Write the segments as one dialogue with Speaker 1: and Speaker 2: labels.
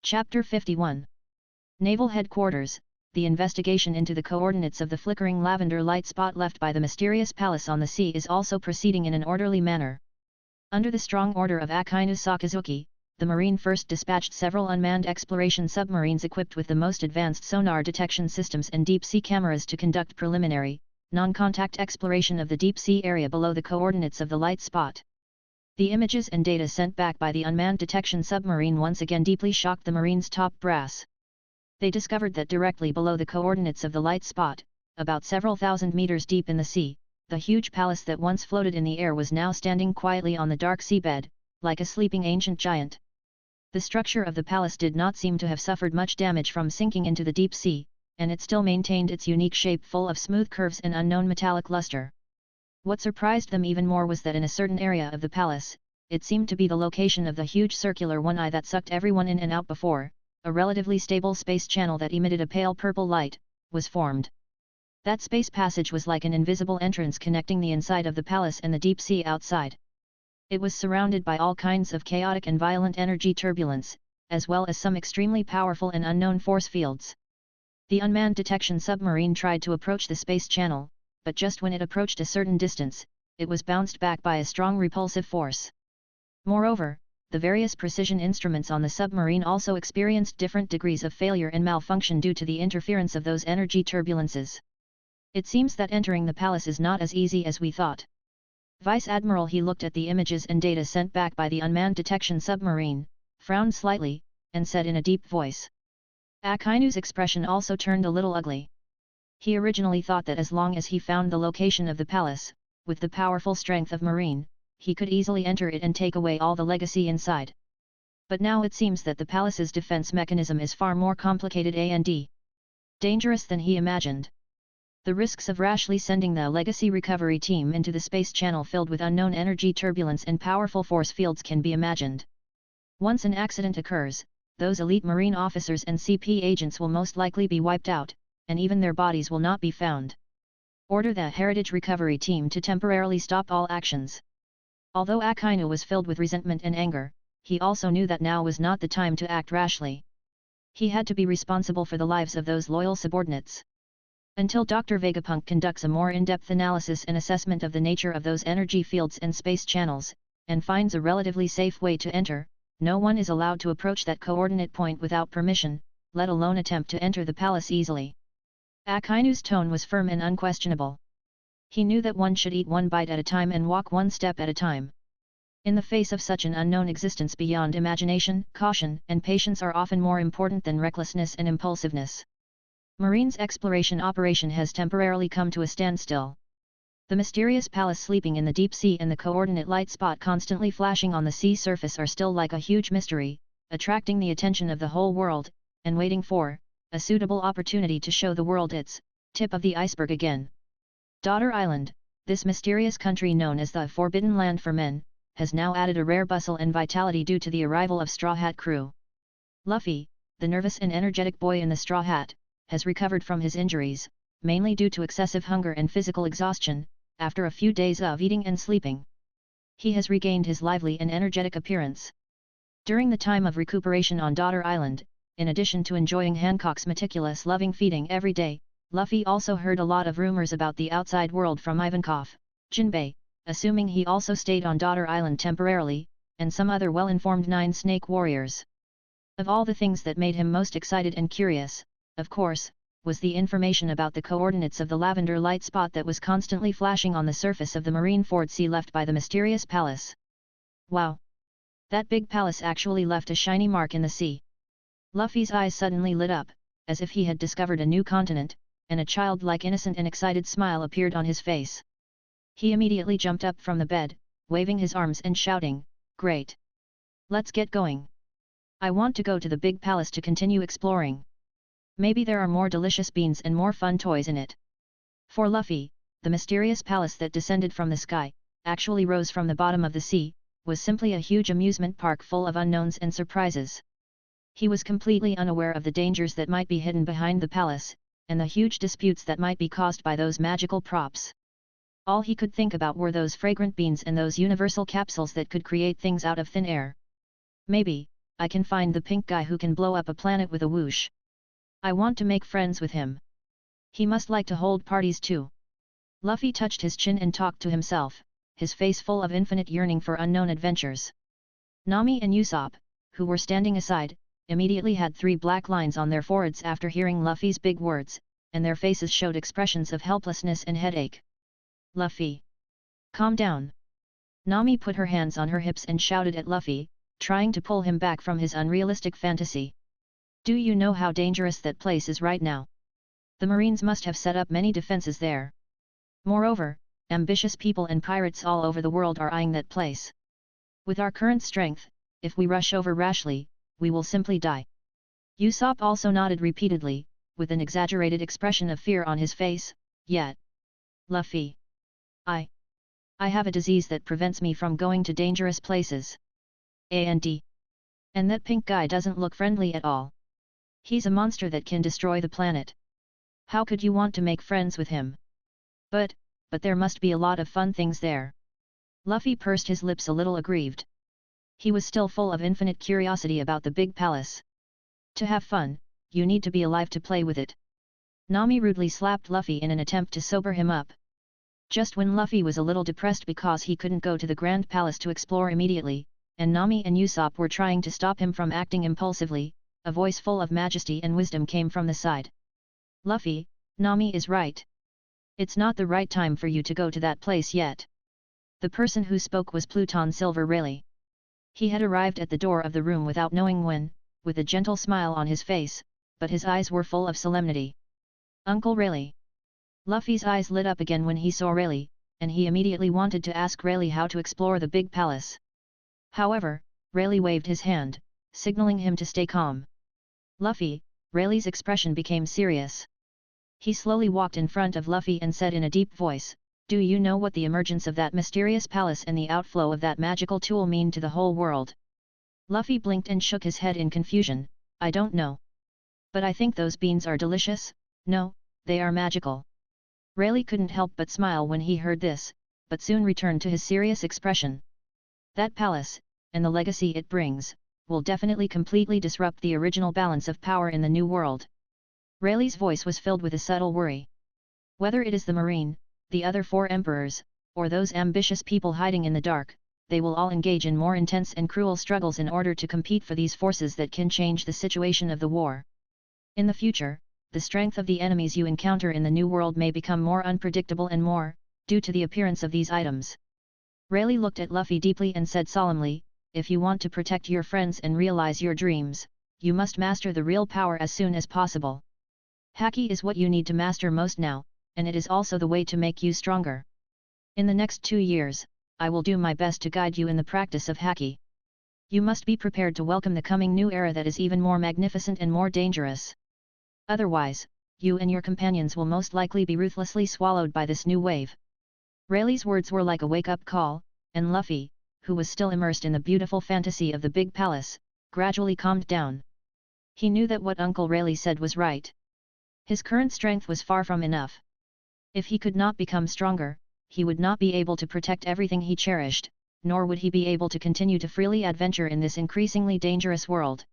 Speaker 1: Chapter 51. Naval Headquarters. The investigation into the coordinates of the flickering lavender light spot left by the mysterious palace on the sea is also proceeding in an orderly manner. Under the strong order of Akainu Sakazuki, the Marine first dispatched several unmanned exploration submarines equipped with the most advanced sonar detection systems and deep-sea cameras to conduct preliminary, non-contact exploration of the deep-sea area below the coordinates of the light spot. The images and data sent back by the unmanned detection submarine once again deeply shocked the Marine's top brass. They discovered that directly below the coordinates of the light spot, about several thousand meters deep in the sea, the huge palace that once floated in the air was now standing quietly on the dark seabed, like a sleeping ancient giant. The structure of the palace did not seem to have suffered much damage from sinking into the deep sea, and it still maintained its unique shape full of smooth curves and unknown metallic luster. What surprised them even more was that in a certain area of the palace, it seemed to be the location of the huge circular one eye that sucked everyone in and out before, a relatively stable space channel that emitted a pale purple light, was formed. That space passage was like an invisible entrance connecting the inside of the palace and the deep sea outside. It was surrounded by all kinds of chaotic and violent energy turbulence, as well as some extremely powerful and unknown force fields. The unmanned detection submarine tried to approach the space channel, but just when it approached a certain distance, it was bounced back by a strong repulsive force. Moreover, the various precision instruments on the submarine also experienced different degrees of failure and malfunction due to the interference of those energy turbulences. It seems that entering the palace is not as easy as we thought. Vice Admiral He looked at the images and data sent back by the unmanned detection submarine, frowned slightly, and said in a deep voice. Akainu's expression also turned a little ugly. He originally thought that as long as he found the location of the palace, with the powerful strength of Marine, he could easily enter it and take away all the legacy inside. But now it seems that the palace's defense mechanism is far more complicated and dangerous than he imagined. The risks of rashly sending the legacy recovery team into the space channel filled with unknown energy turbulence and powerful force fields can be imagined. Once an accident occurs, those elite Marine officers and CP agents will most likely be wiped out, and even their bodies will not be found. Order the Heritage Recovery Team to temporarily stop all actions. Although Akainu was filled with resentment and anger, he also knew that now was not the time to act rashly. He had to be responsible for the lives of those loyal subordinates. Until Dr. Vegapunk conducts a more in-depth analysis and assessment of the nature of those energy fields and space channels, and finds a relatively safe way to enter, no one is allowed to approach that coordinate point without permission, let alone attempt to enter the palace easily. Akainu's tone was firm and unquestionable. He knew that one should eat one bite at a time and walk one step at a time. In the face of such an unknown existence beyond imagination, caution and patience are often more important than recklessness and impulsiveness. Marine's exploration operation has temporarily come to a standstill. The mysterious palace sleeping in the deep sea and the coordinate light spot constantly flashing on the sea surface are still like a huge mystery, attracting the attention of the whole world, and waiting for a suitable opportunity to show the world its tip of the iceberg again. Daughter Island, this mysterious country known as the Forbidden Land for Men, has now added a rare bustle and vitality due to the arrival of Straw Hat crew. Luffy, the nervous and energetic boy in the straw hat, has recovered from his injuries, mainly due to excessive hunger and physical exhaustion, after a few days of eating and sleeping. He has regained his lively and energetic appearance. During the time of recuperation on Daughter Island, in addition to enjoying Hancock's meticulous loving feeding every day, Luffy also heard a lot of rumors about the outside world from Ivankov, Jinbei, assuming he also stayed on Daughter Island temporarily, and some other well-informed Nine Snake warriors. Of all the things that made him most excited and curious, of course, was the information about the coordinates of the lavender light spot that was constantly flashing on the surface of the Marineford Sea left by the mysterious palace. Wow! That big palace actually left a shiny mark in the sea. Luffy's eyes suddenly lit up, as if he had discovered a new continent, and a childlike innocent and excited smile appeared on his face. He immediately jumped up from the bed, waving his arms and shouting, "Great! Let's get going! I want to go to the big palace to continue exploring. Maybe there are more delicious beans and more fun toys in it." For Luffy, the mysterious palace that descended from the sky, actually rose from the bottom of the sea, was simply a huge amusement park full of unknowns and surprises. He was completely unaware of the dangers that might be hidden behind the palace, and the huge disputes that might be caused by those magical props. All he could think about were those fragrant beans and those universal capsules that could create things out of thin air. Maybe, I can find the pink guy who can blow up a planet with a whoosh. I want to make friends with him. He must like to hold parties too. Luffy touched his chin and talked to himself, his face full of infinite yearning for unknown adventures. Nami and Usopp, who were standing aside, immediately had 3 black lines on their foreheads after hearing Luffy's big words, and their faces showed expressions of helplessness and headache. Luffy! Calm down! Nami put her hands on her hips and shouted at Luffy, trying to pull him back from his unrealistic fantasy. Do you know how dangerous that place is right now? The Marines must have set up many defenses there. Moreover, ambitious people and pirates all over the world are eyeing that place. With our current strength, if we rush over rashly, we will simply die. Usopp also nodded repeatedly, with an exaggerated expression of fear on his face. Yet, Luffy, I have a disease that prevents me from going to dangerous places. And that pink guy doesn't look friendly at all. He's a monster that can destroy the planet. How could you want to make friends with him? But there must be a lot of fun things there. Luffy pursed his lips a little aggrieved. He was still full of infinite curiosity about the big palace. To have fun, you need to be alive to play with it. Nami rudely slapped Luffy in an attempt to sober him up. Just when Luffy was a little depressed because he couldn't go to the Grand Palace to explore immediately, and Nami and Usopp were trying to stop him from acting impulsively, a voice full of majesty and wisdom came from the side. Luffy, Nami is right. It's not the right time for you to go to that place yet. The person who spoke was Pluton Silver Rayleigh. He had arrived at the door of the room without knowing when, with a gentle smile on his face, but his eyes were full of solemnity. Uncle Rayleigh. Luffy's eyes lit up again when he saw Rayleigh, and he immediately wanted to ask Rayleigh how to explore the big palace. However, Rayleigh waved his hand, signaling him to stay calm. Luffy, Rayleigh's expression became serious. He slowly walked in front of Luffy and said in a deep voice, "Do you know what the emergence of that mysterious palace and the outflow of that magical tool mean to the whole world?" Luffy blinked and shook his head in confusion. "I don't know. But I think those beans are delicious." "No, they are magical." Rayleigh couldn't help but smile when he heard this, but soon returned to his serious expression. "That palace, and the legacy it brings, will definitely completely disrupt the original balance of power in the New World." Rayleigh's voice was filled with a subtle worry. Whether it is the Marine, the other 4 emperors, or those ambitious people hiding in the dark, they will all engage in more intense and cruel struggles in order to compete for these forces that can change the situation of the war. In the future, the strength of the enemies you encounter in the New World may become more unpredictable and more, due to the appearance of these items. Rayleigh looked at Luffy deeply and said solemnly, "If you want to protect your friends and realize your dreams, you must master the real power as soon as possible. Haki is what you need to master most now, and it is also the way to make you stronger. In the next 2 years, I will do my best to guide you in the practice of Haki. You must be prepared to welcome the coming new era that is even more magnificent and more dangerous. Otherwise, you and your companions will most likely be ruthlessly swallowed by this new wave." Rayleigh's words were like a wake-up call, and Luffy, who was still immersed in the beautiful fantasy of the big palace, gradually calmed down. He knew that what Uncle Rayleigh said was right. His current strength was far from enough. If he could not become stronger, he would not be able to protect everything he cherished, nor would he be able to continue to freely adventure in this increasingly dangerous world.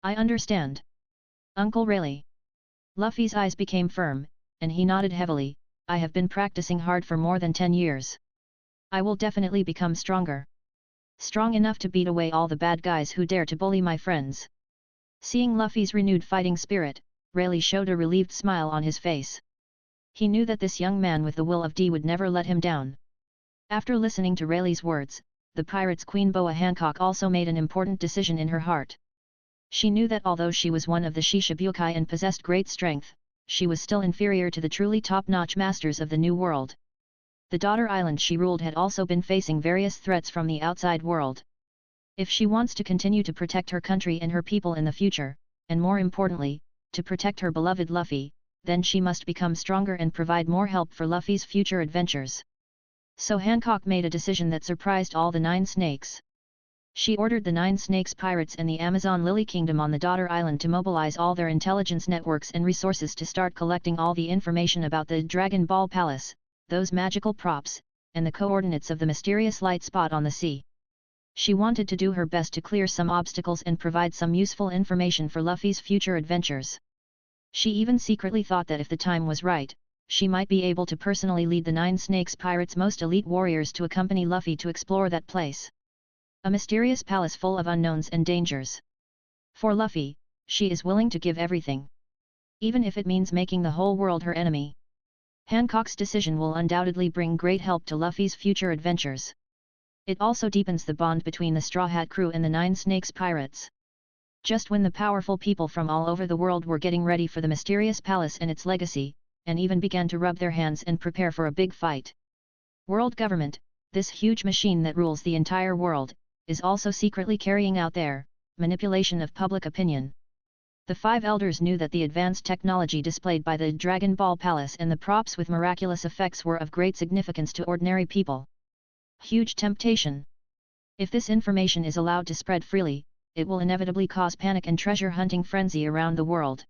Speaker 1: "I understand. Uncle Rayleigh." Luffy's eyes became firm, and he nodded heavily. "I have been practicing hard for more than 10 years. I will definitely become stronger. Strong enough to beat away all the bad guys who dare to bully my friends." Seeing Luffy's renewed fighting spirit, Rayleigh showed a relieved smile on his face. He knew that this young man with the will of D would never let him down. After listening to Rayleigh's words, the pirate's queen Boa Hancock also made an important decision in her heart. She knew that although she was one of the Shishibukai and possessed great strength, she was still inferior to the truly top-notch masters of the New World. The daughter island she ruled had also been facing various threats from the outside world. If she wants to continue to protect her country and her people in the future, and more importantly, to protect her beloved Luffy, then she must become stronger and provide more help for Luffy's future adventures. So Hancock made a decision that surprised all the 9 snakes. She ordered the 9 snakes pirates and the Amazon Lily Kingdom on the daughter island to mobilize all their intelligence networks and resources to start collecting all the information about the Dragon Ball Palace, those magical props, and the coordinates of the mysterious light spot on the sea. She wanted to do her best to clear some obstacles and provide some useful information for Luffy's future adventures. She even secretly thought that if the time was right, she might be able to personally lead the Nine Snakes Pirates' most elite warriors to accompany Luffy to explore that place. A mysterious palace full of unknowns and dangers. For Luffy, she is willing to give everything. Even if it means making the whole world her enemy. Hancock's decision will undoubtedly bring great help to Luffy's future adventures. It also deepens the bond between the Straw Hat crew and the Nine Snakes Pirates. Just when the powerful people from all over the world were getting ready for the mysterious palace and its legacy, and even began to rub their hands and prepare for a big fight. World government, this huge machine that rules the entire world, is also secretly carrying out their manipulation of public opinion. The five elders knew that the advanced technology displayed by the Dragon Ball Palace and the props with miraculous effects were of great significance to ordinary people. Huge temptation. If this information is allowed to spread freely, it will inevitably cause panic and treasure-hunting frenzy around the world.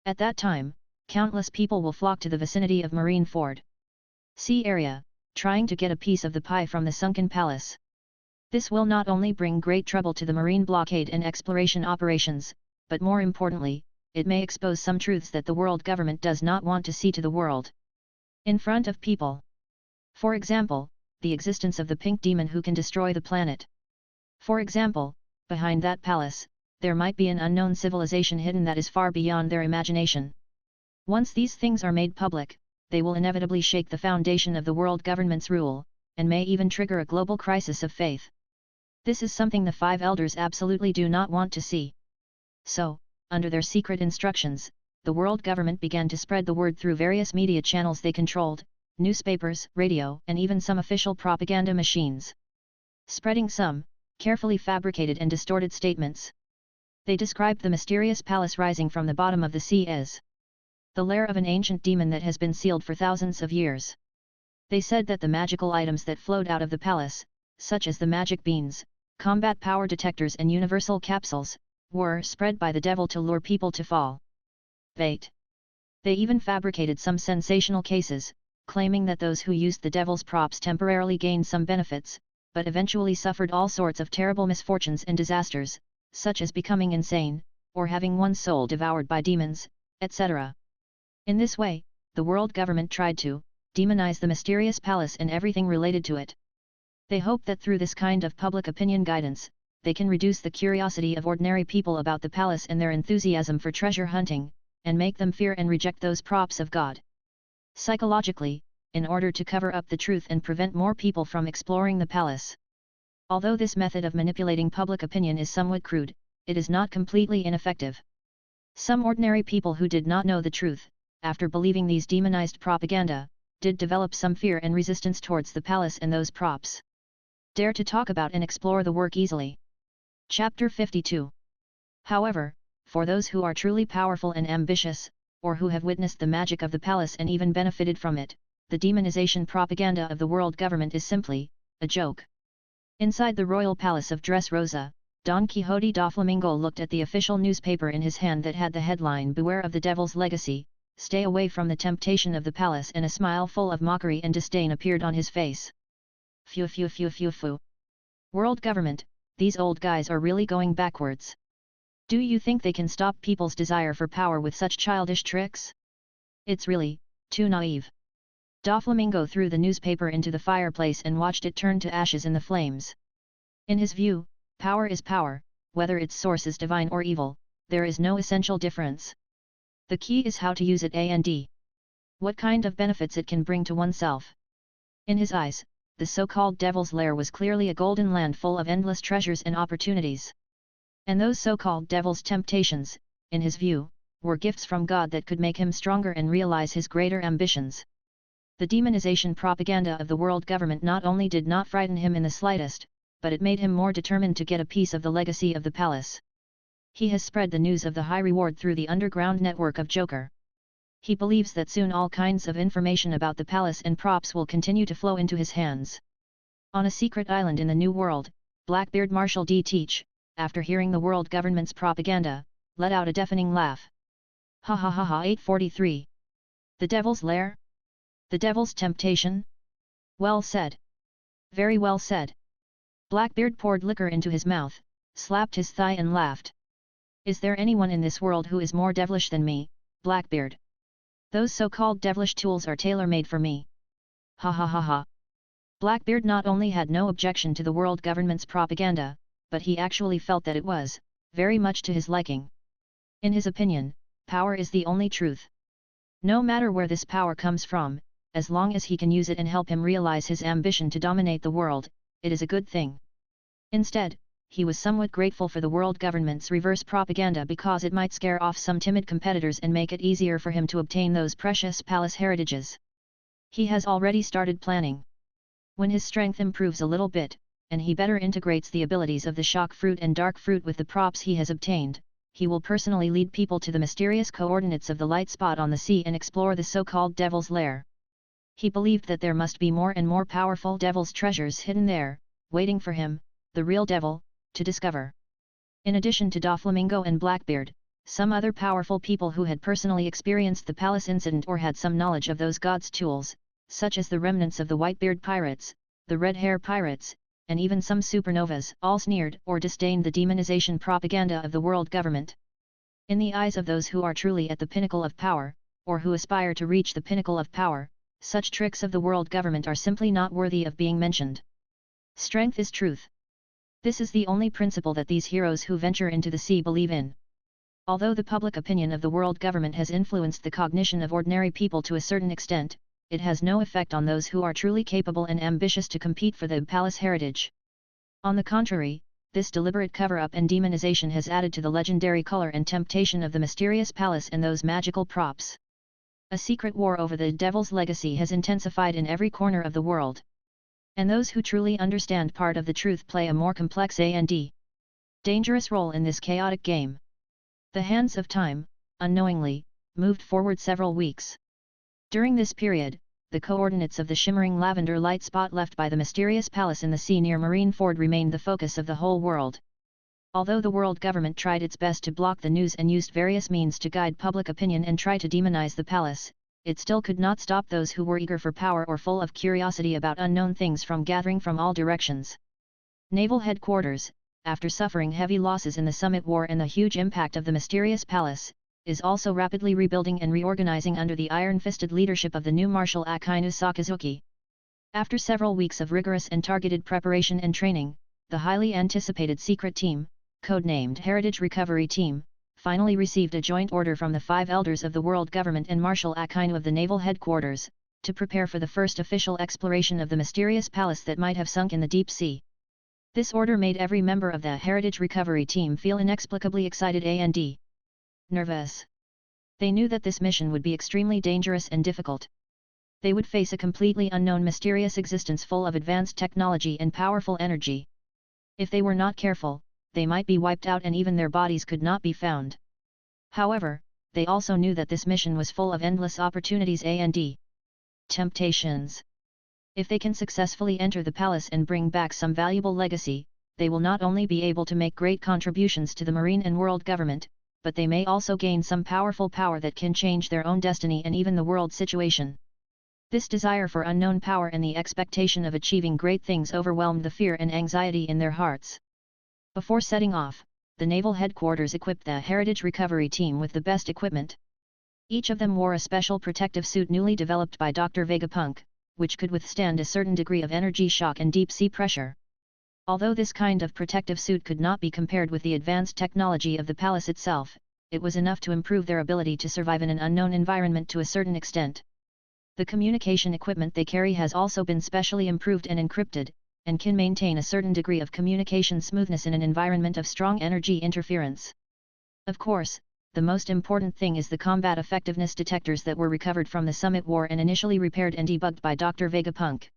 Speaker 1: At that time, countless people will flock to the vicinity of Marineford Sea area, trying to get a piece of the pie from the sunken palace. This will not only bring great trouble to the marine blockade and exploration operations, but more importantly, it may expose some truths that the world government does not want to see to the world. In front of people. For example, the existence of the pink demon who can destroy the planet. For example, behind that palace, there might be an unknown civilization hidden that is far beyond their imagination. Once these things are made public, they will inevitably shake the foundation of the world government's rule, and may even trigger a global crisis of faith. This is something the five elders absolutely do not want to see. So, under their secret instructions, the world government began to spread the word through various media channels they controlled, newspapers, radio, and even some official propaganda machines. Spreading some carefully fabricated and distorted statements. They described the mysterious palace rising from the bottom of the sea as the lair of an ancient demon that has been sealed for thousands of years. They said that the magical items that flowed out of the palace, such as the magic beans, combat power detectors and universal capsules, were spread by the devil to lure people to fall bait. They even fabricated some sensational cases, claiming that those who used the devil's props temporarily gained some benefits, but eventually suffered all sorts of terrible misfortunes and disasters, such as becoming insane, or having one's soul devoured by demons, etc. In this way, the world government tried to demonize the mysterious palace and everything related to it. They hope that through this kind of public opinion guidance, they can reduce the curiosity of ordinary people about the palace and their enthusiasm for treasure hunting, and make them fear and reject those props of God. Psychologically, in order to cover up the truth and prevent more people from exploring the palace. Although this method of manipulating public opinion is somewhat crude, it is not completely ineffective. Some ordinary people who did not know the truth, after believing these demonized propaganda, did develop some fear and resistance towards the palace and those props. Dare to talk about and explore the work easily. Chapter 52. However, for those who are truly powerful and ambitious, or who have witnessed the magic of the palace and even benefited from it, the demonization propaganda of the world government is simply a joke. Inside the royal palace of Dressrosa, Don Quixote da Flamingo looked at the official newspaper in his hand that had the headline "Beware of the Devil's Legacy, Stay Away from the Temptation of the Palace," and a smile full of mockery and disdain appeared on his face. Phew phew phew phew phew. World government, these old guys are really going backwards. Do you think they can stop people's desire for power with such childish tricks? It's really too naive. Doflamingo threw the newspaper into the fireplace and watched it turn to ashes in the flames. In his view, power is power, whether its source is divine or evil, there is no essential difference. The key is how to use it and what kind of benefits it can bring to oneself. In his eyes, the so-called Devil's Lair was clearly a golden land full of endless treasures and opportunities. And those so-called Devil's temptations, in his view, were gifts from God that could make him stronger and realize his greater ambitions. The demonization propaganda of the world government not only did not frighten him in the slightest, but it made him more determined to get a piece of the legacy of the palace. He has spread the news of the high reward through the underground network of Joker. He believes that soon all kinds of information about the palace and props will continue to flow into his hands. On a secret island in the New World, Blackbeard Marshal D. Teach, after hearing the world government's propaganda, let out a deafening laugh. Ha ha ha ha. 843. The Devil's Lair? The Devil's Temptation? Well said. Very well said. Blackbeard poured liquor into his mouth, slapped his thigh and laughed. Is there anyone in this world who is more devilish than me, Blackbeard? Those so-called devilish tools are tailor-made for me. Ha ha ha ha. Blackbeard not only had no objection to the world government's propaganda, but he actually felt that it was, very much to his liking. In his opinion, power is the only truth. No matter where this power comes from, as long as he can use it and help him realize his ambition to dominate the world, it is a good thing. Instead, he was somewhat grateful for the world government's reverse propaganda because it might scare off some timid competitors and make it easier for him to obtain those precious palace heritages. He has already started planning. When his strength improves a little bit, and he better integrates the abilities of the shock fruit and dark fruit with the props he has obtained, he will personally lead people to the mysterious coordinates of the light spot on the sea and explore the so-called Devil's Lair. He believed that there must be more and more powerful Devil's treasures hidden there, waiting for him, the real Devil, to discover. In addition to Doflamingo and Blackbeard, some other powerful people who had personally experienced the palace incident or had some knowledge of those gods' tools, such as the remnants of the Whitebeard pirates, the Red Hair pirates, and even some supernovas, all sneered or disdained the demonization propaganda of the world government. In the eyes of those who are truly at the pinnacle of power, or who aspire to reach the pinnacle of power, such tricks of the world government are simply not worthy of being mentioned. Strength is truth. This is the only principle that these heroes who venture into the sea believe in. Although the public opinion of the world government has influenced the cognition of ordinary people to a certain extent, it has no effect on those who are truly capable and ambitious to compete for the palace heritage. On the contrary, this deliberate cover-up and demonization has added to the legendary color and temptation of the mysterious palace and those magical props. A secret war over the Devil's legacy has intensified in every corner of the world. And those who truly understand part of the truth play a more complex and dangerous role in this chaotic game. The hands of time, unknowingly, moved forward several weeks. During this period, the coordinates of the shimmering lavender light spot left by the mysterious palace in the sea near Marineford remained the focus of the whole world. Although the world government tried its best to block the news and used various means to guide public opinion and try to demonize the palace, it still could not stop those who were eager for power or full of curiosity about unknown things from gathering from all directions. Naval headquarters, after suffering heavy losses in the Summit War and the huge impact of the mysterious palace, is also rapidly rebuilding and reorganizing under the iron-fisted leadership of the new Marshal Akainu Sakazuki. After several weeks of rigorous and targeted preparation and training, the highly anticipated secret team, codenamed Heritage Recovery Team, finally received a joint order from the 5 elders of the world government and Marshal Akainu of the naval headquarters, to prepare for the first official exploration of the mysterious palace that might have sunk in the deep sea. This order made every member of the Heritage Recovery Team feel inexplicably excited and nervous. They knew that this mission would be extremely dangerous and difficult. They would face a completely unknown mysterious existence full of advanced technology and powerful energy. If they were not careful, they might be wiped out and even their bodies could not be found. However, they also knew that this mission was full of endless opportunities and temptations. If they can successfully enter the palace and bring back some valuable legacy, they will not only be able to make great contributions to the marine and world government, but they may also gain some powerful power that can change their own destiny and even the world situation. This desire for unknown power and the expectation of achieving great things overwhelmed the fear and anxiety in their hearts. Before setting off, the naval headquarters equipped the Heritage Recovery Team with the best equipment. Each of them wore a special protective suit newly developed by Dr. Vegapunk, which could withstand a certain degree of energy shock and deep sea pressure. Although this kind of protective suit could not be compared with the advanced technology of the palace itself, it was enough to improve their ability to survive in an unknown environment to a certain extent. The communication equipment they carry has also been specially improved and encrypted, and can maintain a certain degree of communication smoothness in an environment of strong energy interference. Of course, the most important thing is the combat effectiveness detectors that were recovered from the Summit War and initially repaired and debugged by Dr. Vegapunk.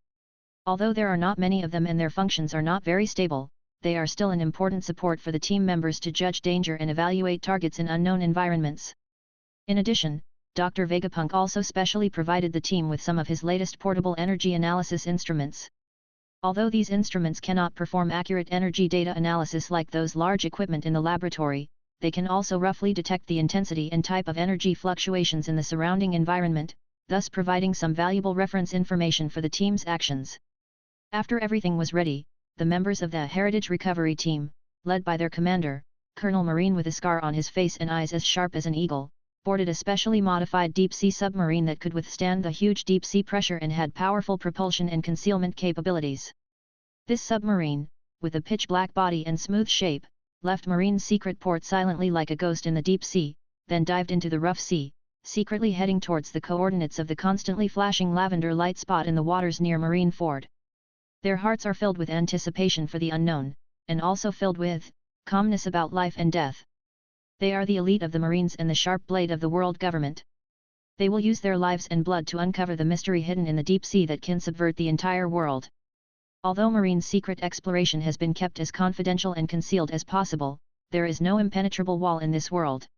Speaker 1: Although there are not many of them and their functions are not very stable, they are still an important support for the team members to judge danger and evaluate targets in unknown environments. In addition, Dr. Vegapunk also specially provided the team with some of his latest portable energy analysis instruments. Although these instruments cannot perform accurate energy data analysis like those large equipment in the laboratory, they can also roughly detect the intensity and type of energy fluctuations in the surrounding environment, thus providing some valuable reference information for the team's actions. After everything was ready, the members of the Heritage Recovery Team, led by their commander, Colonel Marine with a scar on his face and eyes as sharp as an eagle, boarded a specially modified deep-sea submarine that could withstand the huge deep-sea pressure and had powerful propulsion and concealment capabilities. This submarine, with a pitch-black body and smooth shape, left Marine's secret port silently like a ghost in the deep sea, then dived into the rough sea, secretly heading towards the coordinates of the constantly flashing lavender light spot in the waters near Marineford. Their hearts are filled with anticipation for the unknown, and also filled with calmness about life and death. They are the elite of the Marines and the sharp blade of the world government. They will use their lives and blood to uncover the mystery hidden in the deep sea that can subvert the entire world. Although Marine's secret exploration has been kept as confidential and concealed as possible, there is no impenetrable wall in this world.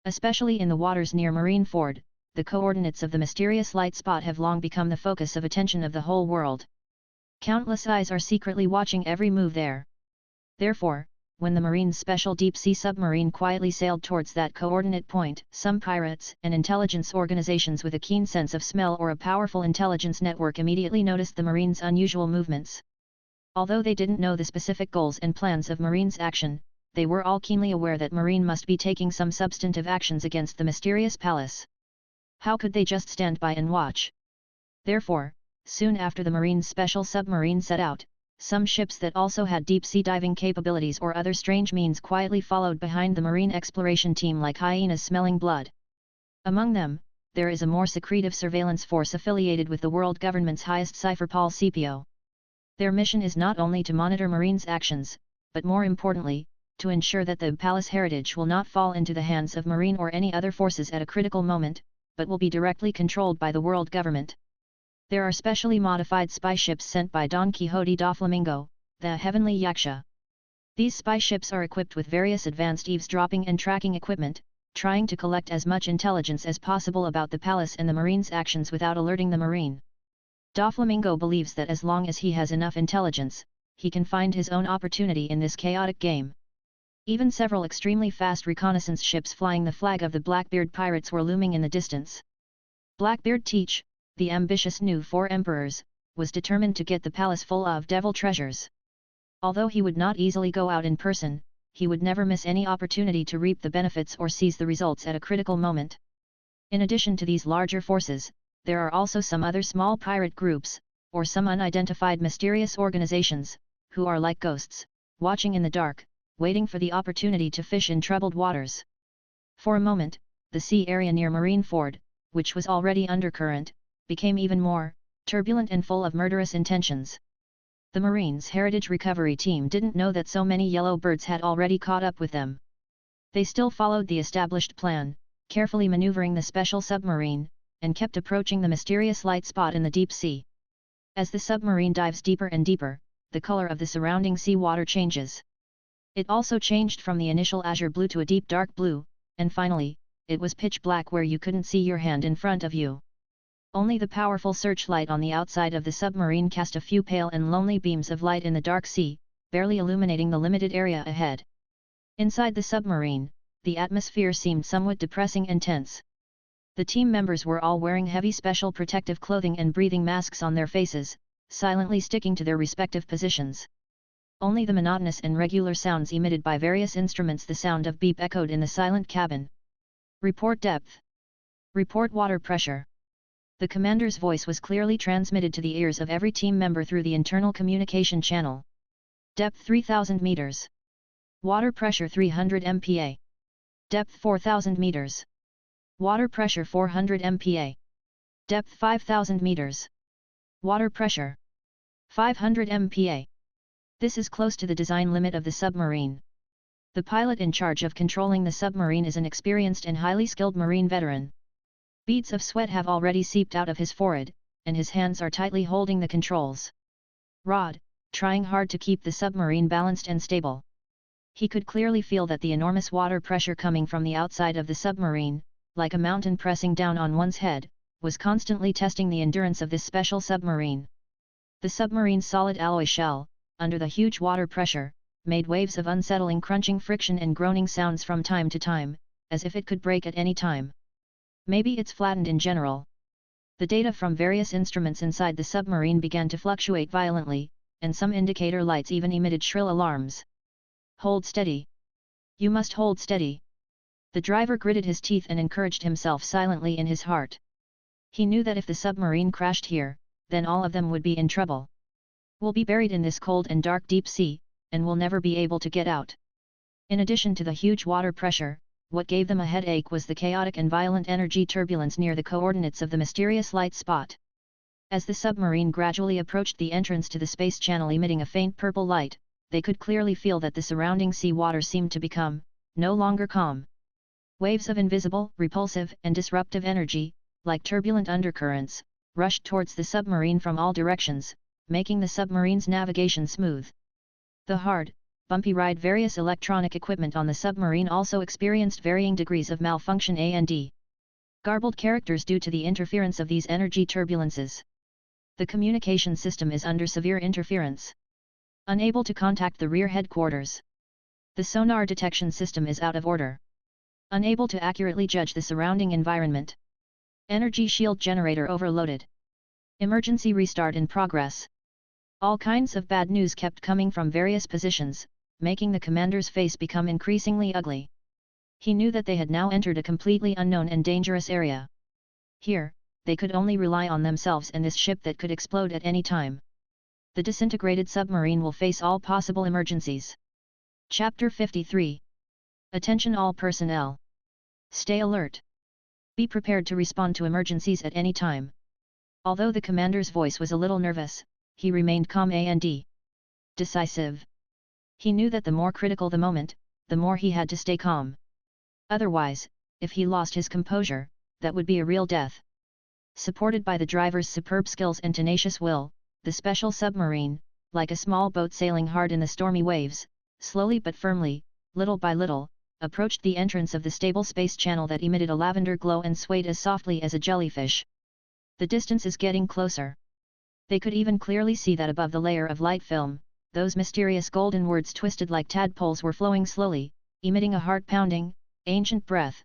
Speaker 1: Especially in the waters near Marineford, the coordinates of the mysterious light spot have long become the focus of attention of the whole world. Countless eyes are secretly watching every move there. Therefore, when the Marine's special deep-sea submarine quietly sailed towards that coordinate point, some pirates and intelligence organizations with a keen sense of smell or a powerful intelligence network immediately noticed the Marine's unusual movements. Although they didn't know the specific goals and plans of Marine's action, they were all keenly aware that Marine must be taking some substantive actions against the mysterious palace. How could they just stand by and watch? Therefore, soon after the Marine's special submarine set out, some ships that also had deep-sea diving capabilities or other strange means quietly followed behind the Marine exploration team like hyenas smelling blood. Among them, there is a more secretive surveillance force affiliated with the world government's highest cipher Paul CPO. Their mission is not only to monitor Marine's actions, but more importantly, to ensure that the palace heritage will not fall into the hands of Marine or any other forces at a critical moment, but will be directly controlled by the world government. There are specially modified spy ships sent by Don Quixote da Flamingo, the Heavenly Yaksha. These spy ships are equipped with various advanced eavesdropping and tracking equipment, trying to collect as much intelligence as possible about the palace and the Marine's actions without alerting the Marine. Da Flamingo believes that as long as he has enough intelligence, he can find his own opportunity in this chaotic game. Even several extremely fast reconnaissance ships flying the flag of the Blackbeard pirates were looming in the distance. Blackbeard Teach, the ambitious new Four Emperors, was determined to get the palace full of devil treasures. Although he would not easily go out in person, he would never miss any opportunity to reap the benefits or seize the results at a critical moment. In addition to these larger forces, there are also some other small pirate groups, or some unidentified mysterious organizations, who are like ghosts, watching in the dark, waiting for the opportunity to fish in troubled waters. For a moment, the sea area near Marineford, which was already undercurrent, became even more turbulent and full of murderous intentions. The Marines' Heritage Recovery Team didn't know that so many yellow birds had already caught up with them. They still followed the established plan, carefully maneuvering the special submarine, and kept approaching the mysterious light spot in the deep sea. As the submarine dives deeper and deeper, the color of the surrounding sea water changes. It also changed from the initial azure blue to a deep dark blue, and finally, it was pitch black where you couldn't see your hand in front of you. Only the powerful searchlight on the outside of the submarine cast a few pale and lonely beams of light in the dark sea, barely illuminating the limited area ahead. Inside the submarine, the atmosphere seemed somewhat depressing and tense. The team members were all wearing heavy special protective clothing and breathing masks on their faces, silently sticking to their respective positions. Only the monotonous and regular sounds emitted by various instruments, the sound of beep echoed in the silent cabin. Report depth. Report water pressure. The commander's voice was clearly transmitted to the ears of every team member through the internal communication channel. Depth 3000 meters. Water pressure 300 MPa. Depth 4000 meters. Water pressure 400 MPa. Depth 5000 meters. Water pressure 500 MPa. This is close to the design limit of the submarine. The pilot in charge of controlling the submarine is an experienced and highly skilled Marine veteran. Beads of sweat have already seeped out of his forehead, and his hands are tightly holding the controls rod, trying hard to keep the submarine balanced and stable. He could clearly feel that the enormous water pressure coming from the outside of the submarine, like a mountain pressing down on one's head, was constantly testing the endurance of this special submarine. The submarine's solid alloy shell, under the huge water pressure, made waves of unsettling crunching friction and groaning sounds from time to time, as if it could break at any time. Maybe it's flattened in general. The data from various instruments inside the submarine began to fluctuate violently, and some indicator lights even emitted shrill alarms. Hold steady. You must hold steady. The driver gritted his teeth and encouraged himself silently in his heart. He knew that if the submarine crashed here, then all of them would be in trouble. We'll be buried in this cold and dark deep sea, and we'll never be able to get out. In addition to the huge water pressure, what gave them a headache was the chaotic and violent energy turbulence near the coordinates of the mysterious light spot. As the submarine gradually approached the entrance to the space channel emitting a faint purple light, they could clearly feel that the surrounding sea water seemed to become no longer calm. Waves of invisible, repulsive, and disruptive energy, like turbulent undercurrents, rushed towards the submarine from all directions, making the submarine's navigation smooth. The hard, bumpy ride. Various electronic equipment on the submarine also experienced varying degrees of malfunction and garbled characters due to the interference of these energy turbulences. The communication system is under severe interference. Unable to contact the rear headquarters. The sonar detection system is out of order. Unable to accurately judge the surrounding environment. Energy shield generator overloaded. Emergency restart in progress. All kinds of bad news kept coming from various positions, making the commander's face become increasingly ugly. He knew that they had now entered a completely unknown and dangerous area. Here, they could only rely on themselves and this ship that could explode at any time. The disintegrated submarine will face all possible emergencies. Chapter 53. Attention all personnel. Stay alert. Be prepared to respond to emergencies at any time. Although the commander's voice was a little nervous, he remained calm and decisive. He knew that the more critical the moment, the more he had to stay calm. Otherwise, if he lost his composure, that would be a real death. Supported by the driver's superb skills and tenacious will, the special submarine, like a small boat sailing hard in the stormy waves, slowly but firmly, little by little, approached the entrance of the stable space channel that emitted a lavender glow and swayed as softly as a jellyfish. The distance is getting closer. They could even clearly see that above the layer of light film, those mysterious golden words twisted like tadpoles were flowing slowly, emitting a heart-pounding, ancient breath.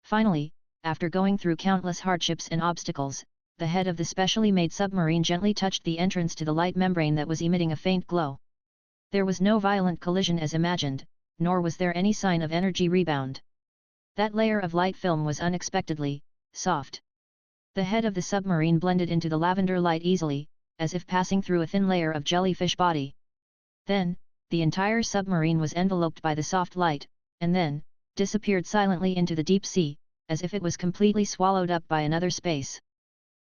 Speaker 1: Finally, after going through countless hardships and obstacles, the head of the specially made submarine gently touched the entrance to the light membrane that was emitting a faint glow. There was no violent collision as imagined, nor was there any sign of energy rebound. That layer of light film was unexpectedly soft. The head of the submarine blended into the lavender light easily, as if passing through a thin layer of jellyfish body. Then, the entire submarine was enveloped by the soft light, and then, disappeared silently into the deep sea, as if it was completely swallowed up by another space.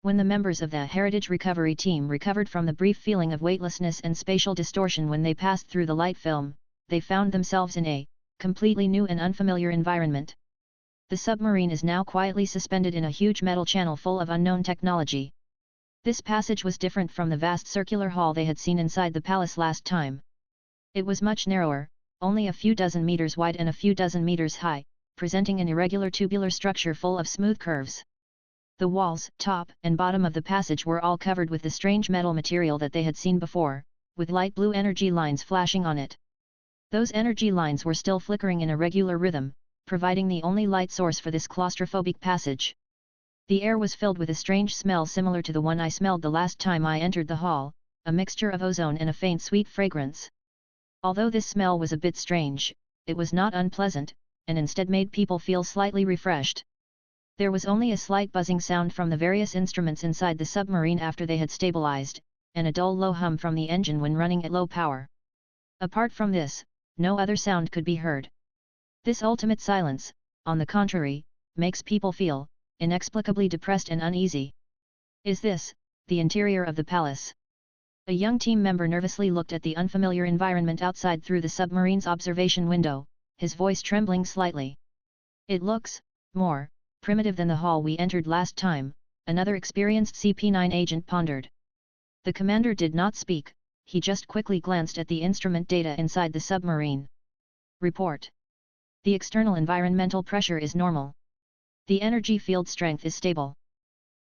Speaker 1: When the members of the Heritage Recovery Team recovered from the brief feeling of weightlessness and spatial distortion when they passed through the light film, they found themselves in a completely new and unfamiliar environment. The submarine is now quietly suspended in a huge metal channel full of unknown technology. This passage was different from the vast circular hall they had seen inside the palace last time. It was much narrower, only a few dozen meters wide and a few dozen meters high, presenting an irregular tubular structure full of smooth curves. The walls, top and bottom of the passage were all covered with the strange metal material that they had seen before, with light blue energy lines flashing on it. Those energy lines were still flickering in a regular rhythm, providing the only light source for this claustrophobic passage. The air was filled with a strange smell similar to the one I smelled the last time I entered the hall, a mixture of ozone and a faint sweet fragrance. Although this smell was a bit strange, it was not unpleasant, and instead made people feel slightly refreshed. There was only a slight buzzing sound from the various instruments inside the submarine after they had stabilized, and a dull low hum from the engine when running at low power. Apart from this, no other sound could be heard. This ultimate silence, on the contrary, makes people feel inexplicably depressed and uneasy. Is this the interior of the palace? A young team member nervously looked at the unfamiliar environment outside through the submarine's observation window, his voice trembling slightly. It looks more primitive than the hall we entered last time, another experienced CP9 agent pondered. The commander did not speak, he just quickly glanced at the instrument data inside the submarine. Report. The external environmental pressure is normal. The energy field strength is stable.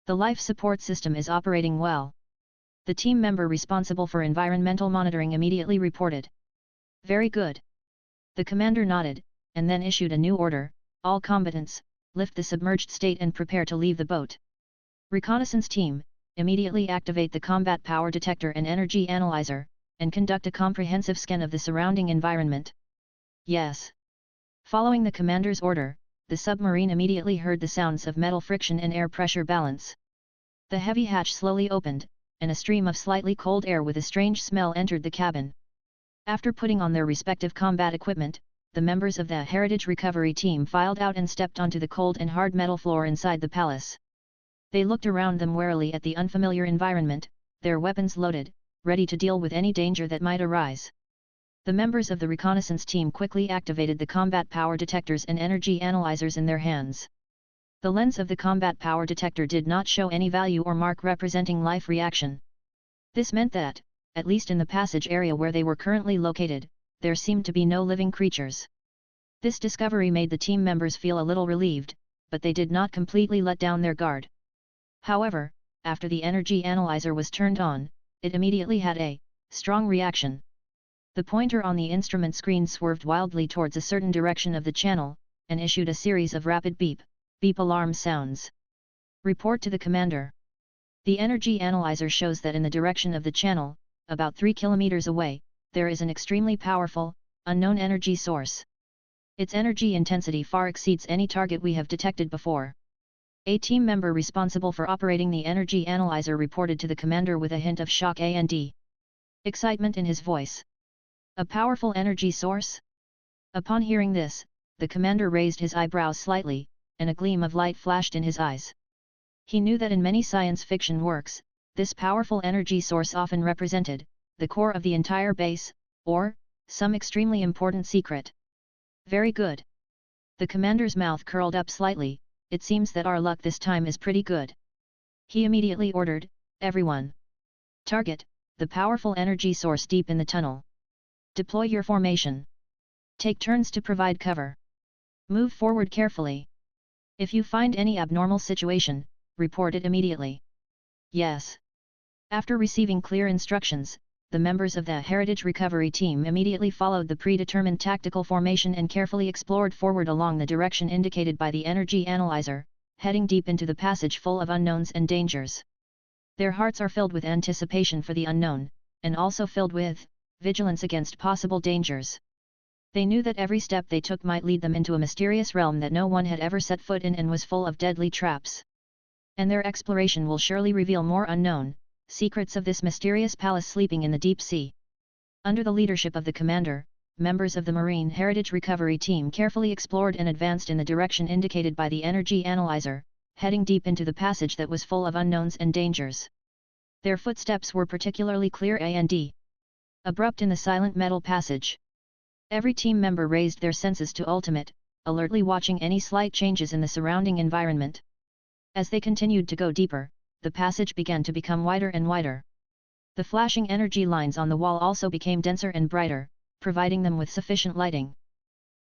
Speaker 1: The life support system is operating well. The team member responsible for environmental monitoring immediately reported. Very good. The commander nodded, and then issued a new order: all combatants, lift the submerged state and prepare to leave the boat. Reconnaissance team, immediately activate the combat power detector and energy analyzer, and conduct a comprehensive scan of the surrounding environment. Yes. Following the commander's order, the submarine immediately heard the sounds of metal friction and air pressure balance. The heavy hatch slowly opened, and a stream of slightly cold air with a strange smell entered the cabin. After putting on their respective combat equipment, the members of the Heritage Recovery Team filed out and stepped onto the cold and hard metal floor inside the palace. They looked around them warily at the unfamiliar environment, their weapons loaded, ready to deal with any danger that might arise. The members of the reconnaissance team quickly activated the combat power detectors and energy analyzers in their hands. The lens of the combat power detector did not show any value or mark representing life reaction. This meant that, at least in the passage area where they were currently located, there seemed to be no living creatures. This discovery made the team members feel a little relieved, but they did not completely let down their guard. However, after the energy analyzer was turned on, it immediately had a strong reaction. The pointer on the instrument screen swerved wildly towards a certain direction of the channel, and issued a series of rapid beep alarm sounds. Report to the commander. The energy analyzer shows that in the direction of the channel, about 3 kilometers away, there is an extremely powerful, unknown energy source. Its energy intensity far exceeds any target we have detected before. A team member responsible for operating the energy analyzer reported to the commander with a hint of shock and excitement in his voice. A powerful energy source? Upon hearing this, the commander raised his eyebrows slightly, and a gleam of light flashed in his eyes. He knew that in many science fiction works, this powerful energy source often represented the core of the entire base, or some extremely important secret. Very good. The commander's mouth curled up slightly. It seems that our luck this time is pretty good. He immediately ordered, everyone. Target, the powerful energy source deep in the tunnel. Deploy your formation. Take turns to provide cover. Move forward carefully. If you find any abnormal situation, report it immediately. Yes. After receiving clear instructions, the members of the Heritage Recovery Team immediately followed the predetermined tactical formation and carefully explored forward along the direction indicated by the energy analyzer, heading deep into the passage full of unknowns and dangers. Their hearts are filled with anticipation for the unknown, and also filled with vigilance against possible dangers. They knew that every step they took might lead them into a mysterious realm that no one had ever set foot in and was full of deadly traps. And their exploration will surely reveal more unknown secrets of this mysterious palace sleeping in the deep sea. Under the leadership of the commander, members of the Marine Heritage Recovery Team carefully explored and advanced in the direction indicated by the energy analyzer, heading deep into the passage that was full of unknowns and dangers. Their footsteps were particularly clear and abrupt in the silent metal passage. Every team member raised their senses to ultimate, alertly watching any slight changes in the surrounding environment. As they continued to go deeper, the passage began to become wider and wider. The flashing energy lines on the wall also became denser and brighter, providing them with sufficient lighting.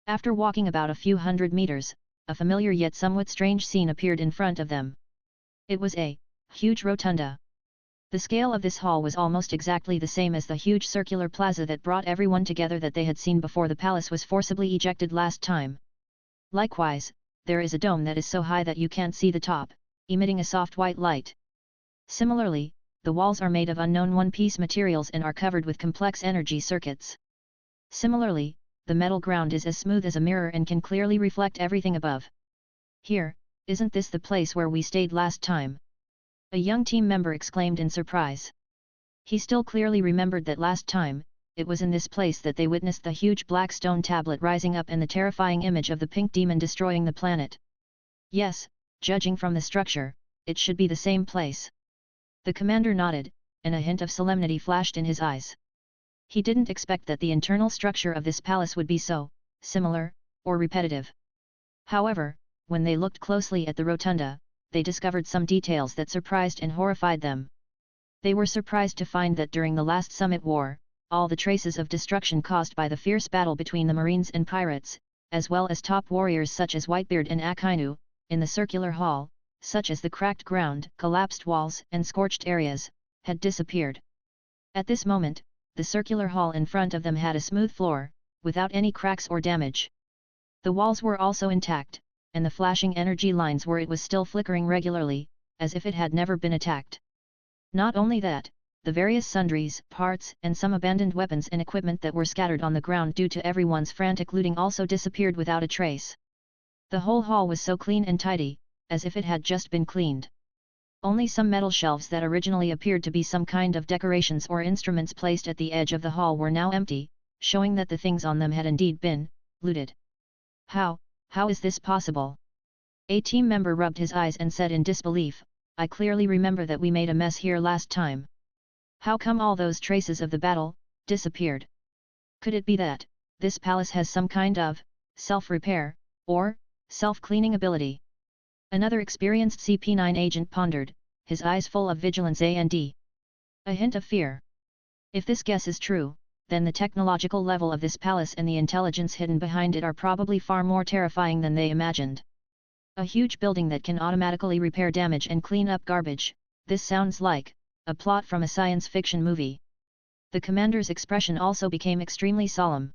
Speaker 1: After walking about a few hundred meters, a familiar yet somewhat strange scene appeared in front of them. It was a huge rotunda. The scale of this hall was almost exactly the same as the huge circular plaza that brought everyone together that they had seen before the palace was forcibly ejected last time. Likewise, there is a dome that is so high that you can't see the top, emitting a soft white light. Similarly, the walls are made of unknown one-piece materials and are covered with complex energy circuits. Similarly, the metal ground is as smooth as a mirror and can clearly reflect everything above. Here, isn't this the place where we stayed last time? A young team member exclaimed in surprise. He still clearly remembered that last time, it was in this place that they witnessed the huge black stone tablet rising up and the terrifying image of the pink demon destroying the planet. Yes, judging from the structure, it should be the same place. The commander nodded, and a hint of solemnity flashed in his eyes. He didn't expect that the internal structure of this palace would be so similar, or repetitive. However, when they looked closely at the rotunda, they discovered some details that surprised and horrified them. They were surprised to find that during the last Summit War, all the traces of destruction caused by the fierce battle between the Marines and pirates, as well as top warriors such as Whitebeard and Akainu, in the circular hall, such as the cracked ground, collapsed walls and scorched areas, had disappeared. At this moment, the circular hall in front of them had a smooth floor, without any cracks or damage. The walls were also intact, and the flashing energy lines where it was still flickering regularly, as if it had never been attacked. Not only that, the various sundries, parts, and some abandoned weapons and equipment that were scattered on the ground due to everyone's frantic looting also disappeared without a trace. The whole hall was so clean and tidy, as if it had just been cleaned. Only some metal shelves that originally appeared to be some kind of decorations or instruments placed at the edge of the hall were now empty, showing that the things on them had indeed been looted. How is this possible? A team member rubbed his eyes and said in disbelief, I clearly remember that we made a mess here last time. How come all those traces of the battle disappeared? Could it be that this palace has some kind of self-repair or self-cleaning ability? Another experienced CP9 agent pondered, his eyes full of vigilance and a hint of fear. If this guess is true, then the technological level of this palace and the intelligence hidden behind it are probably far more terrifying than they imagined. A huge building that can automatically repair damage and clean up garbage, this sounds like a plot from a science fiction movie. The commander's expression also became extremely solemn.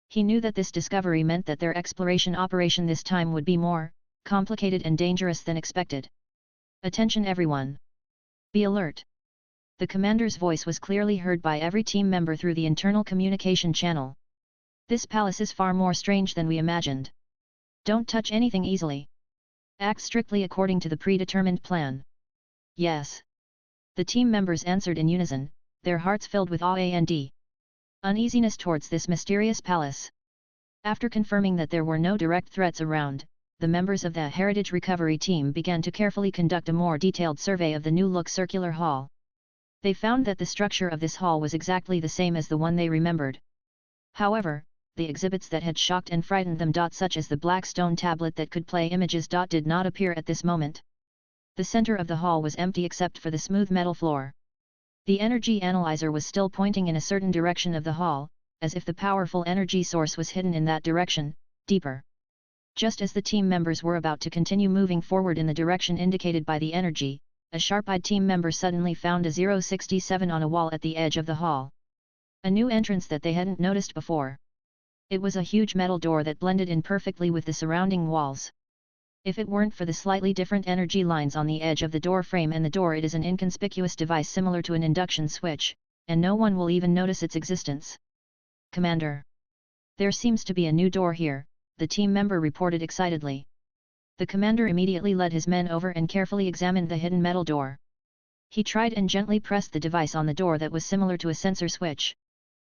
Speaker 1: He knew that this discovery meant that their exploration operation this time would be more complicated and dangerous than expected. Attention everyone! Be alert! The commander's voice was clearly heard by every team member through the internal communication channel. This palace is far more strange than we imagined. Don't touch anything easily. Act strictly according to the predetermined plan. Yes. The team members answered in unison, their hearts filled with awe and uneasiness towards this mysterious palace. After confirming that there were no direct threats around, the members of the Heritage Recovery Team began to carefully conduct a more detailed survey of the new-look circular hall. They found that the structure of this hall was exactly the same as the one they remembered. However, the exhibits that had shocked and frightened them, such as the black stone tablet that could play images, did not appear at this moment. The center of the hall was empty except for the smooth metal floor. The energy analyzer was still pointing in a certain direction of the hall, as if the powerful energy source was hidden in that direction, deeper. Just as the team members were about to continue moving forward in the direction indicated by the energy, a sharp-eyed team member suddenly found a 067 on a wall at the edge of the hall. A new entrance that they hadn't noticed before. It was a huge metal door that blended in perfectly with the surrounding walls. If it weren't for the slightly different energy lines on the edge of the door frame and the door, it is an inconspicuous device similar to an induction switch, and no one will even notice its existence. Commander! There seems to be a new door here, the team member reported excitedly. The commander immediately led his men over and carefully examined the hidden metal door. He tried and gently pressed the device on the door that was similar to a sensor switch.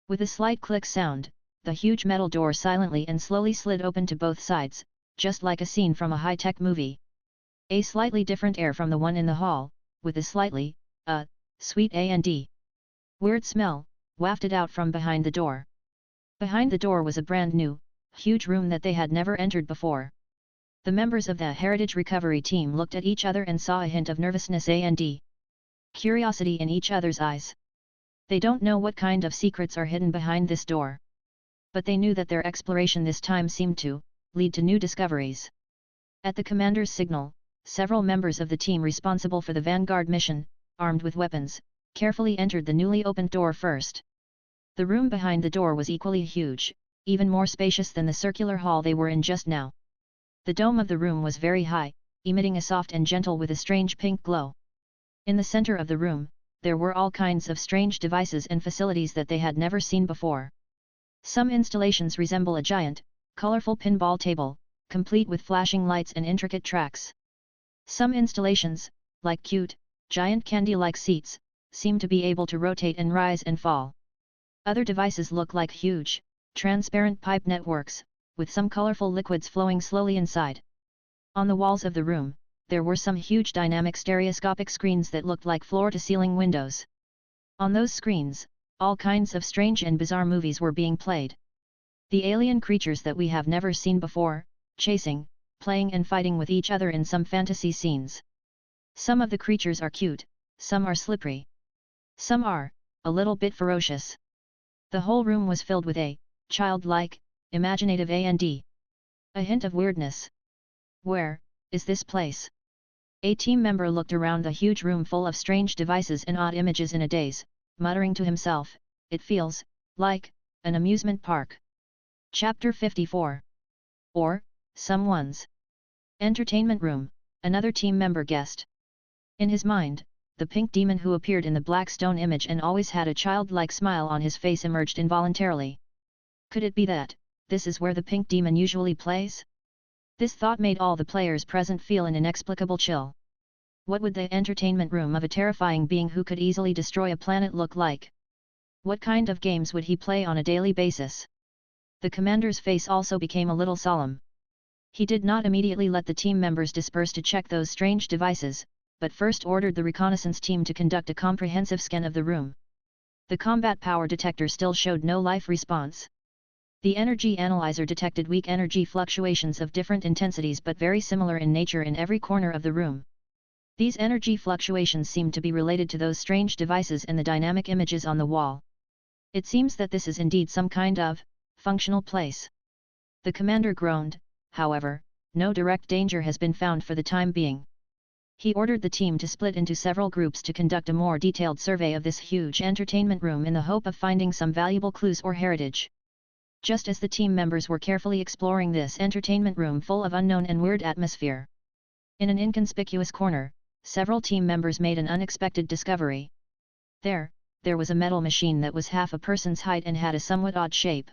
Speaker 1: With a slight click sound, the huge metal door silently and slowly slid open to both sides, just like a scene from a high-tech movie. A slightly different air from the one in the hall, with a slightly, sweet and weird smell, wafted out from behind the door. Behind the door was a brand new, huge room that they had never entered before. The members of the Heritage Recovery Team looked at each other and saw a hint of nervousness and curiosity in each other's eyes. They don't know what kind of secrets are hidden behind this door. But they knew that their exploration this time seemed to lead to new discoveries. At the commander's signal, several members of the team responsible for the Vanguard mission, armed with weapons, carefully entered the newly opened door first. The room behind the door was equally huge, even more spacious than the circular hall they were in just now. The dome of the room was very high, emitting a soft and gentle with a strange pink glow. In the center of the room, there were all kinds of strange devices and facilities that they had never seen before. Some installations resemble a giant, colorful pinball table, complete with flashing lights and intricate tracks. Some installations, like cute, giant candy-like seats, seem to be able to rotate and rise and fall. Other devices look like huge, transparent pipe networks, with some colorful liquids flowing slowly inside. On the walls of the room, there were some huge dynamic stereoscopic screens that looked like floor-to-ceiling windows. On those screens, all kinds of strange and bizarre movies were being played. The alien creatures that we have never seen before, chasing, playing and fighting with each other in some fantasy scenes. Some of the creatures are cute, some are slippery. Some are a little bit ferocious. The whole room was filled with a childlike, imaginative and a hint of weirdness. Where is this place? A team member looked around the huge room full of strange devices and odd images in a daze, muttering to himself, "It feels like an amusement park." Chapter 54. Or someone's entertainment room, another team member guessed. In his mind, the pink demon who appeared in the black stone image and always had a childlike smile on his face emerged involuntarily. Could it be that this is where the pink demon usually plays? This thought made all the players present feel an inexplicable chill. What would the entertainment room of a terrifying being who could easily destroy a planet look like? What kind of games would he play on a daily basis? The commander's face also became a little solemn. He did not immediately let the team members disperse to check those strange devices, but first ordered the reconnaissance team to conduct a comprehensive scan of the room. The combat power detector still showed no life response. The energy analyzer detected weak energy fluctuations of different intensities but very similar in nature in every corner of the room. These energy fluctuations seemed to be related to those strange devices and the dynamic images on the wall. It seems that this is indeed some kind of functional place. The commander groaned. However, no direct danger has been found for the time being. He ordered the team to split into several groups to conduct a more detailed survey of this huge entertainment room in the hope of finding some valuable clues or heritage. Just as the team members were carefully exploring this entertainment room full of unknown and weird atmosphere, in an inconspicuous corner, several team members made an unexpected discovery. There was a metal machine that was half a person's height and had a somewhat odd shape.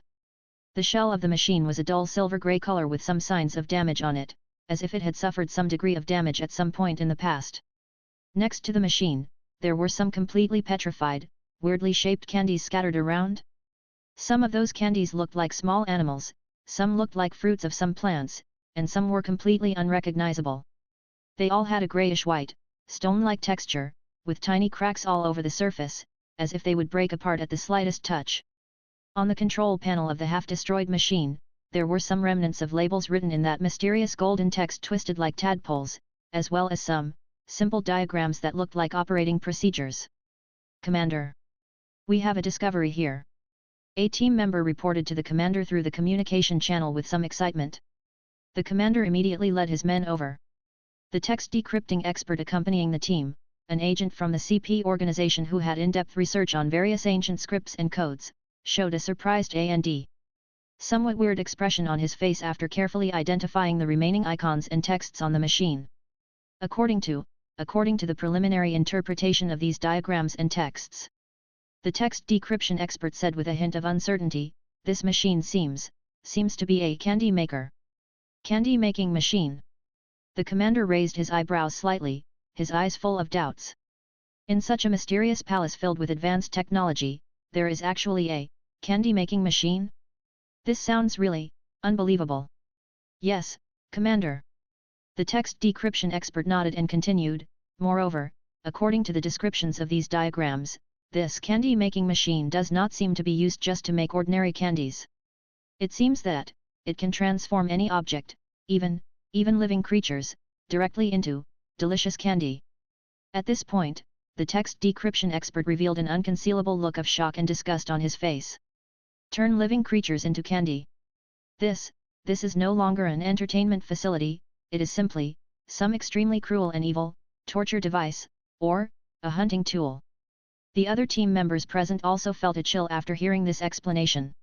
Speaker 1: The shell of the machine was a dull silver-gray color with some signs of damage on it, as if it had suffered some degree of damage at some point in the past. Next to the machine, there were some completely petrified, weirdly shaped candies scattered around. Some of those candies looked like small animals, some looked like fruits of some plants, and some were completely unrecognizable. They all had a grayish-white, stone-like texture, with tiny cracks all over the surface, as if they would break apart at the slightest touch. On the control panel of the half-destroyed machine, there were some remnants of labels written in that mysterious golden text twisted like tadpoles, as well as some simple diagrams that looked like operating procedures. "Commander, we have a discovery here," a team member reported to the commander through the communication channel with some excitement. The commander immediately led his men over. The text decrypting expert accompanying the team, an agent from the CP organization who had in-depth research on various ancient scripts and codes, showed a surprised and somewhat weird expression on his face after carefully identifying the remaining icons and texts on the machine. According to the preliminary interpretation of these diagrams and texts, the text decryption expert said with a hint of uncertainty, this machine seems to be a candy maker. Candy making machine. The commander raised his eyebrows slightly, his eyes full of doubts. In such a mysterious palace filled with advanced technology, there is actually a candy making machine? This sounds really unbelievable. Yes, Commander. The text decryption expert nodded and continued, moreover, according to the descriptions of these diagrams, this candy-making machine does not seem to be used just to make ordinary candies. It seems that it can transform any object, even living creatures, directly into delicious candy. At this point, the text decryption expert revealed an unconcealable look of shock and disgust on his face. Turn living creatures into candy. This is no longer an entertainment facility, it is simply some extremely cruel and evil torture device, or a hunting tool. The other team members present also felt a chill after hearing this explanation.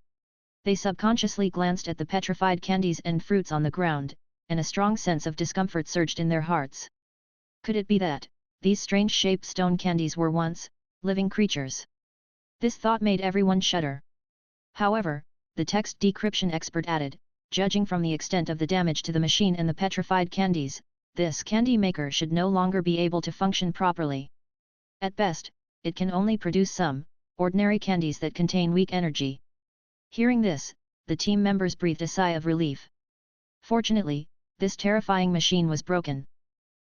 Speaker 1: They subconsciously glanced at the petrified candies and fruits on the ground, and a strong sense of discomfort surged in their hearts. Could it be that these strange-shaped stone candies were once living creatures? This thought made everyone shudder. However, the text decryption expert added, judging from the extent of the damage to the machine and the petrified candies, this candy maker should no longer be able to function properly. At best, it can only produce some ordinary candies that contain weak energy. Hearing this, the team members breathed a sigh of relief. Fortunately, this terrifying machine was broken.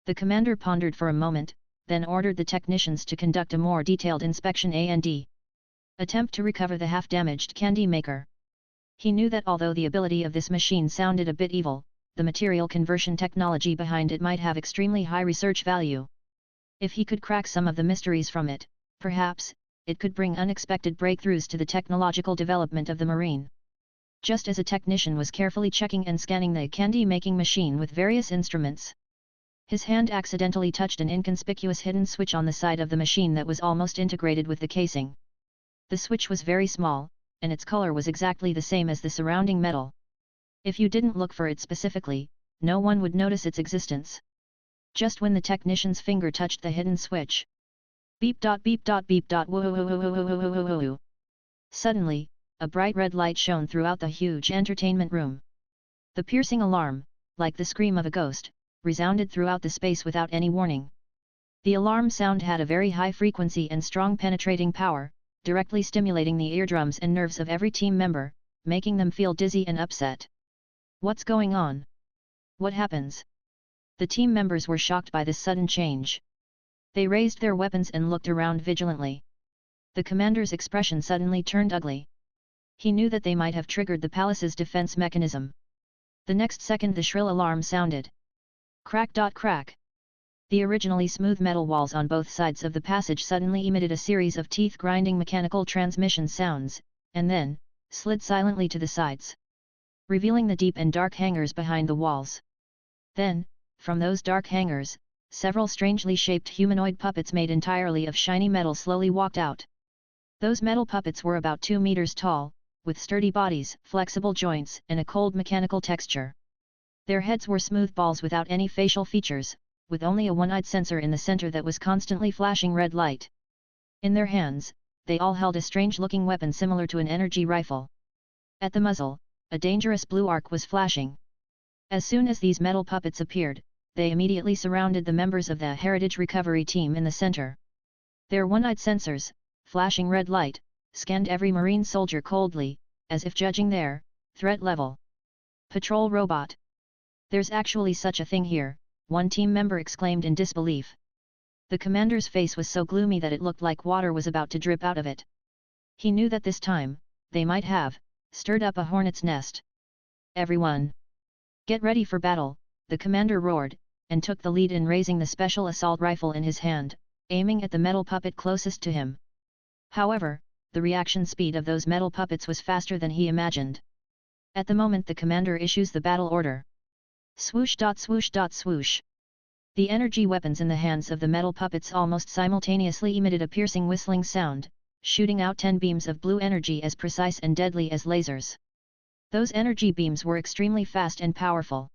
Speaker 1: The commander pondered for a moment, then ordered the technicians to conduct a more detailed inspection and attempt to recover the half-damaged candy maker. He knew that although the ability of this machine sounded a bit evil, the material conversion technology behind it might have extremely high research value. If he could crack some of the mysteries from it, perhaps, it could bring unexpected breakthroughs to the technological development of the Marine. Just as a technician was carefully checking and scanning the candy-making machine with various instruments, his hand accidentally touched an inconspicuous hidden switch on the side of the machine that was almost integrated with the casing. The switch was very small, and its color was exactly the same as the surrounding metal. If you didn't look for it specifically, no one would notice its existence. Just when the technician's finger touched the hidden switch, Beep dot beep dot beep dot woo. Suddenly, a bright red light shone throughout the huge entertainment room. The piercing alarm, like the scream of a ghost, resounded throughout the space without any warning. The alarm sound had a very high frequency and strong penetrating power, directly stimulating the eardrums and nerves of every team member, making them feel dizzy and upset. What's going on? What happens? The team members were shocked by this sudden change. They raised their weapons and looked around vigilantly. The commander's expression suddenly turned ugly. He knew that they might have triggered the palace's defense mechanism. The next second the shrill alarm sounded. Crack dot crack. The originally smooth metal walls on both sides of the passage suddenly emitted a series of teeth-grinding mechanical transmission sounds, and then, slid silently to the sides, revealing the deep and dark hangars behind the walls. Then, from those dark hangars, several strangely shaped humanoid puppets made entirely of shiny metal slowly walked out. Those metal puppets were about 2 meters tall, with sturdy bodies, flexible joints, and a cold mechanical texture. Their heads were smooth balls without any facial features, with only a one-eyed sensor in the center that was constantly flashing red light. In their hands, they all held a strange-looking weapon similar to an energy rifle. At the muzzle, a dangerous blue arc was flashing. As soon as these metal puppets appeared, they immediately surrounded the members of the Heritage Recovery Team in the center. Their one-eyed sensors, flashing red light, scanned every Marine soldier coldly, as if judging their threat level. Patrol robot. There's actually such a thing here, one team member exclaimed in disbelief. The commander's face was so gloomy that it looked like water was about to drip out of it. He knew that this time, they might have stirred up a hornet's nest. Everyone! Get ready for battle, the commander roared, and took the lead in raising the special assault rifle in his hand, aiming at the metal puppet closest to him. However, the reaction speed of those metal puppets was faster than he imagined. At the moment the commander issues the battle order. Swoosh dot swoosh dot swoosh. The energy weapons in the hands of the metal puppets almost simultaneously emitted a piercing whistling sound, shooting out 10 beams of blue energy as precise and deadly as lasers. Those energy beams were extremely fast and powerful.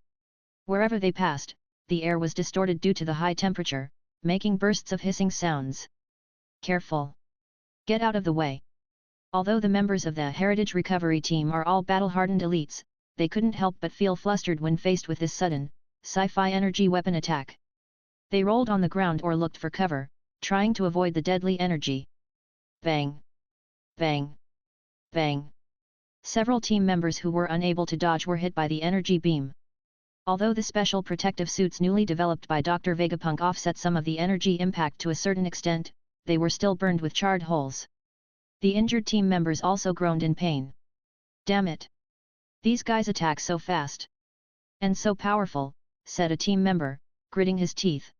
Speaker 1: Wherever they passed, the air was distorted due to the high temperature, making bursts of hissing sounds. Careful! Get out of the way! Although the members of the Heritage Recovery Team are all battle-hardened elites, they couldn't help but feel flustered when faced with this sudden, sci-fi energy weapon attack. They rolled on the ground or looked for cover, trying to avoid the deadly energy. Bang! Bang! Bang! Several team members who were unable to dodge were hit by the energy beam. Although the special protective suits newly developed by Dr. Vegapunk offset some of the energy impact to a certain extent, they were still burned with charred holes. The injured team members also groaned in pain. Damn it! These guys attack so fast. And so powerful, said a team member, gritting his teeth.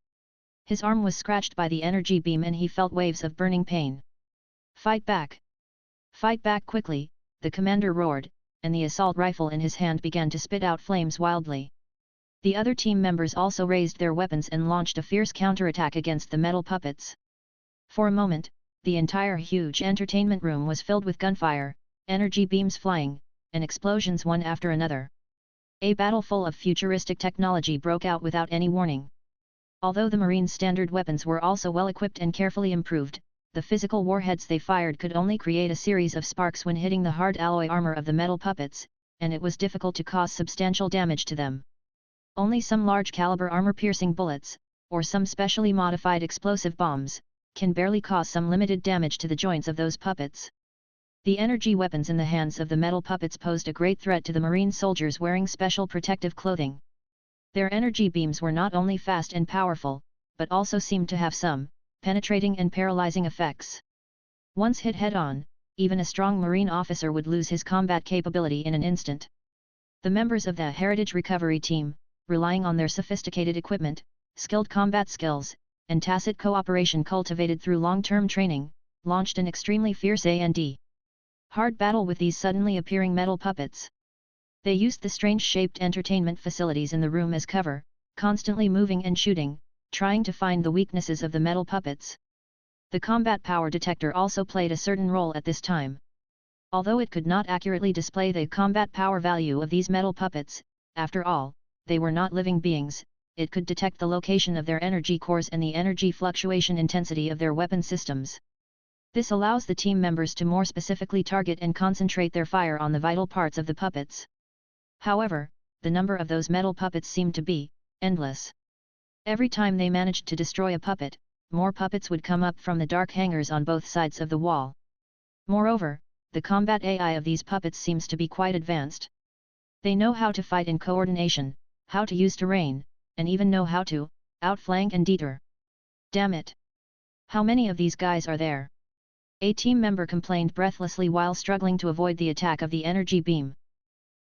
Speaker 1: His arm was scratched by the energy beam and he felt waves of burning pain. Fight back! Fight back quickly, the commander roared, and the assault rifle in his hand began to spit out flames wildly. The other team members also raised their weapons and launched a fierce counterattack against the metal puppets. For a moment, the entire huge entertainment room was filled with gunfire, energy beams flying, and explosions one after another. A battle full of futuristic technology broke out without any warning. Although the Marines' standard weapons were also well equipped and carefully improved, the physical warheads they fired could only create a series of sparks when hitting the hard alloy armor of the metal puppets, and it was difficult to cause substantial damage to them. Only some large-caliber armor-piercing bullets, or some specially modified explosive bombs, can barely cause some limited damage to the joints of those puppets. The energy weapons in the hands of the metal puppets posed a great threat to the Marine soldiers wearing special protective clothing. Their energy beams were not only fast and powerful, but also seemed to have some penetrating and paralyzing effects. Once hit head-on, even a strong Marine officer would lose his combat capability in an instant. The members of the Heritage Recovery Team, relying on their sophisticated equipment, skilled combat skills, and tacit cooperation cultivated through long-term training, launched an extremely fierce and hard battle with these suddenly appearing metal puppets. They used the strange-shaped entertainment facilities in the room as cover, constantly moving and shooting, trying to find the weaknesses of the metal puppets. The combat power detector also played a certain role at this time. Although it could not accurately display the combat power value of these metal puppets, after all, they were not living beings, it could detect the location of their energy cores and the energy fluctuation intensity of their weapon systems. This allows the team members to more specifically target and concentrate their fire on the vital parts of the puppets. However, the number of those metal puppets seemed to be endless. Every time they managed to destroy a puppet, more puppets would come up from the dark hangars on both sides of the wall. Moreover, the combat AI of these puppets seems to be quite advanced. They know how to fight in coordination, how to use terrain, and even know how to outflank and deter. Damn it! How many of these guys are there? A team member complained breathlessly while struggling to avoid the attack of the energy beam.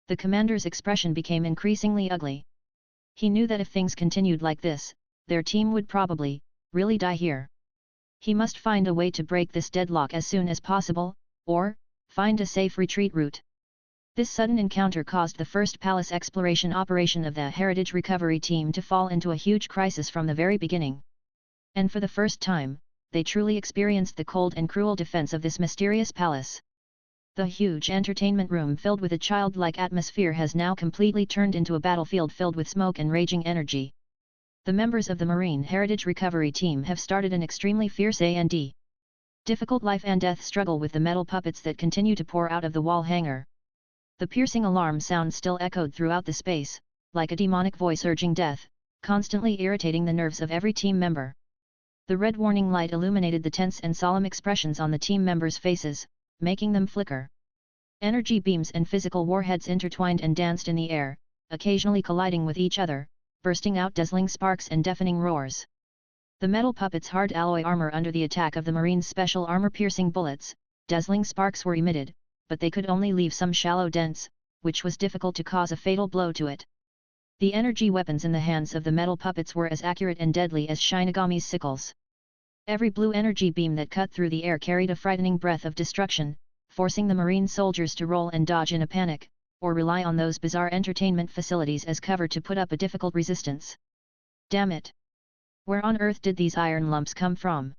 Speaker 1: The commander's expression became increasingly ugly. He knew that if things continued like this, their team would probably really die here. He must find a way to break this deadlock as soon as possible, or find a safe retreat route. This sudden encounter caused the first palace exploration operation of the Heritage Recovery Team to fall into a huge crisis from the very beginning. And for the first time, they truly experienced the cold and cruel defense of this mysterious palace. The huge entertainment room filled with a childlike atmosphere has now completely turned into a battlefield filled with smoke and raging energy. The members of the Marine Heritage Recovery Team have started an extremely fierce and difficult life and death struggle with the metal puppets that continue to pour out of the wall hangar. The piercing alarm sound still echoed throughout the space, like a demonic voice urging death, constantly irritating the nerves of every team member. The red warning light illuminated the tense and solemn expressions on the team members' faces, making them flicker. Energy beams and physical warheads intertwined and danced in the air, occasionally colliding with each other, bursting out dazzling sparks and deafening roars. The metal puppets' hard alloy armor under the attack of the Marines' special armor-piercing bullets, dazzling sparks were emitted, but they could only leave some shallow dents, which was difficult to cause a fatal blow to it. The energy weapons in the hands of the metal puppets were as accurate and deadly as Shinigami's sickles. Every blue energy beam that cut through the air carried a frightening breath of destruction, forcing the Marine soldiers to roll and dodge in a panic, or rely on those bizarre entertainment facilities as cover to put up a difficult resistance. Damn it! Where on earth did these iron lumps come from?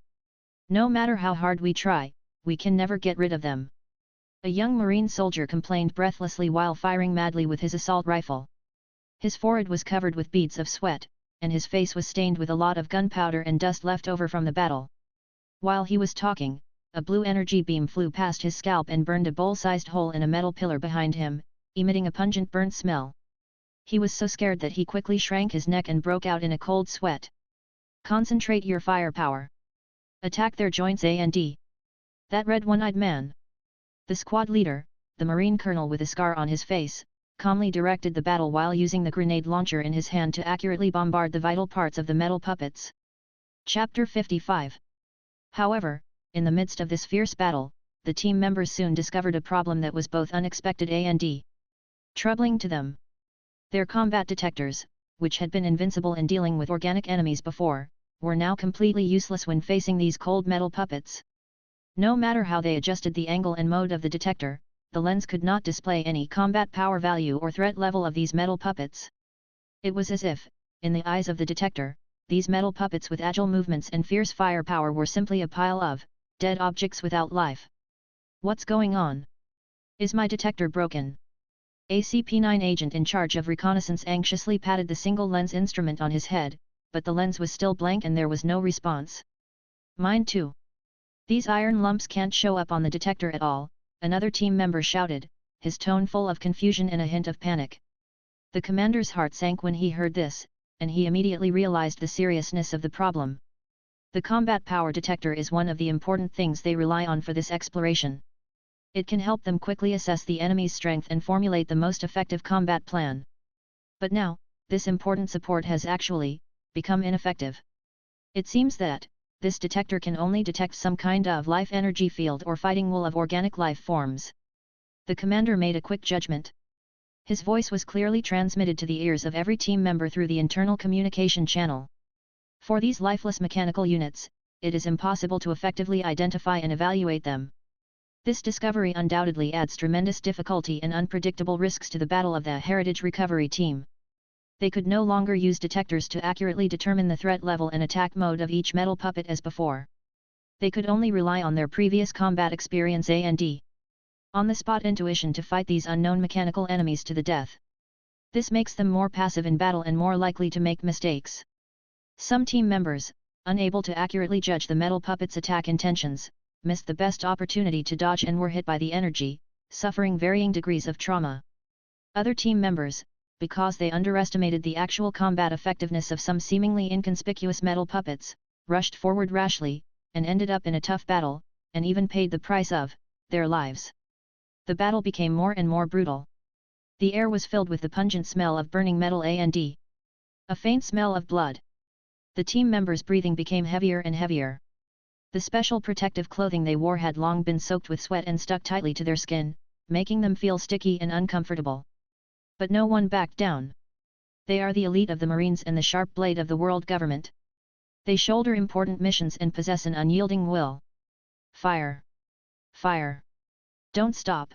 Speaker 1: No matter how hard we try, we can never get rid of them. A young Marine soldier complained breathlessly while firing madly with his assault rifle. His forehead was covered with beads of sweat, and his face was stained with a lot of gunpowder and dust left over from the battle. While he was talking, a blue energy beam flew past his scalp and burned a bowl-sized hole in a metal pillar behind him, emitting a pungent burnt smell. He was so scared that he quickly shrank his neck and broke out in a cold sweat. Concentrate your firepower. Attack their joints and that red one-eyed man. The squad leader, the Marine colonel with a scar on his face, calmly directed the battle while using the grenade launcher in his hand to accurately bombard the vital parts of the metal puppets. Chapter 55. However, in the midst of this fierce battle, the team members soon discovered a problem that was both unexpected and troubling to them. Their combat detectors, which had been invincible in dealing with organic enemies before, were now completely useless when facing these cold metal puppets. No matter how they adjusted the angle and mode of the detector, the lens could not display any combat power value or threat level of these metal puppets. It was as if, in the eyes of the detector, these metal puppets with agile movements and fierce firepower were simply a pile of dead objects without life. What's going on? Is my detector broken? A CP9 agent in charge of reconnaissance anxiously patted the single lens instrument on his head, but the lens was still blank and there was no response. Mine too. These iron lumps can't show up on the detector at all, another team member shouted, his tone full of confusion and a hint of panic. The commander's heart sank when he heard this, and he immediately realized the seriousness of the problem. The combat power detector is one of the important things they rely on for this exploration. It can help them quickly assess the enemy's strength and formulate the most effective combat plan. But now, this important support has actually become ineffective. It seems that this detector can only detect some kind of life energy field or fighting wool of organic life forms. The commander made a quick judgment. His voice was clearly transmitted to the ears of every team member through the internal communication channel. For these lifeless mechanical units, it is impossible to effectively identify and evaluate them. This discovery undoubtedly adds tremendous difficulty and unpredictable risks to the battle of the Heritage Recovery Team. They could no longer use detectors to accurately determine the threat level and attack mode of each metal puppet as before. They could only rely on their previous combat experience and on-the-spot intuition to fight these unknown mechanical enemies to the death. This makes them more passive in battle and more likely to make mistakes. Some team members, unable to accurately judge the metal puppet's attack intentions, missed the best opportunity to dodge and were hit by the energy, suffering varying degrees of trauma. Other team members, because they underestimated the actual combat effectiveness of some seemingly inconspicuous metal puppets, rushed forward rashly, and ended up in a tough battle, and even paid the price of their lives. The battle became more and more brutal. The air was filled with the pungent smell of burning metal and a faint smell of blood. The team members' breathing became heavier and heavier. The special protective clothing they wore had long been soaked with sweat and stuck tightly to their skin, making them feel sticky and uncomfortable. But no one backed down. They are the elite of the Marines and the sharp blade of the world government. They shoulder important missions and possess an unyielding will. Fire! Fire! Don't stop!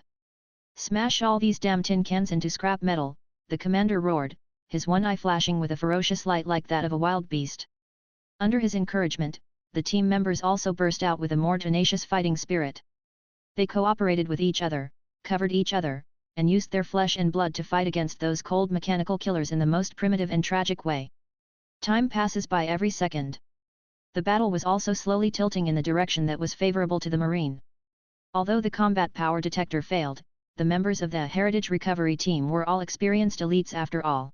Speaker 1: Smash all these damn tin cans into scrap metal, the commander roared, his one eye flashing with a ferocious light like that of a wild beast. Under his encouragement, the team members also burst out with a more tenacious fighting spirit. They cooperated with each other, covered each other, and used their flesh and blood to fight against those cold mechanical killers in the most primitive and tragic way. Time passes by every second. The battle was also slowly tilting in the direction that was favorable to the Marine. Although the combat power detector failed, the members of the Heritage Recovery Team were all experienced elites after all.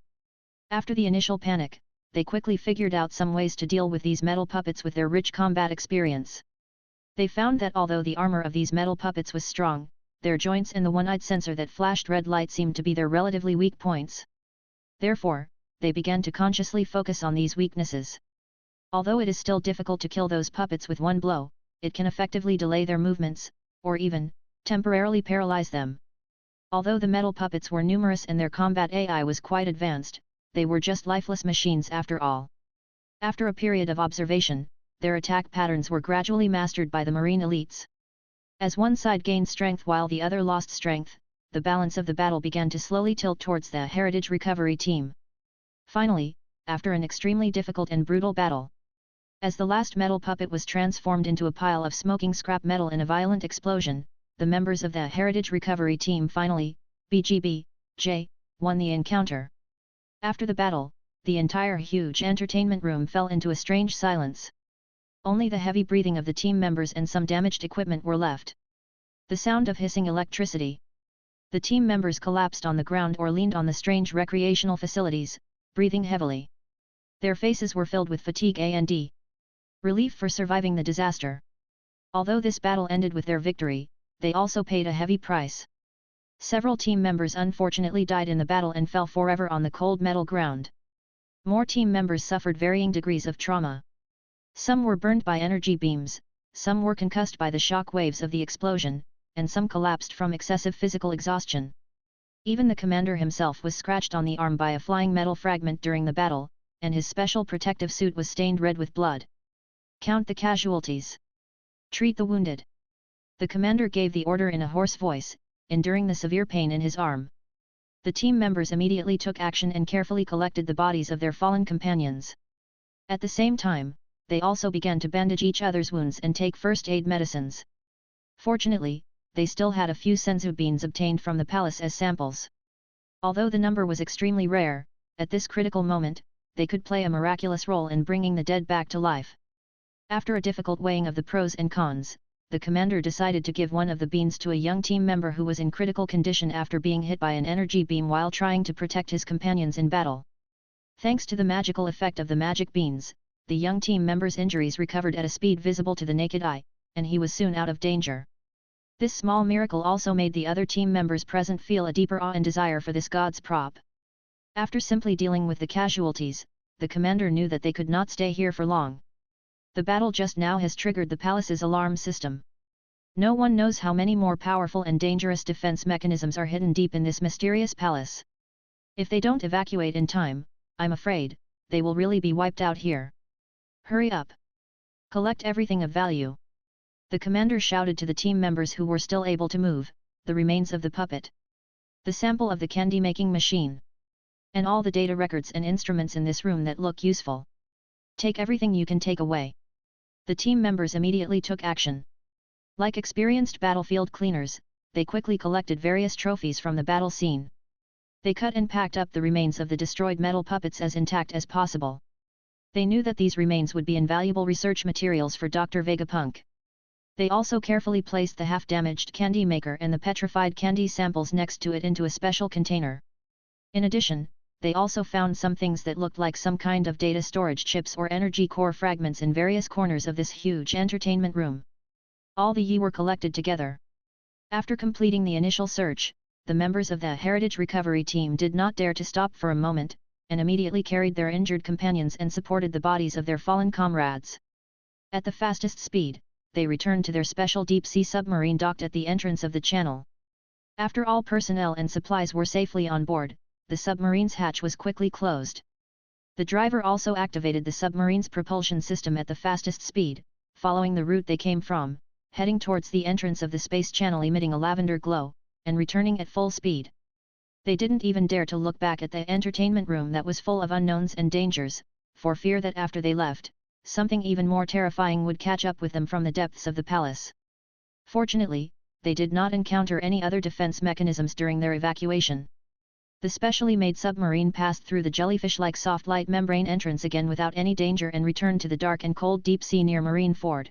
Speaker 1: After the initial panic, they quickly figured out some ways to deal with these metal puppets with their rich combat experience. They found that although the armor of these metal puppets was strong, their joints and the one-eyed sensor that flashed red light seemed to be their relatively weak points. Therefore, they began to consciously focus on these weaknesses. Although it is still difficult to kill those puppets with one blow, it can effectively delay their movements, or even, temporarily paralyze them. Although the metal puppets were numerous and their combat AI was quite advanced, they were just lifeless machines after all. After a period of observation, their attack patterns were gradually mastered by the Marine elites. As one side gained strength while the other lost strength, the balance of the battle began to slowly tilt towards the Heritage Recovery Team. Finally, after an extremely difficult and brutal battle, as the last metal puppet was transformed into a pile of smoking scrap metal in a violent explosion, the members of the Heritage Recovery Team finally, BGB-J, won the encounter. After the battle, the entire huge entertainment room fell into a strange silence. Only the heavy breathing of the team members and some damaged equipment were left. The sound of hissing electricity. The team members collapsed on the ground or leaned on the strange recreational facilities, breathing heavily. Their faces were filled with fatigue and relief for surviving the disaster. Although this battle ended with their victory, they also paid a heavy price. Several team members unfortunately died in the battle and fell forever on the cold metal ground. More team members suffered varying degrees of trauma. Some were burned by energy beams, some were concussed by the shock waves of the explosion, and some collapsed from excessive physical exhaustion. Even the commander himself was scratched on the arm by a flying metal fragment during the battle, and his special protective suit was stained red with blood. Count the casualties. Treat the wounded. The commander gave the order in a hoarse voice, enduring the severe pain in his arm. The team members immediately took action and carefully collected the bodies of their fallen companions. At the same time, they also began to bandage each other's wounds and take first aid medicines. Fortunately, they still had a few Senzu Beans obtained from the palace as samples. Although the number was extremely rare, at this critical moment, they could play a miraculous role in bringing the dead back to life. After a difficult weighing of the pros and cons, the commander decided to give one of the beans to a young team member who was in critical condition after being hit by an energy beam while trying to protect his companions in battle. Thanks to the magical effect of the magic beans, the young team member's injuries recovered at a speed visible to the naked eye, and he was soon out of danger. This small miracle also made the other team members present feel a deeper awe and desire for this god's prop. After simply dealing with the casualties, the commander knew that they could not stay here for long. The battle just now has triggered the palace's alarm system. No one knows how many more powerful and dangerous defense mechanisms are hidden deep in this mysterious palace. If they don't evacuate in time, I'm afraid, they will really be wiped out here. Hurry up! Collect everything of value. The commander shouted to the team members who were still able to move, the remains of the puppet, the sample of the candy-making machine, and all the data records and instruments in this room that look useful. Take everything you can take away. The team members immediately took action. Like experienced battlefield cleaners, they quickly collected various trophies from the battle scene. They cut and packed up the remains of the destroyed metal puppets as intact as possible. They knew that these remains would be invaluable research materials for Dr. Vegapunk. They also carefully placed the half-damaged candy maker and the petrified candy samples next to it into a special container. In addition, they also found some things that looked like some kind of data storage chips or energy core fragments in various corners of this huge entertainment room. All the Yi were collected together. After completing the initial search, the members of the Heritage Recovery Team did not dare to stop for a moment, and immediately carried their injured companions and supported the bodies of their fallen comrades. At the fastest speed, they returned to their special deep-sea submarine docked at the entrance of the channel. After all personnel and supplies were safely on board, the submarine's hatch was quickly closed. The driver also activated the submarine's propulsion system at the fastest speed, following the route they came from, heading towards the entrance of the space channel emitting a lavender glow, and returning at full speed. They didn't even dare to look back at the entertainment room that was full of unknowns and dangers, for fear that after they left, something even more terrifying would catch up with them from the depths of the palace. Fortunately, they did not encounter any other defense mechanisms during their evacuation. The specially made submarine passed through the jellyfish-like soft light membrane entrance again without any danger and returned to the dark and cold deep sea near Marineford.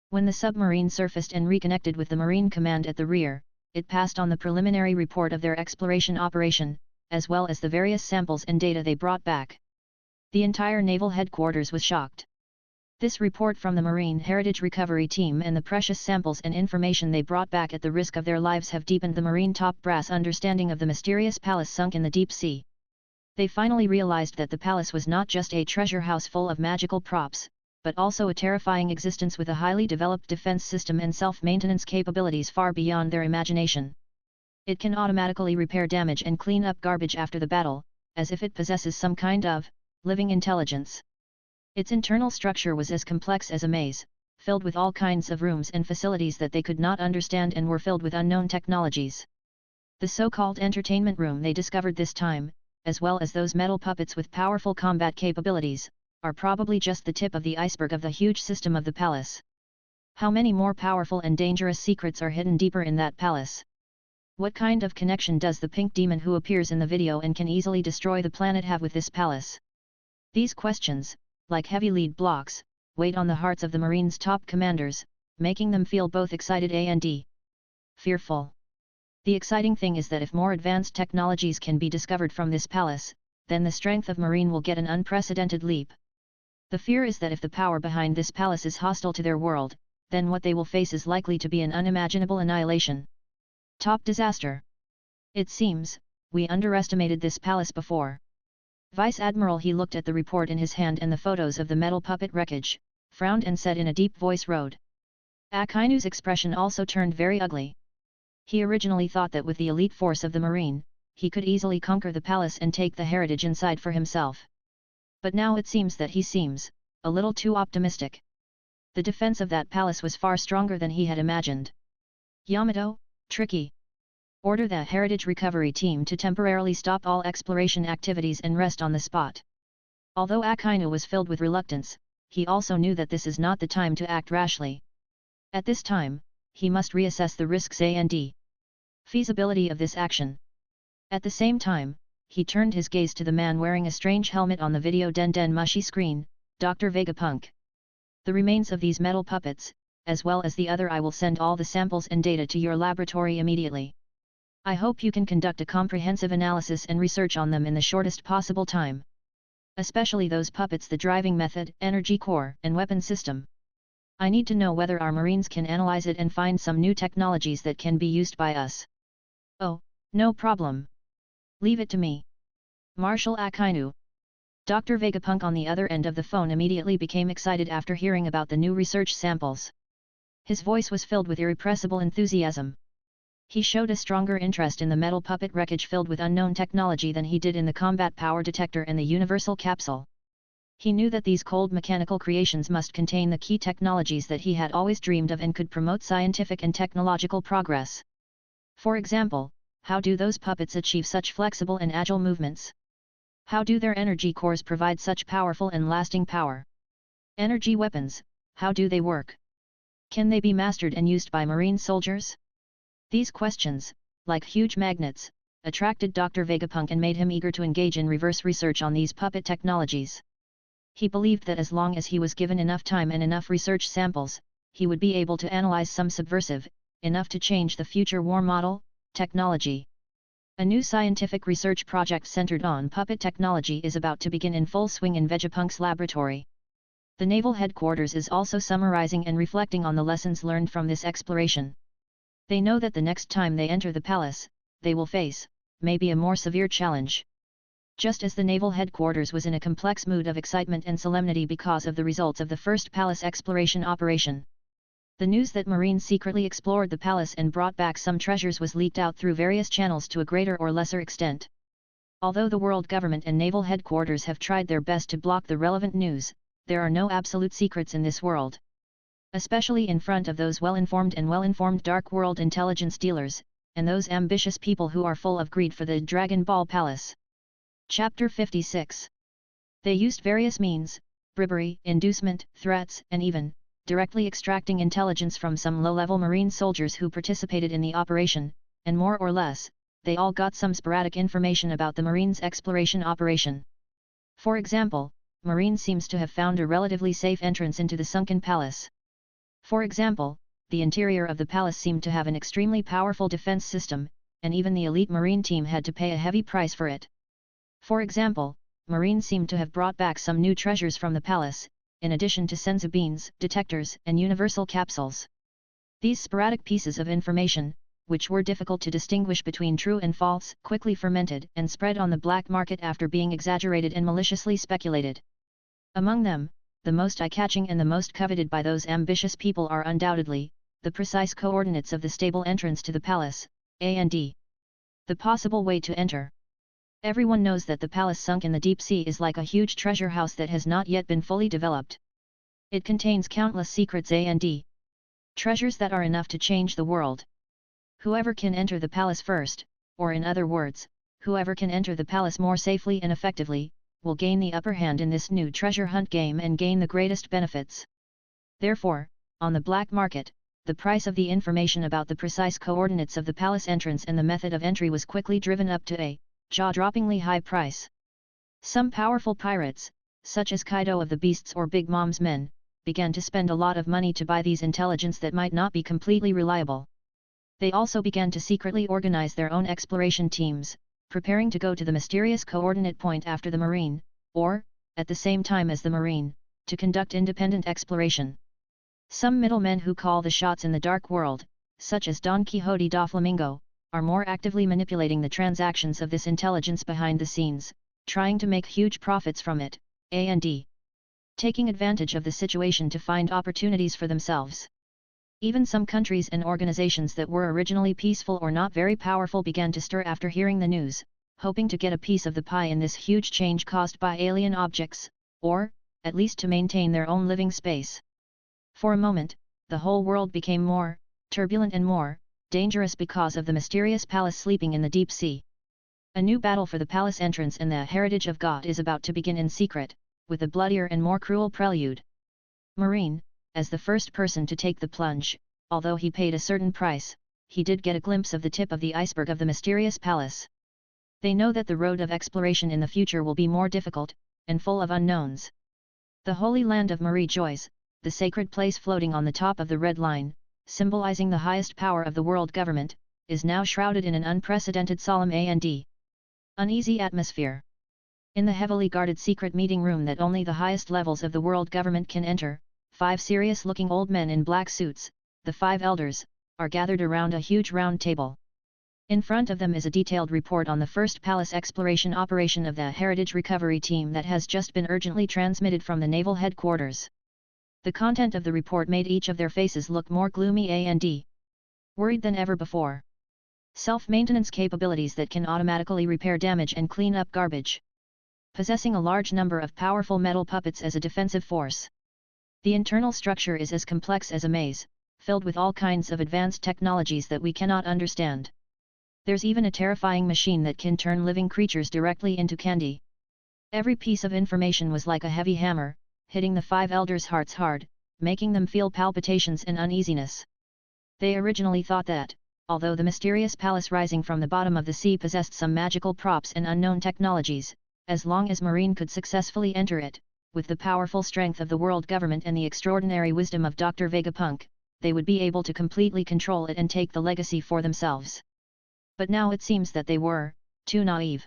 Speaker 1: When the submarine surfaced and reconnected with the Marine Command at the rear, it passed on the preliminary report of their exploration operation, as well as the various samples and data they brought back. The entire naval headquarters was shocked. This report from the Marine Heritage Recovery Team and the precious samples and information they brought back at the risk of their lives have deepened the Marine top brass understanding of the mysterious palace sunk in the deep sea. They finally realized that the palace was not just a treasure house full of magical props, but also a terrifying existence with a highly developed defense system and self-maintenance capabilities far beyond their imagination. It can automatically repair damage and clean up garbage after the battle, as if it possesses some kind of living intelligence. Its internal structure was as complex as a maze, filled with all kinds of rooms and facilities that they could not understand and were filled with unknown technologies. The so-called entertainment room they discovered this time, as well as those metal puppets with powerful combat capabilities, are probably just the tip of the iceberg of the huge system of the palace. How many more powerful and dangerous secrets are hidden deeper in that palace? What kind of connection does the pink demon who appears in the video and can easily destroy the planet have with this palace? These questions, like heavy lead blocks, weighed on the hearts of the Marines' top commanders, making them feel both excited and fearful. The exciting thing is that if more advanced technologies can be discovered from this palace, then the strength of Marine will get an unprecedented leap. The fear is that if the power behind this palace is hostile to their world, then what they will face is likely to be an unimaginable annihilation. Top disaster. It seems, we underestimated this palace before. Vice Admiral he looked at the report in his hand and the photos of the metal puppet wreckage, frowned and said in a deep voice Road. Akainu's expression also turned very ugly. He originally thought that with the elite force of the Marine, he could easily conquer the palace and take the heritage inside for himself. But now it seems that he seems a little too optimistic. The defense of that palace was far stronger than he had imagined. Yamato, tricky. Order the Heritage Recovery Team to temporarily stop all exploration activities and rest on the spot. Although Akainu was filled with reluctance, he also knew that this is not the time to act rashly. At this time, he must reassess the risks and feasibility of this action. At the same time, he turned his gaze to the man wearing a strange helmet on the video Den Mushy screen, Dr. Vegapunk. The remains of these metal puppets, as well as the other I will send all the samples and data to your laboratory immediately. I hope you can conduct a comprehensive analysis and research on them in the shortest possible time. Especially those puppets, the driving method, energy core, and weapon system. I need to know whether our Marines can analyze it and find some new technologies that can be used by us. Oh, no problem. Leave it to me. Marshal Akainu. Dr. Vegapunk on the other end of the phone immediately became excited after hearing about the new research samples. His voice was filled with irrepressible enthusiasm. He showed a stronger interest in the metal puppet wreckage filled with unknown technology than he did in the combat power detector and the universal capsule. He knew that these cold mechanical creations must contain the key technologies that he had always dreamed of and could promote scientific and technological progress. For example, how do those puppets achieve such flexible and agile movements? How do their energy cores provide such powerful and lasting power? Energy weapons, how do they work? Can they be mastered and used by Marine soldiers? These questions, like huge magnets, attracted Dr. Vegapunk and made him eager to engage in reverse research on these puppet technologies. He believed that as long as he was given enough time and enough research samples, he would be able to analyze some subversive, enough to change the future war model, technology. A new scientific research project centered on puppet technology is about to begin in full swing in Vegapunk's laboratory. The naval headquarters is also summarizing and reflecting on the lessons learned from this exploration. They know that the next time they enter the palace, they will face, maybe a more severe challenge. Just as the naval headquarters was in a complex mood of excitement and solemnity because of the results of the first palace exploration operation. The news that Marines secretly explored the palace and brought back some treasures was leaked out through various channels to a greater or lesser extent. Although the world government and naval headquarters have tried their best to block the relevant news, there are no absolute secrets in this world. Especially in front of those well-informed dark world intelligence dealers, and those ambitious people who are full of greed for the Dragon Ball Palace. Chapter 56. They used various means, bribery, inducement, threats, and even directly extracting intelligence from some low-level Marine soldiers who participated in the operation, and more or less, they all got some sporadic information about the Marines' exploration operation. For example, Marine seems to have found a relatively safe entrance into the sunken palace. For example, the interior of the palace seemed to have an extremely powerful defense system, and even the elite Marine team had to pay a heavy price for it. For example, Marine seemed to have brought back some new treasures from the palace, in addition to Senzu Beans, detectors, and universal capsules. These sporadic pieces of information, which were difficult to distinguish between true and false, quickly fermented and spread on the black market after being exaggerated and maliciously speculated. Among them, the most eye-catching and the most coveted by those ambitious people are undoubtedly, the precise coordinates of the stable entrance to the palace, and the possible way to enter. Everyone knows that the palace sunk in the deep sea is like a huge treasure house that has not yet been fully developed. It contains countless secrets and treasures that are enough to change the world. Whoever can enter the palace first, or in other words, whoever can enter the palace more safely and effectively, will gain the upper hand in this new treasure hunt game and gain the greatest benefits. Therefore, on the black market, the price of the information about the precise coordinates of the palace entrance and the method of entry was quickly driven up to a jaw-droppingly high price. Some powerful pirates, such as Kaido of the Beasts or Big Mom's men, began to spend a lot of money to buy these intelligence that might not be completely reliable. They also began to secretly organize their own exploration teams, preparing to go to the mysterious coordinate point after the Marine, or, at the same time as the Marine, to conduct independent exploration. Some middlemen who call the shots in the dark world, such as Don Quixote da Flamingo, are more actively manipulating the transactions of this intelligence behind the scenes, trying to make huge profits from it, and taking advantage of the situation to find opportunities for themselves. Even some countries and organizations that were originally peaceful or not very powerful began to stir after hearing the news, hoping to get a piece of the pie in this huge change caused by alien objects, or, at least to maintain their own living space. For a moment, the whole world became more turbulent and more dangerous because of the mysterious palace sleeping in the deep sea. A new battle for the palace entrance and the heritage of God is about to begin in secret, with a bloodier and more cruel prelude. Marine, as the first person to take the plunge, although he paid a certain price, he did get a glimpse of the tip of the iceberg of the mysterious palace. They know that the road of exploration in the future will be more difficult, and full of unknowns. The holy land of Marie Joyce, the sacred place floating on the top of the red line, symbolizing the highest power of the world government, is now shrouded in an unprecedented solemn and uneasy atmosphere. In the heavily guarded secret meeting room that only the highest levels of the world government can enter, 5 serious-looking old men in black suits, the 5 elders, are gathered around a huge round table. In front of them is a detailed report on the first palace exploration operation of the Heritage Recovery Team that has just been urgently transmitted from the naval headquarters. The content of the report made each of their faces look more gloomy and worried than ever before. Self-maintenance capabilities that can automatically repair damage and clean up garbage. Possessing a large number of powerful metal puppets as a defensive force. The internal structure is as complex as a maze, filled with all kinds of advanced technologies that we cannot understand. There's even a terrifying machine that can turn living creatures directly into candy. Every piece of information was like a heavy hammer, hitting the 5 elders' hearts hard, making them feel palpitations and uneasiness. They originally thought that, although the mysterious palace rising from the bottom of the sea possessed some magical props and unknown technologies, as long as Marine could successfully enter it, with the powerful strength of the world government and the extraordinary wisdom of Dr. Vegapunk, they would be able to completely control it and take the legacy for themselves. But now it seems that they were too naive.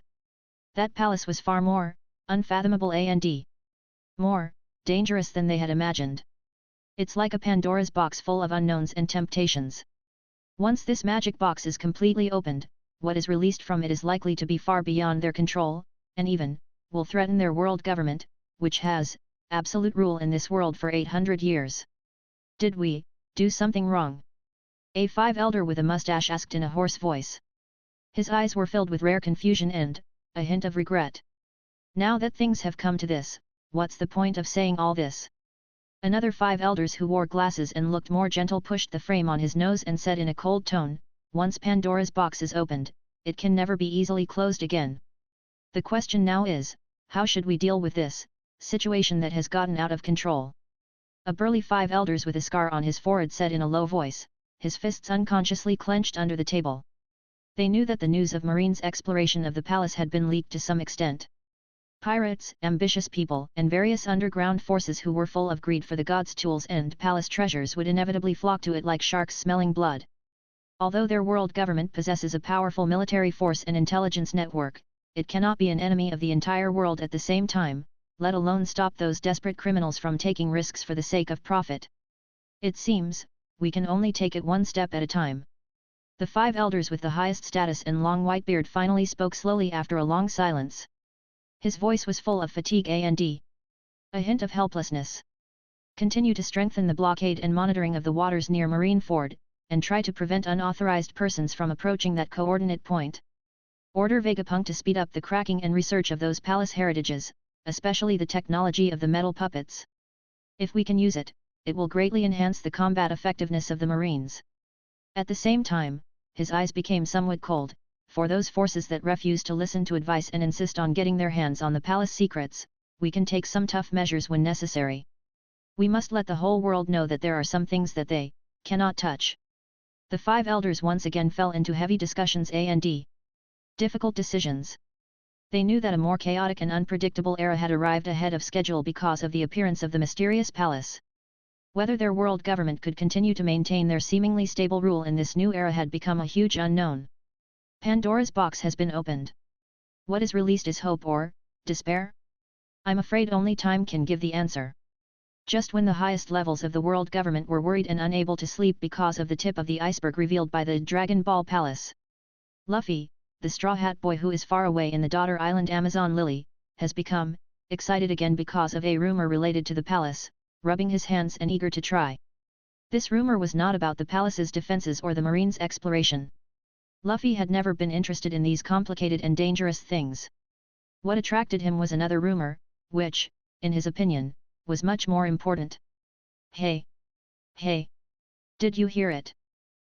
Speaker 1: That palace was far more unfathomable and more dangerous than they had imagined. It's like a Pandora's box full of unknowns and temptations. Once this magic box is completely opened, what is released from it is likely to be far beyond their control, and even will threaten their world government, which has absolute rule in this world for 800 years. Did we do something wrong? A 5 elder with a mustache asked in a hoarse voice. His eyes were filled with rare confusion and a hint of regret. Now that things have come to this, what's the point of saying all this? Another 5 elders who wore glasses and looked more gentle pushed the frame on his nose and said in a cold tone, once Pandora's box is opened, it can never be easily closed again. The question now is, how should we deal with this situation that has gotten out of control? A burly 5 elders with a scar on his forehead said in a low voice, his fists unconsciously clenched under the table. They knew that the news of Marine's exploration of the palace had been leaked to some extent. Pirates, ambitious people, and various underground forces who were full of greed for the gods' tools and palace treasures would inevitably flock to it like sharks smelling blood. Although their world government possesses a powerful military force and intelligence network, it cannot be an enemy of the entire world at the same time, let alone stop those desperate criminals from taking risks for the sake of profit. It seems, we can only take it one step at a time. The 5 elders with the highest status and long white beard finally spoke slowly after a long silence. His voice was full of fatigue and a hint of helplessness. Continue to strengthen the blockade and monitoring of the waters near Marineford, and try to prevent unauthorized persons from approaching that coordinate point. Order Vegapunk to speed up the cracking and research of those palace heritages, especially the technology of the metal puppets. If we can use it, it will greatly enhance the combat effectiveness of the Marines. At the same time, his eyes became somewhat cold, for those forces that refuse to listen to advice and insist on getting their hands on the palace secrets, we can take some tough measures when necessary. We must let the whole world know that there are some things that they cannot touch. The 5 elders once again fell into heavy discussions and difficult decisions. They knew that a more chaotic and unpredictable era had arrived ahead of schedule because of the appearance of the mysterious palace. Whether their world government could continue to maintain their seemingly stable rule in this new era had become a huge unknown. Pandora's box has been opened. What is released is hope or despair? I'm afraid only time can give the answer. Just when the highest levels of the world government were worried and unable to sleep because of the tip of the iceberg revealed by the Dragon Ball Palace, Luffy, the Straw Hat Boy who is far away in the Daughter Island Amazon Lily, has become excited again because of a rumor related to the palace, rubbing his hands and eager to try. This rumor was not about the palace's defenses or the Marines' exploration. Luffy had never been interested in these complicated and dangerous things. What attracted him was another rumor, which, in his opinion, was much more important. Hey! Hey! Did you hear it?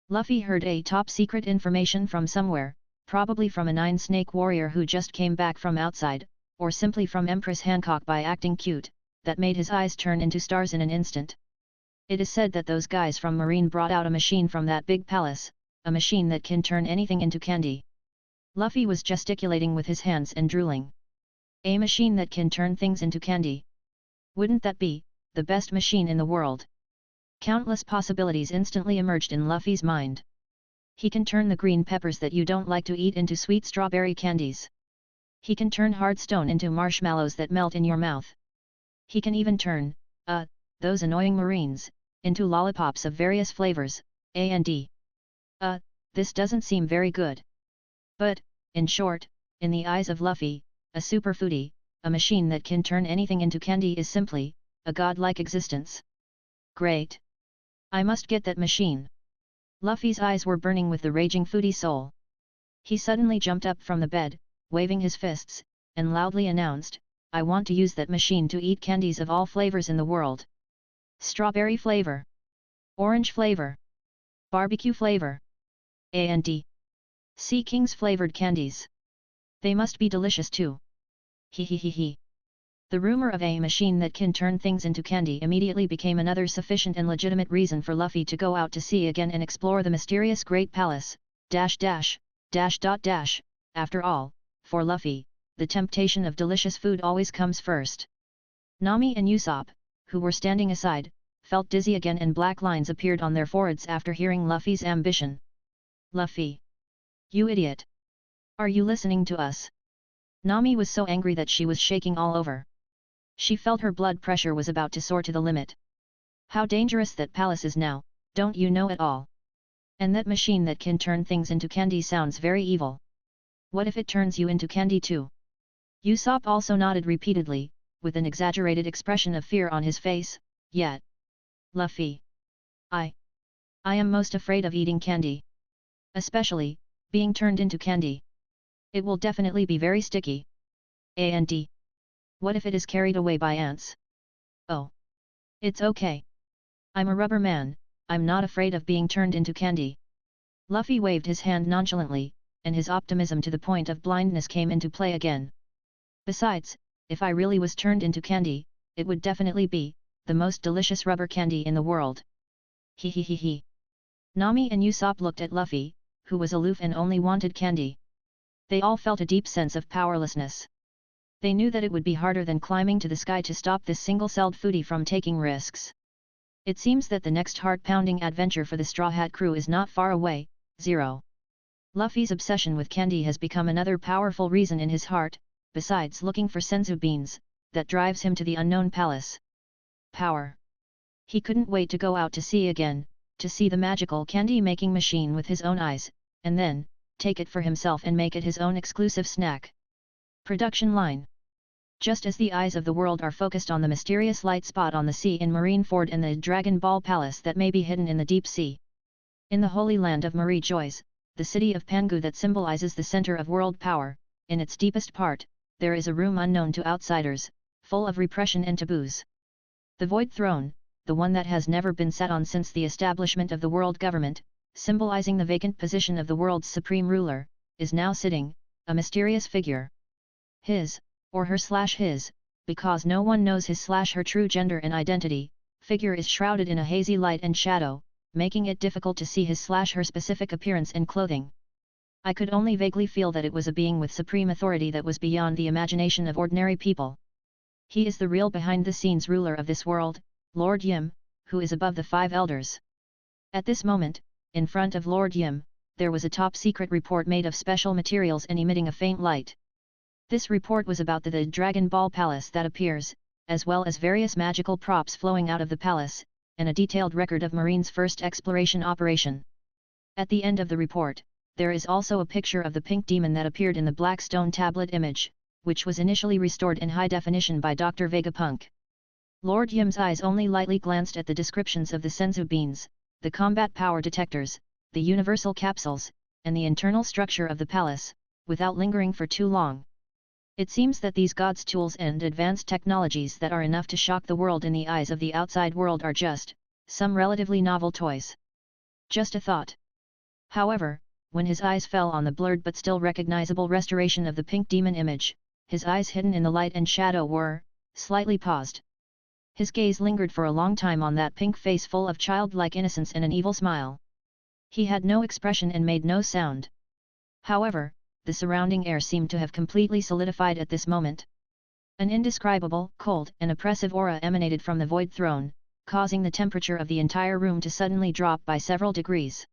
Speaker 1: Luffy heard a top-secret information from somewhere, probably from a 9-snake warrior who just came back from outside, or simply from Empress Hancock by acting cute, that made his eyes turn into stars in an instant. It is said that those guys from Marine brought out a machine from that big palace, a machine that can turn anything into candy. Luffy was gesticulating with his hands and drooling. A machine that can turn things into candy. Wouldn't that be the best machine in the world? Countless possibilities instantly emerged in Luffy's mind. He can turn the green peppers that you don't like to eat into sweet strawberry candies. He can turn hard stone into marshmallows that melt in your mouth. He can even turn, those annoying Marines, into lollipops of various flavors, and this doesn't seem very good. But, in short, in the eyes of Luffy, a super foodie, a machine that can turn anything into candy is simply a godlike existence. Great! I must get that machine. Luffy's eyes were burning with the raging foodie soul. He suddenly jumped up from the bed, waving his fists, and loudly announced, I want to use that machine to eat candies of all flavors in the world. Strawberry flavor. Orange flavor. Barbecue flavor. And Sea King's flavored candies. They must be delicious too. He. The rumor of a machine that can turn things into candy immediately became another sufficient and legitimate reason for Luffy to go out to sea again and explore the mysterious Great Palace, After all, for Luffy, the temptation of delicious food always comes first. Nami and Usopp, who were standing aside, felt dizzy again and black lines appeared on their foreheads after hearing Luffy's ambition. Luffy! You idiot! Are you listening to us? Nami was so angry that she was shaking all over. She felt her blood pressure was about to soar to the limit. How dangerous that palace is now, don't you know at all? And that machine that can turn things into candy sounds very evil. What if it turns you into candy too? Usopp also nodded repeatedly, with an exaggerated expression of fear on his face, yet. Luffy. I am most afraid of eating candy. Especially, being turned into candy. It will definitely be very sticky. And what if it is carried away by ants? Oh. It's okay. I'm a rubber man, I'm not afraid of being turned into candy. Luffy waved his hand nonchalantly, and his optimism to the point of blindness came into play again. Besides, if I really was turned into candy, it would definitely be the most delicious rubber candy in the world. He. Nami and Usopp looked at Luffy, who was aloof and only wanted candy. They all felt a deep sense of powerlessness. They knew that it would be harder than climbing to the sky to stop this single-celled foodie from taking risks. It seems that the next heart-pounding adventure for the Straw Hat crew is not far away. 0. Luffy's obsession with candy has become another powerful reason in his heart, besides looking for Senzu Beans, that drives him to the unknown palace. Power. He couldn't wait to go out to sea again, to see the magical candy-making machine with his own eyes, and then, take it for himself and make it his own exclusive snack. Production line. Just as the eyes of the world are focused on the mysterious light spot on the sea in Marineford and the Dragon Ball Palace that may be hidden in the deep sea. In the holy land of Marie Joyce, the city of Pangu that symbolizes the center of world power, in its deepest part, there is a room unknown to outsiders, full of repression and taboos. The Void Throne, the one that has never been sat on since the establishment of the world government, symbolizing the vacant position of the world's supreme ruler, is now sitting, a mysterious figure. His, or her/his, because no one knows his/her true gender and identity, figure is shrouded in a hazy light and shadow, making it difficult to see his/her specific appearance and clothing. I could only vaguely feel that it was a being with supreme authority that was beyond the imagination of ordinary people. He is the real behind-the-scenes ruler of this world, Lord Yim, who is above the 5 elders. At this moment, in front of Lord Yim, there was a top-secret report made of special materials and emitting a faint light. This report was about the Dragon Ball Palace that appears, as well as various magical props flowing out of the palace, and a detailed record of Marine's first exploration operation. At the end of the report, there is also a picture of the pink demon that appeared in the black stone tablet image, which was initially restored in high definition by Dr. Vegapunk. Lord Yim's eyes only lightly glanced at the descriptions of the Senzu Beans, the combat power detectors, the universal capsules, and the internal structure of the palace, without lingering for too long. It seems that these gods' tools and advanced technologies that are enough to shock the world in the eyes of the outside world are just some relatively novel toys. Just a thought. However, when his eyes fell on the blurred but still recognizable restoration of the pink demon image, his eyes hidden in the light and shadow were slightly paused. His gaze lingered for a long time on that pink face full of childlike innocence and an evil smile. He had no expression and made no sound. However, the surrounding air seemed to have completely solidified at this moment. An indescribable, cold and oppressive aura emanated from the Void Throne, causing the temperature of the entire room to suddenly drop by several degrees.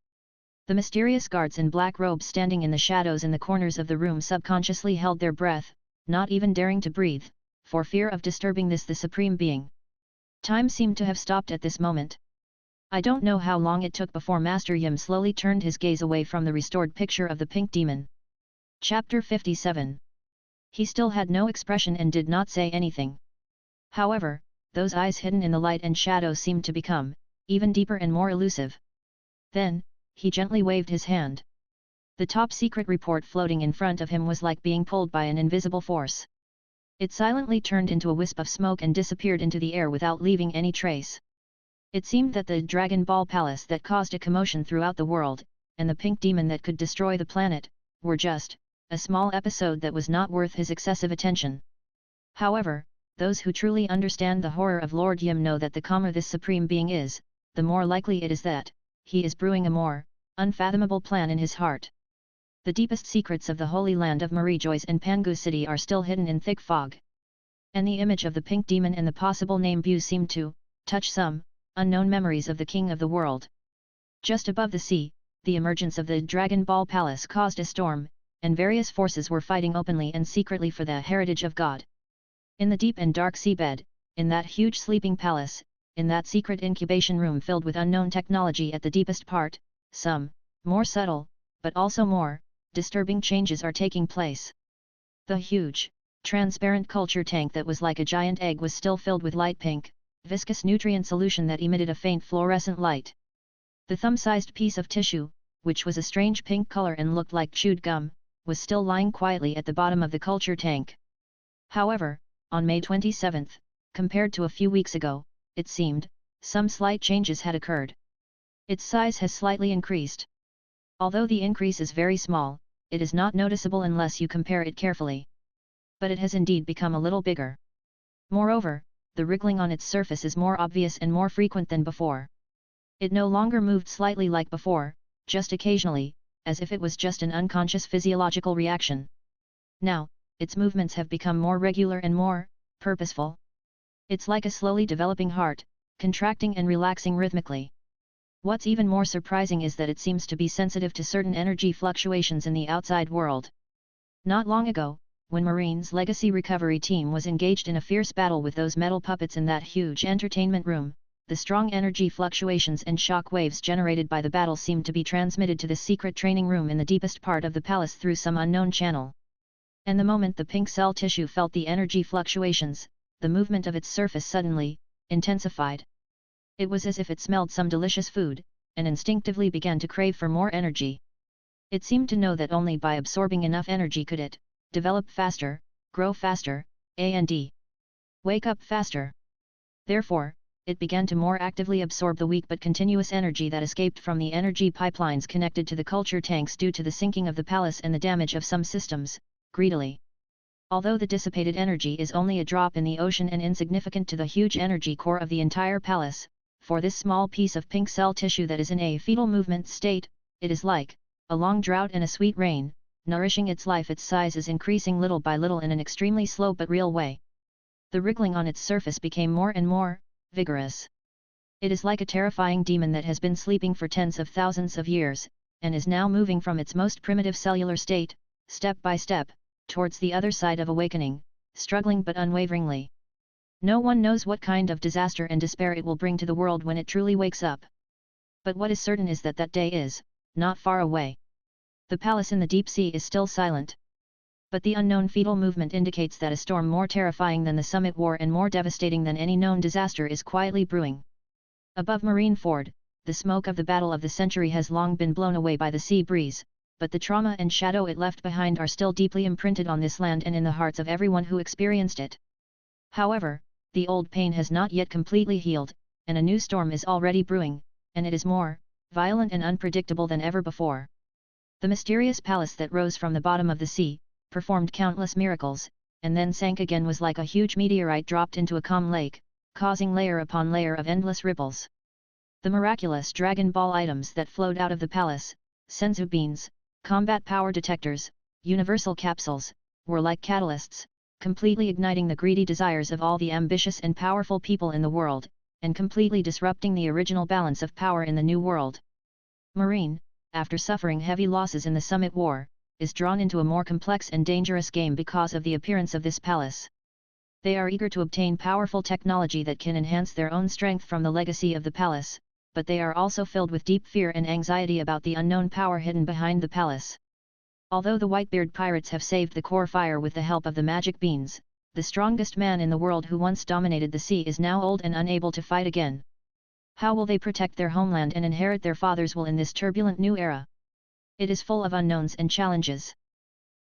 Speaker 1: The mysterious guards in black robes standing in the shadows in the corners of the room subconsciously held their breath, not even daring to breathe, for fear of disturbing the Supreme Being. Time seemed to have stopped at this moment. I don't know how long it took before Master Yim slowly turned his gaze away from the restored picture of the pink demon. Chapter 57. He still had no expression and did not say anything. However, those eyes hidden in the light and shadow seemed to become even deeper and more elusive. Then, he gently waved his hand. The top-secret report floating in front of him was like being pulled by an invisible force. It silently turned into a wisp of smoke and disappeared into the air without leaving any trace. It seemed that the Dragon Ball Palace that caused a commotion throughout the world, and the pink demon that could destroy the planet, were just a small episode that was not worth his excessive attention. However, those who truly understand the horror of Lord Yim know that the calmer this supreme being is, the more likely it is that he is brewing a more unfathomable plan in his heart. The deepest secrets of the Holy Land of Marijois and Pangu City are still hidden in thick fog. And the image of the pink demon and the possible name Buu seemed to touch some unknown memories of the king of the world. Just above the sea, the emergence of the Dragon Ball Palace caused a storm, and various forces were fighting openly and secretly for the heritage of God. In the deep and dark seabed, in that huge sleeping palace, in that secret incubation room filled with unknown technology at the deepest part, some more subtle, but also more disturbing changes are taking place. The huge, transparent culture tank that was like a giant egg was still filled with light pink, viscous nutrient solution that emitted a faint fluorescent light. The thumb-sized piece of tissue, which was a strange pink color and looked like chewed gum, was still lying quietly at the bottom of the culture tank. However, on May 27, compared to a few weeks ago, it seemed, some slight changes had occurred. Its size has slightly increased. Although the increase is very small, it is not noticeable unless you compare it carefully. But it has indeed become a little bigger. Moreover, the wriggling on its surface is more obvious and more frequent than before. It no longer moved slightly like before, just occasionally, as if it was just an unconscious physiological reaction. Now, its movements have become more regular and more purposeful. It's like a slowly developing heart, contracting and relaxing rhythmically. What's even more surprising is that it seems to be sensitive to certain energy fluctuations in the outside world. Not long ago, when Marine's legacy recovery team was engaged in a fierce battle with those metal puppets in that huge entertainment room, the strong energy fluctuations and shock waves generated by the battle seemed to be transmitted to the secret training room in the deepest part of the palace through some unknown channel. And the moment the pink cell tissue felt the energy fluctuations, the movement of its surface suddenly intensified. It was as if it smelled some delicious food, and instinctively began to crave for more energy. It seemed to know that only by absorbing enough energy could it develop faster, grow faster, and wake up faster. Therefore, it began to more actively absorb the weak but continuous energy that escaped from the energy pipelines connected to the culture tanks due to the sinking of the palace and the damage of some systems, greedily. Although the dissipated energy is only a drop in the ocean and insignificant to the huge energy core of the entire palace, for this small piece of pink cell tissue that is in a fetal movement state, it is like a long drought and a sweet rain, nourishing its life. Its size is increasing little by little in an extremely slow but real way. The wriggling on its surface became more and more vigorous. It is like a terrifying demon that has been sleeping for tens of thousands of years, and is now moving from its most primitive cellular state, step by step, towards the other side of awakening, struggling but unwaveringly. No one knows what kind of disaster and despair it will bring to the world when it truly wakes up. But what is certain is that that day is not far away. The palace in the deep sea is still silent. But the unknown fetal movement indicates that a storm more terrifying than the summit war and more devastating than any known disaster is quietly brewing. Above Marineford, the smoke of the battle of the century has long been blown away by the sea breeze, but the trauma and shadow it left behind are still deeply imprinted on this land and in the hearts of everyone who experienced it. However, the old pain has not yet completely healed, and a new storm is already brewing, and it is more violent and unpredictable than ever before. The mysterious palace that rose from the bottom of the sea, performed countless miracles, and then sank again was like a huge meteorite dropped into a calm lake, causing layer upon layer of endless ripples. The miraculous Dragon Ball items that flowed out of the palace, Senzu Beans, combat power detectors, universal capsules, were like catalysts, completely igniting the greedy desires of all the ambitious and powerful people in the world, and completely disrupting the original balance of power in the new world. Marine, after suffering heavy losses in the Summit War, is drawn into a more complex and dangerous game because of the appearance of this palace. They are eager to obtain powerful technology that can enhance their own strength from the legacy of the palace, but they are also filled with deep fear and anxiety about the unknown power hidden behind the palace. Although the Whitebeard pirates have saved the core fire with the help of the magic beans, the strongest man in the world who once dominated the sea is now old and unable to fight again. How will they protect their homeland and inherit their father's will in this turbulent new era? It is full of unknowns and challenges.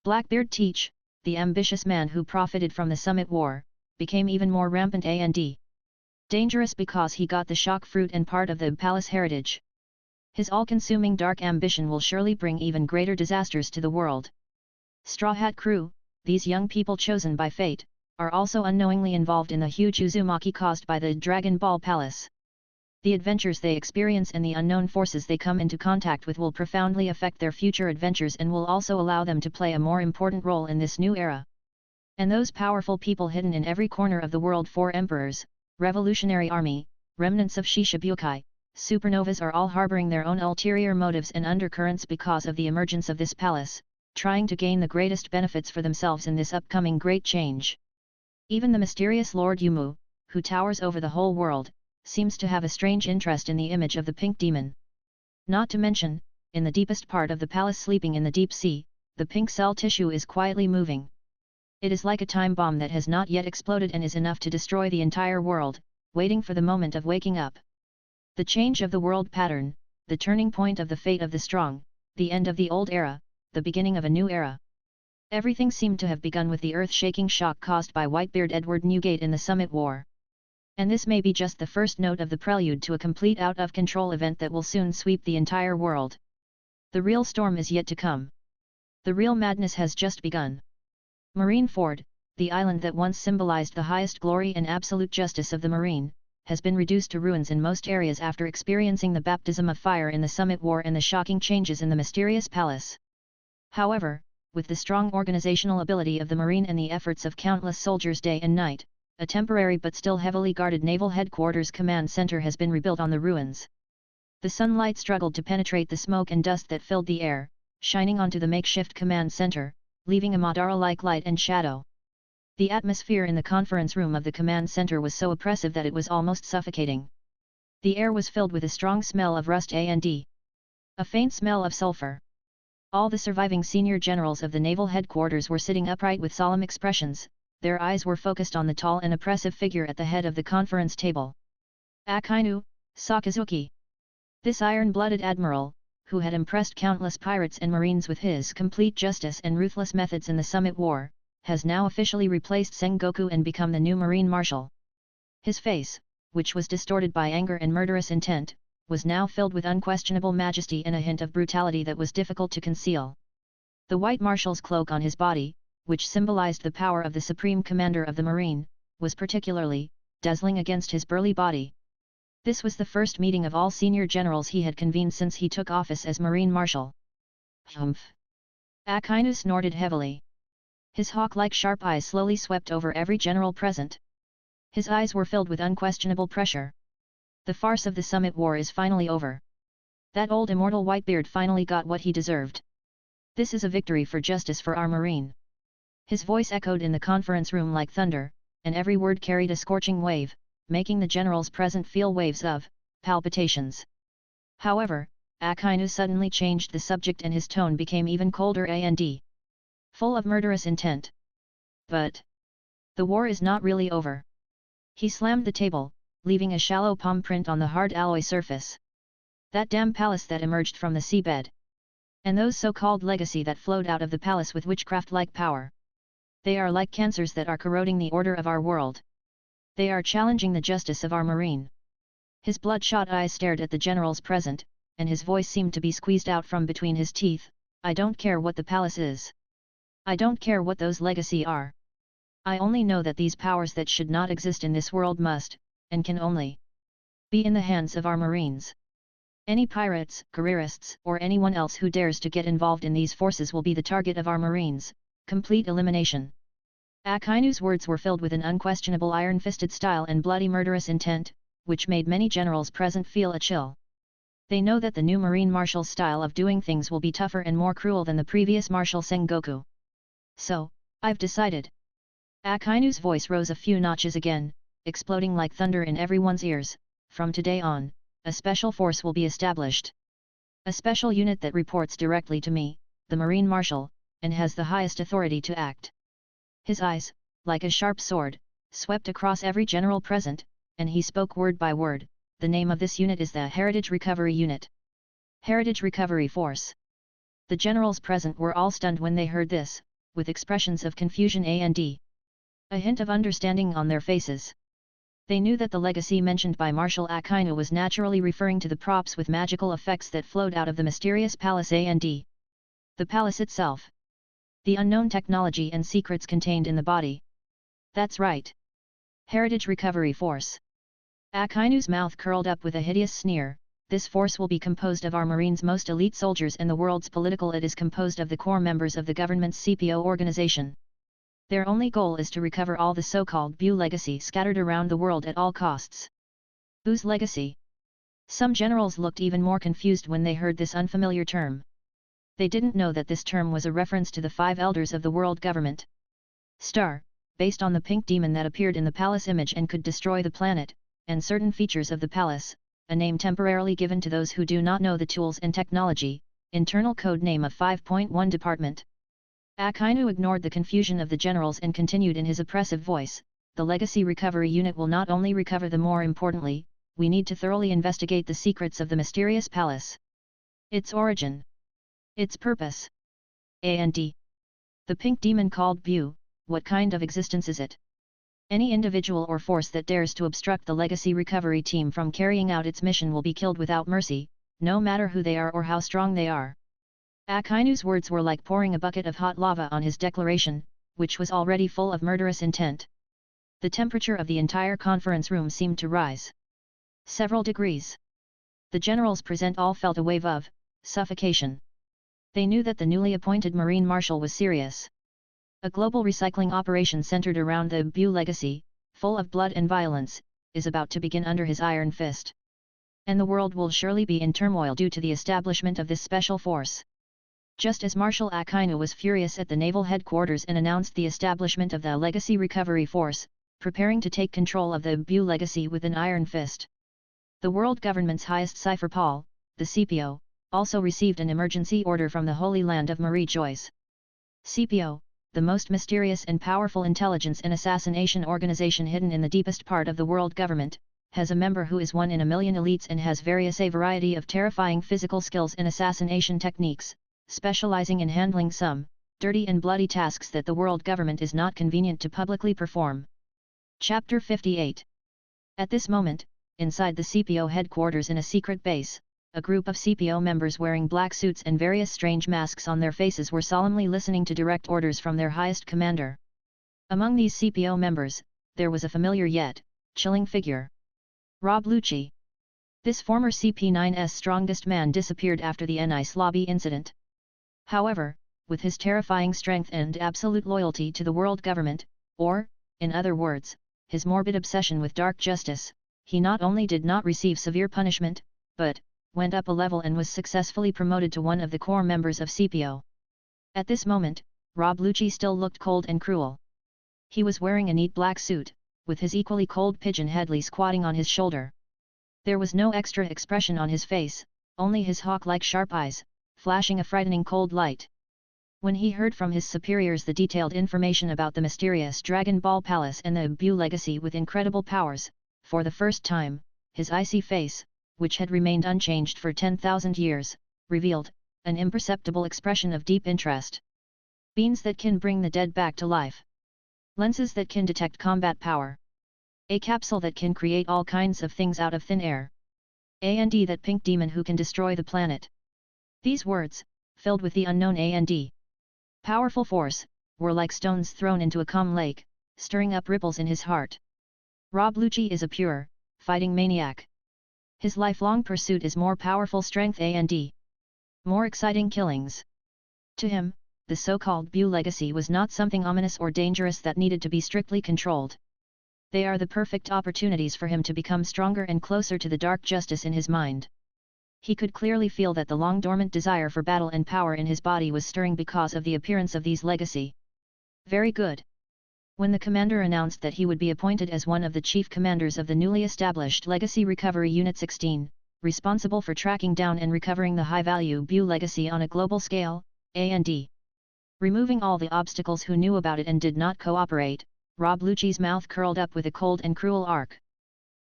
Speaker 1: Blackbeard Teach, the ambitious man who profited from the Summit War, became even more rampant and dangerous because he got the shock fruit and part of the palace heritage. His all-consuming dark ambition will surely bring even greater disasters to the world. Straw Hat Crew, these young people chosen by fate, are also unknowingly involved in the huge Uzumaki caused by the Dragon Ball Palace. The adventures they experience and the unknown forces they come into contact with will profoundly affect their future adventures and will also allow them to play a more important role in this new era. And those powerful people hidden in every corner of the world, 4 emperors, revolutionary army, remnants of Shishibukai, supernovas, are all harboring their own ulterior motives and undercurrents because of the emergence of this palace, trying to gain the greatest benefits for themselves in this upcoming great change. Even the mysterious Lord Yumu, who towers over the whole world, seems to have a strange interest in the image of the pink demon. Not to mention, in the deepest part of the palace, sleeping in the deep sea, the pink cell tissue is quietly moving. It is like a time bomb that has not yet exploded and is enough to destroy the entire world, waiting for the moment of waking up. The change of the world pattern, the turning point of the fate of the strong, the end of the old era, the beginning of a new era. Everything seemed to have begun with the earth-shaking shock caused by Whitebeard Edward Newgate in the Summit War. And this may be just the first note of the prelude to a complete out-of-control event that will soon sweep the entire world. The real storm is yet to come. The real madness has just begun. Marineford, the island that once symbolized the highest glory and absolute justice of the marine, has been reduced to ruins in most areas after experiencing the baptism of fire in the Summit War and the shocking changes in the mysterious palace. However, with the strong organizational ability of the marine and the efforts of countless soldiers day and night, a temporary but still heavily guarded naval headquarters command center has been rebuilt on the ruins. The sunlight struggled to penetrate the smoke and dust that filled the air, shining onto the makeshift command center, leaving a Madara-like light and shadow. The atmosphere in the conference room of the command center was so oppressive that it was almost suffocating. The air was filled with a strong smell of rust and a faint smell of sulfur. All the surviving senior generals of the naval headquarters were sitting upright with solemn expressions. Their eyes were focused on the tall and oppressive figure at the head of the conference table. Akainu, Sakazuki. This iron-blooded admiral, who had impressed countless pirates and marines with his complete justice and ruthless methods in the Summit War, has now officially replaced Sengoku and become the new marine marshal. His face, which was distorted by anger and murderous intent, was now filled with unquestionable majesty and a hint of brutality that was difficult to conceal. The white marshal's cloak on his body, which symbolized the power of the supreme commander of the marine, was particularly dazzling against his burly body. This was the first meeting of all senior generals he had convened since he took office as marine marshal. Humph! Akainu snorted heavily. His hawk-like sharp eyes slowly swept over every general present. His eyes were filled with unquestionable pressure. The farce of the Summit War is finally over. That old immortal Whitebeard finally got what he deserved. This is a victory for justice for our marine. His voice echoed in the conference room like thunder, and every word carried a scorching wave, making the generals present feel waves of palpitations. However, Akainu suddenly changed the subject and his tone became even colder and full of murderous intent. But the war is not really over. He slammed the table, leaving a shallow palm print on the hard alloy surface. That damn palace that emerged from the seabed. And those so-called legacy that flowed out of the palace with witchcraft-like power. They are like cancers that are corroding the order of our world. They are challenging the justice of our marine. His bloodshot eyes stared at the generals present, and his voice seemed to be squeezed out from between his teeth. I don't care what the palace is. I don't care what those legacy are. I only know that these powers that should not exist in this world must, and can only, be in the hands of our marines. Any pirates, careerists, or anyone else who dares to get involved in these forces will be the target of our marines. Complete elimination. Akainu's words were filled with an unquestionable iron-fisted style and bloody murderous intent, which made many generals present feel a chill. They know that the new marine marshal's style of doing things will be tougher and more cruel than the previous Marshal Sengoku. So, I've decided. Akainu's voice rose a few notches again, exploding like thunder in everyone's ears. From today on, a special force will be established. A special unit that reports directly to me, the Marine Marshal, and has the highest authority to act. His eyes, like a sharp sword, swept across every general present, and he spoke word by word. The name of this unit is the Heritage Recovery Unit. Heritage Recovery Force. The generals present were all stunned when they heard this, with expressions of confusion and a hint of understanding on their faces. They knew that the legacy mentioned by Marshal Akainu was naturally referring to the props with magical effects that flowed out of the mysterious palace and the palace itself. The unknown technology and secrets contained in the body. That's right. Heritage Recovery Force. Akainu's mouth curled up with a hideous sneer. This force will be composed of our Marines' most elite soldiers and the world's political elite is composed of the core members of the government's CPO organization. Their only goal is to recover all the so-called Buu legacy scattered around the world at all costs. Buu's legacy? Some generals looked even more confused when they heard this unfamiliar term. They didn't know that this term was a reference to the 5 elders of the world government. Star, based on the pink demon that appeared in the palace image and could destroy the planet, and certain features of the palace, a name temporarily given to those who do not know the tools and technology, internal code name of 5.1 Department. Akainu ignored the confusion of the generals and continued in his oppressive voice, the Legacy Recovery Unit will not only recover the more importantly, we need to thoroughly investigate the secrets of the mysterious palace. Its origin. Its purpose. And the pink demon called Buu, what kind of existence is it? Any individual or force that dares to obstruct the Legacy Recovery Team from carrying out its mission will be killed without mercy, no matter who they are or how strong they are. Akainu's words were like pouring a bucket of hot lava on his declaration, which was already full of murderous intent. The temperature of the entire conference room seemed to rise several degrees. The generals present all felt a wave of suffocation. They knew that the newly appointed Marine Marshal was serious. A global recycling operation centered around the Buu legacy, full of blood and violence, is about to begin under his iron fist. And the world will surely be in turmoil due to the establishment of this special force. Just as Marshal Akainu was furious at the naval headquarters and announced the establishment of the Legacy Recovery Force, preparing to take control of the Buu legacy with an iron fist. The world government's highest cipher Paul, the CPO, also received an emergency order from the Holy Land of Marie Joyce. CPO, the most mysterious and powerful intelligence and assassination organization hidden in the deepest part of the world government, has a member who is 1 in a million elites and has a variety of terrifying physical skills and assassination techniques, specializing in handling some dirty and bloody tasks that the world government is not convenient to publicly perform. Chapter 58. At this moment, inside the CPO headquarters in a secret base, a group of CPO members wearing black suits and various strange masks on their faces were solemnly listening to direct orders from their highest commander. Among these CPO members, there was a familiar yet chilling figure. Rob Lucci. This former CP9's strongest man disappeared after the Nice Lobby incident. However, with his terrifying strength and absolute loyalty to the world government, or, in other words, his morbid obsession with dark justice, he not only did not receive severe punishment, but went up a level and was successfully promoted to one of the core members of CPO. At this moment, Rob Lucci still looked cold and cruel. He was wearing a neat black suit, with his equally cold pigeon Headley squatting on his shoulder. There was no extra expression on his face, only his hawk-like sharp eyes, flashing a frightening cold light. When he heard from his superiors the detailed information about the mysterious Dragon Ball Palace and the Buu legacy with incredible powers, for the first time, his icy face, which had remained unchanged for 10,000 years, revealed an imperceptible expression of deep interest. Beans that can bring the dead back to life. Lenses that can detect combat power. A capsule that can create all kinds of things out of thin air. A&D that pink demon who can destroy the planet. These words, filled with the unknown A&D powerful force, were like stones thrown into a calm lake, stirring up ripples in his heart. Rob Lucci is a pure, fighting maniac. His lifelong pursuit is more powerful strength A&D. More exciting killings. To him, the so-called Buu legacy was not something ominous or dangerous that needed to be strictly controlled. They are the perfect opportunities for him to become stronger and closer to the dark justice in his mind. He could clearly feel that the long-dormant desire for battle and power in his body was stirring because of the appearance of these legacy. Very good. When the commander announced that he would be appointed as one of the chief commanders of the newly established Legacy Recovery Unit 16, responsible for tracking down and recovering the high-value Buu legacy on a global scale, A&D. Removing all the obstacles who knew about it and did not cooperate, Rob Lucci's mouth curled up with a cold and cruel arc.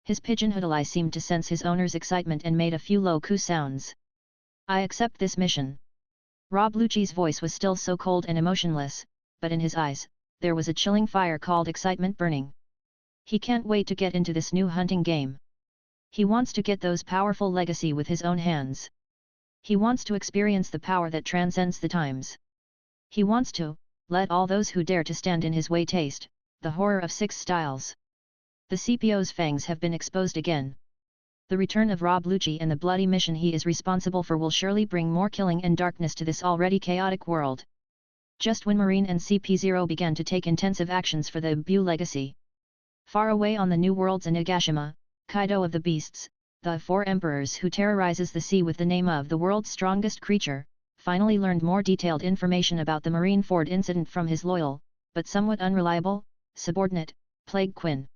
Speaker 1: His pigeon-hooded eye seemed to sense his owner's excitement and made a few low coo sounds. I accept this mission. Rob Lucci's voice was still so cold and emotionless, but in his eyes, there was a chilling fire called excitement burning. He can't wait to get into this new hunting game. He wants to get those powerful legacy with his own hands. He wants to experience the power that transcends the times. He wants to let all those who dare to stand in his way taste the horror of 6 styles. The CPO's fangs have been exposed again. The return of Rob Lucci and the bloody mission he is responsible for will surely bring more killing and darkness to this already chaotic world. Just when Marine and CP0 began to take intensive actions for the Buu legacy. Far away on the New World's Inagashima, Kaido of the Beasts, the 4 emperors who terrorizes the sea with the name of the world's strongest creature, finally learned more detailed information about the Marineford incident from his loyal, but somewhat unreliable, subordinate, Plague Quinn.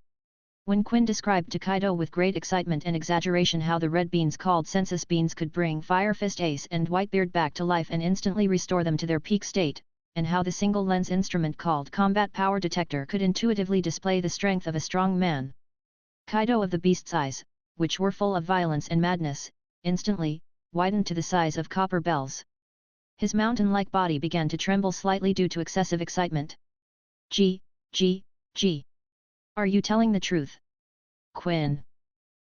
Speaker 1: When Quinn described to Kaido with great excitement and exaggeration how the red beans called Senzu Beans could bring Fire Fist Ace and Whitebeard back to life and instantly restore them to their peak state, and how the single lens instrument called Combat Power Detector could intuitively display the strength of a strong man, Kaido of the Beast's eyes, which were full of violence and madness, instantly widened to the size of copper bells. His mountain-like body began to tremble slightly due to excessive excitement. G. Are you telling the truth? Quinn.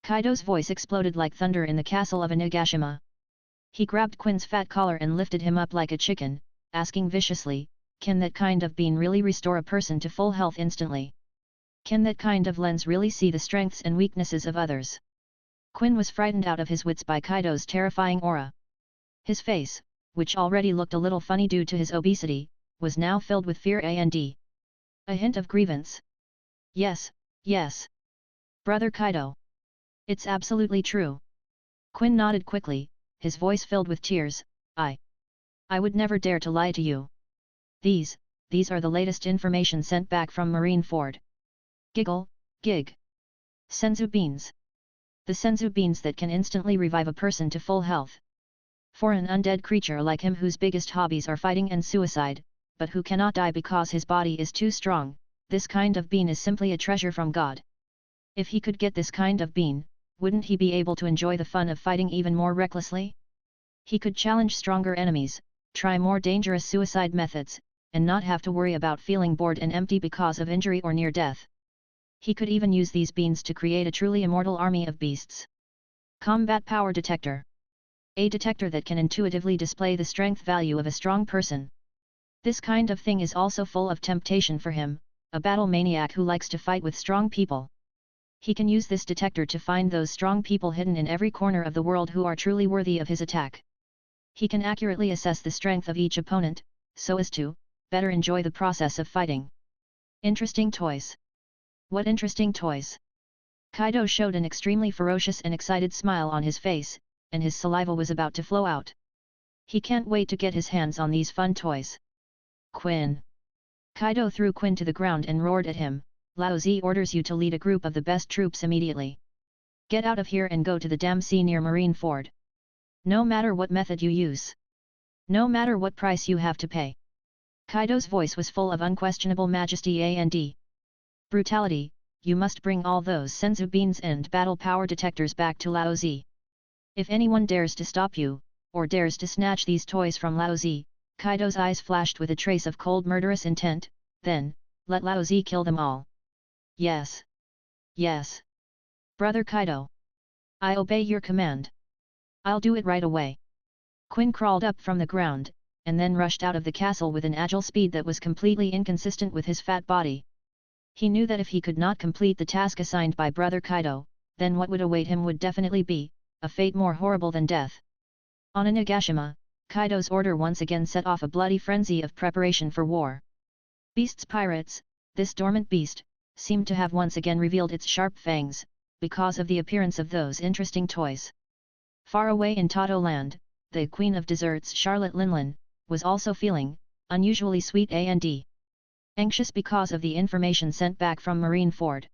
Speaker 1: Kaido's voice exploded like thunder in the castle of Inagashima. He grabbed Quinn's fat collar and lifted him up like a chicken, asking viciously, can that kind of bean really restore a person to full health instantly? Can that kind of lens really see the strengths and weaknesses of others? Quinn was frightened out of his wits by Kaido's terrifying aura. His face, which already looked a little funny due to his obesity, was now filled with fear and a hint of grievance. Yes. Brother Kaido. It's absolutely true. Quinn nodded quickly, his voice filled with tears. I would never dare to lie to you. These are the latest information sent back from Marineford. Gig. Senzu Beans. The Senzu Beans that can instantly revive a person to full health. For an undead creature like him whose biggest hobbies are fighting and suicide, but who cannot die because his body is too strong, this kind of bean is simply a treasure from God. If he could get this kind of bean, wouldn't he be able to enjoy the fun of fighting even more recklessly? He could challenge stronger enemies, try more dangerous suicide methods, and not have to worry about feeling bored and empty because of injury or near death. He could even use these beans to create a truly immortal army of beasts. Combat Power Detector. A detector that can intuitively display the strength value of a strong person. This kind of thing is also full of temptation for him, a battle maniac who likes to fight with strong people. He can use this detector to find those strong people hidden in every corner of the world who are truly worthy of his attack. He can accurately assess the strength of each opponent, so as to better enjoy the process of fighting. Interesting toys. What interesting toys? Kaido showed an extremely ferocious and excited smile on his face, and his saliva was about to flow out. He can't wait to get his hands on these fun toys. Quinn. Kaido threw Quinn to the ground and roared at him, Lao Zi orders you to lead a group of the best troops immediately. Get out of here and go to the dam sea near Marineford. No matter what method you use. No matter what price you have to pay. Kaido's voice was full of unquestionable majesty and brutality. You must bring all those Senzu Beans and battle power detectors back to Lao Zi. If anyone dares to stop you, or dares to snatch these toys from Lao Zi, Kaido's eyes flashed with a trace of cold murderous intent, then, let Lao Zi kill them all. Yes. Brother Kaido. I obey your command. I'll do it right away. Quinn crawled up from the ground, and then rushed out of the castle with an agile speed that was completely inconsistent with his fat body. He knew that if he could not complete the task assigned by Brother Kaido, then what would await him would definitely be a fate more horrible than death. On Inagashima, Kaido's order once again set off a bloody frenzy of preparation for war. Beasts pirates, this dormant beast, seemed to have once again revealed its sharp fangs, because of the appearance of those interesting toys. Far away in Tato land, the Queen of Desserts Charlotte Linlin, was also feeling unusually sweet and anxious because of the information sent back from Marineford.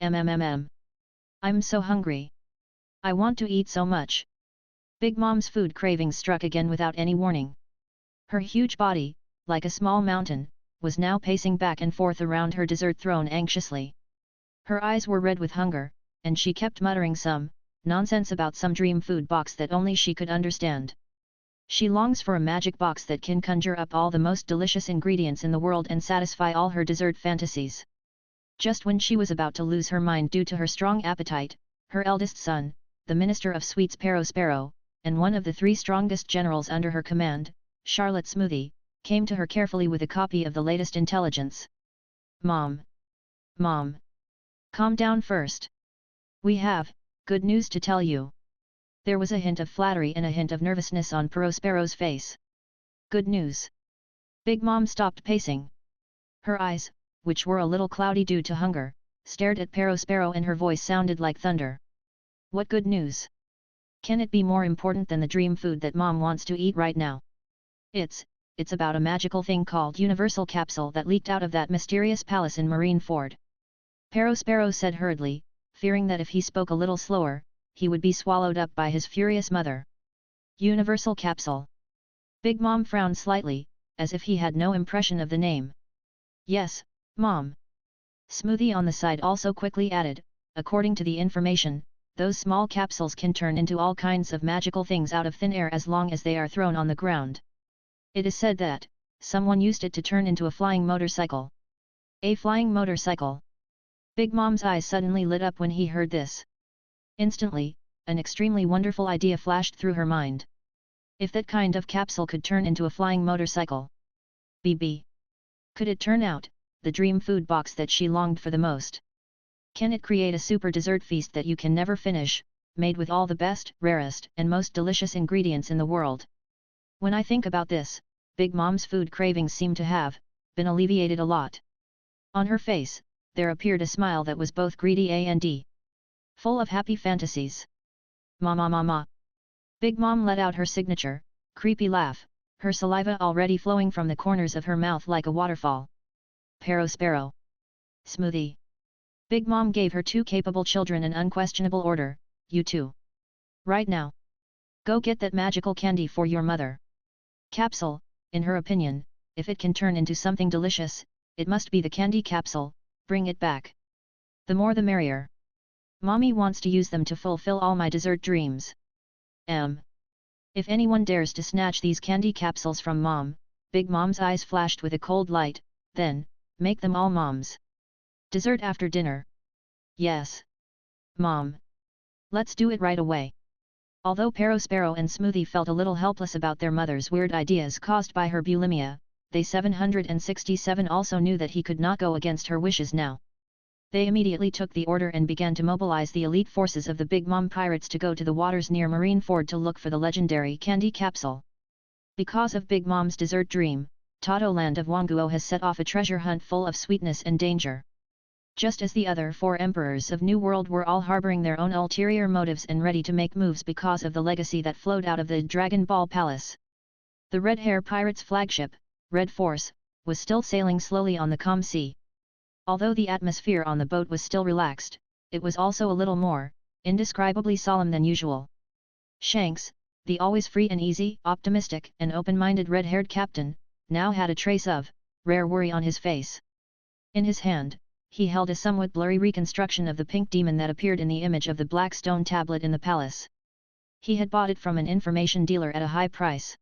Speaker 1: I'm so hungry. I want to eat so much. Big Mom's food cravings struck again without any warning. Her huge body, like a small mountain, was now pacing back and forth around her dessert throne anxiously. Her eyes were red with hunger, and she kept muttering some nonsense about some dream food box that only she could understand. She longs for a magic box that can conjure up all the most delicious ingredients in the world and satisfy all her dessert fantasies. Just when she was about to lose her mind due to her strong appetite, her eldest son, the Minister of Sweets Sparrow, and one of the 3 strongest generals under her command, Charlotte Smoothie, came to her carefully with a copy of the latest intelligence. Mom, Mom. Calm down first. We have good news to tell you. There was a hint of flattery and a hint of nervousness on Prospero's face. Good news. Big Mom stopped pacing. Her eyes, which were a little cloudy due to hunger, stared at Prospero and her voice sounded like thunder. What good news? Can it be more important than the dream food that Mom wants to eat right now? It's about a magical thing called Universal Capsule that leaked out of that mysterious palace in Marineford. Prospero said hurriedly, fearing that if he spoke a little slower, he would be swallowed up by his furious mother. Universal Capsule. Big Mom frowned slightly, as if he had no impression of the name. Yes, Mom. Smoothie on the side also quickly added, according to the information, those small capsules can turn into all kinds of magical things out of thin air as long as they are thrown on the ground. It is said that someone used it to turn into a flying motorcycle. A flying motorcycle. Big Mom's eyes suddenly lit up when he heard this. Instantly, an extremely wonderful idea flashed through her mind. If that kind of capsule could turn into a flying motorcycle. BB. Could it turn out the dream food box that she longed for the most? Can it create a super dessert feast that you can never finish, made with all the best, rarest, and most delicious ingredients in the world? When I think about this, Big Mom's food cravings seem to have been alleviated a lot. On her face, there appeared a smile that was both greedy and full of happy fantasies. Ma. Big Mom let out her signature, creepy laugh, her saliva already flowing from the corners of her mouth like a waterfall. Prospero. Smoothie. Big Mom gave her two capable children an unquestionable order, you two. Right now. Go get that magical candy for your mother. Capsule, in her opinion, if it can turn into something delicious, it must be the candy capsule, bring it back. The more the merrier. Mommy wants to use them to fulfill all my dessert dreams. If anyone dares to snatch these candy capsules from Mom, Big Mom's eyes flashed with a cold light, then, make them all Mom's. Dessert after dinner. Yes. Mom. Let's do it right away. Although Prospero and Smoothie felt a little helpless about their mother's weird ideas caused by her bulimia, they 767 also knew that he could not go against her wishes now. They immediately took the order and began to mobilize the elite forces of the Big Mom pirates to go to the waters near Marineford to look for the legendary candy capsule. Because of Big Mom's dessert dream, Todo Land of Wanguo has set off a treasure hunt full of sweetness and danger. Just as the other four emperors of New World were all harboring their own ulterior motives and ready to make moves because of the legacy that flowed out of the Dragon Ball Palace. The Red Hair Pirates' flagship, Red Force, was still sailing slowly on the calm sea. Although the atmosphere on the boat was still relaxed, it was also a little more indescribably solemn than usual. Shanks, the always free and easy, optimistic and open-minded red-haired captain, now had a trace of rare worry on his face. In his hand, he held a somewhat blurry reconstruction of the pink demon that appeared in the image of the black stone tablet in the palace. He had bought it from an information dealer at a high price.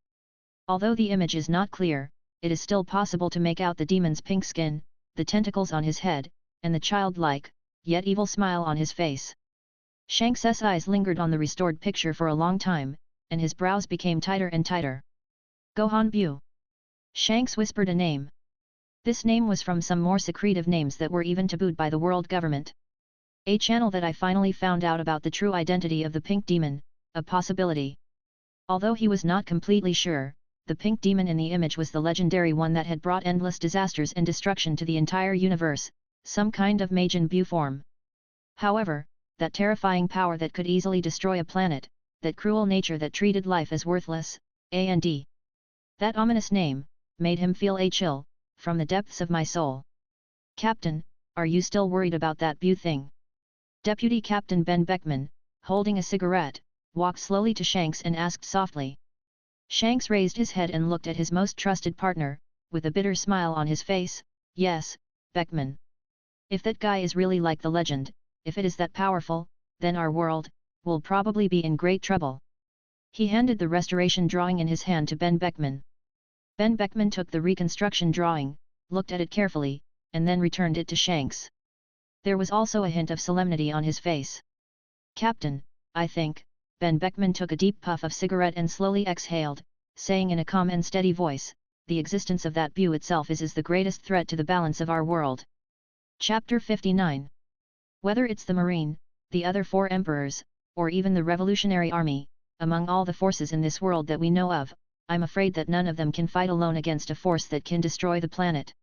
Speaker 1: Although the image is not clear, it is still possible to make out the demon's pink skin, the tentacles on his head, and the childlike, yet evil smile on his face. Shanks's eyes lingered on the restored picture for a long time, and his brows became tighter and tighter. Gohan Buu. Shanks whispered a name. This name was from some more secretive names that were even tabooed by the world government. A channel that I finally found out about the true identity of the pink demon, a possibility. Although he was not completely sure, the pink demon in the image was the legendary one that had brought endless disasters and destruction to the entire universe, some kind of Majin Buu form. However, that terrifying power that could easily destroy a planet, that cruel nature that treated life as worthless, and that ominous name, made him feel a chill from the depths of my soul. Captain, are you still worried about that Buu thing? Deputy Captain Ben Beckman, holding a cigarette, walked slowly to Shanks and asked softly. Shanks raised his head and looked at his most trusted partner, with a bitter smile on his face. Yes, Beckman. If that guy is really like the legend, if it is that powerful, then our world will probably be in great trouble. He handed the restoration drawing in his hand to Ben Beckman. Ben Beckman took the reconstruction drawing, looked at it carefully, and then returned it to Shanks. There was also a hint of solemnity on his face. Captain, I think, Ben Beckman took a deep puff of cigarette and slowly exhaled, saying in a calm and steady voice, the existence of that Buu itself is the greatest threat to the balance of our world. Chapter 59. Whether it's the Marine, the other four emperors, or even the Revolutionary Army, among all the forces in this world that we know of, I'm afraid that none of them can fight alone against a force that can destroy the planet.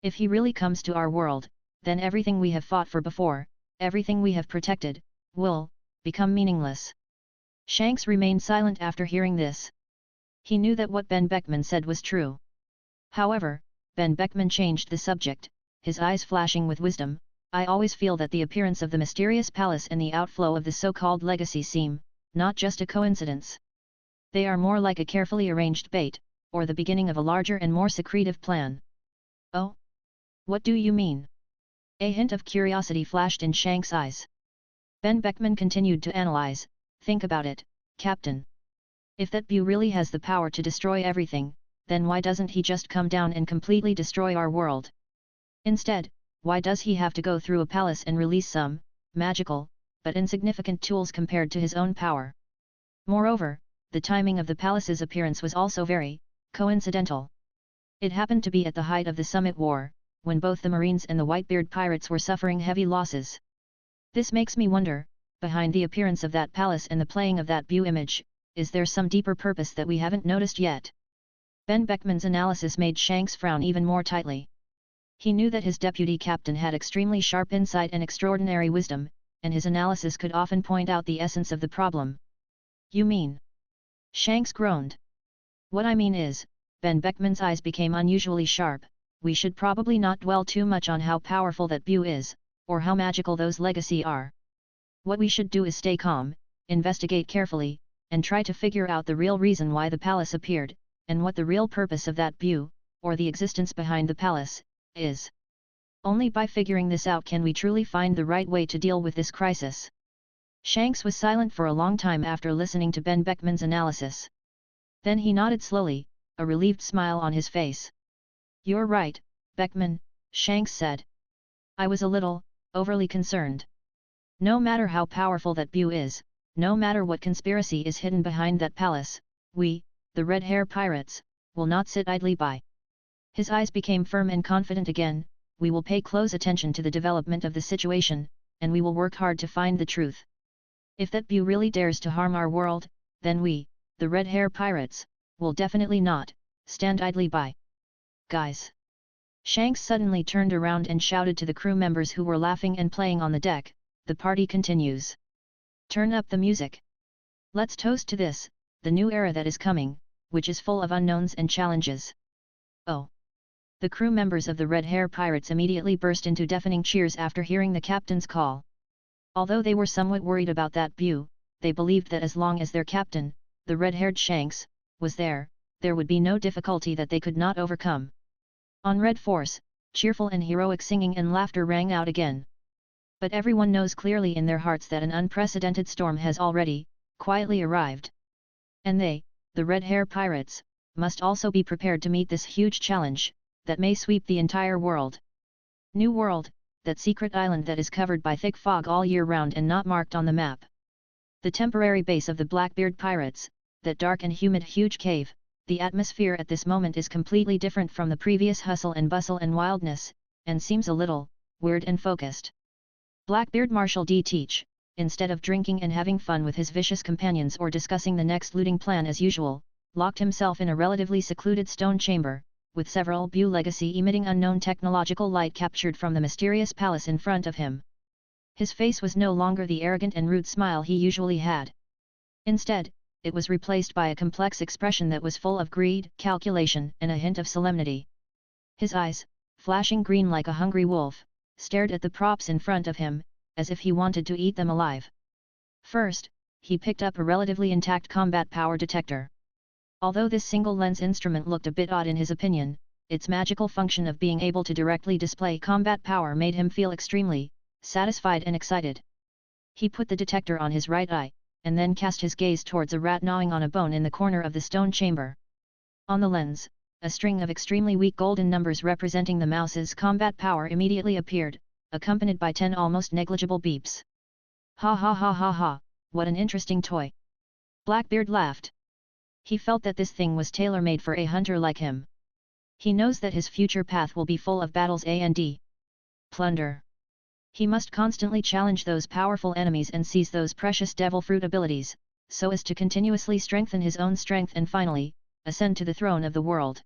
Speaker 1: If he really comes to our world, then everything we have fought for before, everything we have protected, will become meaningless. Shanks remained silent after hearing this. He knew that what Ben Beckman said was true. However, Ben Beckman changed the subject, his eyes flashing with wisdom. I always feel that the appearance of the mysterious palace and the outflow of the so-called legacy seem, not just a coincidence. They are more like a carefully arranged bait, or the beginning of a larger and more secretive plan. Oh? What do you mean? A hint of curiosity flashed in Shanks' eyes. Ben Beckman continued to analyze. Think about it, Captain. If that Buu really has the power to destroy everything, then why doesn't he just come down and completely destroy our world? Instead, why does he have to go through a palace and release some, magical, but insignificant tools compared to his own power? Moreover, the timing of the palace's appearance was also very coincidental. It happened to be at the height of the Summit War, when both the Marines and the Whitebeard pirates were suffering heavy losses. This makes me wonder, behind the appearance of that palace and the playing of that Buu image, is there some deeper purpose that we haven't noticed yet? Ben Beckman's analysis made Shanks frown even more tightly. He knew that his deputy captain had extremely sharp insight and extraordinary wisdom, and his analysis could often point out the essence of the problem. You mean? Shanks groaned. What I mean is, Ben Beckman's eyes became unusually sharp. We should probably not dwell too much on how powerful that Buu is, or how magical those legacy are. What we should do is stay calm, investigate carefully, and try to figure out the real reason why the palace appeared, and what the real purpose of that Buu, or the existence behind the palace, is. Only by figuring this out can we truly find the right way to deal with this crisis. Shanks was silent for a long time after listening to Ben Beckman's analysis. Then he nodded slowly, a relieved smile on his face. You're right, Beckman, Shanks said. I was a little, overly concerned. No matter how powerful that Buu is, no matter what conspiracy is hidden behind that palace, we, the Red Hair Pirates, will not sit idly by. His eyes became firm and confident again. We will pay close attention to the development of the situation, and we will work hard to find the truth. If that Buu really dares to harm our world, then we, the Red Hair Pirates, will definitely not stand idly by. Guys! Shanks suddenly turned around and shouted to the crew members who were laughing and playing on the deck, the party continues. Turn up the music. Let's toast to this, the new era that is coming, which is full of unknowns and challenges. Oh! The crew members of the Red Hair Pirates immediately burst into deafening cheers after hearing the captain's call. Although they were somewhat worried about that Buu, they believed that as long as their captain, the red-haired Shanks, was there would be no difficulty that they could not overcome. On Red Force, cheerful and heroic singing and laughter rang out again. But everyone knows clearly in their hearts that an unprecedented storm has already, quietly arrived. And they, the Red Hair Pirates, must also be prepared to meet this huge challenge, that may sweep the entire world. New World, that secret island that is covered by thick fog all year round and not marked on the map. The temporary base of the Blackbeard Pirates, that dark and humid huge cave. The atmosphere at this moment is completely different from the previous hustle and bustle and wildness, and seems a little weird and focused. Blackbeard Marshal D. Teach, instead of drinking and having fun with his vicious companions or discussing the next looting plan as usual, locked himself in a relatively secluded stone chamber, with several Buu legacy emitting unknown technological light captured from the mysterious palace in front of him. His face was no longer the arrogant and rude smile he usually had. Instead, it was replaced by a complex expression that was full of greed, calculation, and a hint of solemnity. His eyes, flashing green like a hungry wolf, stared at the props in front of him, as if he wanted to eat them alive. First, he picked up a relatively intact combat power detector. Although this single-lens instrument looked a bit odd in his opinion, its magical function of being able to directly display combat power made him feel extremely satisfied and excited. He put the detector on his right eye, and then cast his gaze towards a rat gnawing on a bone in the corner of the stone chamber. On the lens, a string of extremely weak golden numbers representing the mouse's combat power immediately appeared, accompanied by 10 almost negligible beeps. Ha ha ha ha ha, what an interesting toy! Blackbeard laughed. He felt that this thing was tailor-made for a hunter like him. He knows that his future path will be full of battles and Plunder. He must constantly challenge those powerful enemies and seize those precious devil fruit abilities, so as to continuously strengthen his own strength and finally, ascend to the throne of the world.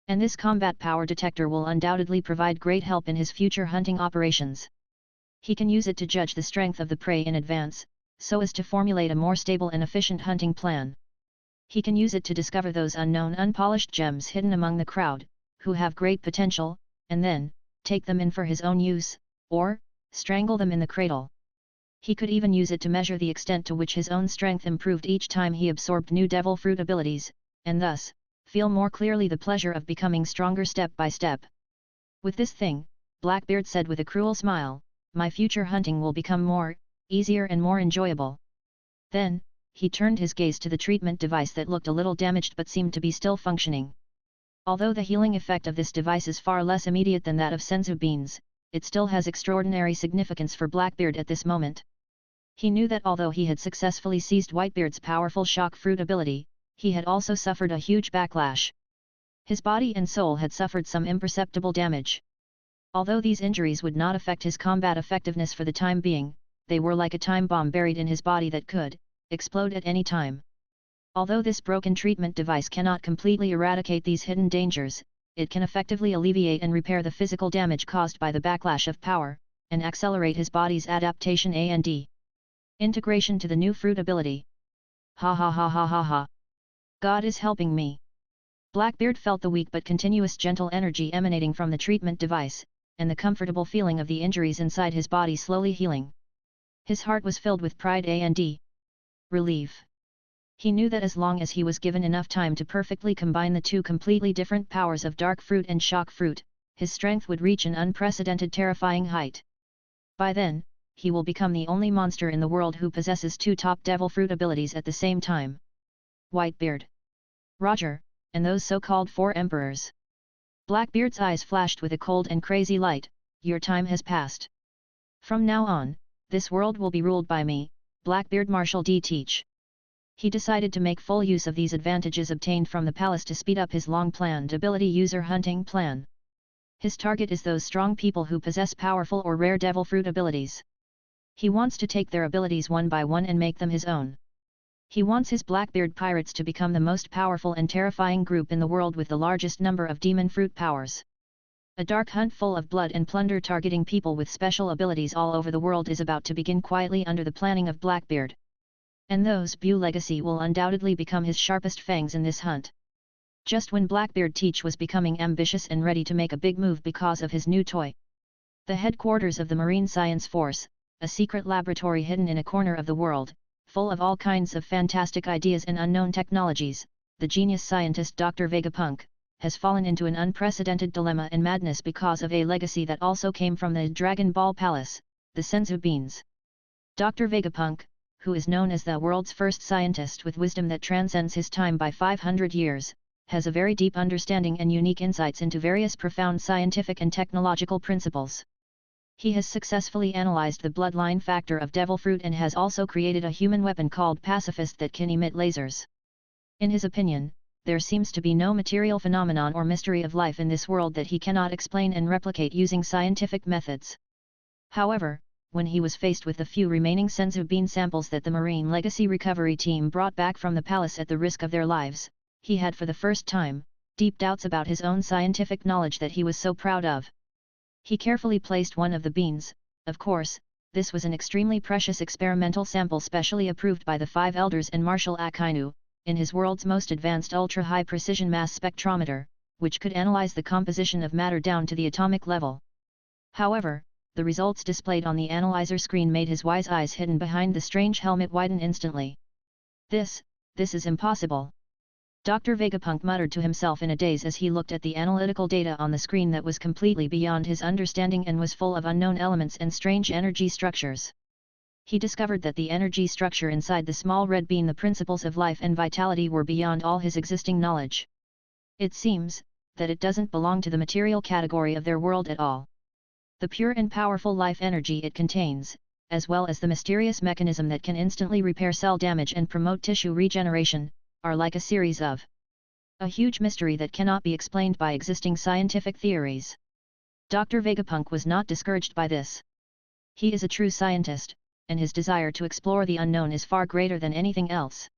Speaker 1: And this combat power detector will undoubtedly provide great help in his future hunting operations. He can use it to judge the strength of the prey in advance, so as to formulate a more stable and efficient hunting plan. He can use it to discover those unknown unpolished gems hidden among the crowd, who have great potential, and then, take them in for his own use, or, strangle them in the cradle. He could even use it to measure the extent to which his own strength improved each time he absorbed new devil fruit abilities, and thus, feel more clearly the pleasure of becoming stronger step by step. With this thing, Blackbeard said with a cruel smile, my future hunting will become more, easier and more enjoyable. Then, he turned his gaze to the treatment device that looked a little damaged but seemed to be still functioning. Although the healing effect of this device is far less immediate than that of Senzu Beans, it still has extraordinary significance for Blackbeard at this moment. He knew that although he had successfully seized Whitebeard's powerful shock fruit ability, he had also suffered a huge backlash. His body and soul had suffered some imperceptible damage. Although these injuries would not affect his combat effectiveness for the time being, they were like a time bomb buried in his body that could explode at any time. Although this broken treatment device cannot completely eradicate these hidden dangers, it can effectively alleviate and repair the physical damage caused by the backlash of power, and accelerate his body's adaptation and integration to the new fruit ability. Ha ha ha ha ha ha. God is helping me. Blackbeard felt the weak but continuous gentle energy emanating from the treatment device, and the comfortable feeling of the injuries inside his body slowly healing. His heart was filled with pride and relief. He knew that as long as he was given enough time to perfectly combine the two completely different powers of dark fruit and shock fruit, his strength would reach an unprecedented terrifying height. By then, he will become the only monster in the world who possesses two top devil fruit abilities at the same time. Whitebeard, Roger, and those so-called four emperors. Blackbeard's eyes flashed with a cold and crazy light, your time has passed. From now on, this world will be ruled by me, Blackbeard Marshal D. Teach. He decided to make full use of these advantages obtained from the palace to speed up his long-planned ability user hunting plan. His target is those strong people who possess powerful or rare devil fruit abilities. He wants to take their abilities one by one and make them his own. He wants his Blackbeard pirates to become the most powerful and terrifying group in the world with the largest number of demon fruit powers. A dark hunt full of blood and plunder targeting people with special abilities all over the world is about to begin quietly under the planning of Blackbeard. And those Buu legacy will undoubtedly become his sharpest fangs in this hunt. Just when Blackbeard Teach was becoming ambitious and ready to make a big move because of his new toy. The headquarters of the Marine Science Force, a secret laboratory hidden in a corner of the world, full of all kinds of fantastic ideas and unknown technologies, the genius scientist Dr. Vegapunk, has fallen into an unprecedented dilemma and madness because of a legacy that also came from the Dragon Ball Palace, the Senzu Beans. Dr. Vegapunk, who is known as the world's first scientist with wisdom that transcends his time by 500 years, has a very deep understanding and unique insights into various profound scientific and technological principles. He has successfully analyzed the bloodline factor of devil fruit and has also created a human weapon called Pacifist that can emit lasers. In his opinion, there seems to be no material phenomenon or mystery of life in this world that he cannot explain and replicate using scientific methods. However, when he was faced with the few remaining Senzu Bean samples that the Marine Legacy Recovery Team brought back from the palace at the risk of their lives, he had for the first time, deep doubts about his own scientific knowledge that he was so proud of. He carefully placed one of the beans, of course, this was an extremely precious experimental sample specially approved by the 5 elders and Marshal Akainu, in his world's most advanced ultra-high precision mass spectrometer, which could analyze the composition of matter down to the atomic level. However, the results displayed on the analyzer screen made his wise eyes hidden behind the strange helmet widen instantly. This is impossible. Dr. Vegapunk muttered to himself in a daze as he looked at the analytical data on the screen that was completely beyond his understanding and was full of unknown elements and strange energy structures. He discovered that the energy structure inside the small red bean, the principles of life and vitality, were beyond all his existing knowledge. It seems that it doesn't belong to the material category of their world at all. The pure and powerful life energy it contains, as well as the mysterious mechanism that can instantly repair cell damage and promote tissue regeneration, are like a series of a huge mystery that cannot be explained by existing scientific theories. Dr. Vegapunk was not discouraged by this. He is a true scientist, and his desire to explore the unknown is far greater than anything else.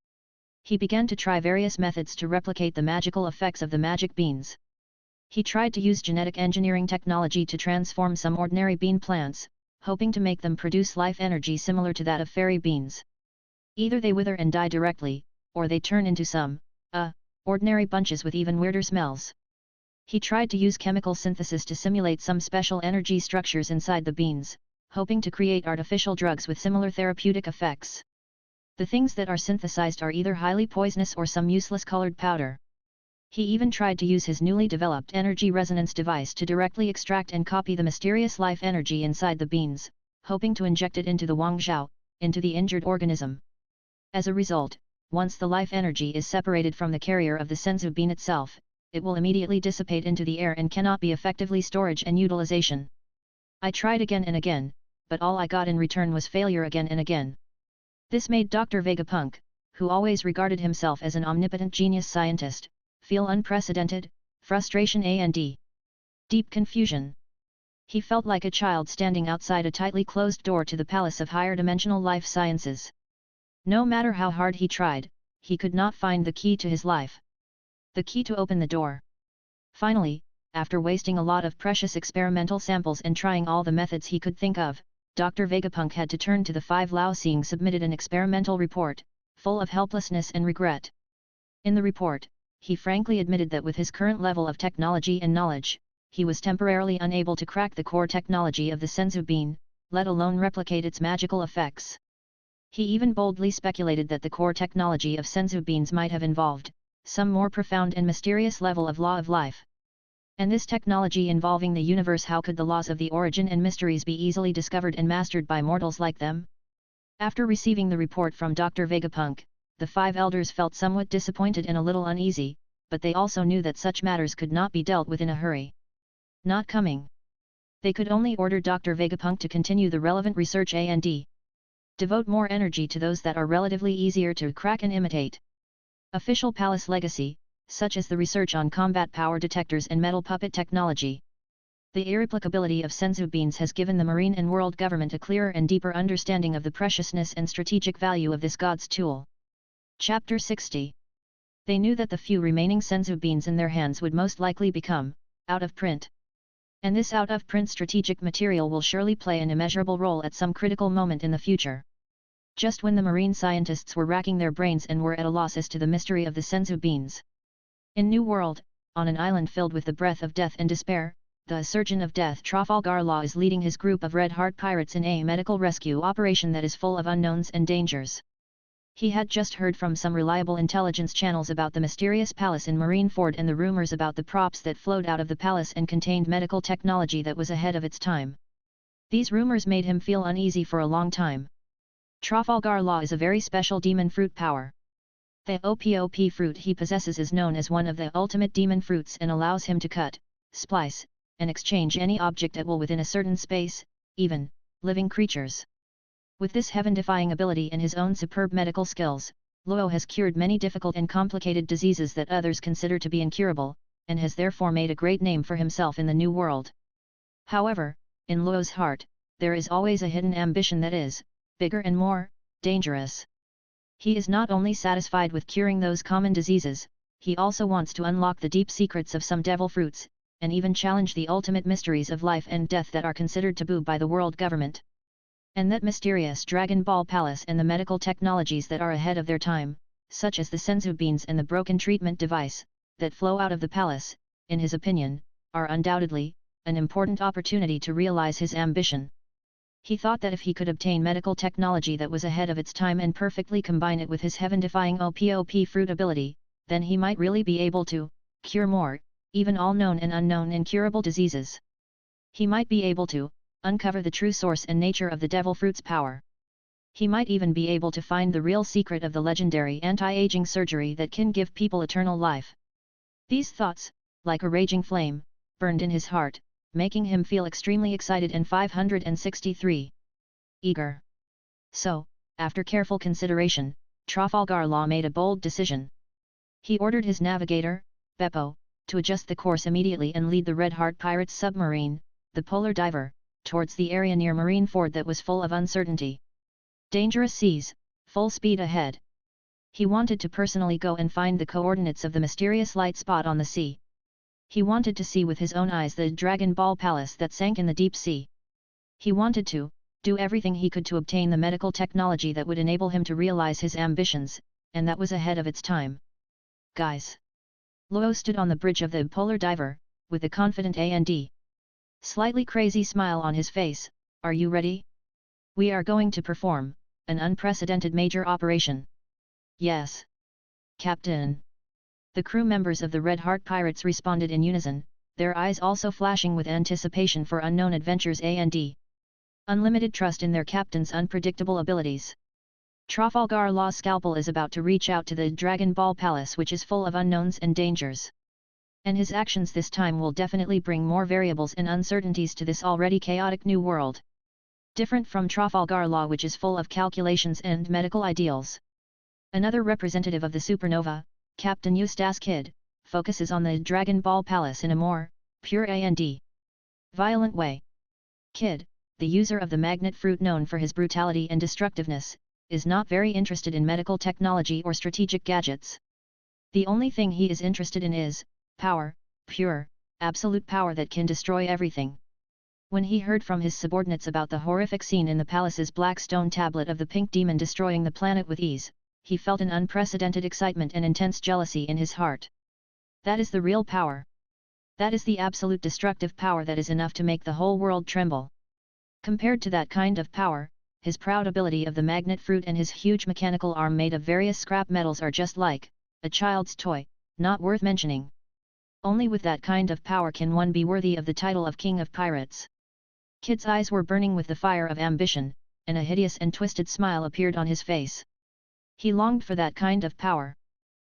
Speaker 1: He began to try various methods to replicate the magical effects of the magic beans. He tried to use genetic engineering technology to transform some ordinary bean plants, hoping to make them produce life energy similar to that of fairy beans. Either they wither and die directly, or they turn into some, ordinary bunches with even weirder smells. He tried to use chemical synthesis to simulate some special energy structures inside the beans, hoping to create artificial drugs with similar therapeutic effects. The things that are synthesized are either highly poisonous or some useless colored powder. He even tried to use his newly developed energy resonance device to directly extract and copy the mysterious life energy inside the beans, hoping to inject it into the Wangzhou, into the injured organism. As a result, once the life energy is separated from the carrier of the Senzu bean itself, it will immediately dissipate into the air and cannot be effectively storage and utilization. I tried again and again, but all I got in return was failure again and again. This made Dr. Vegapunk, who always regarded himself as an omnipotent genius scientist, feel unprecedented, frustration and deep confusion. He felt like a child standing outside a tightly closed door to the palace of higher dimensional life sciences. No matter how hard he tried, he could not find the key to his life. The key to open the door. Finally, after wasting a lot of precious experimental samples and trying all the methods he could think of, Dr. Vegapunk had to turn to the 5 Lao Seeing submitted an experimental report, full of helplessness and regret. In the report, he frankly admitted that with his current level of technology and knowledge, he was temporarily unable to crack the core technology of the Senzu bean, let alone replicate its magical effects. He even boldly speculated that the core technology of Senzu beans might have involved some more profound and mysterious level of law of life. And this technology involving the universe, how could the laws of the origin and mysteries be easily discovered and mastered by mortals like them? After receiving the report from Dr. Vegapunk, the 5 elders felt somewhat disappointed and a little uneasy, but they also knew that such matters could not be dealt with in a hurry. Not coming. They could only order Dr. Vegapunk to continue the relevant research and devote more energy to those that are relatively easier to crack and imitate. Official palace legacy, such as the research on combat power detectors and metal puppet technology. The irreplicability of Senzu beans has given the marine and world government a clearer and deeper understanding of the preciousness and strategic value of this God's tool. Chapter 60. They knew that the few remaining Senzu beans in their hands would most likely become out of print. And this out-of-print strategic material will surely play an immeasurable role at some critical moment in the future. Just when the marine scientists were racking their brains and were at a loss as to the mystery of the Senzu beans. In New World, on an island filled with the breath of death and despair, the surgeon of death Trafalgar Law is leading his group of Red Heart pirates in a medical rescue operation that is full of unknowns and dangers. He had just heard from some reliable intelligence channels about the mysterious palace in Marineford and the rumors about the props that flowed out of the palace and contained medical technology that was ahead of its time. These rumors made him feel uneasy for a long Trafalgar Law is a very special demon fruit power. The OPOP fruit he possesses is known as one of the ultimate demon fruits and allows him to cut, splice, and exchange any object at will within a certain space, even living creatures. With this heaven-defying ability and his own superb medical skills, Luo has cured many difficult and complicated diseases that others consider to be incurable, and has therefore made a great name for himself in the New World. However, in Luo's heart, there is always a hidden ambition that is bigger and more dangerous. He is not only satisfied with curing those common diseases, he also wants to unlock the deep secrets of some devil fruits, and even challenge the ultimate mysteries of life and death that are considered taboo by the world government. And that mysterious Dragon Ball Palace and the medical technologies that are ahead of their time, such as the Senzu beans and the broken treatment device, that flow out of the palace, in his opinion, are undoubtedly an important opportunity to realize his ambition. He thought that if he could obtain medical technology that was ahead of its time and perfectly combine it with his heaven-defying OPOP fruit ability, then he might really be able to cure more, even all known and unknown incurable diseases. He might be able to uncover the true source and nature of the devil fruit's power. He might even be able to find the real secret of the legendary anti-aging surgery that can give people eternal life. These thoughts, like a raging flame, burned in his heart, making him feel extremely excited and 563 eager. So, after careful consideration, Trafalgar Law made a bold decision. He ordered his navigator, Beppo, to adjust the course immediately and lead the Red Heart Pirates submarine, the polar diver, towards the area near Marineford that was full of uncertainty. Dangerous seas, full speed ahead. He wanted to personally go and find the coordinates of the mysterious light spot on the sea. He wanted to see with his own eyes the Dragon Ball Palace that sank in the deep sea. He wanted to do everything he could to obtain the medical technology that would enable him to realize his ambitions, and that was ahead of its time. Guys! Luo stood on the bridge of the polar diver, with a confident and slightly crazy smile on his face. Are you ready? We are going to perform an unprecedented major operation. Yes. Captain. The crew members of the Red Heart Pirates responded in unison, their eyes also flashing with anticipation for unknown adventures and unlimited trust in their captain's unpredictable abilities. Trafalgar Law's scalpel is about to reach out to the Dragon Ball Palace, which is full of unknowns and dangers. And his actions this time will definitely bring more variables and uncertainties to this already chaotic new world. Different from Trafalgar Law, which is full of calculations and medical ideals. Another representative of the supernova, Captain Eustace Kid, focuses on the Dragon Ball Palace in a more pure and violent way. Kid, the user of the magnet fruit known for his brutality and destructiveness, is not very interested in medical technology or strategic gadgets. The only thing he is interested in is power, pure, absolute power that can destroy everything. When he heard from his subordinates about the horrific scene in the palace's black stone tablet of the pink demon destroying the planet with ease, he felt an unprecedented excitement and intense jealousy in his heart. That is the real power. That is the absolute destructive power that is enough to make the whole world tremble. Compared to that kind of power, his proud ability of the magnet fruit and his huge mechanical arm made of various scrap metals are just like a child's toy, not worth mentioning. Only with that kind of power can one be worthy of the title of King of Pirates. Kid's eyes were burning with the fire of ambition, and a hideous and twisted smile appeared on his face. He longed for that kind of power.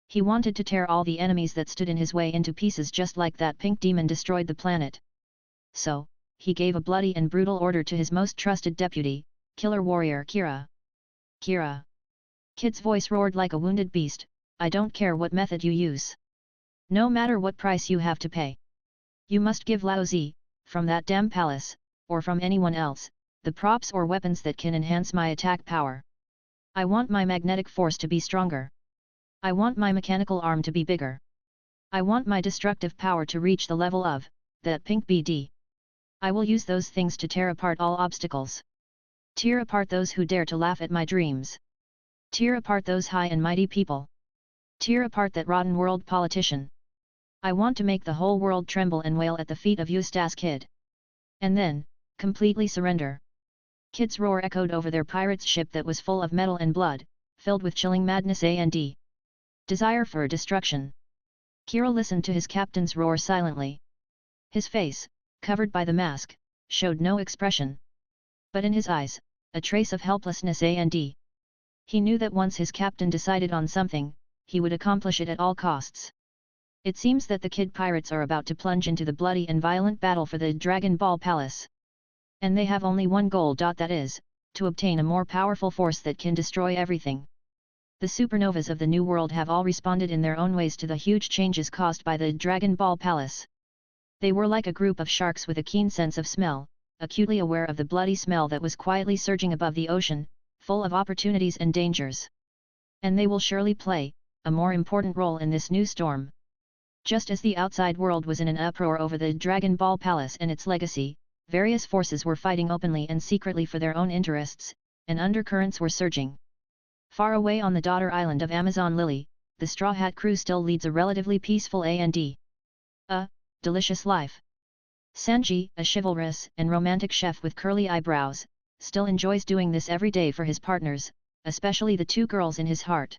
Speaker 1: He wanted to tear all the enemies that stood in his way into pieces just like that pink demon destroyed the planet. So, he gave a bloody and brutal order to his most trusted deputy, killer warrior Kira. Kira! Kid's voice roared like a wounded beast, I don't care what method you use. No matter what price you have to pay. You must give Lao Zi, from that damn palace, or from anyone else, the props or weapons that can enhance my attack power. I want my magnetic force to be stronger. I want my mechanical arm to be bigger. I want my destructive power to reach the level of that pink BD. I will use those things to tear apart all obstacles. Tear apart those who dare to laugh at my dreams. Tear apart those high and mighty people. Tear apart that rotten world politician. I want to make the whole world tremble and wail at the feet of Eustace Kid. And then, completely surrender. Kid's roar echoed over their pirate's ship that was full of metal and blood, filled with chilling madness and desire for destruction. Kira listened to his captain's roar silently. His face, covered by the mask, showed no expression. But in his eyes, a trace of helplessness and he knew that once his captain decided on something, he would accomplish it at all costs. It seems that the Kid Pirates are about to plunge into the bloody and violent battle for the Dragon Ball Palace. And they have only one goal, that is, to obtain a more powerful force that can destroy everything. The supernovas of the New World have all responded in their own ways to the huge changes caused by the Dragon Ball Palace. They were like a group of sharks with a keen sense of smell, acutely aware of the bloody smell that was quietly surging above the ocean, full of opportunities and dangers. And they will surely play a more important role in this new storm. Just as the outside world was in an uproar over the Dragon Ball Palace and its legacy, various forces were fighting openly and secretly for their own interests, and undercurrents were surging. Far away on the daughter island of Amazon Lily, the Straw Hat crew still leads a relatively peaceful and delicious life. Sanji, a chivalrous and romantic chef with curly eyebrows, still enjoys doing this every day for his partners, especially the two girls in his heart.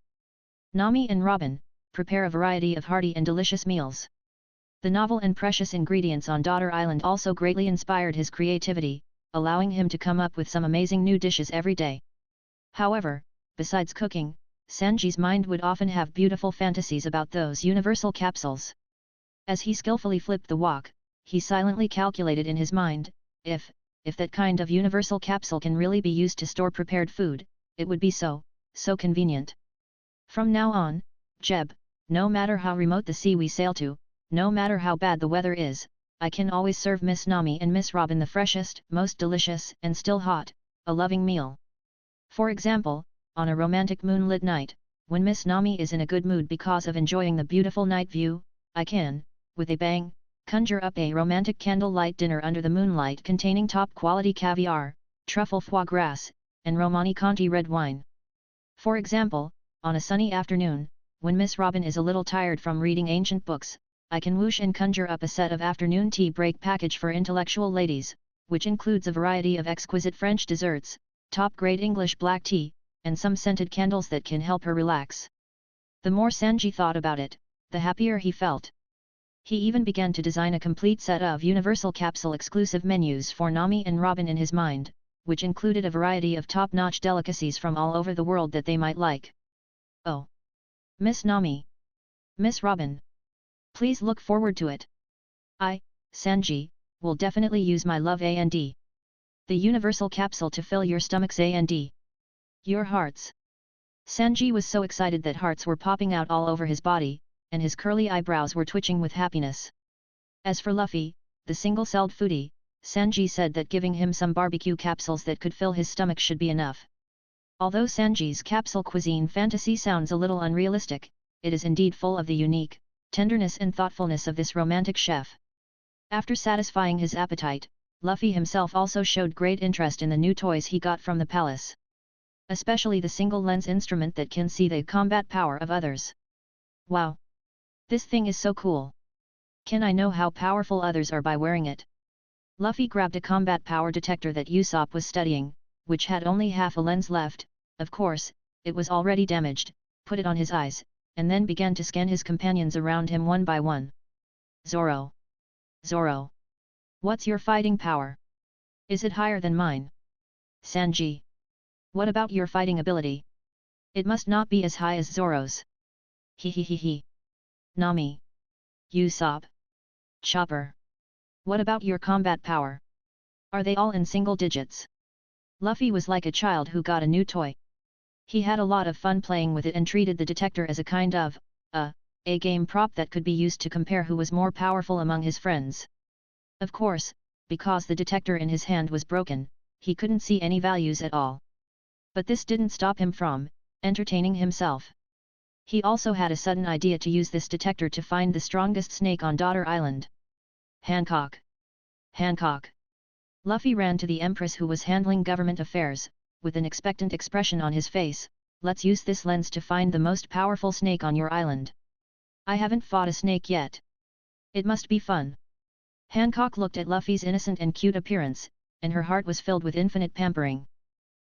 Speaker 1: Nami and Robin prepare a variety of hearty and delicious meals. The novel and precious ingredients on Daughter Island also greatly inspired his creativity, allowing him to come up with some amazing new dishes every day. However, besides cooking, Sanji's mind would often have beautiful fantasies about those universal capsules. As he skillfully flipped the wok, he silently calculated in his mind, if that kind of universal capsule can really be used to store prepared food, it would be so convenient. From now on, Jeb, no matter how remote the sea we sail to, no matter how bad the weather is, I can always serve Miss Nami and Miss Robin the freshest, most delicious, and still hot, a loving meal. For example, on a romantic moonlit night, when Miss Nami is in a good mood because of enjoying the beautiful night view, I can, with a bang, conjure up a romantic candlelight dinner under the moonlight containing top-quality caviar, truffle foie gras, and Romani Conti red wine. For example, on a sunny afternoon, when Miss Robin is a little tired from reading ancient books, I can whoosh and conjure up a set of afternoon tea break package for intellectual ladies, which includes a variety of exquisite French desserts, top-grade English black tea, and some scented candles that can help her relax. The more Sanji thought about it, the happier he felt. He even began to design a complete set of Universal Capsule exclusive menus for Nami and Robin in his mind, which included a variety of top-notch delicacies from all over the world that they might like. Oh! Miss Nami! Miss Robin! Please look forward to it. I, Sanji, will definitely use my love and the Universal Capsule to fill your stomachs and your hearts. Sanji was so excited that hearts were popping out all over his body, and his curly eyebrows were twitching with happiness. As for Luffy, the single-celled foodie, Sanji said that giving him some barbecue capsules that could fill his stomach should be enough. Although Sanji's capsule cuisine fantasy sounds a little unrealistic, it is indeed full of the unique tenderness and thoughtfulness of this romantic chef. After satisfying his appetite, Luffy himself also showed great interest in the new toys he got from the palace. Especially the single lens instrument that can see the combat power of others. Wow! This thing is so cool! Can I know how powerful others are by wearing it? Luffy grabbed a combat power detector that Usopp was studying, which had only half a lens left, of course, it was already damaged, put it on his eyes, and then began to scan his companions around him one by one. Zoro! Zoro! What's your fighting power? Is it higher than mine? Sanji! What about your fighting ability? It must not be as high as Zoro's. He. Nami. Usopp. Chopper. What about your combat power? Are they all in single digits? Luffy was like a child who got a new toy. He had a lot of fun playing with it and treated the detector as a kind of, a game prop that could be used to compare who was more powerful among his friends. Of course, because the detector in his hand was broken, he couldn't see any values at all. But this didn't stop him from entertaining himself. He also had a sudden idea to use this detector to find the strongest snake on Daughter Island. Hancock! Hancock! Luffy ran to the Empress who was handling government affairs, with an expectant expression on his face. Let's use this lens to find the most powerful snake on your island. I haven't fought a snake yet. It must be fun. Hancock looked at Luffy's innocent and cute appearance, and her heart was filled with infinite pampering.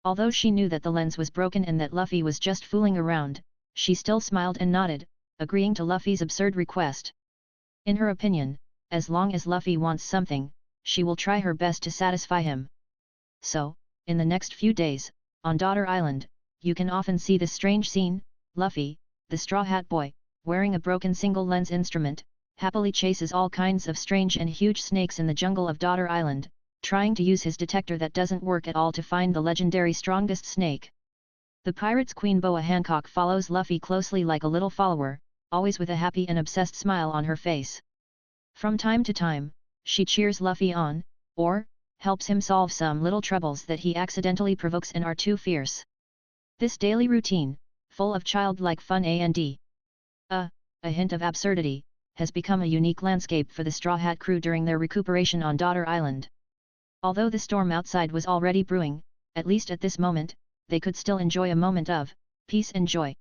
Speaker 1: Although she knew that the lens was broken and that Luffy was just fooling around, she still smiled and nodded, agreeing to Luffy's absurd request. In her opinion, as long as Luffy wants something, she will try her best to satisfy him. So, in the next few days, on Daughter Island, you can often see this strange scene. Luffy, the Straw Hat Boy, wearing a broken single lens instrument, happily chases all kinds of strange and huge snakes in the jungle of Daughter Island, trying to use his detector that doesn't work at all to find the legendary strongest snake. The pirate's Queen Boa Hancock follows Luffy closely like a little follower, always with a happy and obsessed smile on her face. From time to time, she cheers Luffy on, or helps him solve some little troubles that he accidentally provokes and are too fierce. This daily routine, full of childlike fun and a hint of absurdity, has become a unique landscape for the Straw Hat crew during their recuperation on Daughter Island. Although the storm outside was already brewing, at least at this moment, they could still enjoy a moment of peace and joy.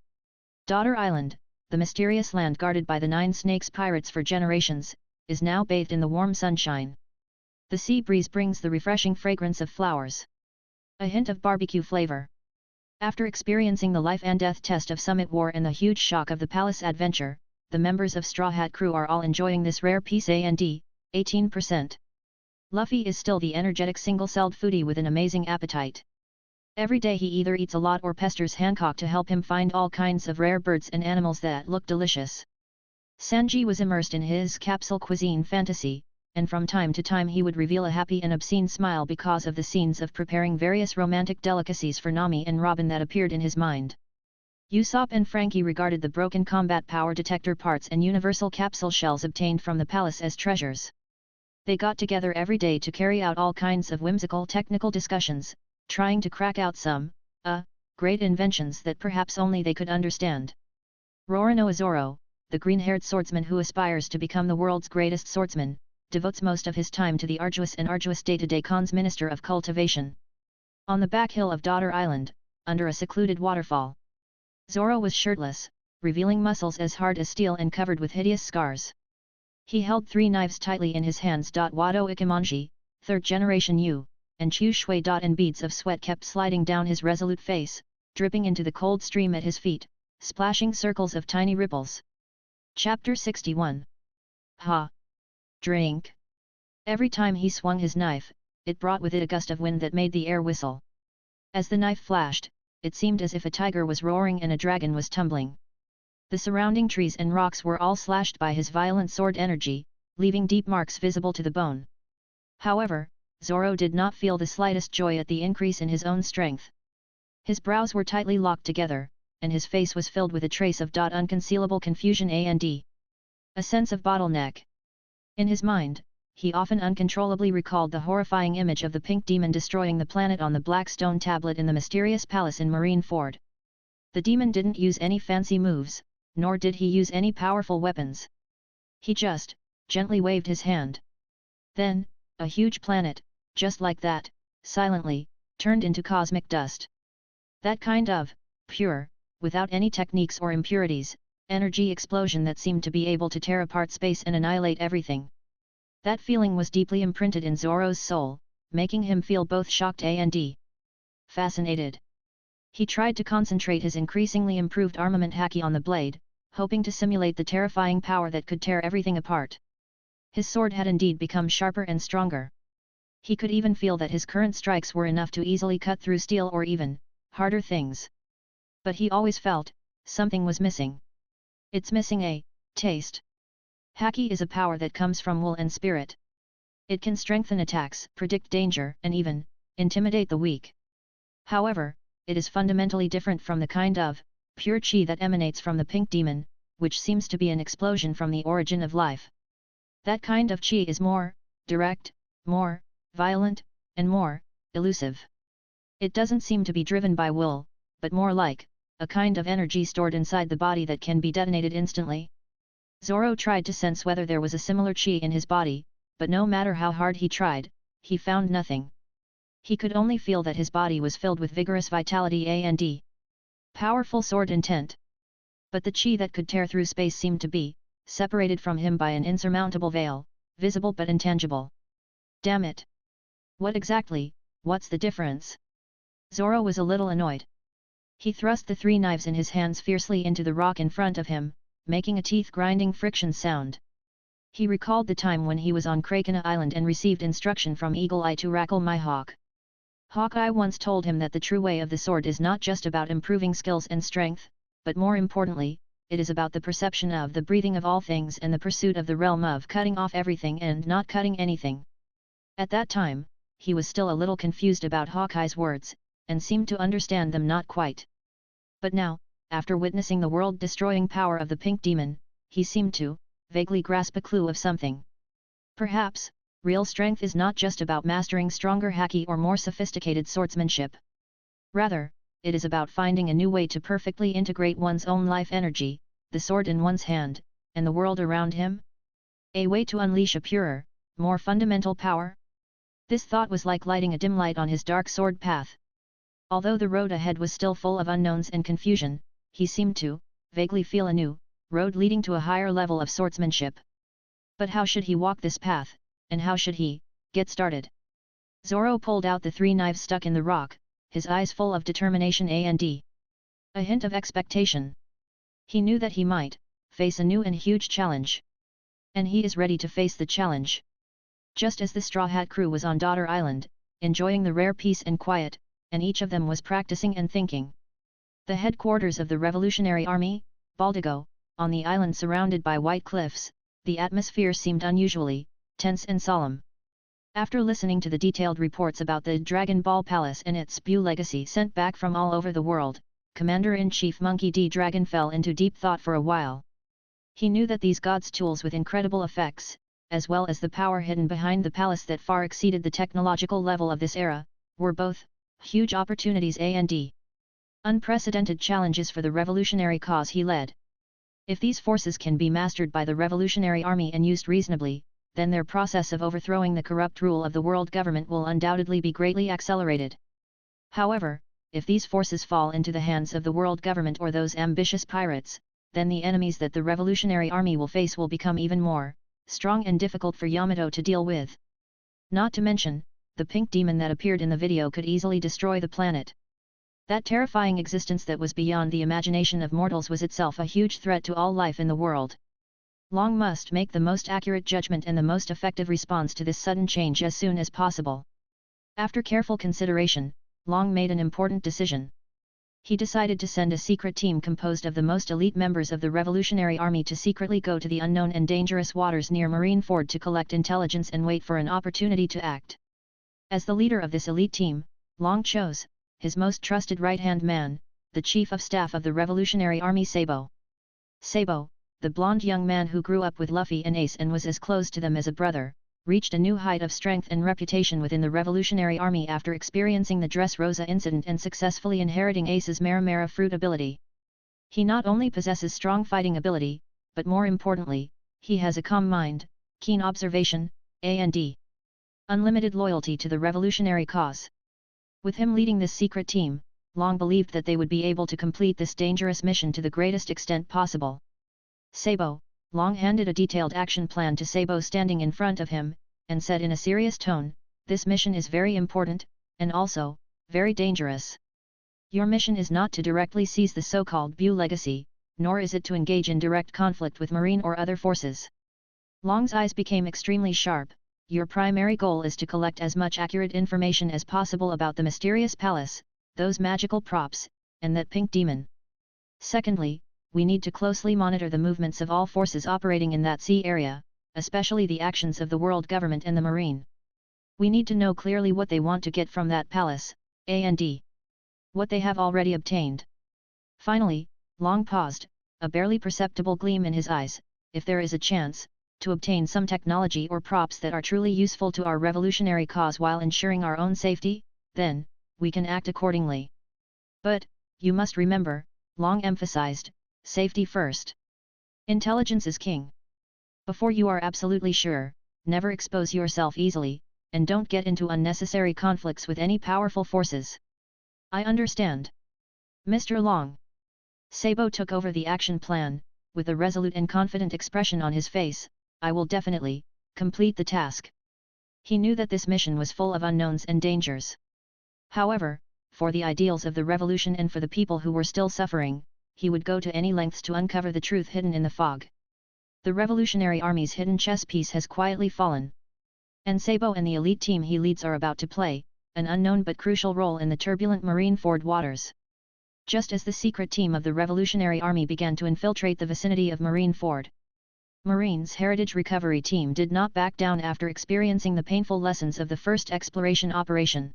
Speaker 1: Daughter Island, the mysterious land guarded by the Nine Snakes pirates for generations, is now bathed in the warm sunshine. The sea breeze brings the refreshing fragrance of flowers. A hint of barbecue flavor. After experiencing the life and death test of Summit War and the huge shock of the palace adventure, the members of Straw Hat crew are all enjoying this rare peace and 18%. Luffy is still the energetic single-celled foodie with an amazing appetite. Every day he either eats a lot or pesters Hancock to help him find all kinds of rare birds and animals that look delicious. Sanji was immersed in his capsule cuisine fantasy, and from time to time he would reveal a happy and obscene smile because of the scenes of preparing various romantic delicacies for Nami and Robin that appeared in his mind. Usopp and Frankie regarded the broken combat power detector parts and universal capsule shells obtained from the palace as treasures. They got together every day to carry out all kinds of whimsical technical discussions, trying to crack out some, great inventions that perhaps only they could understand. Roronoa Zoro, the green-haired swordsman who aspires to become the world's greatest swordsman, devotes most of his time to the arduous day-to-day cons Minister of Cultivation. On the back hill of Daughter Island, under a secluded waterfall, Zoro was shirtless, revealing muscles as hard as steel and covered with hideous scars. He held 3 knives tightly in his hands. Wado Ikemonji, 3rd generation Yu, and Chu Shui. And beads of sweat kept sliding down his resolute face, dripping into the cold stream at his feet, splashing circles of tiny ripples. Chapter 61. Ha! Drink! Every time he swung his knife, it brought with it a gust of wind that made the air whistle. As the knife flashed, it seemed as if a tiger was roaring and a dragon was tumbling. The surrounding trees and rocks were all slashed by his violent sword energy, leaving deep marks visible to the bone. However, Zoro did not feel the slightest joy at the increase in his own strength. His brows were tightly locked together, and his face was filled with a trace of unconcealable confusion and a sense of bottleneck. In his mind, he often uncontrollably recalled the horrifying image of the pink demon destroying the planet on the black stone tablet in the mysterious palace in Marineford. The demon didn't use any fancy moves, nor did he use any powerful weapons. He just, gently waved his hand. Then, a huge planet, just like that, silently, turned into cosmic dust. That kind of, pure, without any techniques or impurities, energy explosion that seemed to be able to tear apart space and annihilate everything. That feeling was deeply imprinted in Zoro's soul, making him feel both shocked and fascinated. He tried to concentrate his increasingly improved armament haki on the blade, hoping to simulate the terrifying power that could tear everything apart. His sword had indeed become sharper and stronger. He could even feel that his current strikes were enough to easily cut through steel or even harder things. But he always felt something was missing. It's missing a taste. Haki is a power that comes from will and spirit. It can strengthen attacks, predict danger, and even intimidate the weak. However, it is fundamentally different from the kind of pure chi that emanates from the pink demon, which seems to be an explosion from the origin of life. That kind of chi is more direct, more violent, and more elusive. It doesn't seem to be driven by will, but more like a kind of energy stored inside the body that can be detonated instantly. Zoro tried to sense whether there was a similar chi in his body, but no matter how hard he tried, he found nothing. He could only feel that his body was filled with vigorous vitality and powerful sword intent. But the chi that could tear through space seemed to be separated from him by an insurmountable veil, visible but intangible. Damn it! What's the difference? Zoro was a little annoyed. He thrust the 3 knives in his hands fiercely into the rock in front of him, making a teeth-grinding friction sound. He recalled the time when he was on Krakena Island and received instruction from Eagle Eye to Rackle My Hawk. Hawkeye once told him that the true way of the sword is not just about improving skills and strength, but more importantly, it is about the perception of the breathing of all things and the pursuit of the realm of cutting off everything and not cutting anything. At that time, he was still a little confused about Hawkeye's words, and seemed to understand them not quite. But now, after witnessing the world-destroying power of the pink demon, he seemed to vaguely grasp a clue of something. Perhaps, real strength is not just about mastering stronger haki or more sophisticated swordsmanship. Rather, it is about finding a new way to perfectly integrate one's own life energy, the sword in one's hand, and the world around him. A way to unleash a purer, more fundamental power? This thought was like lighting a dim light on his dark sword path. Although the road ahead was still full of unknowns and confusion, he seemed to vaguely feel a new road leading to a higher level of swordsmanship. But how should he walk this path, and how should he get started? Zoro pulled out the 3 knives stuck in the rock, his eyes full of determination and a hint of expectation. He knew that he might face a new and huge challenge. And he is ready to face the challenge. Just as the Straw Hat crew was on Daughter Island, enjoying the rare peace and quiet, and each of them was practicing and thinking. The headquarters of the Revolutionary Army, Baldigo, on the island surrounded by white cliffs, the atmosphere seemed unusually tense and solemn. After listening to the detailed reports about the Dragon Ball Palace and its Buu legacy sent back from all over the world, Commander-in-Chief Monkey D. Dragon fell into deep thought for a while. He knew that these gods' tools with incredible effects, as well as the power hidden behind the palace that far exceeded the technological level of this era, were both huge opportunities and unprecedented challenges for the revolutionary cause he led. If these forces can be mastered by the revolutionary army and used reasonably, then their process of overthrowing the corrupt rule of the world government will undoubtedly be greatly accelerated. However, if these forces fall into the hands of the world government or those ambitious pirates, then the enemies that the revolutionary army will face will become even more strong and difficult for Yamato to deal with. Not to mention, the pink demon that appeared in the video could easily destroy the planet. That terrifying existence that was beyond the imagination of mortals was itself a huge threat to all life in the world. Long must make the most accurate judgment and the most effective response to this sudden change as soon as possible. After careful consideration, Long made an important decision. He decided to send a secret team composed of the most elite members of the Revolutionary Army to secretly go to the unknown and dangerous waters near Marineford to collect intelligence and wait for an opportunity to act. As the leader of this elite team, Long chose his most trusted right-hand man, the Chief of Staff of the Revolutionary Army Sabo. Sabo, the blonde young man who grew up with Luffy and Ace and was as close to them as a brother, reached a new height of strength and reputation within the Revolutionary Army after experiencing the Dressrosa incident and successfully inheriting Ace's Maramara fruit ability. He not only possesses strong fighting ability, but more importantly, he has a calm mind, keen observation, and unlimited loyalty to the revolutionary cause. With him leading this secret team, Long believed that they would be able to complete this dangerous mission to the greatest extent possible. Sabo, Long handed a detailed action plan to Sabo standing in front of him, and said in a serious tone, "This mission is very important, and also, very dangerous. Your mission is not to directly seize the so-called Buu legacy, nor is it to engage in direct conflict with Marine or other forces." Long's eyes became extremely sharp. "Your primary goal is to collect as much accurate information as possible about the mysterious palace, those magical props, and that pink demon. Secondly, we need to closely monitor the movements of all forces operating in that sea area, especially the actions of the world government and the Marine. We need to know clearly what they want to get from that palace, and what they have already obtained." Finally, Long paused, a barely perceptible gleam in his eyes. "If there is a chance to obtain some technology or props that are truly useful to our revolutionary cause while ensuring our own safety, then we can act accordingly. But, you must remember," Long emphasized, "safety first. Intelligence is king. Before you are absolutely sure, never expose yourself easily, and don't get into unnecessary conflicts with any powerful forces." "I understand, Mr. Long." Sabo took over the action plan, with a resolute and confident expression on his face. "I will definitely complete the task." He knew that this mission was full of unknowns and dangers. However, for the ideals of the revolution and for the people who were still suffering, he would go to any lengths to uncover the truth hidden in the fog. The Revolutionary Army's hidden chess piece has quietly fallen. And Sabo and the elite team he leads are about to play an unknown but crucial role in the turbulent Marineford waters. Just as the secret team of the Revolutionary Army began to infiltrate the vicinity of Marineford, Marine's Heritage Recovery Team did not back down after experiencing the painful lessons of the first exploration operation.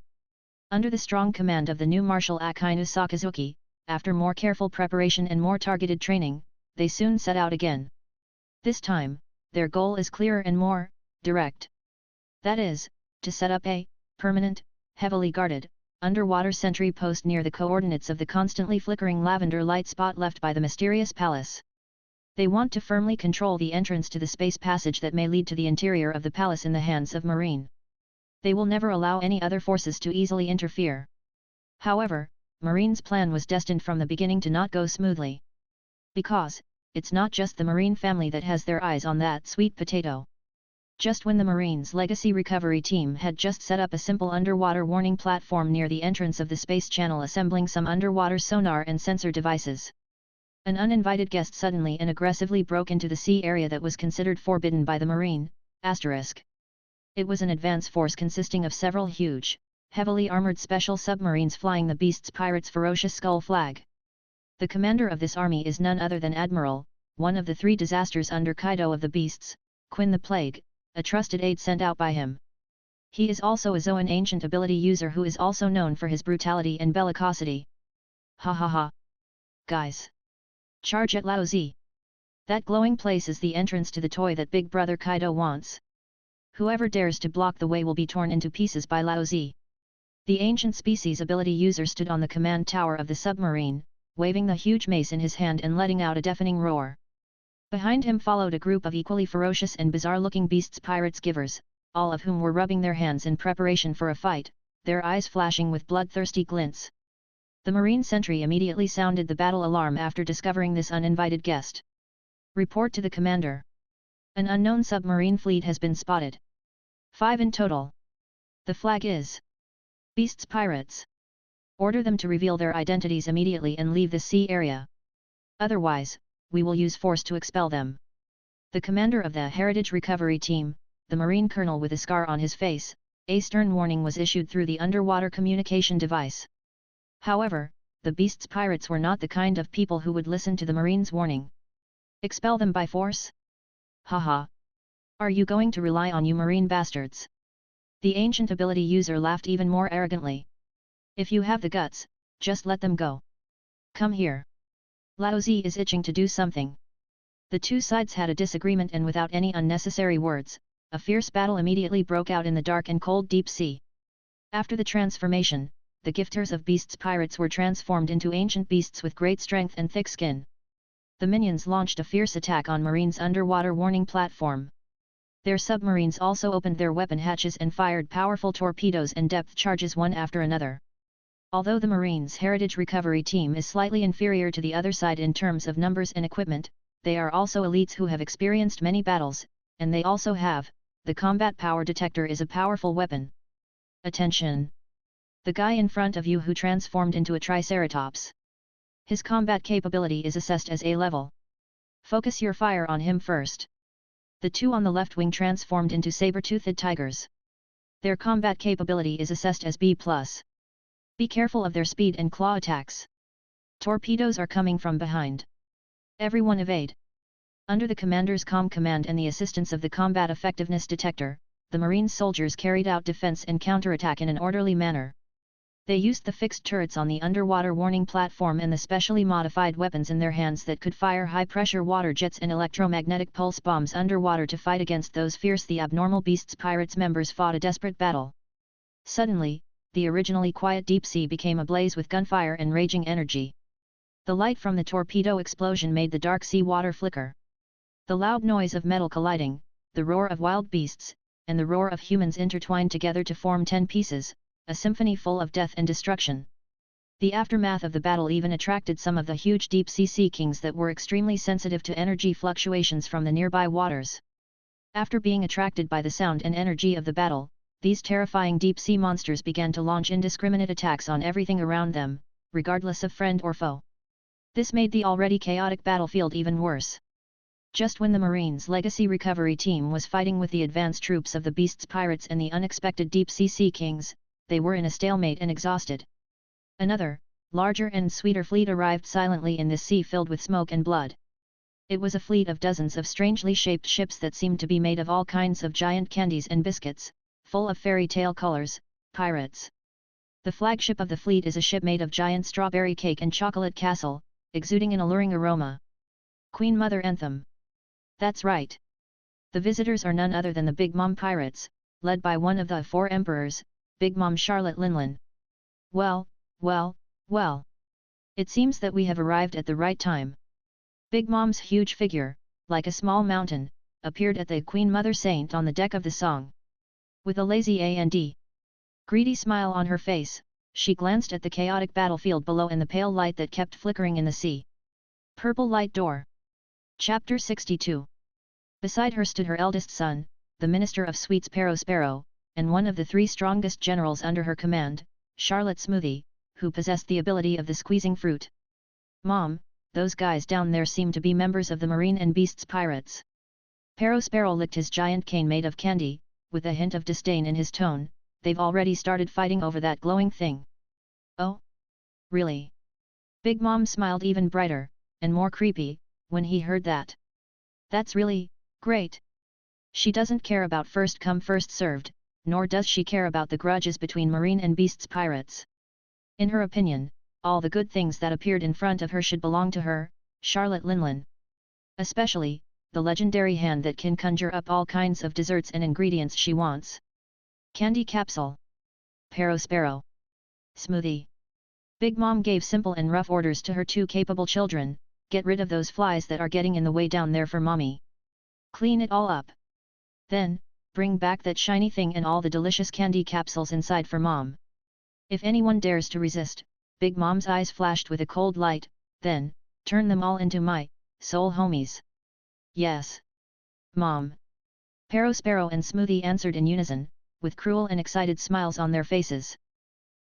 Speaker 1: Under the strong command of the new Marshal Akainu Sakazuki, after more careful preparation and more targeted training, they soon set out again. This time, their goal is clearer and more direct. That is, to set up a permanent, heavily guarded, underwater sentry post near the coordinates of the constantly flickering lavender light spot left by the mysterious palace. They want to firmly control the entrance to the space passage that may lead to the interior of the palace in the hands of Marine. They will never allow any other forces to easily interfere. However, Marine's plan was destined from the beginning to not go smoothly. Because, it's not just the Marine family that has their eyes on that sweet potato. Just when the Marine's Legacy Recovery Team had just set up a simple underwater warning platform near the entrance of the space channel assembling some underwater sonar and sensor devices, an uninvited guest suddenly and aggressively broke into the sea area that was considered forbidden by the Marine, *. It was an advance force consisting of several huge, heavily armored special submarines flying the Beast's pirates' ferocious skull flag. The commander of this army is none other than Admiral, one of the 3 disasters under Kaido of the Beasts, Quinn the Plague, a trusted aide sent out by him. He is also a Zoan ancient ability user who is also known for his brutality and bellicosity. Ha ha ha. Guys! Charge at Lao Z. That glowing place is the entrance to the toy that Big Brother Kaido wants. Whoever dares to block the way will be torn into pieces by Laozi. The ancient species ability user stood on the command tower of the submarine, waving the huge mace in his hand and letting out a deafening roar. Behind him followed a group of equally ferocious and bizarre-looking beasts pirates givers, all of whom were rubbing their hands in preparation for a fight, their eyes flashing with bloodthirsty glints. The marine sentry immediately sounded the battle alarm after discovering this uninvited guest. Report to the commander. An unknown submarine fleet has been spotted. 5 in total. The flag is Beasts Pirates. Order them to reveal their identities immediately and leave the sea area. Otherwise, we will use force to expel them. The commander of the Heritage Recovery Team, the Marine Colonel with a scar on his face, a stern warning was issued through the underwater communication device. However, the Beasts Pirates were not the kind of people who would listen to the Marine's warning. Expel them by force? Haha. Are you going to rely on you marine bastards? The ancient ability user laughed even more arrogantly. If you have the guts, just let them go. Come here. Laozi is itching to do something. The two sides had a disagreement, and without any unnecessary words, a fierce battle immediately broke out in the dark and cold deep sea. After the transformation, the gifters of Beasts Pirates were transformed into ancient beasts with great strength and thick skin. The minions launched a fierce attack on Marine's underwater warning platform. Their submarines also opened their weapon hatches and fired powerful torpedoes and depth charges one after another. Although the Marines' Heritage Recovery Team is slightly inferior to the other side in terms of numbers and equipment, they are also elites who have experienced many battles, and they also have, the combat power detector is a powerful weapon. Attention! The guy in front of you who transformed into a Triceratops. His combat capability is assessed as A level. Focus your fire on him first. The two on the left wing transformed into saber-toothed tigers. Their combat capability is assessed as B+. Be careful of their speed and claw attacks. Torpedoes are coming from behind. Everyone evade. Under the commander's calm command and the assistance of the combat effectiveness detector, the Marine soldiers carried out defense and counterattack in an orderly manner. They used the fixed turrets on the underwater warning platform and the specially modified weapons in their hands that could fire high-pressure water jets and electromagnetic pulse bombs underwater to fight against those fierce. The abnormal Beasts Pirates members fought a desperate battle. Suddenly, the originally quiet deep sea became ablaze with gunfire and raging energy. The light from the torpedo explosion made the dark sea water flicker. The loud noise of metal colliding, the roar of wild beasts, and the roar of humans intertwined together to form 10 pieces, a symphony full of death and destruction. The aftermath of the battle even attracted some of the huge deep-sea sea kings that were extremely sensitive to energy fluctuations from the nearby waters. After being attracted by the sound and energy of the battle, these terrifying deep-sea monsters began to launch indiscriminate attacks on everything around them, regardless of friend or foe. This made the already chaotic battlefield even worse. Just when the Marines' Legacy Recovery Team was fighting with the advance troops of the Beasts Pirates and the unexpected deep-sea sea kings, they were in a stalemate and exhausted. Another, larger and sweeter fleet arrived silently in this sea filled with smoke and blood. It was a fleet of dozens of strangely shaped ships that seemed to be made of all kinds of giant candies and biscuits, full of fairy tale colors, pirates. The flagship of the fleet is a ship made of giant strawberry cake and chocolate castle, exuding an alluring aroma. Queen Mother Anthem. That's right. The visitors are none other than the Big Mom Pirates, led by one of the 4 emperors, Big Mom Charlotte Linlin. Well. It seems that we have arrived at the right time. Big Mom's huge figure, like a small mountain, appeared at the Queen Mother Saint on the deck of the Song. With a lazy greedy smile on her face, she glanced at the chaotic battlefield below and the pale light that kept flickering in the sea. Purple Light Door. Chapter 62. Beside her stood her eldest son, the Minister of Sweets Sparrow, and one of the 3 strongest generals under her command, Charlotte Smoothie, who possessed the ability of the squeezing fruit. Mom, those guys down there seem to be members of the Marine and Beasts Pirates. Sparrow licked his giant cane made of candy, with a hint of disdain in his tone. They've already started fighting over that glowing thing. Oh? Really? Big Mom smiled even brighter, and more creepy, when he heard that. That's really great. She doesn't care about first come first served, nor does she care about the grudges between Marine and Beasts Pirates. In her opinion, all the good things that appeared in front of her should belong to her, Charlotte Linlin. Especially, the legendary hand that can conjure up all kinds of desserts and ingredients she wants. Candy capsule. Sparrow. Smoothie. Big Mom gave simple and rough orders to her two capable children: get rid of those flies that are getting in the way down there for Mommy. Clean it all up. Then, bring back that shiny thing and all the delicious candy capsules inside for Mom. If anyone dares to resist, Big Mom's eyes flashed with a cold light, then, turn them all into my soul homies. Yes. Mom. Sparrow and Smoothie answered in unison, with cruel and excited smiles on their faces.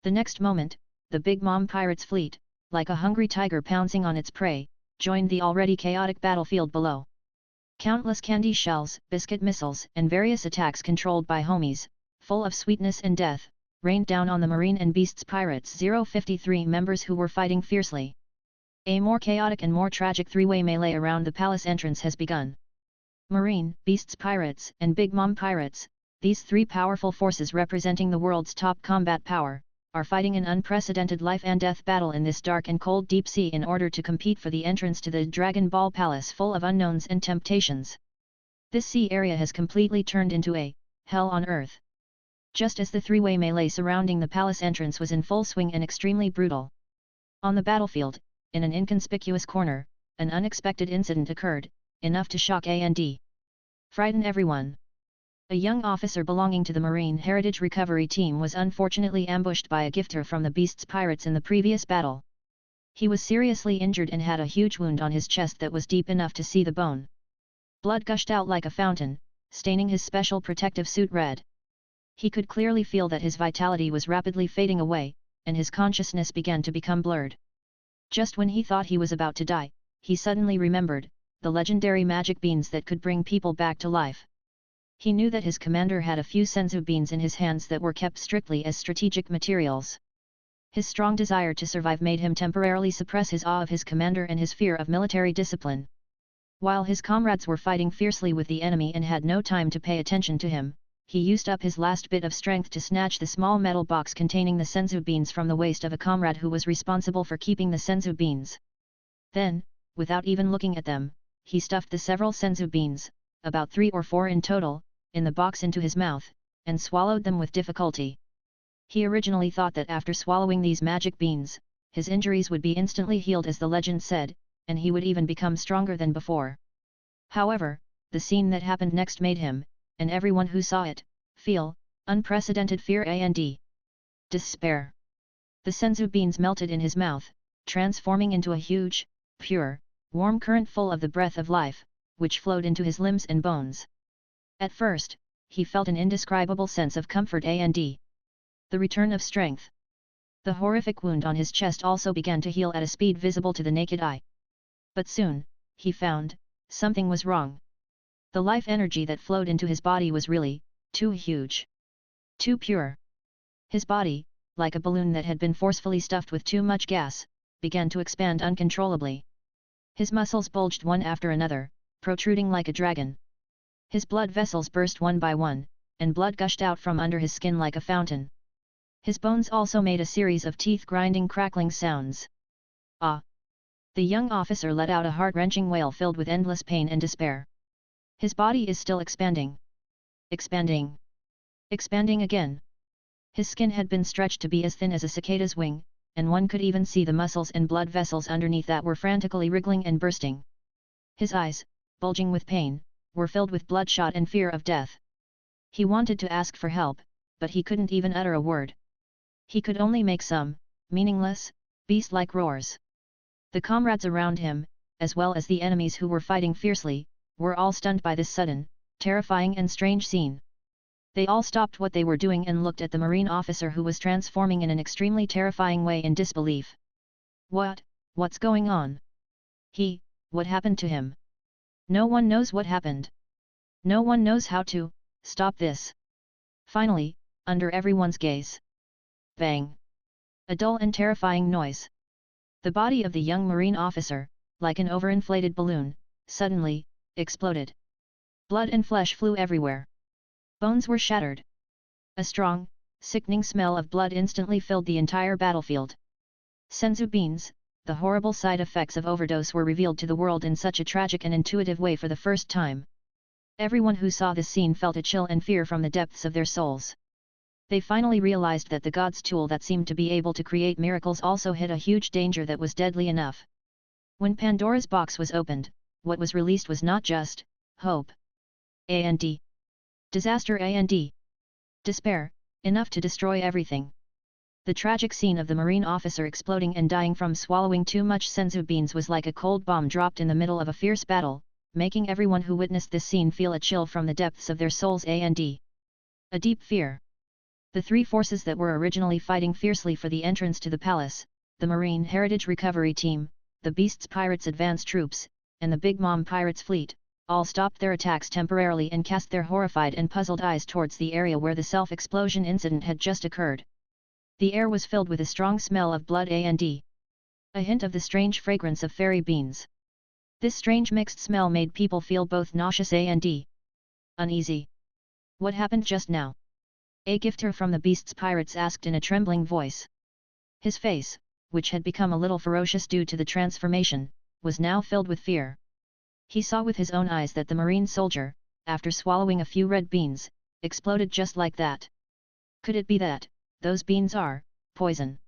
Speaker 1: The next moment, the Big Mom pirates' fleet, like a hungry tiger pouncing on its prey, joined the already chaotic battlefield below. Countless candy shells, biscuit missiles, and various attacks controlled by homies, full of sweetness and death, rained down on the Marine and Beasts Pirates 053 members who were fighting fiercely. A more chaotic and more tragic three-way melee around the palace entrance has begun. Marine, Beasts Pirates, and Big Mom Pirates, these three powerful forces representing the world's top combat power, are fighting an unprecedented life and death battle in this dark and cold deep sea in order to compete for the entrance to the Dragon Ball Palace full of unknowns and temptations. This sea area has completely turned into a hell on earth. Just as the three-way melee surrounding the palace entrance was in full swing and extremely brutal. On the battlefield, in an inconspicuous corner, an unexpected incident occurred, enough to shock and frighten everyone. A young officer belonging to the Marine Heritage Recovery Team was unfortunately ambushed by a gifter from the Beasts Pirates in the previous battle. He was seriously injured and had a huge wound on his chest that was deep enough to see the bone. Blood gushed out like a fountain, staining his special protective suit red. He could clearly feel that his vitality was rapidly fading away, and his consciousness began to become blurred. Just when he thought he was about to die, he suddenly remembered the legendary magic beans that could bring people back to life. He knew that his commander had a few Senzu Beans in his hands that were kept strictly as strategic materials. His strong desire to survive made him temporarily suppress his awe of his commander and his fear of military discipline. While his comrades were fighting fiercely with the enemy and had no time to pay attention to him, he used up his last bit of strength to snatch the small metal box containing the Senzu Beans from the waist of a comrade who was responsible for keeping the Senzu Beans. Then, without even looking at them, he stuffed the several Senzu Beans, about 3 or 4 in total, in the box into his mouth, and swallowed them with difficulty. He originally thought that after swallowing these magic beans, his injuries would be instantly healed as the legend said, and he would even become stronger than before. However, the scene that happened next made him, and everyone who saw it, feel unprecedented fear and despair. The Senzu Beans melted in his mouth, transforming into a huge, pure, warm current full of the breath of life, which flowed into his limbs and bones. At first, he felt an indescribable sense of comfort and the return of strength. The horrific wound on his chest also began to heal at a speed visible to the naked eye. But soon, he found, something was wrong. The life energy that flowed into his body was really too huge. Too pure. His body, like a balloon that had been forcefully stuffed with too much gas, began to expand uncontrollably. His muscles bulged one after another, protruding like a dragon. His blood vessels burst one by one, and blood gushed out from under his skin like a fountain. His bones also made a series of teeth-grinding crackling sounds. Ah! The young officer let out a heart-wrenching wail filled with endless pain and despair. His body is still expanding. Expanding. Expanding again. His skin had been stretched to be as thin as a cicada's wing, and one could even see the muscles and blood vessels underneath that were frantically wriggling and bursting. His eyes, bulging with pain, were filled with bloodshot and fear of death. He wanted to ask for help, but he couldn't even utter a word. He could only make some meaningless, beast-like roars. The comrades around him, as well as the enemies who were fighting fiercely, were all stunned by this sudden, terrifying and strange scene. They all stopped what they were doing and looked at the Marine officer who was transforming in an extremely terrifying way in disbelief. What's going on? What happened to him? No one knows what happened. No one knows how to stop this. Finally, under everyone's gaze. Bang! A dull and terrifying noise. The body of the young Marine officer, like an overinflated balloon, suddenly exploded. Blood and flesh flew everywhere. Bones were shattered. A strong, sickening smell of blood instantly filled the entire battlefield. Senzu Beans, the horrible side effects of overdose were revealed to the world in such a tragic and intuitive way for the first time. Everyone who saw this scene felt a chill and fear from the depths of their souls. They finally realized that the god's tool that seemed to be able to create miracles also hid a huge danger that was deadly enough. When Pandora's box was opened, what was released was not just hope and disaster and despair, enough to destroy everything. The tragic scene of the Marine officer exploding and dying from swallowing too much Senzu Beans was like a cold bomb dropped in the middle of a fierce battle, making everyone who witnessed this scene feel a chill from the depths of their souls and a deep fear. The three forces that were originally fighting fiercely for the entrance to the palace, the Marine Heritage Recovery Team, the Beasts Pirates Advance Troops, and the Big Mom Pirates Fleet, all stopped their attacks temporarily and cast their horrified and puzzled eyes towards the area where the self-explosion incident had just occurred. The air was filled with a strong smell of blood and a hint of the strange fragrance of fairy beans. This strange mixed smell made people feel both nauseous and uneasy. What happened just now? A gifter from the Beasts Pirates asked in a trembling voice. His face, which had become a little ferocious due to the transformation, was now filled with fear. He saw with his own eyes that the Marine soldier, after swallowing a few red beans, exploded just like that. Could it be that those beans are poison?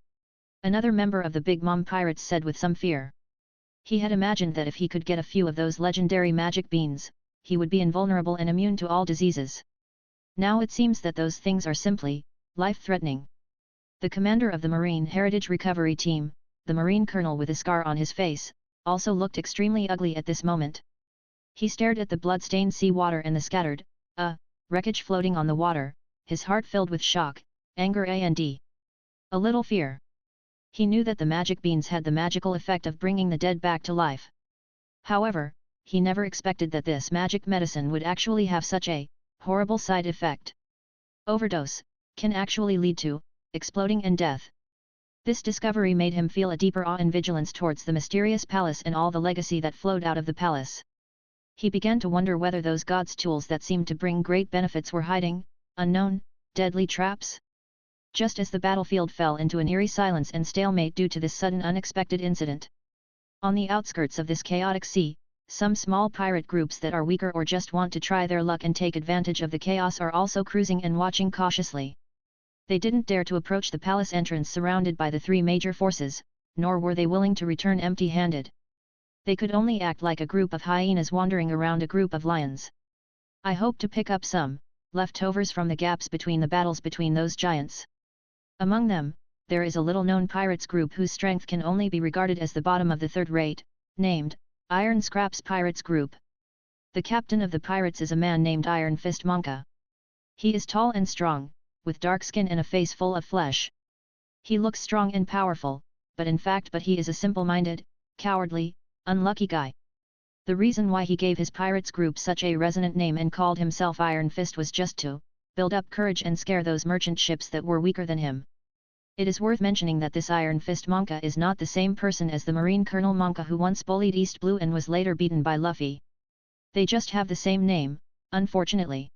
Speaker 1: Another member of the Big Mom Pirates said with some fear. He had imagined that if he could get a few of those legendary magic beans, he would be invulnerable and immune to all diseases. Now it seems that those things are simply life-threatening. The commander of the Marine Heritage Recovery Team, the Marine Colonel with a scar on his face, also looked extremely ugly at this moment. He stared at the blood-stained sea water and the scattered wreckage floating on the water, his heart filled with shock, anger and a little fear. He knew that the magic beans had the magical effect of bringing the dead back to life. However, he never expected that this magic medicine would actually have such a horrible side effect. Overdose can actually lead to exploding and death. This discovery made him feel a deeper awe and vigilance towards the mysterious palace and all the legacy that flowed out of the palace. He began to wonder whether those gods' tools that seemed to bring great benefits were hiding unknown, deadly traps. Just as the battlefield fell into an eerie silence and stalemate due to this sudden unexpected incident. On the outskirts of this chaotic sea, some small pirate groups that are weaker or just want to try their luck and take advantage of the chaos are also cruising and watching cautiously. They didn't dare to approach the palace entrance surrounded by the three major forces, nor were they willing to return empty-handed. They could only act like a group of hyenas wandering around a group of lions. I hope to pick up some leftovers from the gaps between the battles between those giants. Among them, there is a little-known pirates group whose strength can only be regarded as the bottom of the third rate, named Iron Scraps Pirates Group. The captain of the pirates is a man named Iron Fist Monka. He is tall and strong, with dark skin and a face full of flesh. He looks strong and powerful, but he is a simple-minded, cowardly, unlucky guy. The reason why he gave his pirates group such a resonant name and called himself Iron Fist was just to build up courage and scare those merchant ships that were weaker than him. It is worth mentioning that this Iron Fist Monka is not the same person as the Marine Colonel Monka who once bullied East Blue and was later beaten by Luffy. They just have the same name, unfortunately.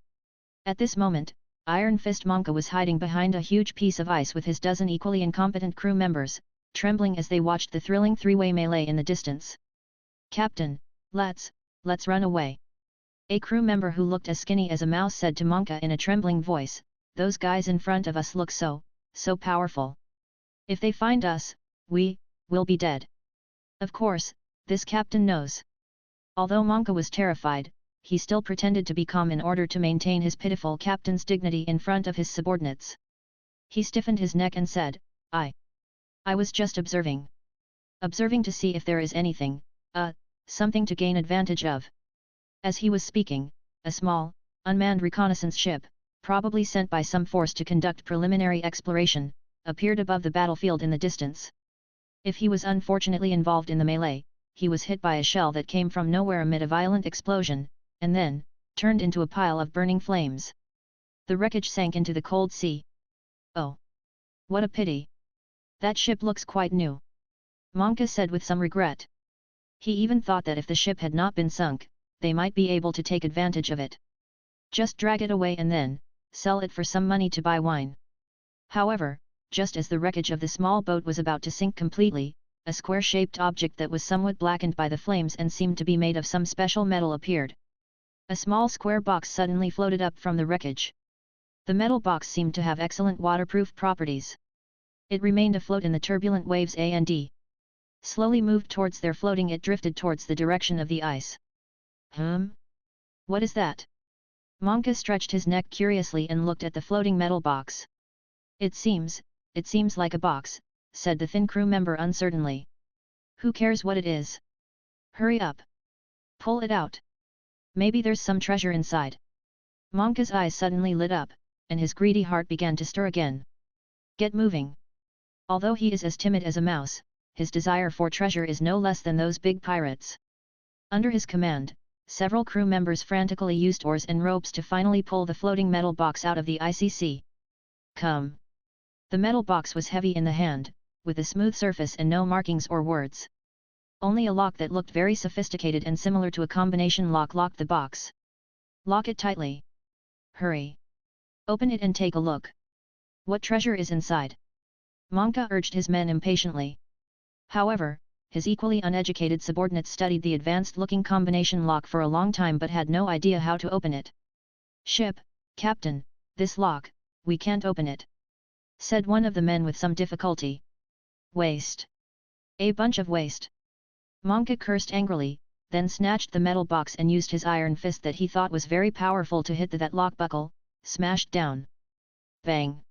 Speaker 1: At this moment, Iron Fist Monka was hiding behind a huge piece of ice with his dozen equally incompetent crew members, trembling as they watched the thrilling three-way melee in the distance. "Captain, let's run away." A crew member who looked as skinny as a mouse said to Monka in a trembling voice, "Those guys in front of us look so powerful. If they find us, we'll be dead." Of course, this captain knows. Although Monka was terrified, he still pretended to be calm in order to maintain his pitiful captain's dignity in front of his subordinates. He stiffened his neck and said, I was just observing. Observing to see if there is anything, something to gain advantage of." As he was speaking, a small, unmanned reconnaissance ship, probably sent by some force to conduct preliminary exploration, appeared above the battlefield in the distance. If he was unfortunately involved in the melee, he was hit by a shell that came from nowhere amid a violent explosion, and then turned into a pile of burning flames. The wreckage sank into the cold sea. "Oh! What a pity! That ship looks quite new," Monka said with some regret. He even thought that if the ship had not been sunk, they might be able to take advantage of it. Just drag it away and then sell it for some money to buy wine. However, just as the wreckage of the small boat was about to sink completely, a square-shaped object that was somewhat blackened by the flames and seemed to be made of some special metal appeared. A small square box suddenly floated up from the wreckage. The metal box seemed to have excellent waterproof properties. It remained afloat in the turbulent waves and slowly moved towards their floating. It drifted towards the direction of the ice. What is that? Monka stretched his neck curiously and looked at the floating metal box. It seems like a box, said the thin crew member uncertainly. Who cares what it is? Hurry up. Pull it out. Maybe there's some treasure inside. Monka's eyes suddenly lit up, and his greedy heart began to stir again. Get moving. Although he is as timid as a mouse, his desire for treasure is no less than those big pirates. Under his command, several crew members frantically used oars and ropes to finally pull the floating metal box out of the icy sea. Come. The metal box was heavy in the hand, with a smooth surface and no markings or words. Only a lock that looked very sophisticated and similar to a combination lock locked the box. Lock it tightly. Hurry. Open it and take a look. What treasure is inside? Monka urged his men impatiently. However, his equally uneducated subordinates studied the advanced-looking combination lock for a long time but had no idea how to open it. Ship, Captain, this lock, we can't open it, said one of the men with some difficulty. Waste. A bunch of waste. Monka cursed angrily, then snatched the metal box and used his iron fist that he thought was very powerful to hit that lock buckle, smashed down. Bang.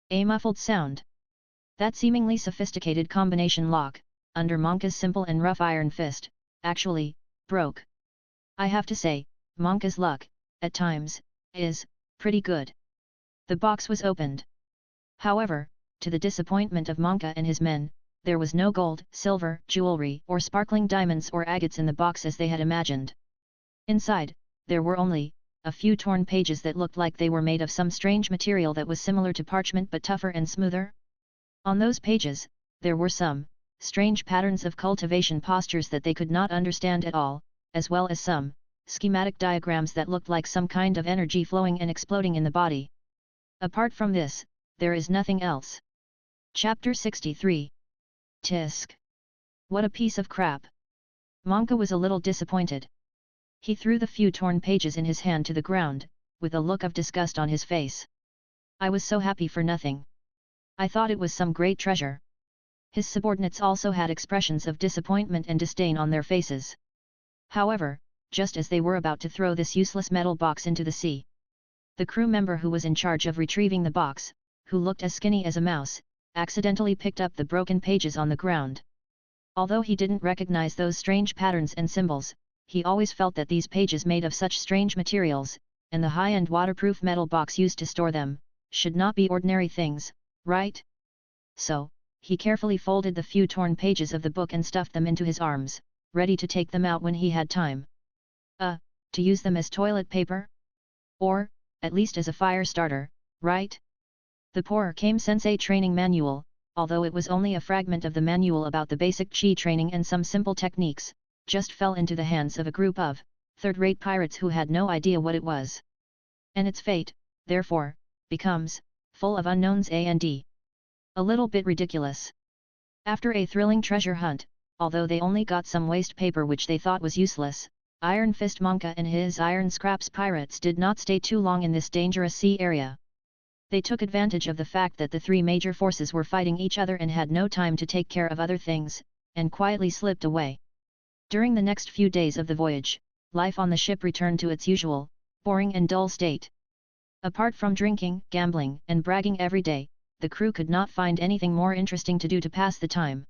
Speaker 1: A muffled sound. That seemingly sophisticated combination lock, under Monka's simple and rough iron fist, actually, broke. I have to say, Monka's luck, at times, is pretty good. The box was opened. However, to the disappointment of Monka and his men, there was no gold, silver, jewelry, or sparkling diamonds or agates in the box as they had imagined. Inside, there were only a few torn pages that looked like they were made of some strange material that was similar to parchment but tougher and smoother. On those pages, there were some strange patterns of cultivation postures that they could not understand at all, as well as some schematic diagrams that looked like some kind of energy flowing and exploding in the body. Apart from this, there is nothing else. Chapter 63. Tisk. What a piece of crap. Monka was a little disappointed. He threw the few torn pages in his hand to the ground, with a look of disgust on his face. I was so happy for nothing. I thought it was some great treasure. His subordinates also had expressions of disappointment and disdain on their faces. However, just as they were about to throw this useless metal box into the sea, the crew member who was in charge of retrieving the box, who looked as skinny as a mouse, accidentally picked up the broken pages on the ground. Although he didn't recognize those strange patterns and symbols, he always felt that these pages made of such strange materials, and the high-end waterproof metal box used to store them, should not be ordinary things, right? So, he carefully folded the few torn pages of the book and stuffed them into his arms, ready to take them out when he had time. To use them as toilet paper? Or, at least as a fire starter, right? The Poor Kame Sensei training manual, although it was only a fragment of the manual about the basic chi training and some simple techniques, just fell into the hands of a group of third-rate pirates who had no idea what it was. And its fate, therefore, becomes full of unknowns and a little bit ridiculous. After a thrilling treasure hunt, although they only got some waste paper which they thought was useless, Iron Fist Monka and his Iron Scraps pirates did not stay too long in this dangerous sea area. They took advantage of the fact that the three major forces were fighting each other and had no time to take care of other things, and quietly slipped away. During the next few days of the voyage, life on the ship returned to its usual, boring and dull state. Apart from drinking, gambling, and bragging every day, the crew could not find anything more interesting to do to pass the time.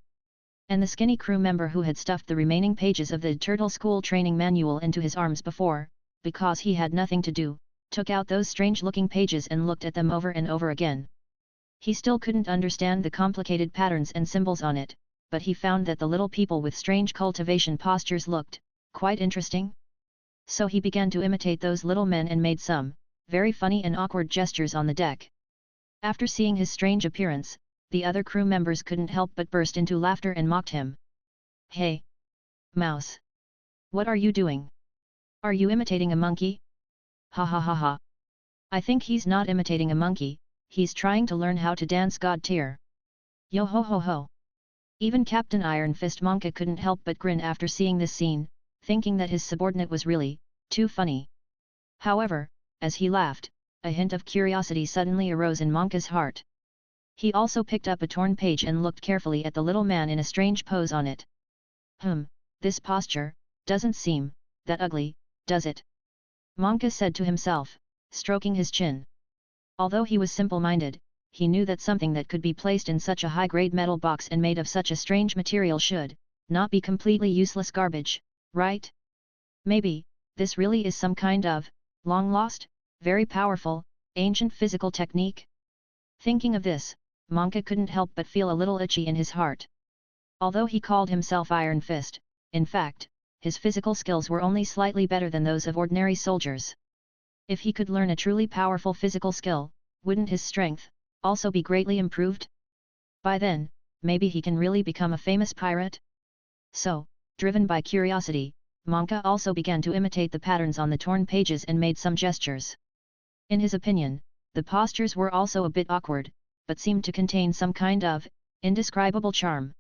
Speaker 1: And the skinny crew member who had stuffed the remaining pages of the Turtle School training manual into his arms before, because he had nothing to do, took out those strange-looking pages and looked at them over and over again. He still couldn't understand the complicated patterns and symbols on it, but he found that the little people with strange cultivation postures looked quite interesting. So he began to imitate those little men and made some very funny and awkward gestures on the deck. After seeing his strange appearance, the other crew members couldn't help but burst into laughter and mocked him. Hey! Mouse! What are you doing? Are you imitating a monkey? Ha ha ha ha! I think he's not imitating a monkey, he's trying to learn how to dance God tier. Yo ho ho ho! Even Captain Iron Fist Monka couldn't help but grin after seeing this scene, thinking that his subordinate was really too funny. However, as he laughed, a hint of curiosity suddenly arose in Monka's heart. He also picked up a torn page and looked carefully at the little man in a strange pose on it. This posture doesn't seem that ugly, does it? Monka said to himself, stroking his chin. Although he was simple-minded, he knew that something that could be placed in such a high-grade metal box and made of such a strange material should not be completely useless garbage, right? Maybe, this really is some kind of long-lost, very powerful, ancient physical technique? Thinking of this, Monka couldn't help but feel a little itchy in his heart. Although he called himself Iron Fist, in fact, his physical skills were only slightly better than those of ordinary soldiers. If he could learn a truly powerful physical skill, wouldn't his strength also be greatly improved? By then, maybe he can really become a famous pirate? So, driven by curiosity, Monka also began to imitate the patterns on the torn pages and made some gestures. In his opinion, the postures were also a bit awkward, but seemed to contain some kind of indescribable charm.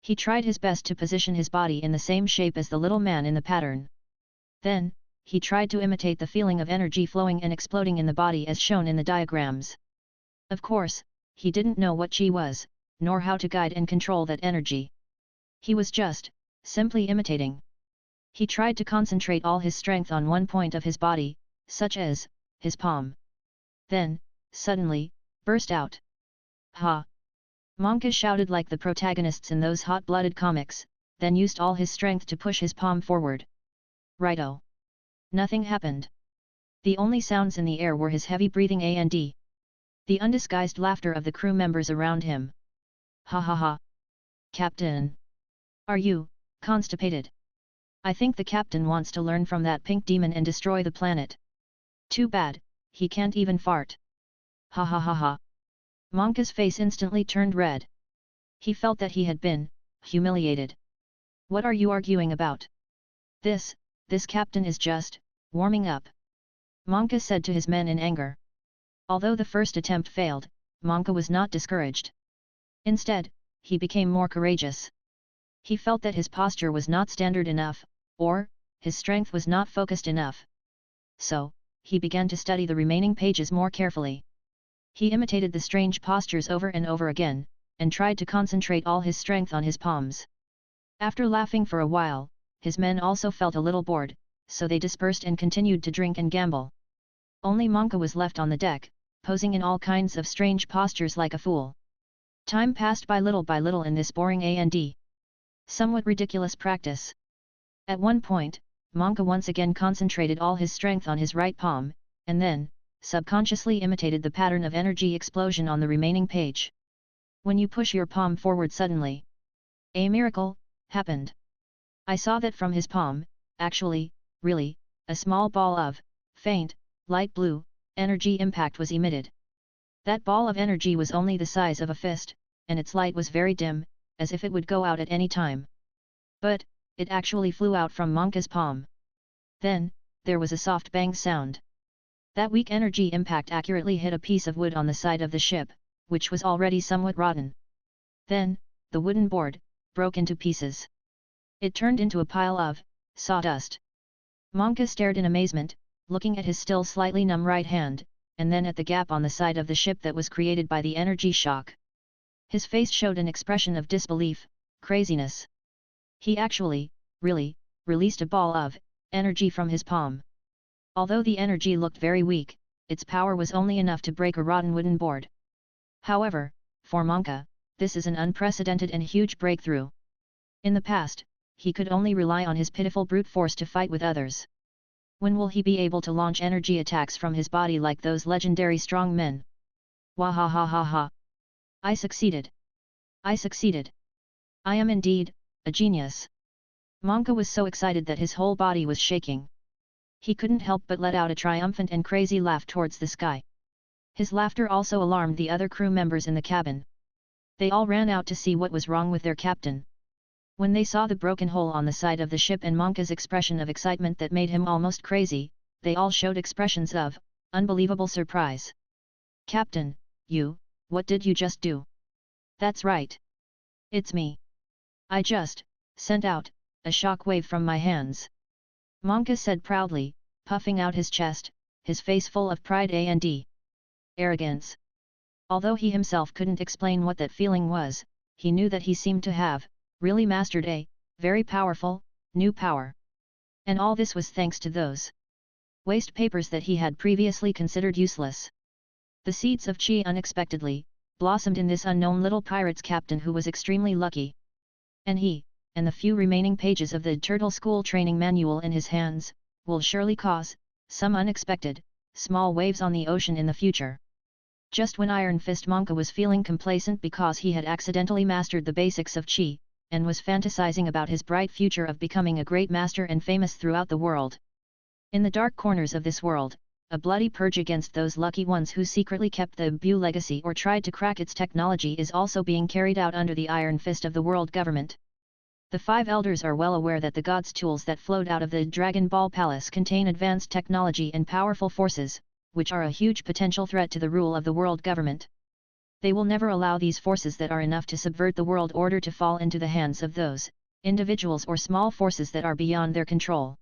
Speaker 1: He tried his best to position his body in the same shape as the little man in the pattern. Then, he tried to imitate the feeling of energy flowing and exploding in the body as shown in the diagrams. Of course, he didn't know what chi was, nor how to guide and control that energy. He was just simply imitating. He tried to concentrate all his strength on one point of his body, such as his palm. Then, suddenly, burst out. Ha! Monka shouted like the protagonists in those hot-blooded comics, then used all his strength to push his palm forward. Righto! Nothing happened. The only sounds in the air were his heavy breathing and the undisguised laughter of the crew members around him. Ha ha ha! Captain! Are you constipated? I think the captain wants to learn from that pink demon and destroy the planet. Too bad, he can't even fart. Ha ha ha ha! Monka's face instantly turned red. He felt that he had been humiliated. What are you arguing about? This captain is just warming up. Monka said to his men in anger. Although the first attempt failed, Monka was not discouraged. Instead, he became more courageous. He felt that his posture was not standard enough, or his strength was not focused enough. So, he began to study the remaining pages more carefully. He imitated the strange postures over and over again, and tried to concentrate all his strength on his palms. After laughing for a while, his men also felt a little bored, so they dispersed and continued to drink and gamble. Only Monka was left on the deck, posing in all kinds of strange postures like a fool. Time passed by little in this boring and somewhat ridiculous practice. At one point, Monka once again concentrated all his strength on his right palm, and then, subconsciously imitated the pattern of energy explosion on the remaining page. When you push your palm forward suddenly, a miracle happened. I saw that from his palm, actually, really, a small ball of faint, light blue energy impact was emitted. That ball of energy was only the size of a fist, and its light was very dim, as if it would go out at any time. But, it actually flew out from Monka's palm. Then, there was a soft bang sound. That weak energy impact accurately hit a piece of wood on the side of the ship, which was already somewhat rotten. Then, the wooden board broke into pieces. It turned into a pile of sawdust. Monka stared in amazement, looking at his still slightly numb right hand, and then at the gap on the side of the ship that was created by the energy shock. His face showed an expression of disbelief, craziness. He actually, really, released a ball of energy from his palm. Although the energy looked very weak, its power was only enough to break a rotten wooden board. However, for Monka, this is an unprecedented and huge breakthrough. In the past, he could only rely on his pitiful brute force to fight with others. When will he be able to launch energy attacks from his body like those legendary strong men? Wahahaha! I succeeded! I succeeded! I am indeed a genius! Monka was so excited that his whole body was shaking. He couldn't help but let out a triumphant and crazy laugh towards the sky. His laughter also alarmed the other crew members in the cabin. They all ran out to see what was wrong with their captain. When they saw the broken hole on the side of the ship and Monka's expression of excitement that made him almost crazy, they all showed expressions of unbelievable surprise. Captain, what did you just do? That's right. It's me. I just sent out a shockwave from my hands. Monka said proudly, puffing out his chest, his face full of pride and arrogance. Although he himself couldn't explain what that feeling was, he knew that he seemed to have really mastered a very powerful new power. And all this was thanks to those waste papers that he had previously considered useless. The seeds of chi unexpectedly blossomed in this unknown little pirate's captain who was extremely lucky. And he, and the few remaining pages of the Turtle School training manual in his hands, will surely cause some unexpected, small waves on the ocean in the future. Just when Iron Fist Monka was feeling complacent because he had accidentally mastered the basics of chi, and was fantasizing about his bright future of becoming a great master and famous throughout the world. In the dark corners of this world, a bloody purge against those lucky ones who secretly kept the Buu legacy or tried to crack its technology is also being carried out under the iron fist of the world government. The five elders are well aware that the gods' tools that flowed out of the Dragon Ball Palace contain advanced technology and powerful forces, which are a huge potential threat to the rule of the world government. They will never allow these forces that are enough to subvert the world order to fall into the hands of those individuals or small forces that are beyond their control.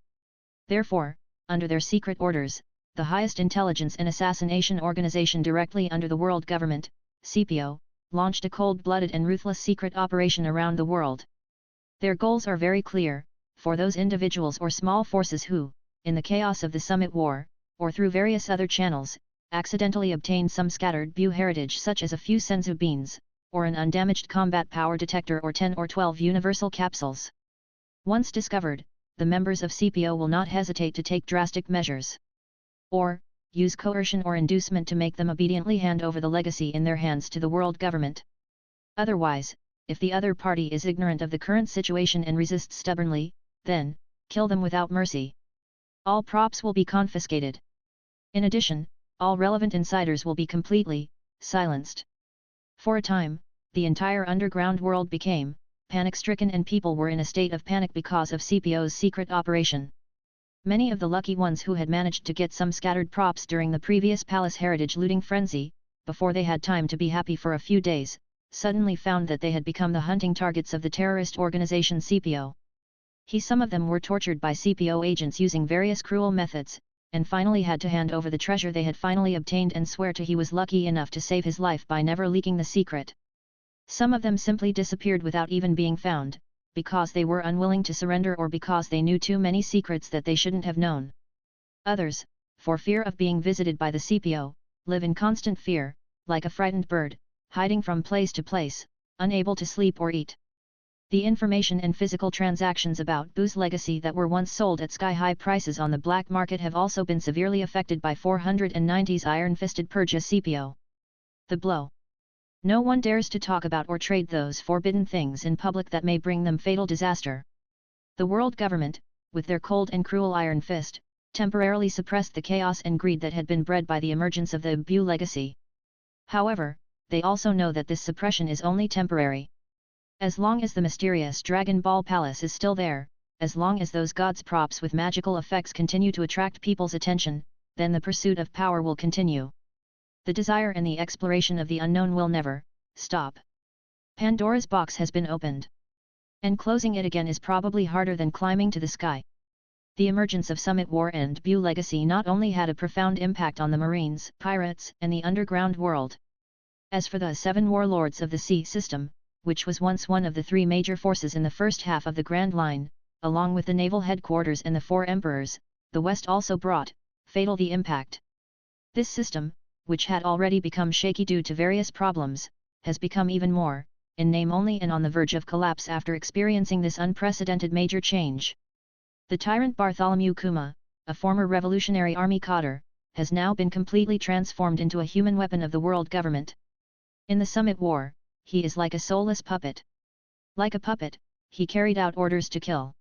Speaker 1: Therefore, under their secret orders, the highest intelligence and assassination organization directly under the world government, CPO, launched a cold-blooded and ruthless secret operation around the world. Their goals are very clear, for those individuals or small forces who, in the chaos of the Summit War, or through various other channels, accidentally obtained some scattered Buu heritage such as a few Senzu Beans, or an undamaged combat power detector or 10 or 12 universal capsules. Once discovered, the members of CPO will not hesitate to take drastic measures. Or, use coercion or inducement to make them obediently hand over the legacy in their hands to the world government. Otherwise, if the other party is ignorant of the current situation and resists stubbornly, then, kill them without mercy. All props will be confiscated. In addition, all relevant insiders will be completely silenced. For a time, the entire underground world became panic-stricken and people were in a state of panic because of CPO's secret operation. Many of the lucky ones who had managed to get some scattered props during the previous palace heritage looting frenzy, before they had time to be happy for a few days, suddenly found that they had become the hunting targets of the terrorist organization CPO. Some of them were tortured by CPO agents using various cruel methods, and finally had to hand over the treasure they had finally obtained and swear to he was lucky enough to save his life by never leaking the secret. Some of them simply disappeared without even being found, because they were unwilling to surrender or because they knew too many secrets that they shouldn't have known. Others, for fear of being visited by the CPO, live in constant fear, like a frightened bird, hiding from place to place, unable to sleep or eat. The information and physical transactions about Buu's legacy that were once sold at sky-high prices on the black market have also been severely affected by 490's iron-fisted purge as CPO. The blow. No one dares to talk about or trade those forbidden things in public that may bring them fatal disaster. The world government, with their cold and cruel iron fist, temporarily suppressed the chaos and greed that had been bred by the emergence of the Buu legacy. However, they also know that this suppression is only temporary. As long as the mysterious Dragon Ball Palace is still there, as long as those gods' props with magical effects continue to attract people's attention, then the pursuit of power will continue. The desire and the exploration of the unknown will never stop. Pandora's box has been opened. And closing it again is probably harder than climbing to the sky. The emergence of Summit War and Buu legacy not only had a profound impact on the Marines, pirates, and the underground world. As for the 7 warlords of the sea system, which was once one of the 3 major forces in the first half of the Grand Line, along with the naval headquarters and the 4 emperors, the West also brought fatal the impact. This system, which had already become shaky due to various problems, has become even more, in name only and on the verge of collapse after experiencing this unprecedented major change. The tyrant Bartholomew Kuma, a former Revolutionary Army cadre, has now been completely transformed into a human weapon of the world government. In the Summit War, he is like a soulless puppet. Like a puppet, he carried out orders to kill.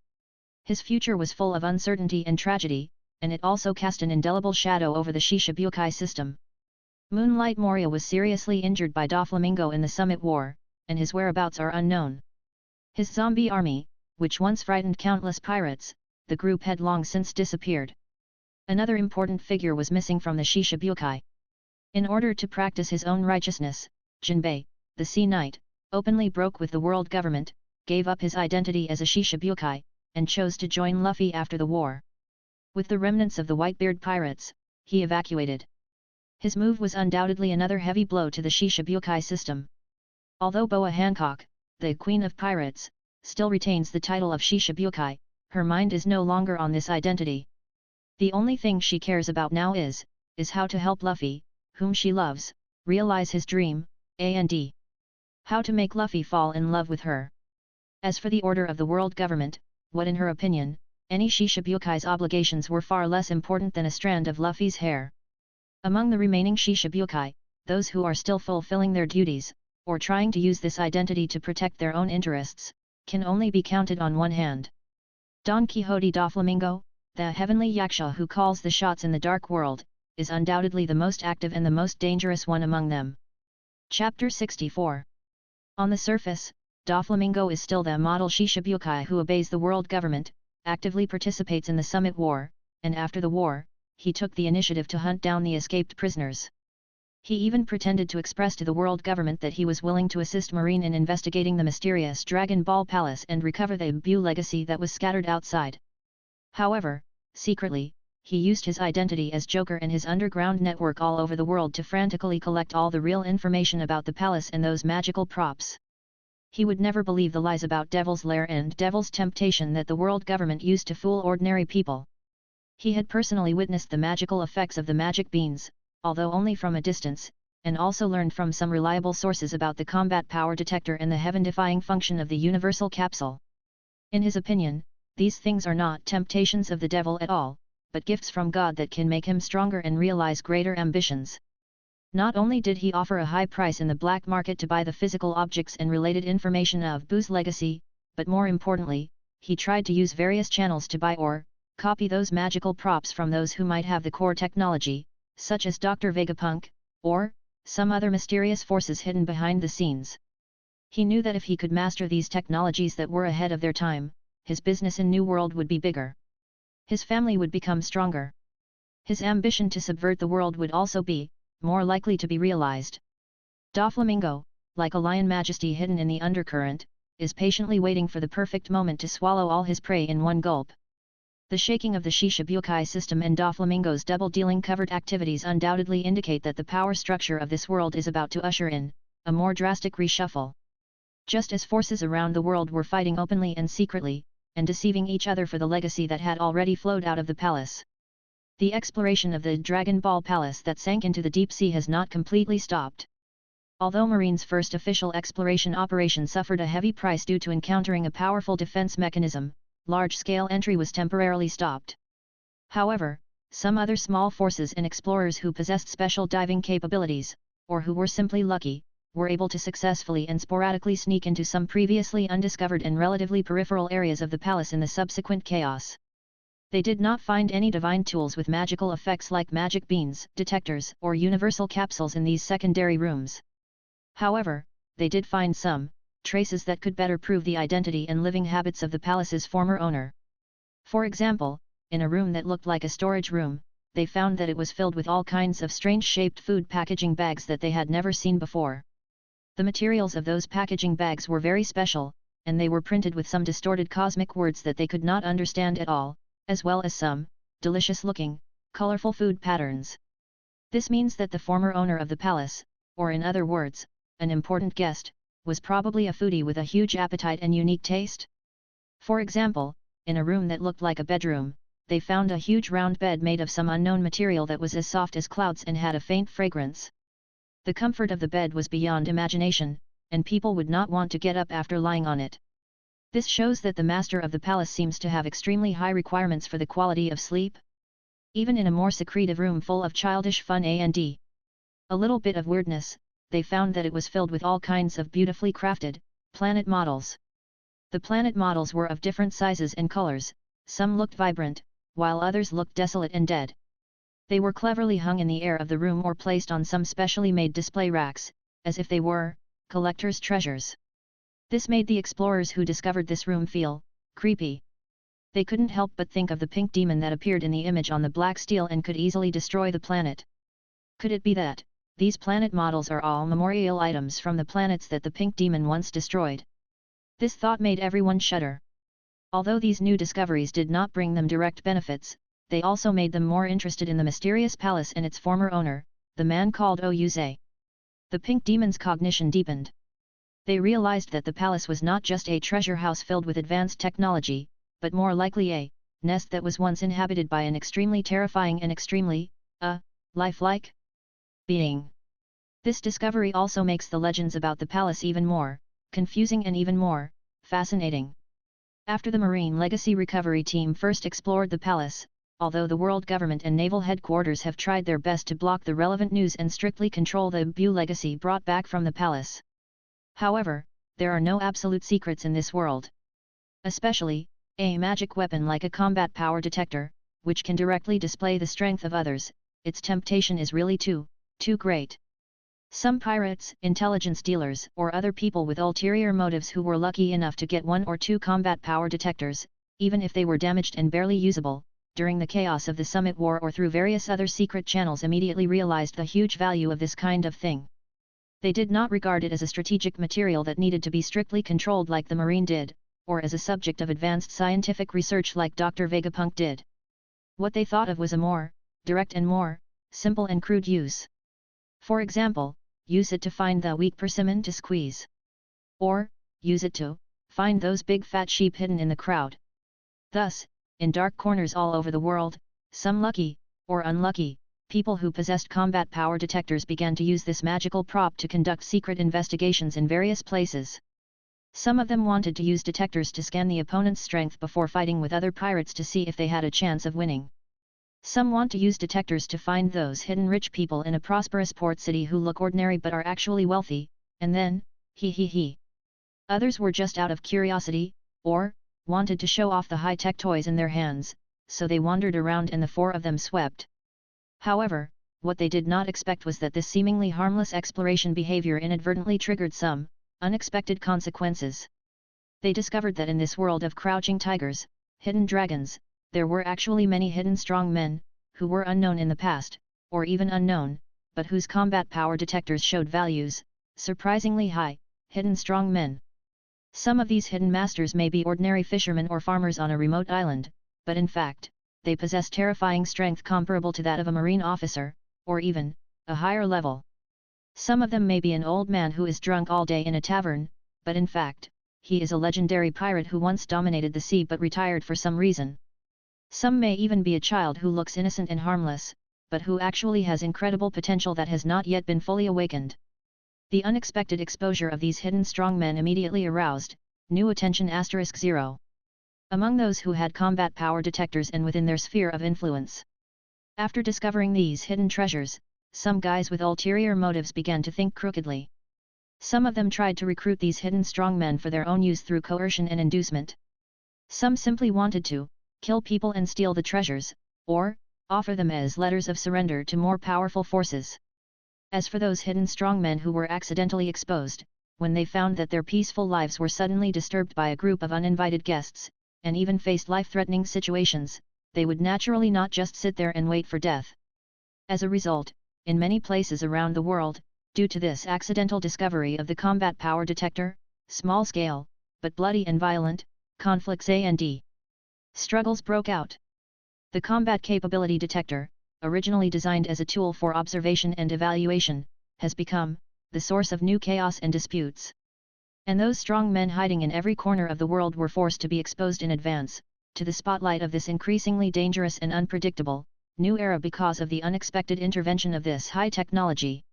Speaker 1: His future was full of uncertainty and tragedy, and it also cast an indelible shadow over the Shishibukai system. Moonlight Moria was seriously injured by Doflamingo in the Summit War, and his whereabouts are unknown. His zombie army, which once frightened countless pirates, the group had long since disappeared. Another important figure was missing from the Shishibukai. In order to practice his own righteousness, Jinbei, the Sea Knight, openly broke with the world government, gave up his identity as a Shishibukai, and chose to join Luffy after the war. With the remnants of the Whitebeard pirates, he evacuated. His move was undoubtedly another heavy blow to the Shishibukai system. Although Boa Hancock, the Queen of Pirates, still retains the title of Shishibukai, her mind is no longer on this identity. The only thing she cares about now is how to help Luffy, whom she loves, realize his dream, and how to make Luffy fall in love with her. As for the order of the world government, what in her opinion, any Shishabukai's obligations were far less important than a strand of Luffy's hair. Among the remaining Shishibukai, those who are still fulfilling their duties, or trying to use this identity to protect their own interests, can only be counted on one hand. Don Quixote Doflamingo, the heavenly yaksha who calls the shots in the dark world, is undoubtedly the most active and the most dangerous one among them. Chapter 64. On the surface, Doflamingo is still the model Shishibukai who obeys the world government, actively participates in the Summit War, and after the war, he took the initiative to hunt down the escaped prisoners. He even pretended to express to the world government that he was willing to assist Marine in investigating the mysterious Dragon Ball Palace and recover the Buu legacy that was scattered outside. However, secretly, he used his identity as Joker and his underground network all over the world to frantically collect all the real information about the palace and those magical props. He would never believe the lies about Devil's Lair and Devil's Temptation that the world government used to fool ordinary people. He had personally witnessed the magical effects of the magic beans, although only from a distance, and also learned from some reliable sources about the combat power detector and the heaven-defying function of the universal capsule. In his opinion, these things are not temptations of the devil at all, but gifts from God that can make him stronger and realize greater ambitions. Not only did he offer a high price in the black market to buy the physical objects and related information of Buu's legacy, but more importantly, he tried to use various channels to buy or copy those magical props from those who might have the core technology, such as Dr. Vegapunk, or some other mysterious forces hidden behind the scenes. He knew that if he could master these technologies that were ahead of their time, his business in New World would be bigger. His family would become stronger. His ambition to subvert the world would also be more likely to be realized. Doflamingo, like a lion majesty hidden in the undercurrent, is patiently waiting for the perfect moment to swallow all his prey in one gulp. The shaking of the Shishibukai system and Doflamingo's double-dealing covert activities undoubtedly indicate that the power structure of this world is about to usher in a more drastic reshuffle. Just as forces around the world were fighting openly and secretly, and deceiving each other for the legacy that had already flowed out of the palace. The exploration of the Dragon Ball Palace that sank into the deep sea has not completely stopped. Although Marine's first official exploration operation suffered a heavy price due to encountering a powerful defense mechanism, large-scale entry was temporarily stopped. However, some other small forces and explorers who possessed special diving capabilities, or who were simply lucky, were able to successfully and sporadically sneak into some previously undiscovered and relatively peripheral areas of the palace in the subsequent chaos. They did not find any divine tools with magical effects like magic beans, detectors, or universal capsules in these secondary rooms. However, they did find some traces that could better prove the identity and living habits of the palace's former owner. For example, in a room that looked like a storage room, they found that it was filled with all kinds of strange-shaped food packaging bags that they had never seen before. The materials of those packaging bags were very special, and they were printed with some distorted cosmic words that they could not understand at all, as well as some delicious-looking, colorful food patterns. This means that the former owner of the palace, or in other words, an important guest, was probably a foodie with a huge appetite and unique taste. For example, in a room that looked like a bedroom, they found a huge round bed made of some unknown material that was as soft as clouds and had a faint fragrance. The comfort of the bed was beyond imagination, and people would not want to get up after lying on it. This shows that the master of the palace seems to have extremely high requirements for the quality of sleep. Even in a more secretive room full of childish fun and a little bit of weirdness, they found that it was filled with all kinds of beautifully crafted planet models. The planet models were of different sizes and colors, some looked vibrant, while others looked desolate and dead. They were cleverly hung in the air of the room or placed on some specially made display racks, as if they were collector's treasures. This made the explorers who discovered this room feel creepy. They couldn't help but think of the pink demon that appeared in the image on the black steel and could easily destroy the planet. Could it be that these planet models are all memorial items from the planets that the pink demon once destroyed? This thought made everyone shudder. Although these new discoveries did not bring them direct benefits, they also made them more interested in the mysterious palace and its former owner, the man called Oyuze. The pink demon's cognition deepened. They realized that the palace was not just a treasure house filled with advanced technology, but more likely a nest that was once inhabited by an extremely terrifying and extremely, lifelike being. This discovery also makes the legends about the palace even more confusing and even more fascinating. After the Marine Legacy Recovery Team first explored the palace, although the world government and naval headquarters have tried their best to block the relevant news and strictly control the Buu legacy brought back from the palace. However, there are no absolute secrets in this world. Especially, a magic weapon like a combat power detector, which can directly display the strength of others, its temptation is really too great. Some pirates, intelligence dealers, or other people with ulterior motives who were lucky enough to get 1 or 2 combat power detectors, even if they were damaged and barely usable, during the chaos of the Summit War or through various other secret channels immediately realized the huge value of this kind of thing. They did not regard it as a strategic material that needed to be strictly controlled like the Marine did, or as a subject of advanced scientific research like Dr. Vegapunk did. What they thought of was a more direct and more simple and crude use. For example, use it to find the weak persimmon to squeeze. Or, use it to find those big fat sheep hidden in the crowd. Thus, in dark corners all over the world, some lucky, or unlucky, people who possessed combat power detectors began to use this magical prop to conduct secret investigations in various places. Some of them wanted to use detectors to scan the opponent's strength before fighting with other pirates to see if they had a chance of winning. Some want to use detectors to find those hidden rich people in a prosperous port city who look ordinary but are actually wealthy, and then, Others were just out of curiosity, or wanted to show off the high-tech toys in their hands, so they wandered around and the 4 of them swept. However, what they did not expect was that this seemingly harmless exploration behavior inadvertently triggered some unexpected consequences. They discovered that in this world of crouching tigers, hidden dragons, there were actually many hidden strong men, who were unknown in the past, or even unknown, but whose combat power detectors showed values surprisingly high, hidden strong men. Some of these hidden masters may be ordinary fishermen or farmers on a remote island, but in fact, they possess terrifying strength comparable to that of a marine officer, or even a higher level. Some of them may be an old man who is drunk all day in a tavern, but in fact, he is a legendary pirate who once dominated the sea but retired for some reason. Some may even be a child who looks innocent and harmless, but who actually has incredible potential that has not yet been fully awakened. The unexpected exposure of these hidden strongmen immediately aroused new attention *0. Among those who had combat power detectors and within their sphere of influence. After discovering these hidden treasures, some guys with ulterior motives began to think crookedly. Some of them tried to recruit these hidden strongmen for their own use through coercion and inducement. Some simply wanted to kill people and steal the treasures, or offer them as letters of surrender to more powerful forces. As for those hidden strongmen who were accidentally exposed, when they found that their peaceful lives were suddenly disturbed by a group of uninvited guests, and even faced life-threatening situations, they would naturally not just sit there and wait for death. As a result, in many places around the world, due to this accidental discovery of the combat power detector, small-scale, but bloody and violent, conflicts and struggles broke out. The combat capability detector, originally designed as a tool for observation and evaluation, has become the source of new chaos and disputes. And those strong men hiding in every corner of the world were forced to be exposed in advance, to the spotlight of this increasingly dangerous and unpredictable new era because of the unexpected intervention of this high technology.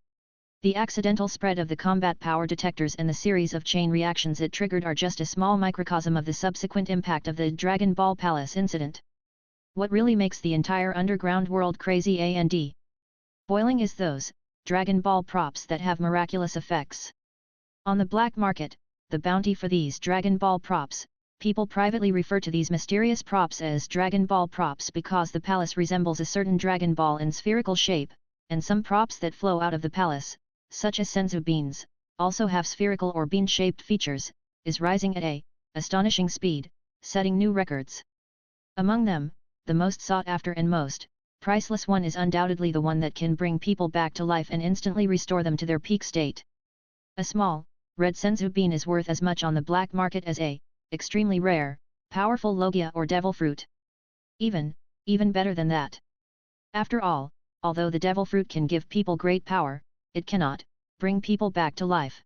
Speaker 1: The accidental spread of the combat power detectors and the series of chain reactions it triggered are just a small microcosm of the subsequent impact of the Dragon Ball Palace incident. What really makes the entire underground world crazy and boiling is those Dragon Ball props that have miraculous effects. On the black market, the bounty for these Dragon Ball props, people privately refer to these mysterious props as Dragon Ball props because the palace resembles a certain Dragon Ball in spherical shape, and some props that flow out of the palace, such as Senzu Beans, also have spherical or bean-shaped features, is rising at a astonishing speed, setting new records. Among them, the most sought after and most priceless one is undoubtedly the one that can bring people back to life and instantly restore them to their peak state. A small, red Senzu bean is worth as much on the black market as a extremely rare, powerful logia or devil fruit. Even better than that. After all, although the devil fruit can give people great power, it cannot bring people back to life.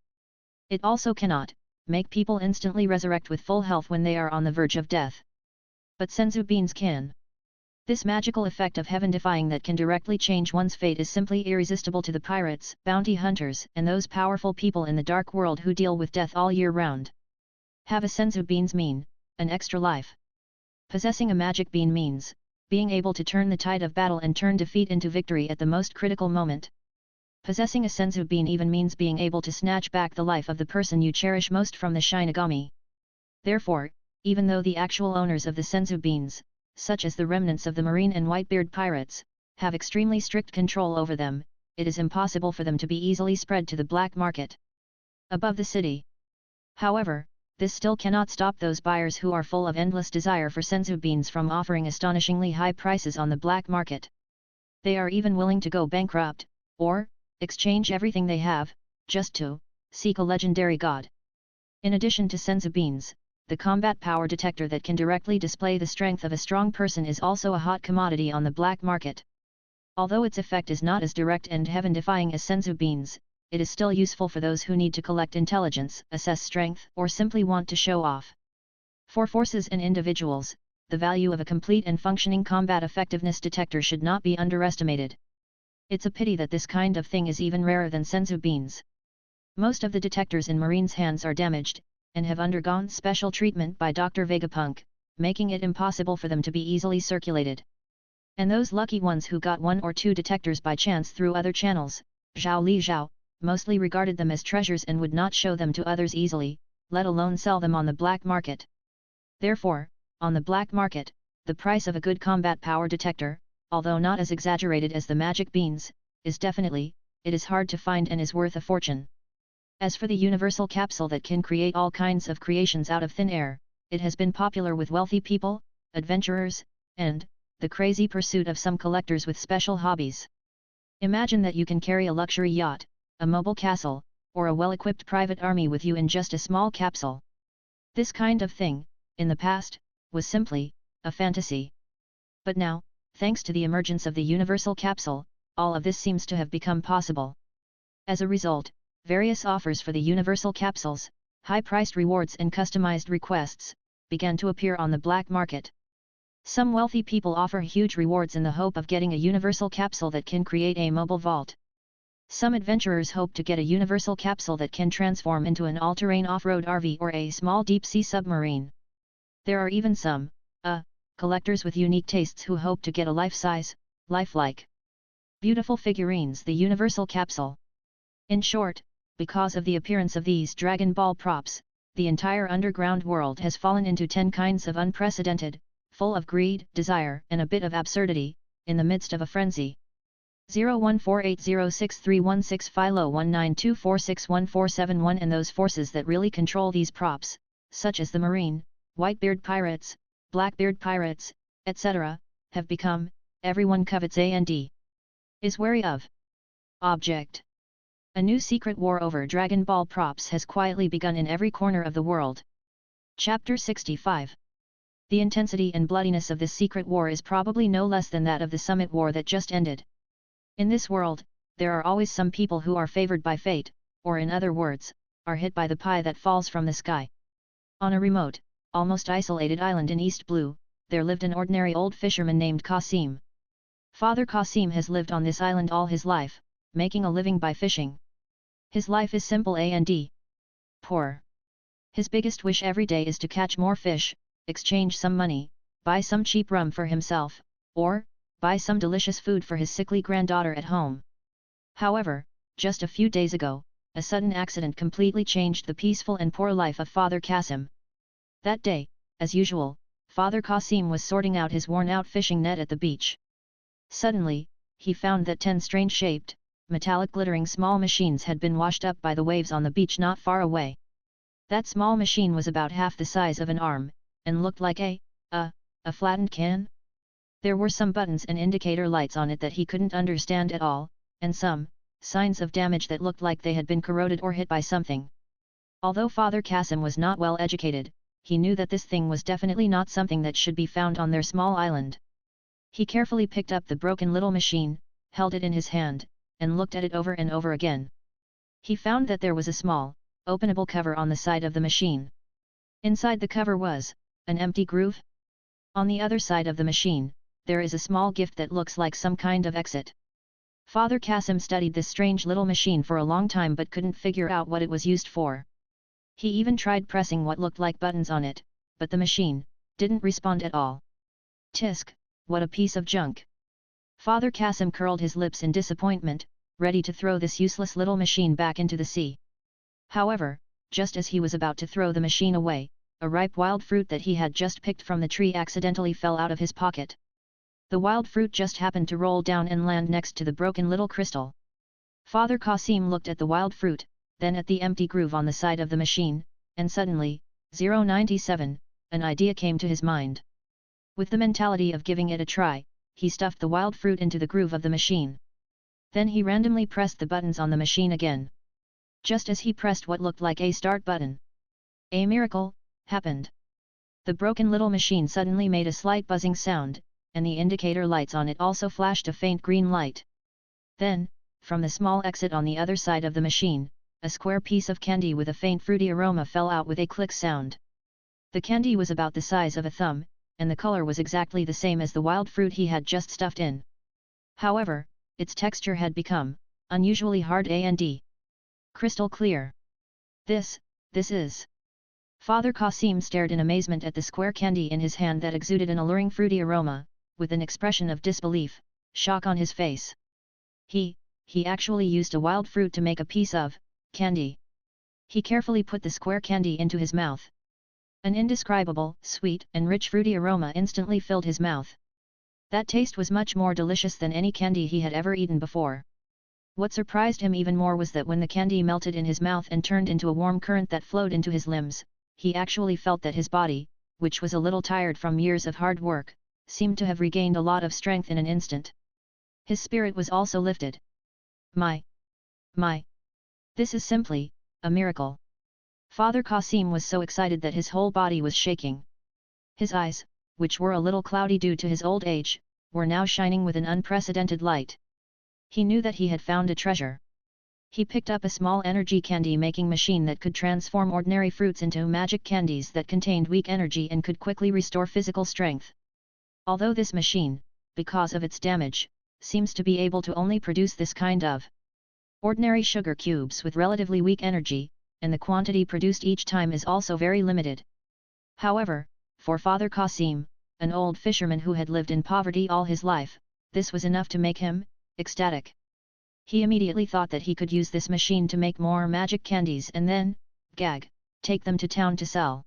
Speaker 1: It also cannot make people instantly resurrect with full health when they are on the verge of death. But Senzu beans can. This magical effect of heaven-defying that can directly change one's fate is simply irresistible to the pirates, bounty hunters, and those powerful people in the dark world who deal with death all year round. Have a Senzu beans mean an extra life. Possessing a magic bean means being able to turn the tide of battle and turn defeat into victory at the most critical moment. Possessing a Senzu bean even means being able to snatch back the life of the person you cherish most from the Shinigami. Therefore, even though the actual owners of the Senzu beans, such as the remnants of the Marine and Whitebeard pirates, have extremely strict control over them, it is impossible for them to be easily spread to the black market above the city. However, this still cannot stop those buyers who are full of endless desire for Senzu beans from offering astonishingly high prices on the black market. They are even willing to go bankrupt, or exchange everything they have, just to seek a legendary god. In addition to Senzu beans, the combat power detector that can directly display the strength of a strong person is also a hot commodity on the black market. Although its effect is not as direct and heaven-defying as Senzu beans, it is still useful for those who need to collect intelligence, assess strength, or simply want to show off. For forces and individuals, the value of a complete and functioning combat effectiveness detector should not be underestimated. It's a pity that this kind of thing is even rarer than Senzu beans. Most of the detectors in Marine's hands are damaged, and have undergone special treatment by Dr. Vegapunk, making it impossible for them to be easily circulated. And those lucky ones who got 1 or 2 detectors by chance through other channels, Zhao Li Zhao, mostly regarded them as treasures and would not show them to others easily, let alone sell them on the black market. Therefore, on the black market, the price of a good combat power detector, although not as exaggerated as the magic beans, is definitely, it is hard to find and is worth a fortune. As for the universal capsule that can create all kinds of creations out of thin air, it has been popular with wealthy people, adventurers, and the crazy pursuit of some collectors with special hobbies. Imagine that you can carry a luxury yacht, a mobile castle, or a well-equipped private army with you in just a small capsule. This kind of thing, in the past, was simply a fantasy. But now, thanks to the emergence of the universal capsule, all of this seems to have become possible. As a result, various offers for the universal capsules, high-priced rewards and customized requests, began to appear on the black market. Some wealthy people offer huge rewards in the hope of getting a universal capsule that can create a mobile vault. Some adventurers hope to get a universal capsule that can transform into an all-terrain off-road RV or a small deep-sea submarine. There are even some, collectors with unique tastes who hope to get a life-size, lifelike, beautiful figurines, the universal capsule. In short, because of the appearance of these Dragon Ball props, the entire underground world has fallen into 10 kinds of unprecedented, full of greed, desire, and a bit of absurdity, in the midst of a frenzy. 014806316 Philo 19246141 and those forces that really control these props, such as the Marine, Whitebeard pirates, Blackbeard pirates, etc., have become, everyone covets and is wary of. Object. A new secret war over Dragon Ball props has quietly begun in every corner of the world. Chapter 65. The intensity and bloodiness of this secret war is probably no less than that of the Summit War that just ended. In this world, there are always some people who are favored by fate, or in other words, are hit by the pie that falls from the sky. On a remote, almost isolated island in East Blue, there lived an ordinary old fisherman named Qasim. Father Qasim has lived on this island all his life, making a living by fishing. His life is simple and poor. His biggest wish every day is to catch more fish, exchange some money, buy some cheap rum for himself, or buy some delicious food for his sickly granddaughter at home. However, just a few days ago, a sudden accident completely changed the peaceful and poor life of Father Qasim. That day, as usual, Father Qasim was sorting out his worn-out fishing net at the beach. Suddenly, he found that 10 strange-shaped, metallic glittering small machines had been washed up by the waves on the beach not far away. That small machine was about half the size of an arm, and looked like a flattened can. There were some buttons and indicator lights on it that he couldn't understand at all, and some signs of damage that looked like they had been corroded or hit by something. Although Father Qasim was not well educated, he knew that this thing was definitely not something that should be found on their small island. He carefully picked up the broken little machine, held it in his hand, and looked at it over and over again. He found that there was a small, openable cover on the side of the machine. Inside the cover was an empty groove. On the other side of the machine, there is a small gift that looks like some kind of exit. Father Qasim studied this strange little machine for a long time but couldn't figure out what it was used for. He even tried pressing what looked like buttons on it, but the machine didn't respond at all. Tisk, what a piece of junk! Father Qasim curled his lips in disappointment, ready to throw this useless little machine back into the sea. However, just as he was about to throw the machine away, a ripe wild fruit that he had just picked from the tree accidentally fell out of his pocket. The wild fruit just happened to roll down and land next to the broken little crystal. Father Qasim looked at the wild fruit, then at the empty groove on the side of the machine, and suddenly, 097, an idea came to his mind. With the mentality of giving it a try, he stuffed the wild fruit into the groove of the machine. Then he randomly pressed the buttons on the machine again. Just as he pressed what looked like a start button, a miracle happened. The broken little machine suddenly made a slight buzzing sound, and the indicator lights on it also flashed a faint green light. Then, from the small exit on the other side of the machine, a square piece of candy with a faint fruity aroma fell out with a click sound. The candy was about the size of a thumb, and the color was exactly the same as the wild fruit he had just stuffed in. However, its texture had become unusually hard and crystal clear. This is... Father Qasim stared in amazement at the square candy in his hand that exuded an alluring fruity aroma, with an expression of disbelief, shock on his face. He actually used a wild fruit to make a piece of candy. He carefully put the square candy into his mouth. An indescribable, sweet and rich fruity aroma instantly filled his mouth. That taste was much more delicious than any candy he had ever eaten before. What surprised him even more was that when the candy melted in his mouth and turned into a warm current that flowed into his limbs, he actually felt that his body, which was a little tired from years of hard work, seemed to have regained a lot of strength in an instant. His spirit was also lifted. My! This is simply a miracle. Father Qasim was so excited that his whole body was shaking. His eyes, which were a little cloudy due to his old age, were now shining with an unprecedented light. He knew that he had found a treasure. He picked up a small energy candy-making machine that could transform ordinary fruits into magic candies that contained weak energy and could quickly restore physical strength. Although this machine, because of its damage, seems to be able to only produce this kind of ordinary sugar cubes with relatively weak energy, and the quantity produced each time is also very limited. However, for Father Qasim, an old fisherman who had lived in poverty all his life, this was enough to make him ecstatic. He immediately thought that he could use this machine to make more magic candies and then, take them to town to sell.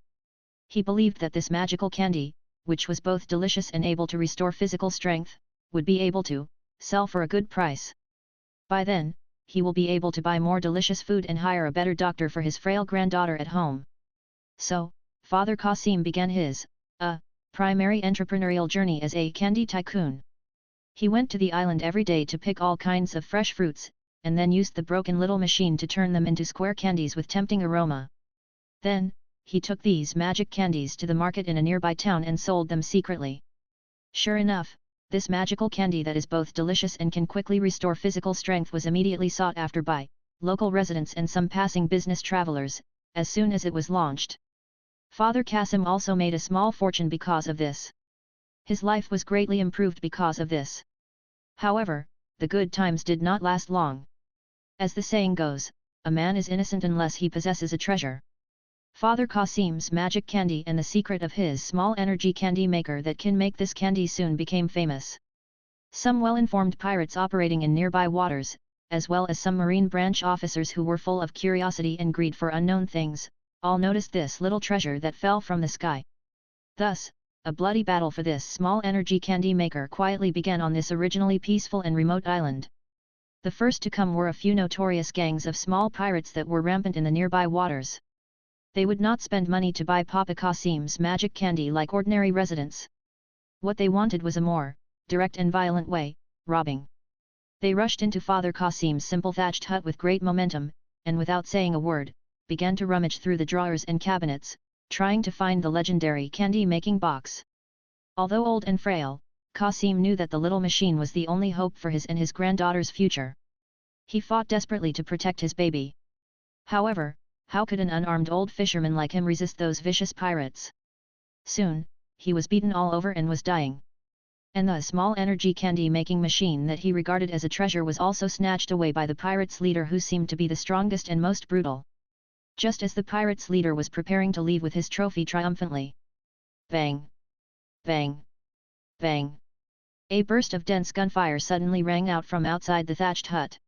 Speaker 1: He believed that this magical candy, which was both delicious and able to restore physical strength, would be able to sell for a good price. By then, he will be able to buy more delicious food and hire a better doctor for his frail granddaughter at home. So, Father Qasim began his primary entrepreneurial journey as a candy tycoon. He went to the island every day to pick all kinds of fresh fruits, and then used the broken little machine to turn them into square candies with tempting aroma. Then, he took these magic candies to the market in a nearby town and sold them secretly. Sure enough, this magical candy that is both delicious and can quickly restore physical strength was immediately sought after by local residents and some passing business travelers, as soon as it was launched. Father Qasim also made a small fortune because of this. His life was greatly improved because of this. However, the good times did not last long. As the saying goes, a man is innocent unless he possesses a treasure. Father Qasim's magic candy and the secret of his small energy candy maker that can make this candy soon became famous. Some well-informed pirates operating in nearby waters, as well as some marine branch officers who were full of curiosity and greed for unknown things, all noticed this little treasure that fell from the sky. Thus, a bloody battle for this small energy candy maker quietly began on this originally peaceful and remote island. The first to come were a few notorious gangs of small pirates that were rampant in the nearby waters. They would not spend money to buy Papa Qasim's magic candy like ordinary residents. What they wanted was a more direct and violent way, robbing. They rushed into Father Qasim's simple thatched hut with great momentum, and without saying a word, began to rummage through the drawers and cabinets, trying to find the legendary candy-making box. Although old and frail, Qasim knew that the little machine was the only hope for his and his granddaughter's future. He fought desperately to protect his baby. However, how could an unarmed old fisherman like him resist those vicious pirates? Soon, he was beaten all over and was dying. And the small energy candy-making machine that he regarded as a treasure was also snatched away by the pirates' leader, who seemed to be the strongest and most brutal. Just as the pirates' leader was preparing to leave with his trophy triumphantly. Bang! Bang! Bang! A burst of dense gunfire suddenly rang out from outside the thatched hut.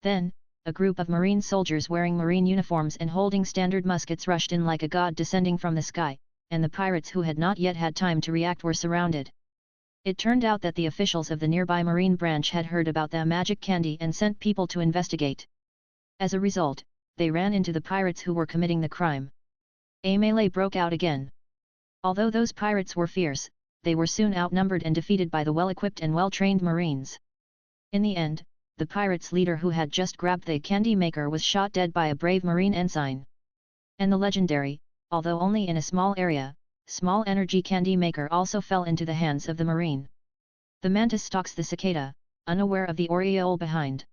Speaker 1: Then, a group of marine soldiers wearing marine uniforms and holding standard muskets rushed in like a god descending from the sky, and the pirates who had not yet had time to react were surrounded. It turned out that the officials of the nearby marine branch had heard about the magic candy and sent people to investigate. As a result, they ran into the pirates who were committing the crime. A melee broke out again. Although those pirates were fierce, they were soon outnumbered and defeated by the well-equipped and well-trained marines. In the end, the pirates' leader who had just grabbed the candy maker was shot dead by a brave marine ensign. And the legendary, although only in a small area, small energy candy maker also fell into the hands of the marine. The mantis stalks the cicada, unaware of the aureole behind.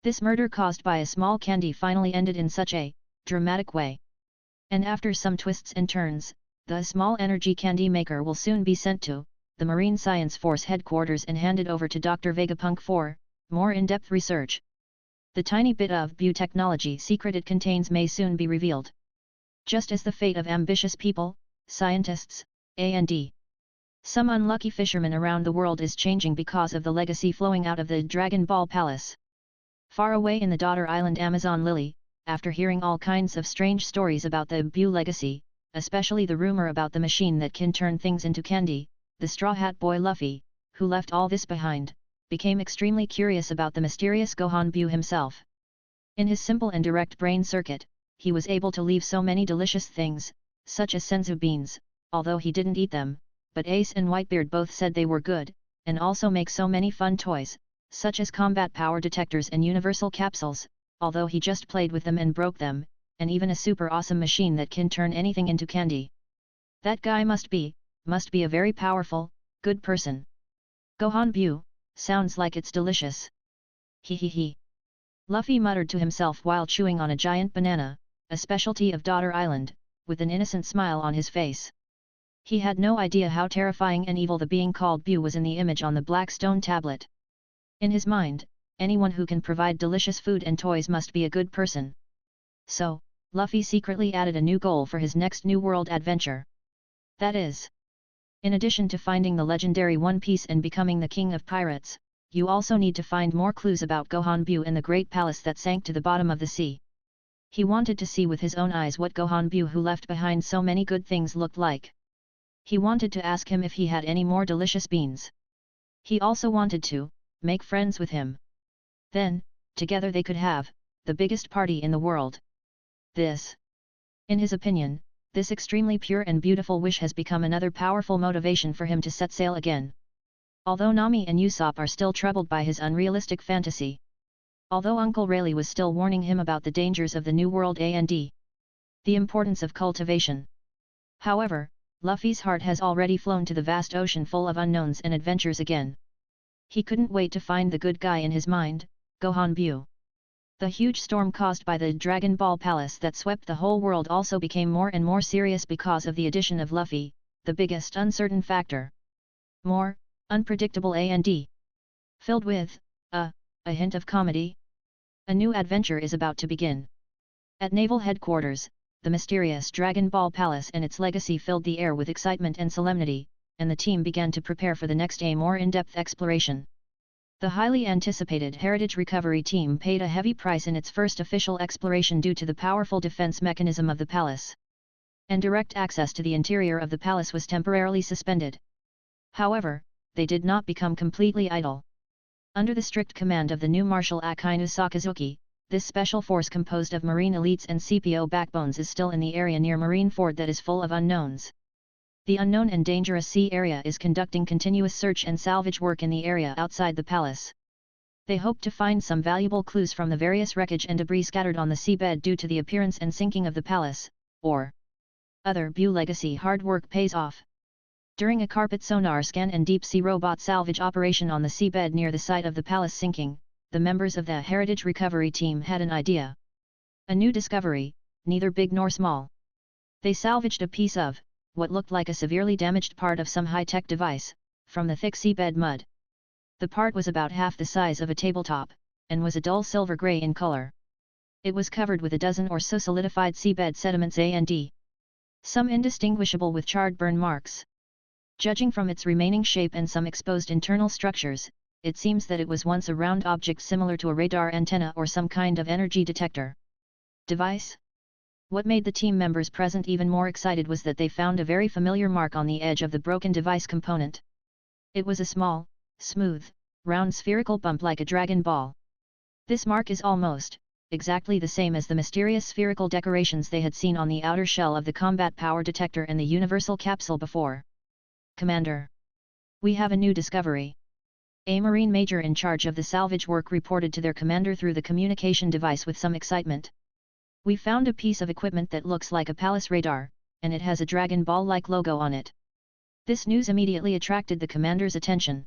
Speaker 1: This murder caused by a small candy finally ended in such a dramatic way. And after some twists and turns, the small energy candy maker will soon be sent to the Marine Science Force headquarters and handed over to Dr. Vegapunk for more in-depth research. The tiny bit of Buu technology secret it contains may soon be revealed. Just as the fate of ambitious people, scientists, and some unlucky fishermen around the world is changing because of the legacy flowing out of the Dragon Ball Palace. Far away in the daughter island Amazon Lily, after hearing all kinds of strange stories about the Buu legacy, especially the rumor about the machine that can turn things into candy, the Straw Hat Boy Luffy, who left all this behind, became extremely curious about the mysterious Gohan Buu himself. In his simple and direct brain circuit, he was able to leave so many delicious things, such as Senzu Beans, although he didn't eat them, but Ace and Whitebeard both said they were good, and also make so many fun toys, such as combat power detectors and universal capsules, although he just played with them and broke them, and even a super awesome machine that can turn anything into candy. That guy must be a very powerful, good person. Gohan Buu, sounds like it's delicious. He he he. Luffy muttered to himself while chewing on a giant banana, a specialty of Daughter Island, with an innocent smile on his face. He had no idea how terrifying and evil the being called Buu was in the image on the black stone tablet. In his mind, anyone who can provide delicious food and toys must be a good person. So, Luffy secretly added a new goal for his next New World adventure. That is, in addition to finding the legendary One Piece and becoming the king of pirates, you also need to find more clues about Gohan Buu and the great palace that sank to the bottom of the sea. He wanted to see with his own eyes what Gohan Buu, who left behind so many good things, looked like. He wanted to ask him if he had any more delicious beans. He also wanted to make friends with him. Then, together they could have the biggest party in the world. This, in his opinion, this extremely pure and beautiful wish has become another powerful motivation for him to set sail again. Although Nami and Usopp are still troubled by his unrealistic fantasy. Although Uncle Rayleigh was still warning him about the dangers of the New World and the importance of cultivation. However, Luffy's heart has already flown to the vast ocean full of unknowns and adventures again. He couldn't wait to find the good guy in his mind, Gohan Buu. The huge storm caused by the Dragon Ball Palace that swept the whole world also became more and more serious because of the addition of Luffy, the biggest uncertain factor. More unpredictable and filled with a hint of comedy. A new adventure is about to begin. At Naval Headquarters, the mysterious Dragon Ball Palace and its legacy filled the air with excitement and solemnity, and the team began to prepare for the next more in-depth exploration. The highly anticipated Heritage Recovery Team paid a heavy price in its first official exploration due to the powerful defense mechanism of the palace. And direct access to the interior of the palace was temporarily suspended. However, they did not become completely idle. Under the strict command of the new Marshal Akainu Sakazuki, this special force composed of Marine elites and CPO backbones is still in the area near Marineford that is full of unknowns. The unknown and dangerous sea area is conducting continuous search and salvage work in the area outside the palace. They hoped to find some valuable clues from the various wreckage and debris scattered on the seabed due to the appearance and sinking of the palace, or other Buu legacy hard work pays off. During a carpet sonar scan and deep-sea robot salvage operation on the seabed near the site of the palace sinking, the members of the Heritage Recovery Team had an idea. A new discovery, neither big nor small. They salvaged a piece of, what looked like a severely damaged part of some high-tech device, from the thick seabed mud. The part was about half the size of a tabletop, and was a dull silver grey in color. It was covered with a dozen or so solidified seabed sediments and some indistinguishable with charred burn marks. Judging from its remaining shape and some exposed internal structures, it seems that it was once a round object similar to a radar antenna or some kind of energy detector device. What made the team members present even more excited was that they found a very familiar mark on the edge of the broken device component. It was a small, smooth, round spherical bump like a dragon ball. This mark is almost exactly the same as the mysterious spherical decorations they had seen on the outer shell of the combat power detector and the universal capsule before. Commander, we have a new discovery. A Marine Major in charge of the salvage work reported to their commander through the communication device with some excitement. We found a piece of equipment that looks like a palace radar, and it has a Dragon Ball-like logo on it. This news immediately attracted the commander's attention.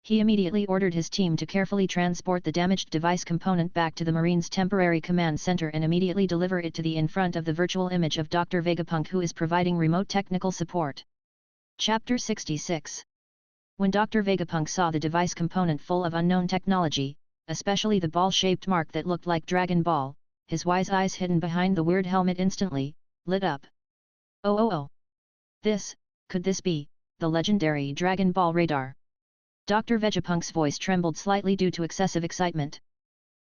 Speaker 1: He immediately ordered his team to carefully transport the damaged device component back to the Marine's temporary command center and immediately deliver it to the in front of the virtual image of Dr. Vegapunk, who is providing remote technical support. Chapter 66. When Dr. Vegapunk saw the device component full of unknown technology, especially the ball-shaped mark that looked like Dragon Ball, his wise eyes hidden behind the weird helmet instantly lit up. Oh! Could this be the legendary Dragon Ball radar? Dr. Vegapunk's voice trembled slightly due to excessive excitement.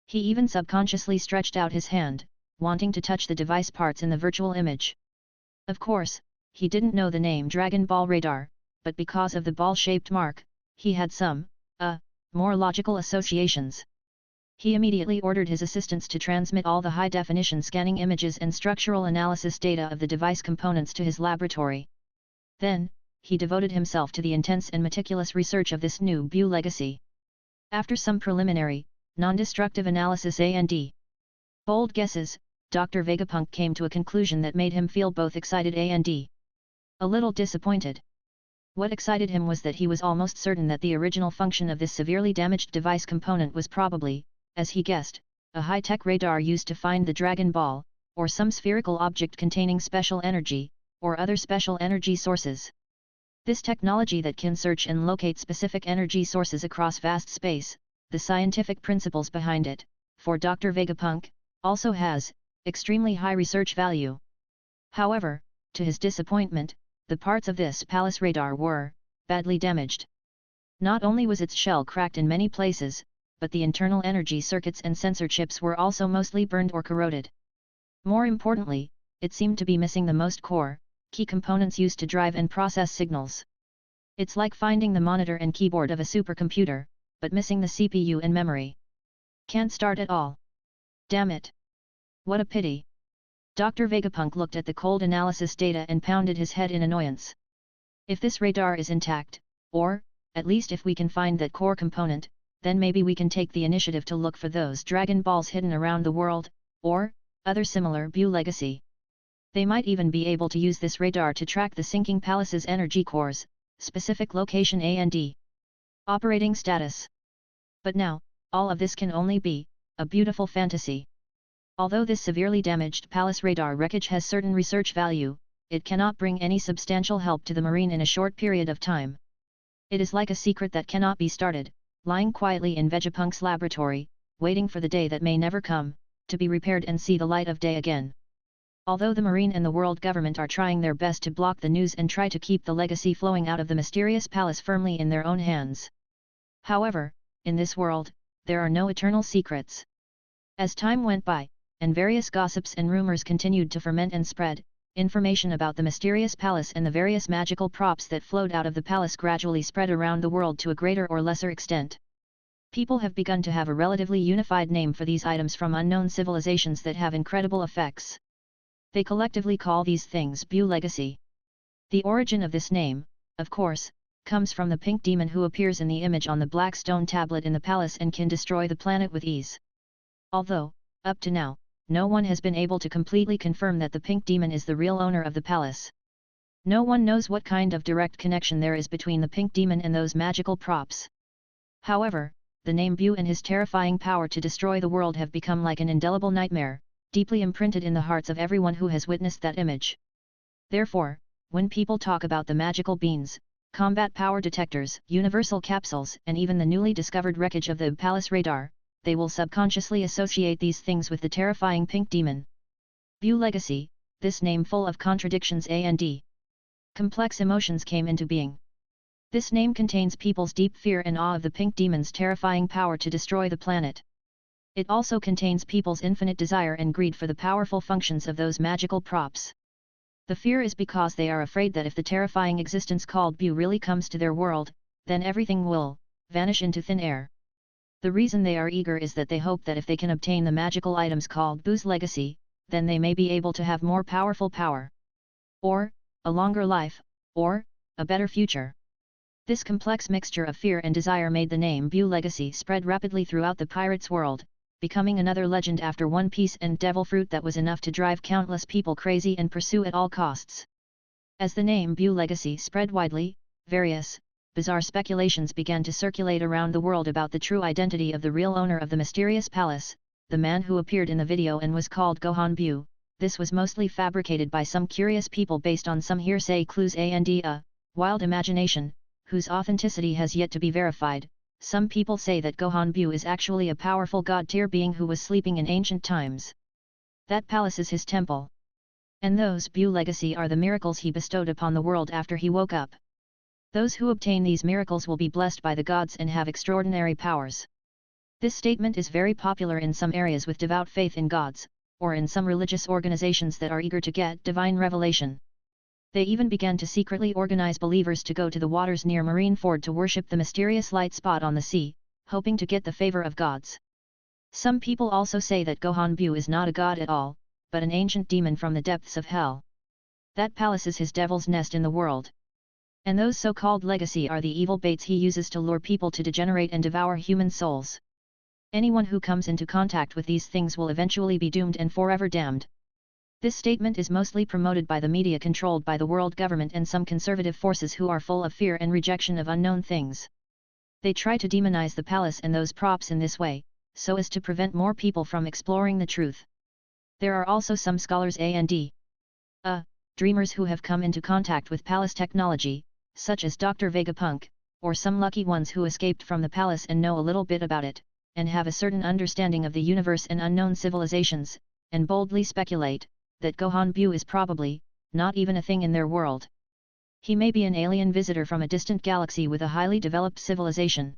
Speaker 1: He even subconsciously stretched out his hand, wanting to touch the device parts in the virtual image. Of course, he didn't know the name Dragon Ball radar, but because of the ball-shaped mark, he had some, more logical associations. He immediately ordered his assistants to transmit all the high-definition scanning images and structural analysis data of the device components to his laboratory. Then, he devoted himself to the intense and meticulous research of this new Buu legacy. After some preliminary, non-destructive analysis and bold guesses, Dr. Vegapunk came to a conclusion that made him feel both excited and a little disappointed. What excited him was that he was almost certain that the original function of this severely damaged device component was probably, as he guessed, a high-tech radar used to find the Dragon Ball, or some spherical object containing special energy, or other special energy sources. This technology that can search and locate specific energy sources across vast space, the scientific principles behind it, for Dr. Vegapunk, also has extremely high research value. However, to his disappointment, the parts of this palace radar were badly damaged. Not only was its shell cracked in many places, but the internal energy circuits and sensor chips were also mostly burned or corroded. More importantly, it seemed to be missing the most core, key components used to drive and process signals. It's like finding the monitor and keyboard of a supercomputer, but missing the CPU and memory. Can't start at all. Damn it! What a pity! Dr. Vegapunk looked at the cold analysis data and pounded his head in annoyance. If this radar is intact, or, at least if we can find that core component, then maybe we can take the initiative to look for those Dragon Balls hidden around the world, or other similar Buu legacy. They might even be able to use this radar to track the sinking palace's energy cores, specific location and operating status. But now, all of this can only be a beautiful fantasy. Although this severely damaged palace radar wreckage has certain research value, it cannot bring any substantial help to the Marine in a short period of time. It is like a secret that cannot be started, lying quietly in Vegapunk's laboratory, waiting for the day that may never come, to be repaired and see the light of day again. Although the Marine and the world government are trying their best to block the news and try to keep the legacy flowing out of the mysterious palace firmly in their own hands. However, in this world, there are no eternal secrets. As time went by, and various gossips and rumors continued to ferment and spread, information about the mysterious palace and the various magical props that flowed out of the palace gradually spread around the world to a greater or lesser extent. People have begun to have a relatively unified name for these items from unknown civilizations that have incredible effects. They collectively call these things Buu legacy. The origin of this name, of course, comes from the pink demon who appears in the image on the black stone tablet in the palace and can destroy the planet with ease. Although, up to now, no one has been able to completely confirm that the pink demon is the real owner of the palace. No one knows what kind of direct connection there is between the pink demon and those magical props. However, the name Buu and his terrifying power to destroy the world have become like an indelible nightmare, deeply imprinted in the hearts of everyone who has witnessed that image. Therefore, when people talk about the magical beans, combat power detectors, universal capsules, and even the newly discovered wreckage of the palace radar, they will subconsciously associate these things with the terrifying pink demon. Buu legacy, this name full of contradictions and complex emotions came into being. This name contains people's deep fear and awe of the pink demon's terrifying power to destroy the planet. It also contains people's infinite desire and greed for the powerful functions of those magical props. The fear is because they are afraid that if the terrifying existence called Buu really comes to their world, then everything will vanish into thin air. The reason they are eager is that they hope that if they can obtain the magical items called Buu's legacy, then they may be able to have more powerful power. Or, a longer life, or, a better future. This complex mixture of fear and desire made the name Buu legacy spread rapidly throughout the pirates' world, becoming another legend after One Piece and Devil Fruit that was enough to drive countless people crazy and pursue at all costs. As the name Buu legacy spread widely, various, bizarre speculations began to circulate around the world about the true identity of the real owner of the mysterious palace, the man who appeared in the video and was called Gohan Buu. This was mostly fabricated by some curious people based on some hearsay clues and a wild imagination, whose authenticity has yet to be verified. Some people say that Gohan Buu is actually a powerful god-tier being who was sleeping in ancient times. That palace is his temple. And those Buu legacy are the miracles he bestowed upon the world after he woke up. Those who obtain these miracles will be blessed by the gods and have extraordinary powers. This statement is very popular in some areas with devout faith in gods, or in some religious organizations that are eager to get divine revelation. They even began to secretly organize believers to go to the waters near Marineford to worship the mysterious light spot on the sea, hoping to get the favor of gods. Some people also say that Gohan Buu is not a god at all, but an ancient demon from the depths of hell. That palace is his devil's nest in the world. And those so-called legacy are the evil baits he uses to lure people to degenerate and devour human souls. Anyone who comes into contact with these things will eventually be doomed and forever damned. This statement is mostly promoted by the media controlled by the world government and some conservative forces who are full of fear and rejection of unknown things. They try to demonize the palace and those props in this way, so as to prevent more people from exploring the truth. There are also some scholars and dreamers who have come into contact with palace technology, such as Dr. Vegapunk, or some lucky ones who escaped from the palace and know a little bit about it, and have a certain understanding of the universe and unknown civilizations, and boldly speculate that Gohan Buu is probably not even a thing in their world. He may be an alien visitor from a distant galaxy with a highly developed civilization.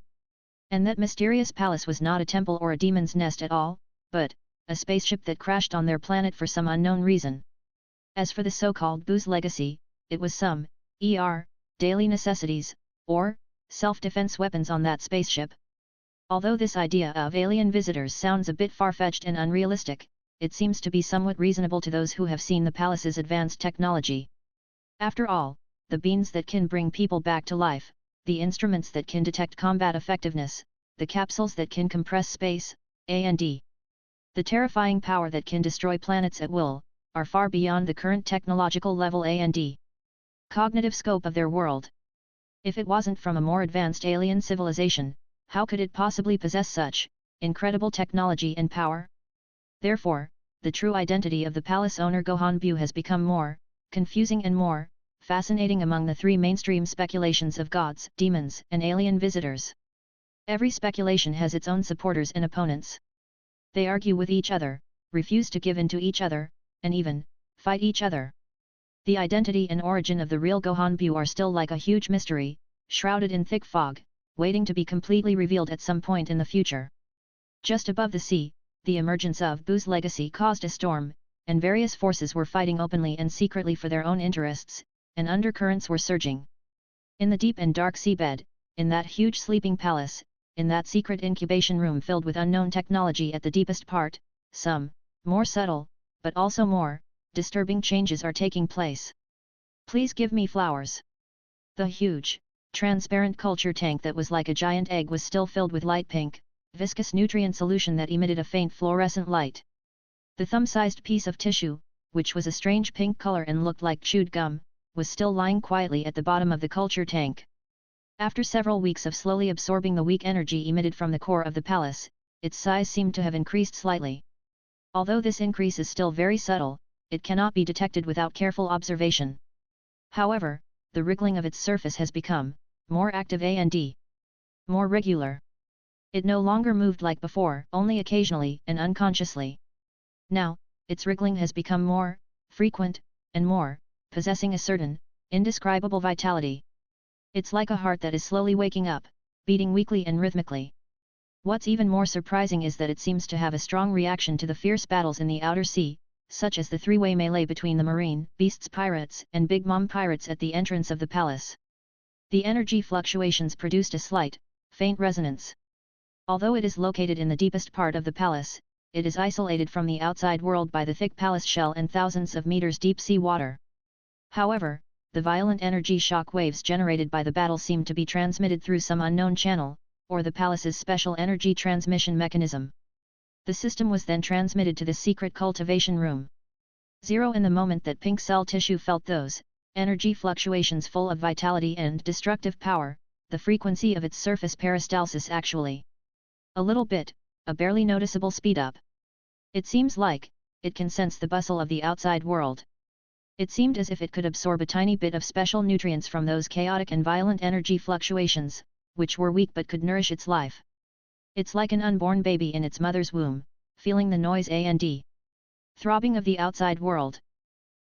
Speaker 1: And that mysterious palace was not a temple or a demon's nest at all, but a spaceship that crashed on their planet for some unknown reason. As for the so-called Buu's legacy, it was some daily necessities, or self-defense weapons on that spaceship. Although this idea of alien visitors sounds a bit far-fetched and unrealistic, it seems to be somewhat reasonable to those who have seen the palace's advanced technology. After all, the beans that can bring people back to life, the instruments that can detect combat effectiveness, the capsules that can compress space, and the terrifying power that can destroy planets at will, are far beyond the current technological level and cognitive scope of their world. If it wasn't from a more advanced alien civilization, how could it possibly possess such incredible technology and power? Therefore, the true identity of the palace owner Gohan Buu has become more confusing and more fascinating among the three mainstream speculations of gods, demons, and alien visitors. Every speculation has its own supporters and opponents. They argue with each other, refuse to give in to each other, and even fight each other. The identity and origin of the real Gohan Buu are still like a huge mystery, shrouded in thick fog, waiting to be completely revealed at some point in the future. Just above the sea, the emergence of Buu's legacy caused a storm, and various forces were fighting openly and secretly for their own interests, and undercurrents were surging. In the deep and dark seabed, in that huge sleeping palace, in that secret incubation room filled with unknown technology at the deepest part, some more subtle, but also more disturbing changes are taking place. Please give me flowers. The huge transparent culture tank that was like a giant egg was still filled with light pink, viscous nutrient solution that emitted a faint fluorescent light. The thumb-sized piece of tissue, which was a strange pink color and looked like chewed gum, was still lying quietly at the bottom of the culture tank. After several weeks of slowly absorbing the weak energy emitted from the core of the palace, its size seemed to have increased slightly. Although this increase is still very subtle, it cannot be detected without careful observation. However, the wriggling of its surface has become more active and more regular. It no longer moved like before, only occasionally and unconsciously. Now, its wriggling has become more frequent and more, possessing a certain indescribable vitality. It's like a heart that is slowly waking up, beating weakly and rhythmically. What's even more surprising is that it seems to have a strong reaction to the fierce battles in the outer sea, such as the three-way melee between the marine beasts pirates and Big Mom pirates at the entrance of the palace. The energy fluctuations produced a slight, faint resonance. Although it is located in the deepest part of the palace, it is isolated from the outside world by the thick palace shell and thousands of meters deep sea water. However, the violent energy shock waves generated by the battle seem to be transmitted through some unknown channel, or the palace's special energy transmission mechanism. The system was then transmitted to the secret cultivation room. 0 in the moment that pink cell tissue felt those energy fluctuations full of vitality and destructive power, the frequency of its surface peristalsis actually a little bit, a barely noticeable speed up. It seems like it can sense the bustle of the outside world. It seemed as if it could absorb a tiny bit of special nutrients from those chaotic and violent energy fluctuations, which were weak but could nourish its life. It's like an unborn baby in its mother's womb, feeling the noise and throbbing of the outside world.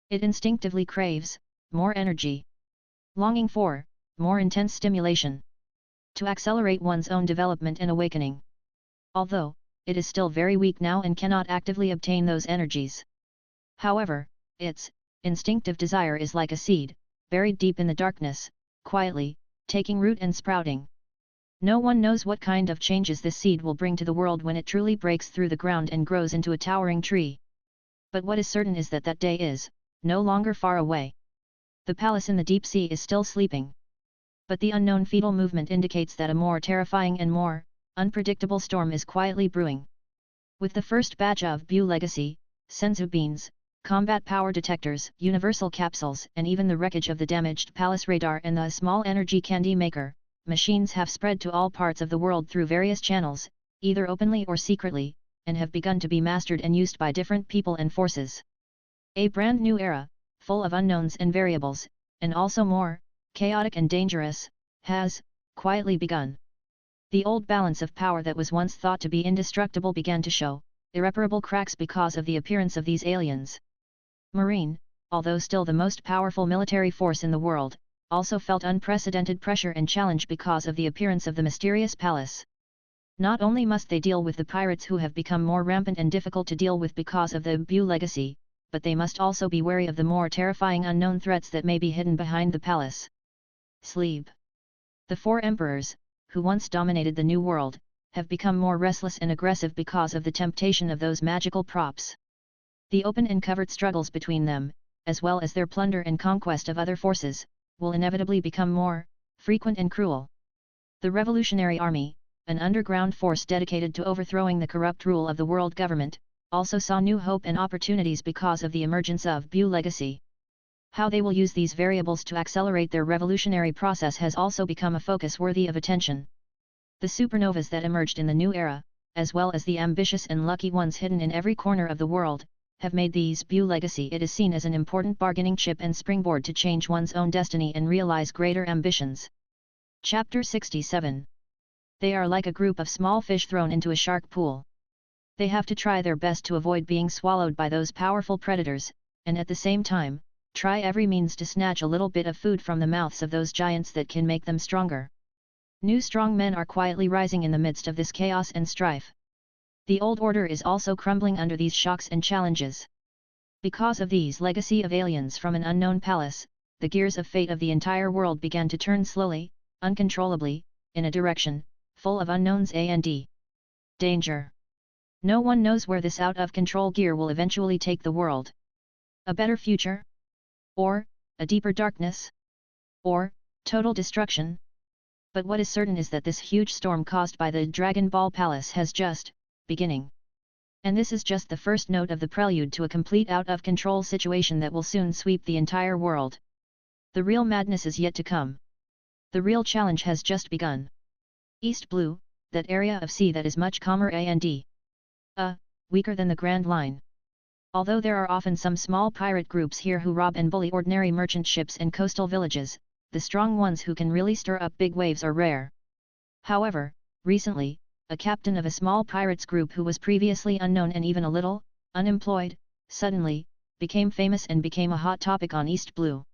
Speaker 1: It instinctively craves more energy, longing for more intense stimulation to accelerate one's own development and awakening. Although it is still very weak now and cannot actively obtain those energies. However, its instinctive desire is like a seed, buried deep in the darkness, quietly taking root and sprouting. No one knows what kind of changes this seed will bring to the world when it truly breaks through the ground and grows into a towering tree. But what is certain is that that day is no longer far away. The palace in the deep sea is still sleeping. But the unknown fetal movement indicates that a more terrifying and more unpredictable storm is quietly brewing. With the first batch of Buu legacy, Senzu Beans, combat power detectors, universal capsules, and even the wreckage of the damaged palace radar and the small energy candy maker, machines have spread to all parts of the world through various channels, either openly or secretly, and have begun to be mastered and used by different people and forces. A brand new era, full of unknowns and variables, and also more chaotic and dangerous, has quietly begun. The old balance of power that was once thought to be indestructible began to show irreparable cracks because of the appearance of these aliens. Marine, although still the most powerful military force in the world, also felt unprecedented pressure and challenge because of the appearance of the mysterious palace. Not only must they deal with the pirates who have become more rampant and difficult to deal with because of the Buu legacy, but they must also be wary of the more terrifying unknown threats that may be hidden behind the palace. Sleep. The 4 emperors, who once dominated the New World, have become more restless and aggressive because of the temptation of those magical props. The open and covert struggles between them, as well as their plunder and conquest of other forces, will inevitably become more frequent and cruel. The Revolutionary Army, an underground force dedicated to overthrowing the corrupt rule of the world government, also saw new hope and opportunities because of the emergence of Buu legacy. How they will use these variables to accelerate their revolutionary process has also become a focus worthy of attention. The supernovas that emerged in the new era, as well as the ambitious and lucky ones hidden in every corner of the world, have made these Buu legacy it is seen as an important bargaining chip and springboard to change one's own destiny and realize greater ambitions. Chapter 67. They are like a group of small fish thrown into a shark pool. They have to try their best to avoid being swallowed by those powerful predators, and at the same time, try every means to snatch a little bit of food from the mouths of those giants that can make them stronger. New strong men are quietly rising in the midst of this chaos and strife. The old order is also crumbling under these shocks and challenges. Because of these legacy of aliens from an unknown palace, the gears of fate of the entire world began to turn slowly, uncontrollably, in a direction full of unknowns and danger. No one knows where this out-of-control gear will eventually take the world. A better future? Or a deeper darkness? Or total destruction, But what is certain is that this huge storm caused by the Dragon Ball Palace has just beginning. And this is just the first note of the prelude to a complete out-of-control situation that will soon sweep the entire world. The real madness is yet to come. The real challenge has just begun. East Blue, that area of sea that is much calmer and weaker than the Grand Line. Although there are often some small pirate groups here who rob and bully ordinary merchant ships and coastal villages, the strong ones who can really stir up big waves are rare. However, recently, a captain of a small pirates group who was previously unknown and even a little unemployed, suddenly became famous and became a hot topic on East Blue.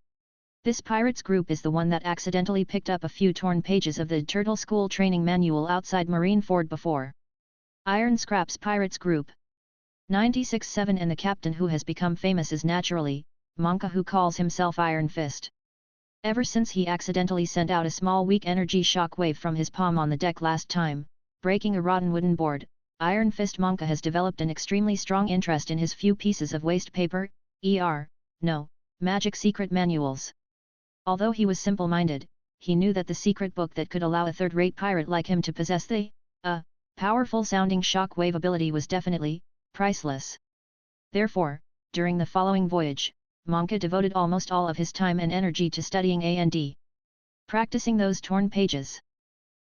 Speaker 1: This pirates group is the one that accidentally picked up a few torn pages of the Turtle School training manual outside Marineford before. Iron Scraps Pirates Group 96-7, and the captain who has become famous is naturally Monka, who calls himself Iron Fist. Ever since he accidentally sent out a small weak energy shock wave from his palm on the deck last time, breaking a rotten wooden board, Iron Fist Monka has developed an extremely strong interest in his few pieces of waste paper, magic secret manuals. Although he was simple-minded, he knew that the secret book that could allow a third-rate pirate like him to possess the powerful-sounding shock wave ability was definitely priceless. Therefore, during the following voyage, Monka devoted almost all of his time and energy to studying and practicing those torn pages.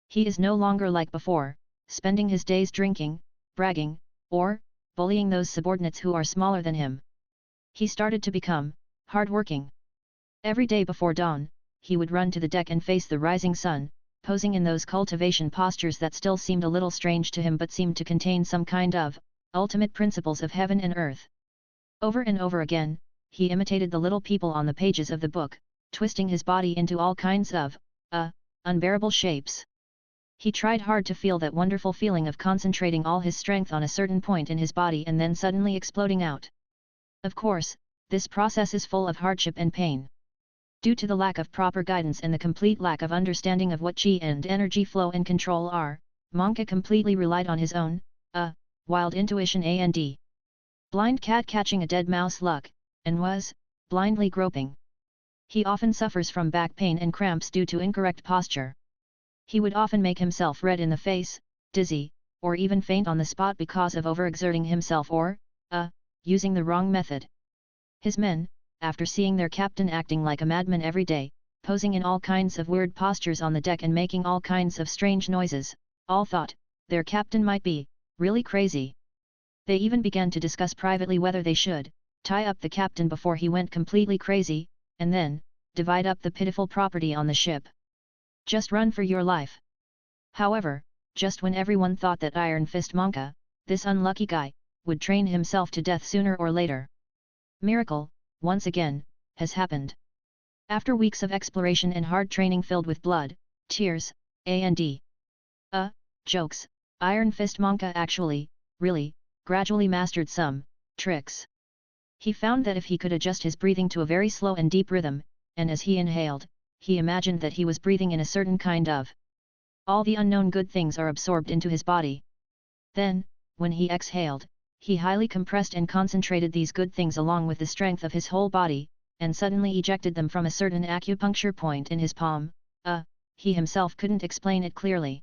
Speaker 1: He is no longer like before, spending his days drinking, bragging, or bullying those subordinates who are smaller than him. He started to become hard-working. Every day before dawn, he would run to the deck and face the rising sun, posing in those cultivation postures that still seemed a little strange to him but seemed to contain some kind of ultimate principles of heaven and earth. Over and over again, he imitated the little people on the pages of the book, twisting his body into all kinds of unbearable shapes. He tried hard to feel that wonderful feeling of concentrating all his strength on a certain point in his body and then suddenly exploding out. Of course, this process is full of hardship and pain. Due to the lack of proper guidance and the complete lack of understanding of what chi and energy flow and control are, Monka completely relied on his own, wild intuition and blind cat catching a dead mouse luck, and was blindly groping. He often suffers from back pain and cramps due to incorrect posture. He would often make himself red in the face, dizzy, or even faint on the spot because of overexerting himself or, using the wrong method. His men, after seeing their captain acting like a madman every day, posing in all kinds of weird postures on the deck and making all kinds of strange noises, all thought their captain might be really crazy. They even began to discuss privately whether they should tie up the captain before he went completely crazy, and then divide up the pitiful property on the ship. Just run for your life. However, just when everyone thought that Iron Fist Monka, this unlucky guy, would train himself to death sooner or later, miracle, once again, has happened. After weeks of exploration and hard training filled with blood, tears, and jokes, Iron Fist Monka actually, really, gradually mastered some tricks. He found that if he could adjust his breathing to a very slow and deep rhythm, and as he inhaled, he imagined that he was breathing in a certain kind of all the unknown good things are absorbed into his body. Then, when he exhaled, he highly compressed and concentrated these good things along with the strength of his whole body, and suddenly ejected them from a certain acupuncture point in his palm. He himself couldn't explain it clearly.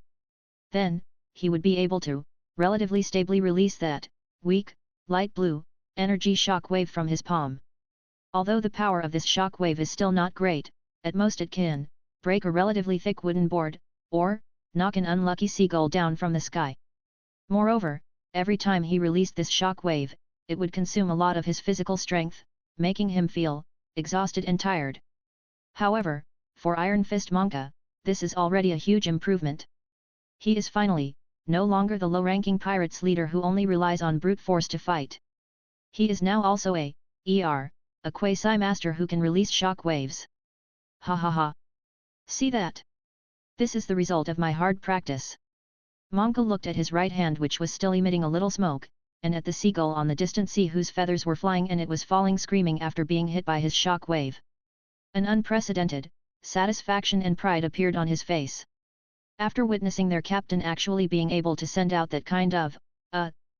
Speaker 1: Then, he would be able to relatively stably release that weak, light blue energy shock wave from his palm. Although the power of this shock wave is still not great, at most it can break a relatively thick wooden board, or knock an unlucky seagull down from the sky. Moreover, every time he released this shock wave, it would consume a lot of his physical strength, making him feel exhausted and tired. However, for Iron Fist Monka, this is already a huge improvement. He is finally no longer the low-ranking pirates leader who only relies on brute force to fight. He is now also a quasi-master who can release shock waves. Ha ha ha. See that? This is the result of my hard practice. Monka looked at his right hand, which was still emitting a little smoke, and at the seagull on the distant sea whose feathers were flying and it was falling screaming after being hit by his shock wave. An unprecedented satisfaction and pride appeared on his face. After witnessing their captain actually being able to send out that kind of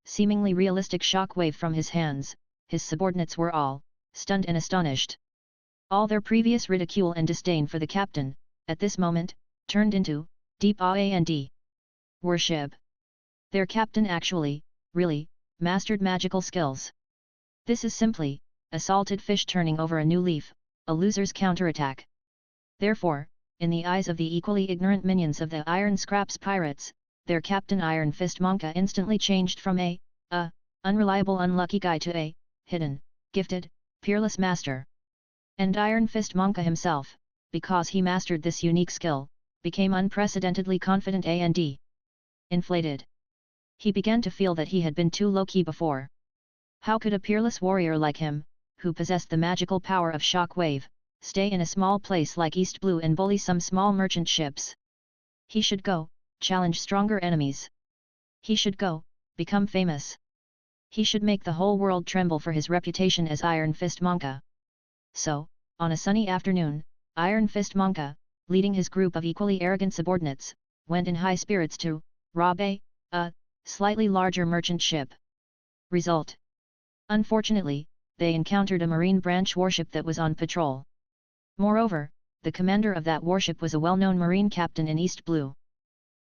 Speaker 1: seemingly realistic shock wave from his hands, his subordinates were all stunned and astonished. All their previous ridicule and disdain for the captain, at this moment, turned into Deep and worship. Their captain actually, really, mastered magical skills. This is simply, a salted fish turning over a new leaf, a loser's counterattack. Therefore, in the eyes of the equally ignorant minions of the Iron Scraps pirates, their captain Iron Fist Monka instantly changed from a unreliable unlucky guy to a hidden, gifted, peerless master. And Iron Fist Monka himself, because he mastered this unique skill, became unprecedentedly confident and inflated. He began to feel that he had been too low-key before. How could a peerless warrior like him, who possessed the magical power of shockwave, stay in a small place like East Blue and bully some small merchant ships? He should go, challenge stronger enemies. He should go, become famous. He should make the whole world tremble for his reputation as Iron Fist Monka. So, on a sunny afternoon, Iron Fist Monka, leading his group of equally arrogant subordinates, went in high spirits to rob a slightly larger merchant ship. Result. Unfortunately, they encountered a marine branch warship that was on patrol. Moreover, the commander of that warship was a well-known marine captain in East Blue.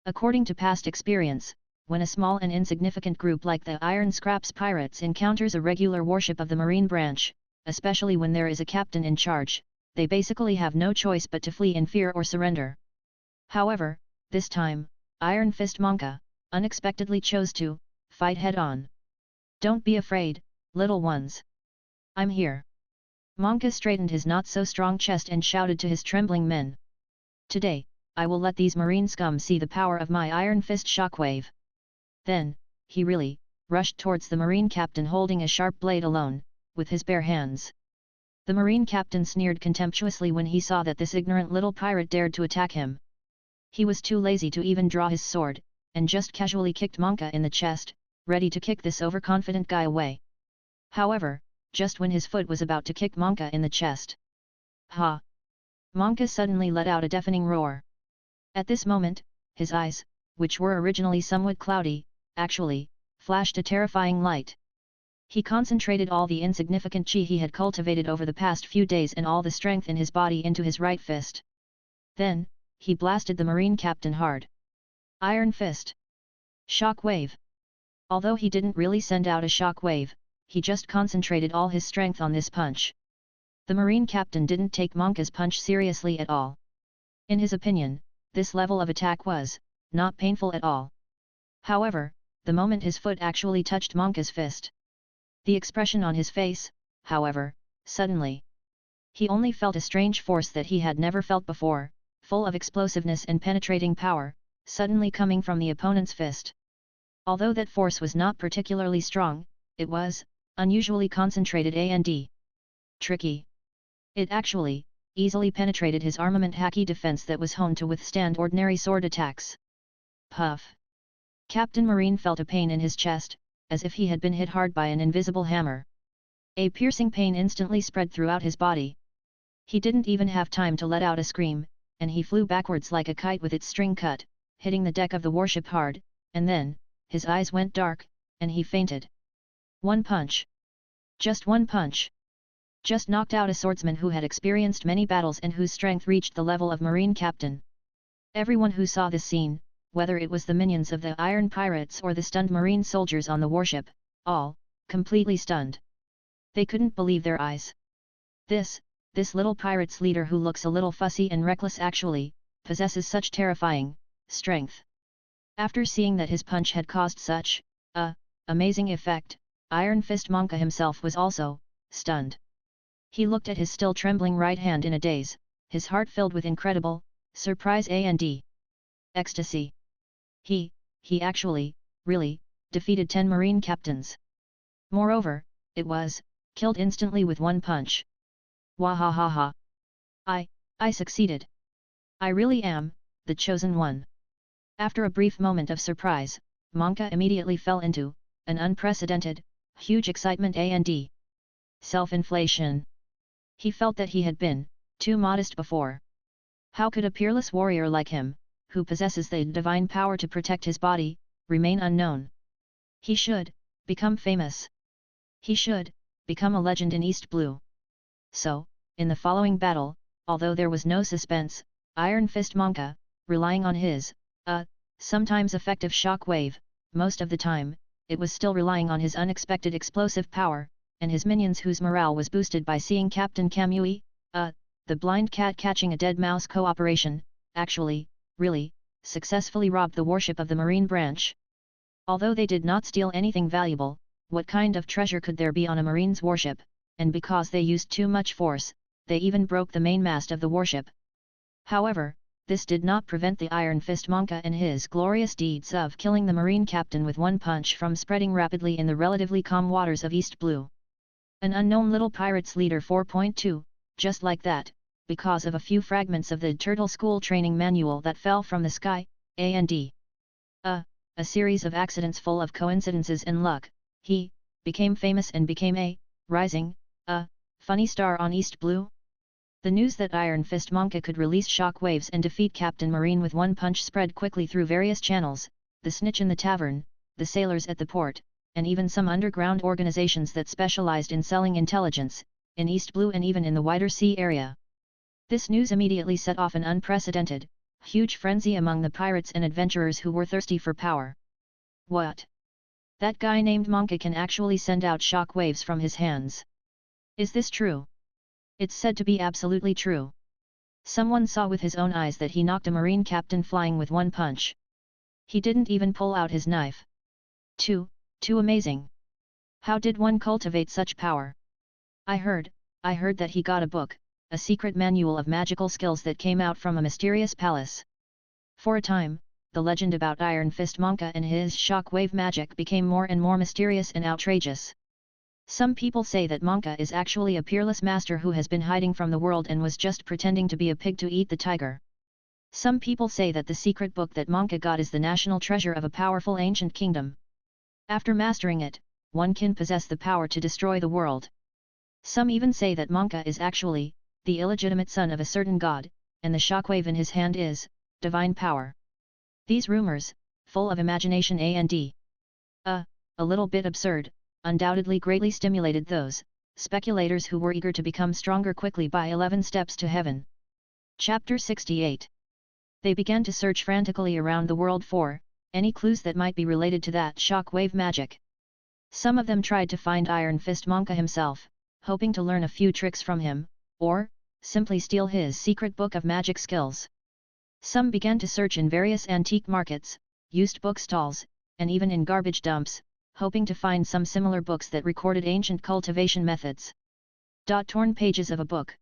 Speaker 1: According to past experience, when a small and insignificant group like the Iron Scraps pirates encounters a regular warship of the marine branch, especially when there is a captain in charge, they basically have no choice but to flee in fear or surrender. However, this time, Iron Fist Monka unexpectedly chose to fight head-on. Don't be afraid, little ones. I'm here. Monka straightened his not-so-strong chest and shouted to his trembling men. Today, I will let these marine scum see the power of my Iron Fist shockwave. Then, he really rushed towards the marine captain holding a sharp blade alone, with his bare hands. The marine captain sneered contemptuously when he saw that this ignorant little pirate dared to attack him. He was too lazy to even draw his sword, and just casually kicked Monka in the chest, ready to kick this overconfident guy away. However, just when his foot was about to kick Monka in the chest. Ha! Monka suddenly let out a deafening roar. At this moment, his eyes, which were originally somewhat cloudy, actually flashed a terrifying light. He concentrated all the insignificant chi he had cultivated over the past few days and all the strength in his body into his right fist. Then, he blasted the marine captain hard. Iron Fist. Shock wave. Although he didn't really send out a shock wave, he just concentrated all his strength on this punch. The marine captain didn't take Monka's punch seriously at all. In his opinion, this level of attack was not painful at all. However, the moment his foot actually touched Monka's fist, the expression on his face, however, suddenly. He only felt a strange force that he had never felt before, full of explosiveness and penetrating power, suddenly coming from the opponent's fist. Although that force was not particularly strong, it was unusually concentrated and tricky. It actually easily penetrated his armament haki defense that was honed to withstand ordinary sword attacks. Puff! Captain Marine felt a pain in his chest, as if he had been hit hard by an invisible hammer. A piercing pain instantly spread throughout his body. He didn't even have time to let out a scream, and he flew backwards like a kite with its string cut, hitting the deck of the warship hard, and then, his eyes went dark, and he fainted. One punch. Just one punch. Just knocked out a swordsman who had experienced many battles and whose strength reached the level of marine captain. Everyone who saw this scene, whether it was the minions of the Iron Pirates or the stunned marine soldiers on the warship, all, completely stunned. They couldn't believe their eyes. This little pirate's leader who looks a little fussy and reckless actually, possesses such terrifying strength. After seeing that his punch had caused such amazing effect, Iron Fist Monka himself was also stunned. He looked at his still trembling right hand in a daze, his heart filled with incredible surprise and ecstasy. He actually, really, defeated 10 marine captains. Moreover, it was killed instantly with one punch. Wahahaha! I succeeded. I really am the chosen one. After a brief moment of surprise, Monka immediately fell into an unprecedented, huge excitement and self-inflation. He felt that he had been too modest before. How could a peerless warrior like him, who possesses the divine power to protect his body, remain unknown? He should become famous. He should become a legend in East Blue. So, in the following battle, although there was no suspense, Iron Fist Monka, relying on his a sometimes effective shockwave. Most of the time, it was still relying on his unexpected explosive power, and his minions whose morale was boosted by seeing Captain Kamui, the blind cat catching a dead mouse cooperation, actually, really, successfully robbed the warship of the Marine branch. Although they did not steal anything valuable, what kind of treasure could there be on a Marine's warship, and because they used too much force, they even broke the mainmast of the warship. However, this did not prevent the Iron Fist Monka and his glorious deeds of killing the Marine captain with one punch from spreading rapidly in the relatively calm waters of East Blue. An unknown little pirates leader 4.2, just like that, because of a few fragments of the Turtle School training manual that fell from the sky, A&D. A series of accidents full of coincidences and luck, he became famous and became a rising, funny star on East Blue. The news that Iron Fist Monka could release shockwaves and defeat Captain Marine with one punch spread quickly through various channels, the snitch in the tavern, the sailors at the port, and even some underground organizations that specialized in selling intelligence, in East Blue and even in the wider sea area. This news immediately set off an unprecedented, huge frenzy among the pirates and adventurers who were thirsty for power. What? That guy named Monka can actually send out shock waves from his hands. Is this true? It's said to be absolutely true. Someone saw with his own eyes that he knocked a Marine captain flying with one punch. He didn't even pull out his knife. Too amazing. How did one cultivate such power? I heard that he got a book, a secret manual of magical skills that came out from a mysterious palace. For a time, the legend about Iron Fist Monka and his shockwave magic became more and more mysterious and outrageous. Some people say that Monka is actually a peerless master who has been hiding from the world and was just pretending to be a pig to eat the tiger. Some people say that the secret book that Monka got is the national treasure of a powerful ancient kingdom. After mastering it, one can possess the power to destroy the world. Some even say that Monka is actually the illegitimate son of a certain god, and the shockwave in his hand is divine power. These rumors, full of imagination and a little bit absurd, undoubtedly greatly stimulated those speculators who were eager to become stronger quickly by 11 steps to heaven. Chapter 68. They began to search frantically around the world for any clues that might be related to that shockwave magic. Some of them tried to find Iron Fist Monka himself, hoping to learn a few tricks from him, or simply steal his secret book of magic skills. Some began to search in various antique markets, used bookstalls, and even in garbage dumps, hoping to find some similar books that recorded ancient cultivation methods. Torn pages of a book.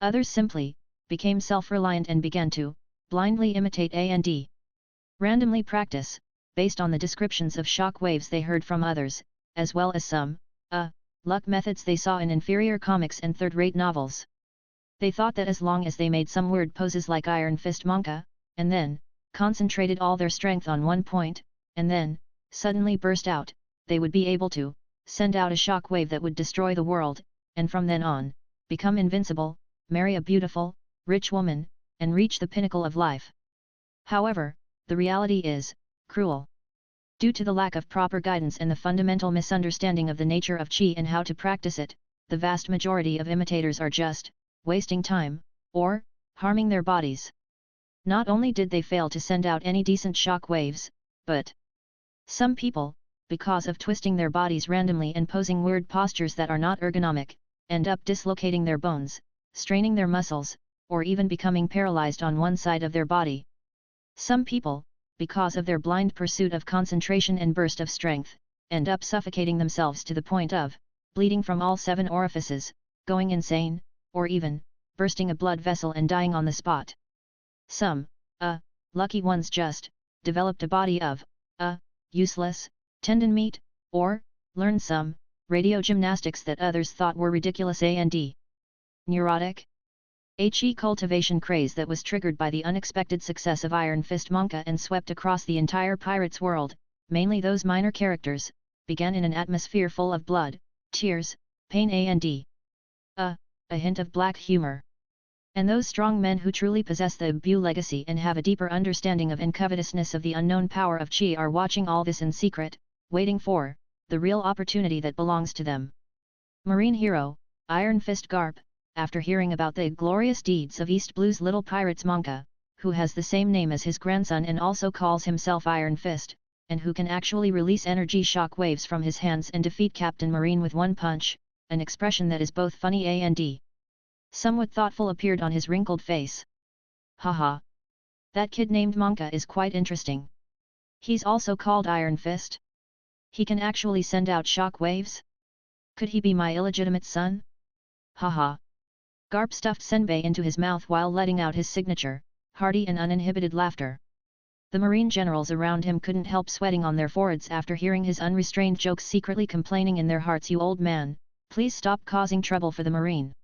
Speaker 1: Others simply became self-reliant and began to blindly imitate and randomly practice, based on the descriptions of shock waves they heard from others, as well as some luck methods they saw in inferior comics and third-rate novels. They thought that as long as they made some weird poses like Iron Fist Monka, and then concentrated all their strength on one point, and then suddenly burst out, they would be able to send out a shock wave that would destroy the world, and from then on, become invincible, marry a beautiful, rich woman, and reach the pinnacle of life. However, the reality is cruel. Due to the lack of proper guidance and the fundamental misunderstanding of the nature of Qi and how to practice it, the vast majority of imitators are just wasting time, or harming their bodies. Not only did they fail to send out any decent shock waves, but some people, because of twisting their bodies randomly and posing weird postures that are not ergonomic, end up dislocating their bones, straining their muscles, or even becoming paralyzed on one side of their body. Some people, because of their blind pursuit of concentration and burst of strength, end up suffocating themselves to the point of bleeding from all 7 orifices, going insane, or even bursting a blood vessel and dying on the spot. Some, lucky ones just developed a body of, useless, tendon meat, or learned some radio gymnastics that others thought were ridiculous and neurotic. A Qi cultivation craze that was triggered by the unexpected success of Iron Fist Monka and swept across the entire pirates' world, mainly those minor characters, began in an atmosphere full of blood, tears, pain and a hint of black humor. And those strong men who truly possess the Buu legacy and have a deeper understanding of and covetousness of the unknown power of Qi are watching all this in secret, waiting for the real opportunity that belongs to them. Marine hero, Iron Fist Garp, after hearing about the glorious deeds of East Blue's little pirates Monka, who has the same name as his grandson and also calls himself Iron Fist, and who can actually release energy shock waves from his hands and defeat Captain Marine with one punch, an expression that is both funny and somewhat thoughtful appeared on his wrinkled face. Haha. That kid named Monka is quite interesting. He's also called Iron Fist. He can actually send out shock waves? Could he be my illegitimate son? Haha. Garp stuffed senbei into his mouth while letting out his signature, hearty and uninhibited laughter. The marine generals around him couldn't help sweating on their foreheads after hearing his unrestrained jokes, secretly complaining in their hearts, "You old man, please stop causing trouble for the marine."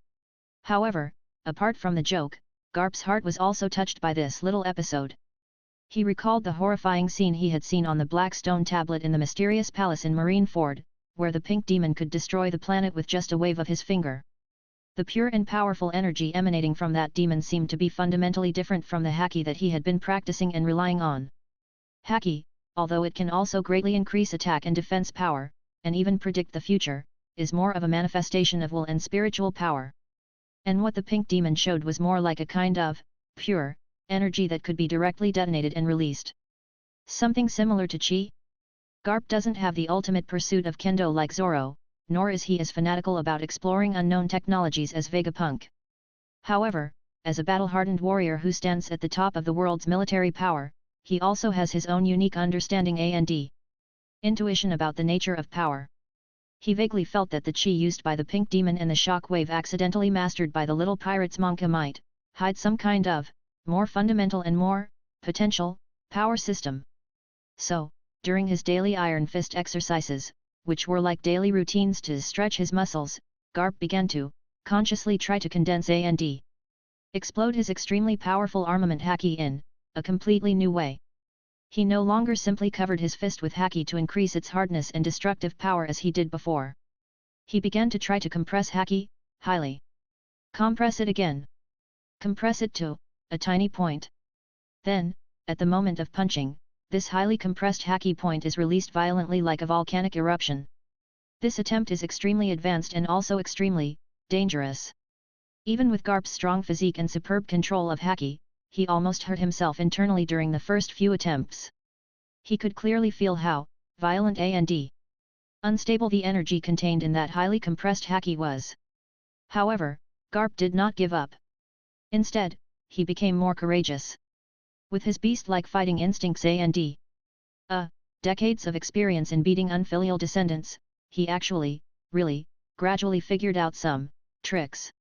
Speaker 1: However, apart from the joke, Garp's heart was also touched by this little episode. He recalled the horrifying scene he had seen on the black stone tablet in the mysterious palace in Marineford, where the pink demon could destroy the planet with just a wave of his finger. The pure and powerful energy emanating from that demon seemed to be fundamentally different from the haki that he had been practicing and relying on. Haki, although it can also greatly increase attack and defense power, and even predict the future, is more of a manifestation of will and spiritual power. And what the pink demon showed was more like a kind of pure energy that could be directly detonated and released. Something similar to chi? Garp doesn't have the ultimate pursuit of kendo like Zoro, nor is he as fanatical about exploring unknown technologies as Vegapunk. However, as a battle-hardened warrior who stands at the top of the world's military power, he also has his own unique understanding and intuition about the nature of power. He vaguely felt that the chi used by the pink demon and the shock wave accidentally mastered by the little pirate's Monka might hide some kind of more fundamental and more potential power system. So, during his daily Iron Fist exercises, which were like daily routines to stretch his muscles, Garp began to consciously try to condense and explode his extremely powerful armament haki in a completely new way. He no longer simply covered his fist with haki to increase its hardness and destructive power as he did before. He began to try to compress haki, highly. Compress it again. Compress it to a tiny point. Then, at the moment of punching, this highly compressed haki point is released violently like a volcanic eruption. This attempt is extremely advanced and also extremely dangerous. Even with Garp's strong physique and superb control of haki, he almost hurt himself internally during the first few attempts. He could clearly feel how violent and unstable the energy contained in that highly compressed haki was. However, Garp did not give up. Instead, he became more courageous. With his beast-like fighting instincts and decades of experience in beating unfilial descendants, he actually, really, gradually figured out some tricks.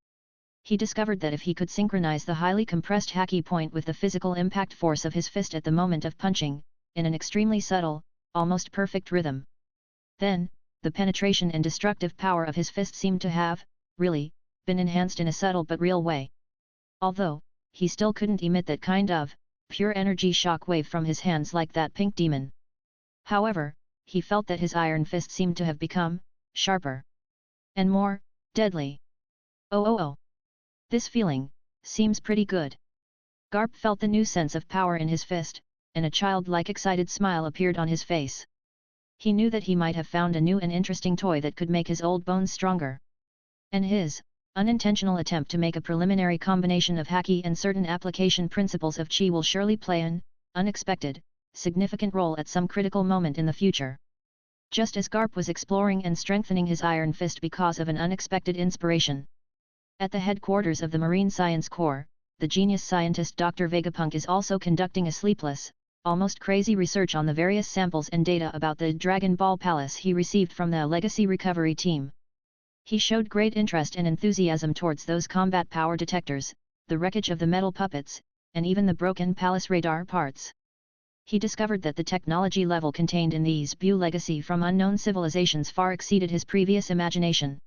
Speaker 1: He discovered that if he could synchronize the highly compressed haki point with the physical impact force of his fist at the moment of punching, in an extremely subtle, almost perfect rhythm, then, the penetration and destructive power of his fist seemed to have, really, been enhanced in a subtle but real way. Although, he still couldn't emit that kind of pure energy shock wave from his hands like that pink demon. However, he felt that his iron fist seemed to have become sharper and more deadly. Oh. This feeling seems pretty good. Garp felt the new sense of power in his fist, and a childlike excited smile appeared on his face. He knew that he might have found a new and interesting toy that could make his old bones stronger. And his unintentional attempt to make a preliminary combination of haki and certain application principles of chi will surely play an unexpected, significant role at some critical moment in the future. Just as Garp was exploring and strengthening his iron fist because of an unexpected inspiration. At the headquarters of the Marine Science Corps, the genius scientist Dr. Vegapunk is also conducting a sleepless, almost crazy research on the various samples and data about the Dragon Ball Palace he received from the Legacy Recovery Team. He showed great interest and enthusiasm towards those combat power detectors, the wreckage of the metal puppets, and even the broken palace radar parts. He discovered that the technology level contained in these Buu legacy from unknown civilizations far exceeded his previous imagination.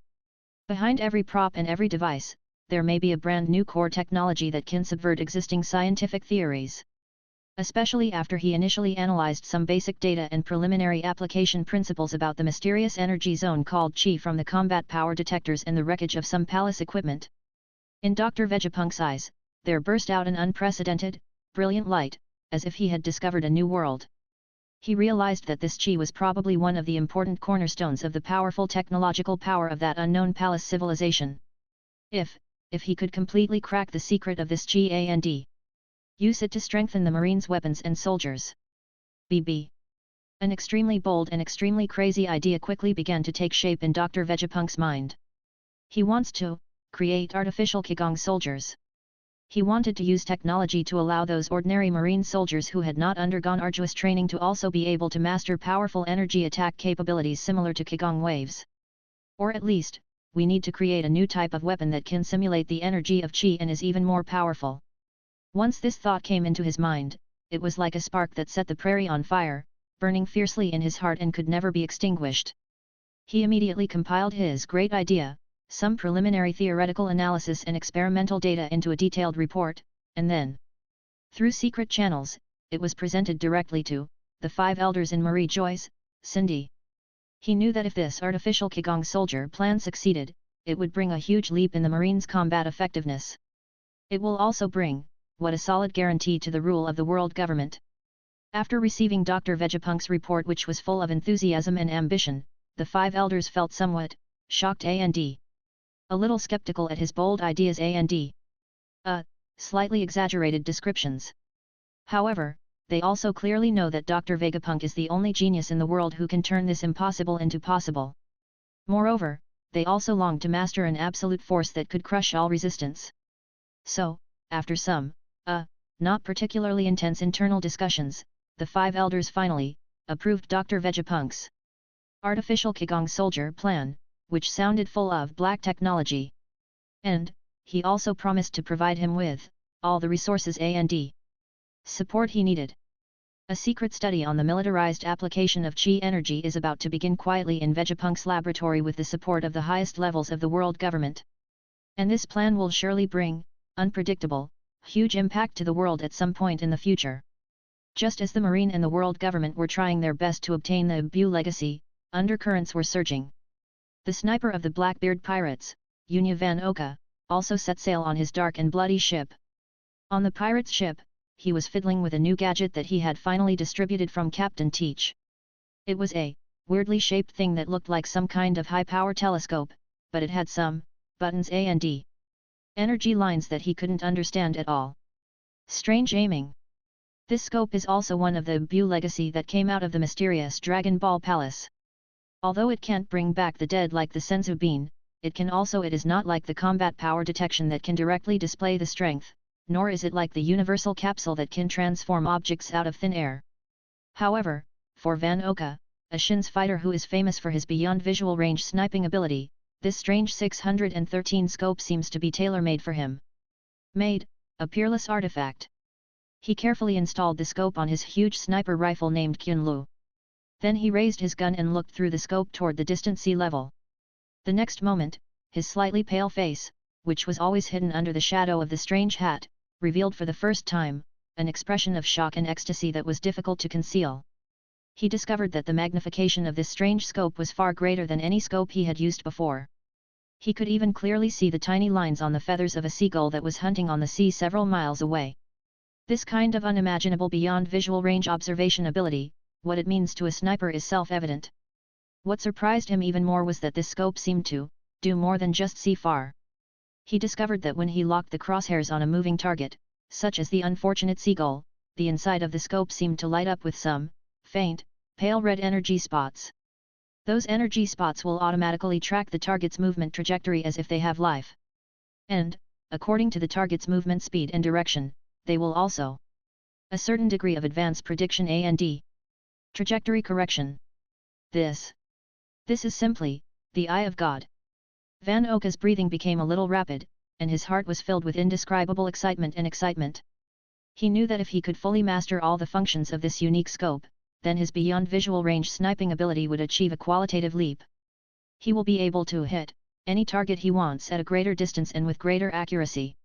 Speaker 1: Behind every prop and every device, there may be a brand new core technology that can subvert existing scientific theories. Especially after he initially analyzed some basic data and preliminary application principles about the mysterious energy zone called Chi from the combat power detectors and the wreckage of some palace equipment. In Dr. Vegapunk's eyes, there burst out an unprecedented, brilliant light, as if he had discovered a new world. He realized that this Chi was probably one of the important cornerstones of the powerful technological power of that unknown palace civilization. If he could completely crack the secret of this Chi and Use it to strengthen the Marines' weapons and soldiers. BB. An extremely bold and extremely crazy idea quickly began to take shape in Dr. Vegapunk's mind. He wants to create artificial Qigong soldiers. He wanted to use technology to allow those ordinary Marine soldiers who had not undergone arduous training to also be able to master powerful energy attack capabilities similar to Qigong waves. Or at least, we need to create a new type of weapon that can simulate the energy of Qi and is even more powerful. Once this thought came into his mind, it was like a spark that set the prairie on fire, burning fiercely in his heart and could never be extinguished. He immediately compiled his great idea, some preliminary theoretical analysis and experimental data into a detailed report, and then, through secret channels, it was presented directly to the 5 elders in Marie Joyce, Cindy. He knew that if this artificial Qigong soldier plan succeeded, it would bring a huge leap in the Marines' combat effectiveness. It will also bring, what a solid guarantee to the rule of the world government. After receiving Dr. Vegapunk's report, which was full of enthusiasm and ambition, the 5 elders felt somewhat shocked and a little skeptical at his bold ideas and slightly exaggerated descriptions. However, they also clearly know that Dr. Vegapunk is the only genius in the world who can turn this impossible into possible. Moreover, they also long to master an absolute force that could crush all resistance. So, after some, not particularly intense internal discussions, the 5 elders finally approved Dr. Vegapunk's artificial Qigong soldier plan, which sounded full of black technology. And, he also promised to provide him with all the resources and support he needed. A secret study on the militarized application of Qi energy is about to begin quietly in Vegapunk's laboratory with the support of the highest levels of the world government. And this plan will surely bring unpredictable, huge impact to the world at some point in the future. Just as the Marine and the world government were trying their best to obtain the Buu legacy, undercurrents were surging. The sniper of the Blackbeard pirates, Unya Van Oka, also set sail on his dark and bloody ship. On the pirate's ship, he was fiddling with a new gadget that he had finally distributed from Captain Teach. It was a weirdly shaped thing that looked like some kind of high-power telescope, but it had some buttons and energy lines that he couldn't understand at all. Strange aiming. This scope is also one of the Buu legacy that came out of the mysterious Dragon Ball Palace. Although it can't bring back the dead like the Senzu Bean, it is not like the combat power detection that can directly display the strength, nor is it like the universal capsule that can transform objects out of thin air. However, for Van Oka, a Shin's fighter who is famous for his beyond visual range sniping ability, this strange 613 scope seems to be tailor-made for him. Made, a peerless artifact. He carefully installed the scope on his huge sniper rifle named Kyunlu. Then he raised his gun and looked through the scope toward the distant sea level. The next moment, his slightly pale face, which was always hidden under the shadow of the strange hat, revealed for the first time an expression of shock and ecstasy that was difficult to conceal. He discovered that the magnification of this strange scope was far greater than any scope he had used before. He could even clearly see the tiny lines on the feathers of a seagull that was hunting on the sea several miles away. This kind of unimaginable beyond visual range observation ability, what it means to a sniper is self-evident. What surprised him even more was that this scope seemed to do more than just see far. He discovered that when he locked the crosshairs on a moving target, such as the unfortunate seagull, the inside of the scope seemed to light up with some faint, pale red energy spots. Those energy spots will automatically track the target's movement trajectory as if they have life. And, according to the target's movement speed and direction, they will also a certain degree of advanced prediction and trajectory correction. This is simply the eye of God. Van Oka's breathing became a little rapid, and his heart was filled with indescribable excitement. He knew that if he could fully master all the functions of this unique scope, then his beyond visual range sniping ability would achieve a qualitative leap. He will be able to hit any target he wants at a greater distance and with greater accuracy.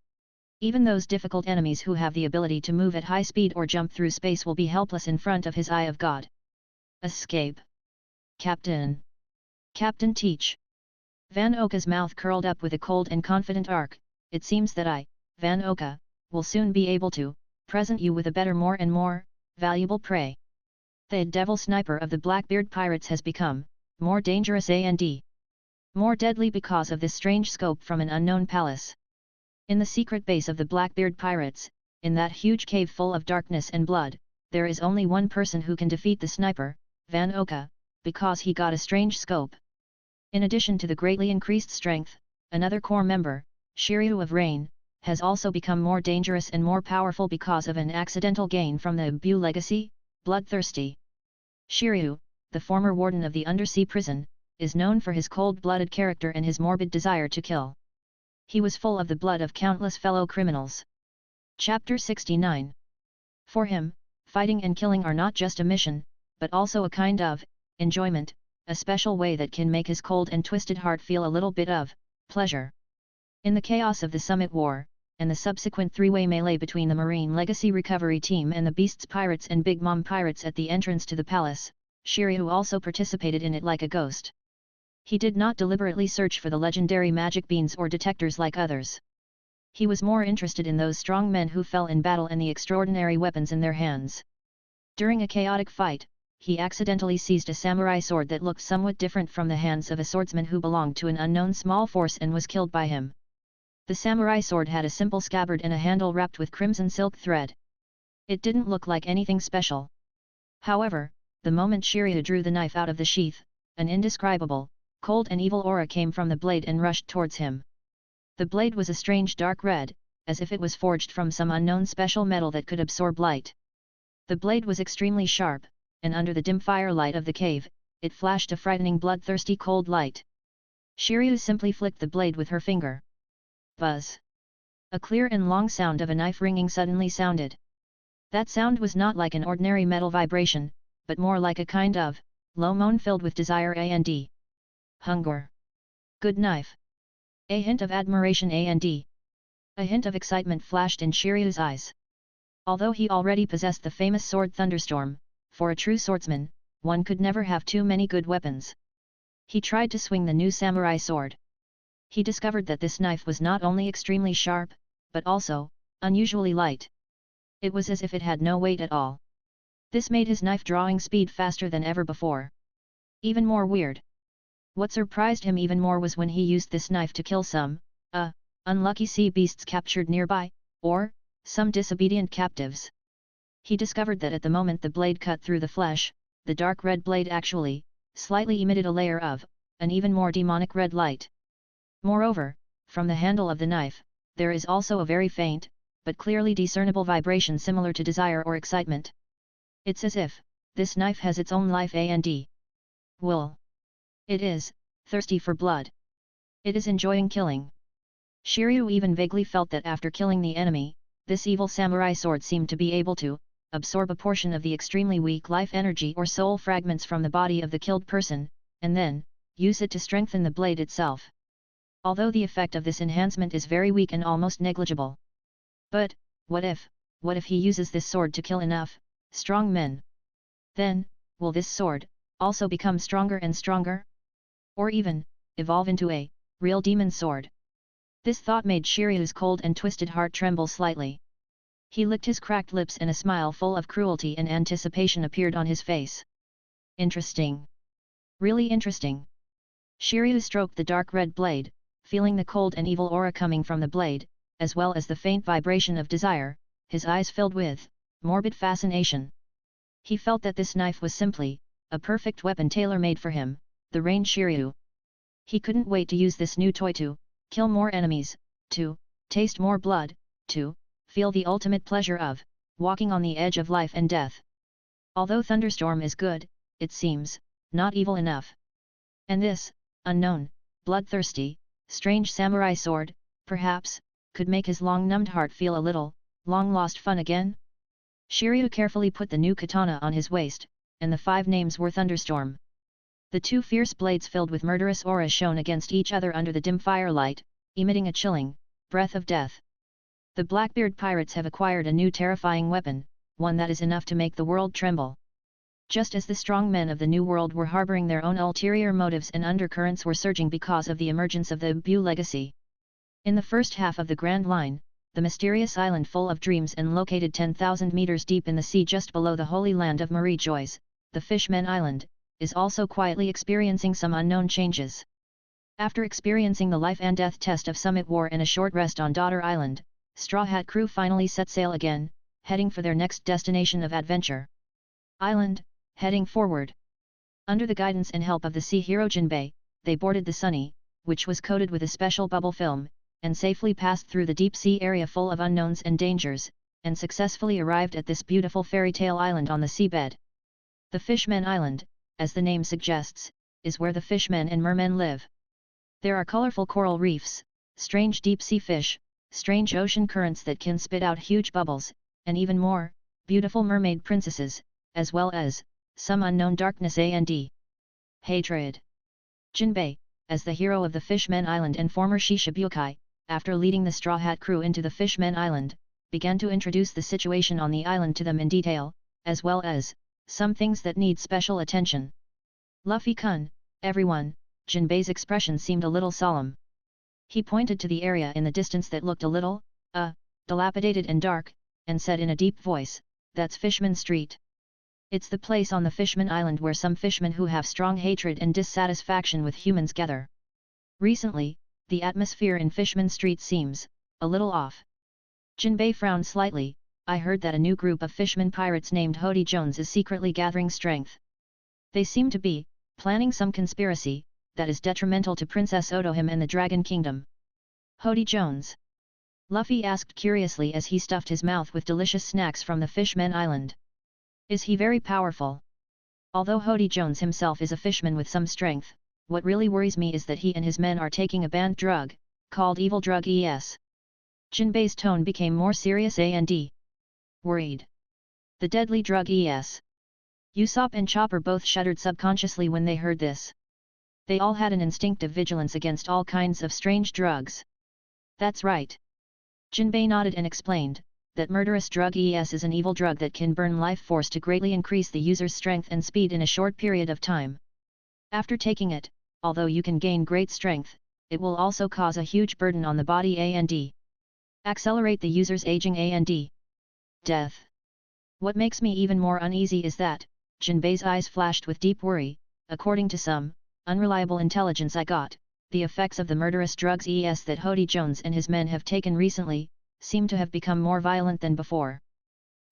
Speaker 1: Even those difficult enemies who have the ability to move at high speed or jump through space will be helpless in front of his eye of God. Escape. Captain Teach. Van Oka's mouth curled up with a cold and confident arc. It seems that I, Van Oka, will soon be able to present you with a better, more and more valuable prey. The devil sniper of the Blackbeard pirates has become more dangerous and more deadly because of this strange scope from an unknown palace. In the secret base of the Blackbeard pirates, in that huge cave full of darkness and blood, there is only one person who can defeat the sniper, Van Oka, because he got a strange scope. In addition to the greatly increased strength, another core member, Shiryu of Rain, has also become more dangerous and more powerful because of an accidental gain from the Buu legacy, Bloodthirsty. Shiryu, the former warden of the undersea prison, is known for his cold-blooded character and his morbid desire to kill. He was full of the blood of countless fellow criminals. Chapter 69. For him, fighting and killing are not just a mission, but also a kind of enjoyment, a special way that can make his cold and twisted heart feel a little bit of pleasure. In the chaos of the Summit War, and the subsequent three-way melee between the Marine Legacy Recovery Team and the Beasts Pirates and Big Mom Pirates at the entrance to the palace, Shiryu also participated in it like a ghost. He did not deliberately search for the legendary magic beans or detectors like others. He was more interested in those strong men who fell in battle and the extraordinary weapons in their hands. During a chaotic fight, he accidentally seized a samurai sword that looked somewhat different from the hands of a swordsman who belonged to an unknown small force and was killed by him. The samurai sword had a simple scabbard and a handle wrapped with crimson silk thread. It didn't look like anything special. However, the moment Shiryu drew the knife out of the sheath, an indescribable, cold and evil aura came from the blade and rushed towards him. The blade was a strange dark red, as if it was forged from some unknown special metal that could absorb light. The blade was extremely sharp, and under the dim firelight of the cave, it flashed a frightening bloodthirsty cold light. Shiryu simply flicked the blade with her finger. Buzz! A clear and long sound of a knife ringing suddenly sounded. That sound was not like an ordinary metal vibration, but more like a kind of low moan filled with desire and hunger. Good knife. A hint of admiration and a hint of excitement flashed in Shiryu's eyes. Although he already possessed the famous sword Thunderstorm, for a true swordsman, one could never have too many good weapons. He tried to swing the new samurai sword. He discovered that this knife was not only extremely sharp, but also unusually light. It was as if it had no weight at all. This made his knife drawing speed faster than ever before. Even more weird. What surprised him even more was when he used this knife to kill some, unlucky sea beasts captured nearby, or some disobedient captives. He discovered that at the moment the blade cut through the flesh, the dark red blade actually, slightly emitted a layer of, an even more demonic red light. Moreover, from the handle of the knife, there is also a very faint, but clearly discernible vibration similar to desire or excitement. It's as if this knife has its own life and will. It is thirsty for blood. It is enjoying killing. Shiryu even vaguely felt that after killing the enemy, this evil samurai sword seemed to be able to absorb a portion of the extremely weak life energy or soul fragments from the body of the killed person, and then use it to strengthen the blade itself. Although the effect of this enhancement is very weak and almost negligible. But, what if he uses this sword to kill enough strong men? Then, will this sword also become stronger and stronger? Or even evolve into a real demon sword? This thought made Shiryu's cold and twisted heart tremble slightly. He licked his cracked lips and a smile full of cruelty and anticipation appeared on his face. Interesting. Really interesting. Shiryu stroked the dark red blade, feeling the cold and evil aura coming from the blade, as well as the faint vibration of desire, his eyes filled with morbid fascination. He felt that this knife was simply a perfect weapon tailor-made for him, the Rain Shiryu. He couldn't wait to use this new toy to kill more enemies, to taste more blood, to feel the ultimate pleasure of walking on the edge of life and death. Although Thunderstorm is good, it seems not evil enough. And this unknown, bloodthirsty, strange samurai sword, perhaps, could make his long-numbed heart feel a little long-lost fun again? Shiryu carefully put the new katana on his waist, and the 5 names were Thunderstorm. The 2 fierce blades filled with murderous auras shone against each other under the dim firelight, emitting a chilling breath of death. The Blackbeard pirates have acquired a new terrifying weapon, one that is enough to make the world tremble. Just as the strong men of the New World were harboring their own ulterior motives and undercurrents were surging because of the emergence of the Buu legacy. In the first half of the Grand Line, the mysterious island full of dreams and located 10,000 meters deep in the sea just below the holy land of Marie Joyce, the Fishmen Island, is also quietly experiencing some unknown changes. After experiencing the life and death test of Summit War and a short rest on Daughter Island, Straw Hat crew finally set sail again, heading for their next destination of adventure. Island, heading forward. Under the guidance and help of the sea hero Jinbei, they boarded the Sunny, which was coated with a special bubble film, and safely passed through the deep sea area full of unknowns and dangers, and successfully arrived at this beautiful fairy tale island on the seabed. The Fishmen Island, as the name suggests, is where the fishmen and mermen live. There are colorful coral reefs, strange deep sea fish, strange ocean currents that can spit out huge bubbles, and even more, beautiful mermaid princesses, as well as some unknown darkness and hatred. Jinbei, as the hero of the Fishmen Island and former Shishibukai, after leading the Straw Hat crew into the Fishmen Island, began to introduce the situation on the island to them in detail, as well as some things that need special attention. Luffy-kun, everyone, Jinbei's expression seemed a little solemn. He pointed to the area in the distance that looked a little, dilapidated and dark, and said in a deep voice, "That's Fishman Street. It's the place on the Fishman Island where some fishmen who have strong hatred and dissatisfaction with humans gather. Recently, the atmosphere in Fishman Street seems a little off." Jinbei frowned slightly. "I heard that a new group of fishmen pirates named Hody Jones is secretly gathering strength. They seem to be planning some conspiracy that is detrimental to Princess Otohime and the Dragon Kingdom." Hody Jones? Luffy asked curiously as he stuffed his mouth with delicious snacks from the Fishmen Island. "Is he very powerful?" Although Hody Jones himself is a fishman with some strength, what really worries me is that he and his men are taking a banned drug, called Evil Drug ES. Jinbei's tone became more serious and worried. The deadly drug ES. Usopp and Chopper both shuddered subconsciously when they heard this. They all had an instinctive vigilance against all kinds of strange drugs. "That's right." Jinbei nodded and explained that murderous drug ES is an evil drug that can burn life force to greatly increase the user's strength and speed in a short period of time. After taking it, although you can gain great strength, it will also cause a huge burden on the body and accelerate the user's aging and death. What makes me even more uneasy is that, Jinbei's eyes flashed with deep worry, according to some unreliable intelligence I got, the effects of the murderous drugs ES that Hody Jones and his men have taken recently seem to have become more violent than before.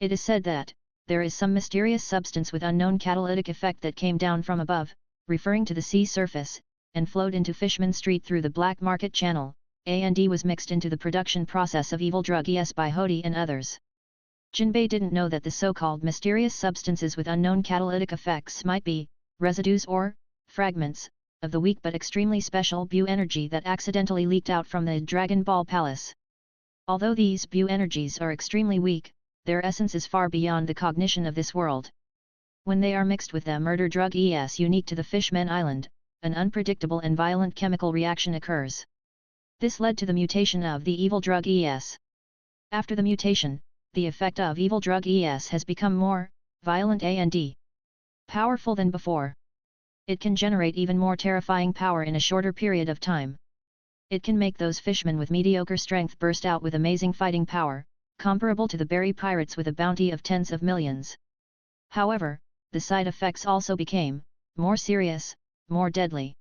Speaker 1: It is said that there is some mysterious substance with unknown catalytic effect that came down from above, referring to the sea surface, and flowed into Fishman Street through the black market channel, and was mixed into the production process of evil drug ES by Hody and others. Jinbei didn't know that the so-called mysterious substances with unknown catalytic effects might be residues or fragments of the weak but extremely special Buu energy that accidentally leaked out from the Dragon Ball Palace. Although these Buu energies are extremely weak, their essence is far beyond the cognition of this world. When they are mixed with the murder drug ES unique to the Fishmen Island, an unpredictable and violent chemical reaction occurs. This led to the mutation of the evil drug ES. After the mutation, the effect of evil drug ES has become more violent and powerful than before. It can generate even more terrifying power in a shorter period of time. It can make those fishmen with mediocre strength burst out with amazing fighting power, comparable to the berry pirates with a bounty of tens of millions. However, the side effects also became more serious, more deadly.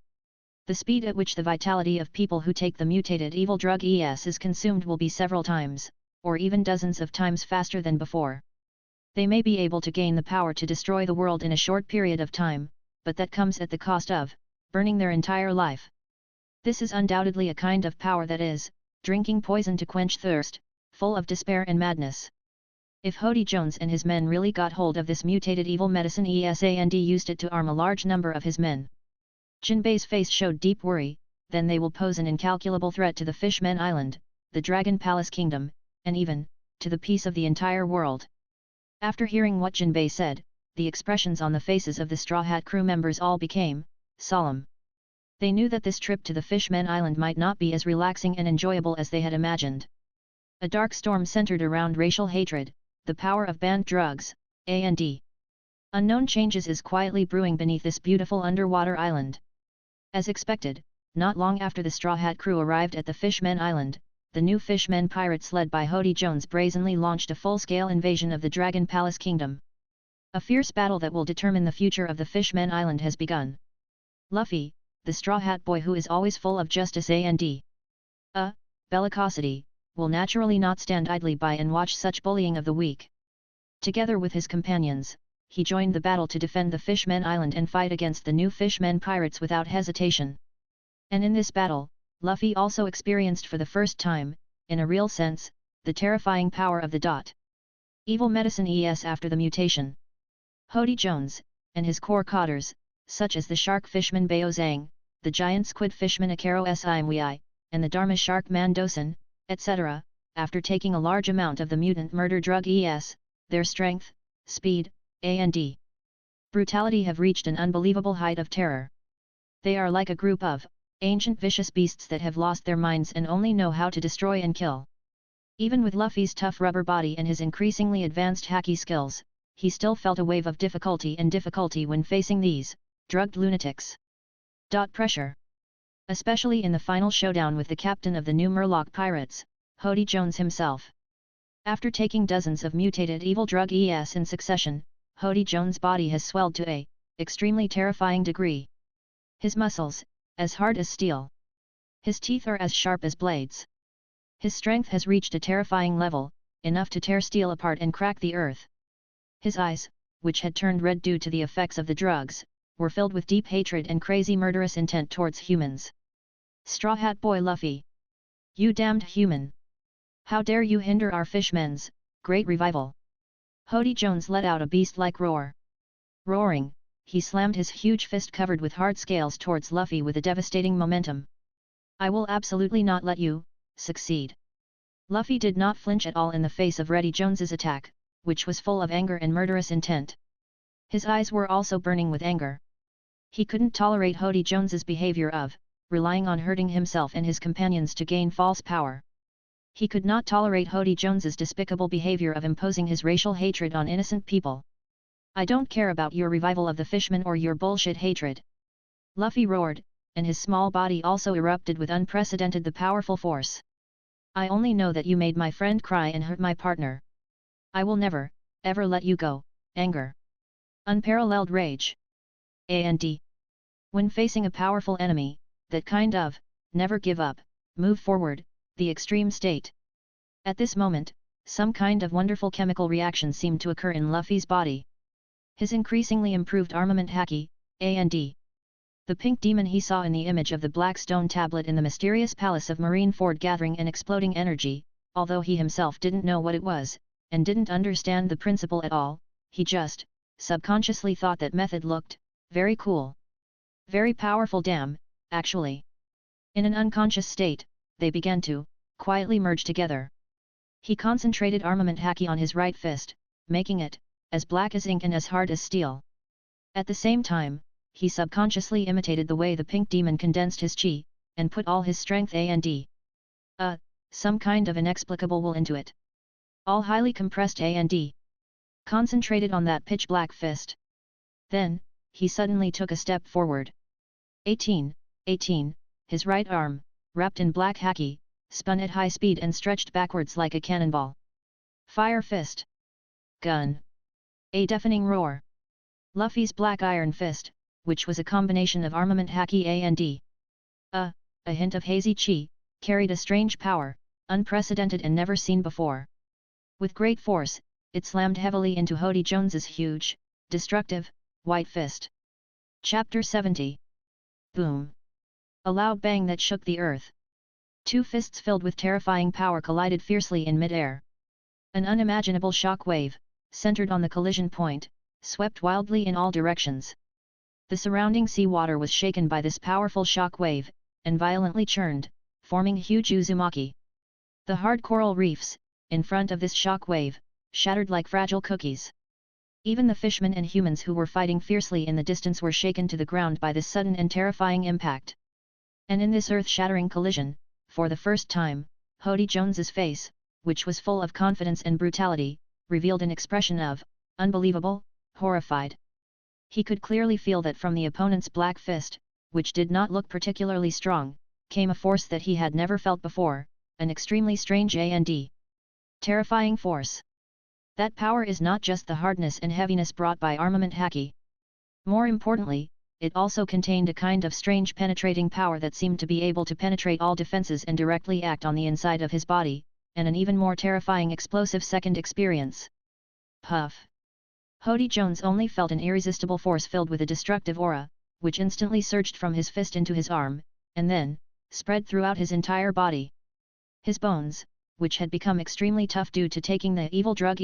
Speaker 1: The speed at which the vitality of people who take the mutated evil drug ES is consumed will be several times, or even dozens of times faster than before. They may be able to gain the power to destroy the world in a short period of time, but that comes at the cost of burning their entire life. This is undoubtedly a kind of power that is drinking poison to quench thirst, full of despair and madness. If Hody Jones and his men really got hold of this mutated evil medicine ES and used it to arm a large number of his men, Jinbei's face showed deep worry, then they will pose an incalculable threat to the Fishmen Island, the Dragon Palace Kingdom, and even to the peace of the entire world. After hearing what Jinbei said, the expressions on the faces of the Straw Hat crew members all became solemn. They knew that this trip to the Fishmen Island might not be as relaxing and enjoyable as they had imagined. A dark storm centered around racial hatred, the power of banned drugs, and unknown changes is quietly brewing beneath this beautiful underwater island. As expected, not long after the Straw Hat crew arrived at the Fishmen Island, the new Fishmen pirates led by Hody Jones brazenly launched a full-scale invasion of the Dragon Palace Kingdom. A fierce battle that will determine the future of the Fishmen Island has begun. Luffy, the Straw Hat boy who is always full of justice and bellicosity, will naturally not stand idly by and watch such bullying of the weak. Together with his companions, he joined the battle to defend the Fishmen Island and fight against the new Fishmen pirates without hesitation. And in this battle, Luffy also experienced for the first time, in a real sense, the terrifying power of the evil medicine after the mutation. Hody Jones, and his core codders, such as the shark fishman Baozang, the giant squid fishman Akaro Simwi, and the Dharma shark Mandosen, etc., after taking a large amount of the mutant murder drug their strength, speed, and brutality have reached an unbelievable height of terror. They are like a group of ancient vicious beasts that have lost their minds and only know how to destroy and kill. Even with Luffy's tough rubber body and his increasingly advanced haki skills, he still felt a wave of difficulty when facing these drugged lunatics. Pressure. Especially in the final showdown with the captain of the new Murloc pirates, Hody Jones himself. After taking dozens of mutated evil drug in succession, Hody Jones' body has swelled to a extremely terrifying degree. His muscles, as hard as steel. His teeth are as sharp as blades. His strength has reached a terrifying level, enough to tear steel apart and crack the earth. His eyes, which had turned red due to the effects of the drugs, were filled with deep hatred and crazy murderous intent towards humans. Straw Hat Boy Luffy! You damned human! How dare you hinder our fishmen's great revival! Hody Jones let out a beast-like roar. Roaring, he slammed his huge fist covered with hard scales towards Luffy with a devastating momentum. I will absolutely not let you succeed. Luffy did not flinch at all in the face of Reddy Jones's attack, which was full of anger and murderous intent. His eyes were also burning with anger. He couldn't tolerate Hody Jones's behavior of relying on hurting himself and his companions to gain false power. He could not tolerate Hody Jones's despicable behavior of imposing his racial hatred on innocent people. I don't care about your revival of the fishmen or your bullshit hatred. Luffy roared, and his small body also erupted with unprecedented powerful force. I only know that you made my friend cry and hurt my partner. I will never, ever let you go. Anger. Unparalleled rage. And when facing a powerful enemy, that kind of, never give up, move forward, the extreme state. At this moment, some kind of wonderful chemical reaction seemed to occur in Luffy's body. His increasingly improved armament haki, and the pink demon he saw in the image of the black stone tablet in the mysterious palace of Marineford gathering and exploding energy, although he himself didn't know what it was, and didn't understand the principle at all, he just, subconsciously thought that method looked very cool. Very powerful actually. In an unconscious state, they began to quietly merge together. He concentrated armament haki on his right fist, making it as black as ink and as hard as steel. At the same time, he subconsciously imitated the way the pink demon condensed his chi, and put all his strength and some kind of inexplicable will into it. All highly compressed and concentrated on that pitch-black fist. Then, he suddenly took a step forward. 18, his right arm, wrapped in black haki, spun at high speed and stretched backwards like a cannonball. Fire fist. Gun. A deafening roar. Luffy's black iron fist, which was a combination of armament haki and a hint of hazy chi, carried a strange power, unprecedented and never seen before. With great force, it slammed heavily into Hody Jones's huge, destructive, white fist. Chapter 70. Boom. A loud bang that shook the earth. Two fists filled with terrifying power collided fiercely in mid-air. An unimaginable shock wave, centered on the collision point, swept wildly in all directions. The surrounding seawater was shaken by this powerful shock wave, and violently churned, forming huge uzumaki. The hard coral reefs, in front of this shock wave, shattered like fragile cookies. Even the fishmen and humans who were fighting fiercely in the distance were shaken to the ground by this sudden and terrifying impact. And in this earth-shattering collision, for the first time, Hody Jones's face, which was full of confidence and brutality, revealed an expression of unbelievable, horrified. He could clearly feel that from the opponent's black fist, which did not look particularly strong, came a force that he had never felt before, an extremely strange and terrifying force. That power is not just the hardness and heaviness brought by armament haki. More importantly, it also contained a kind of strange penetrating power that seemed to be able to penetrate all defenses and directly act on the inside of his body, and an even more terrifying explosive second experience. Puff! Hody Jones only felt an irresistible force filled with a destructive aura, which instantly surged from his fist into his arm, and then, spread throughout his entire body. His bones, which had become extremely tough due to taking the evil drug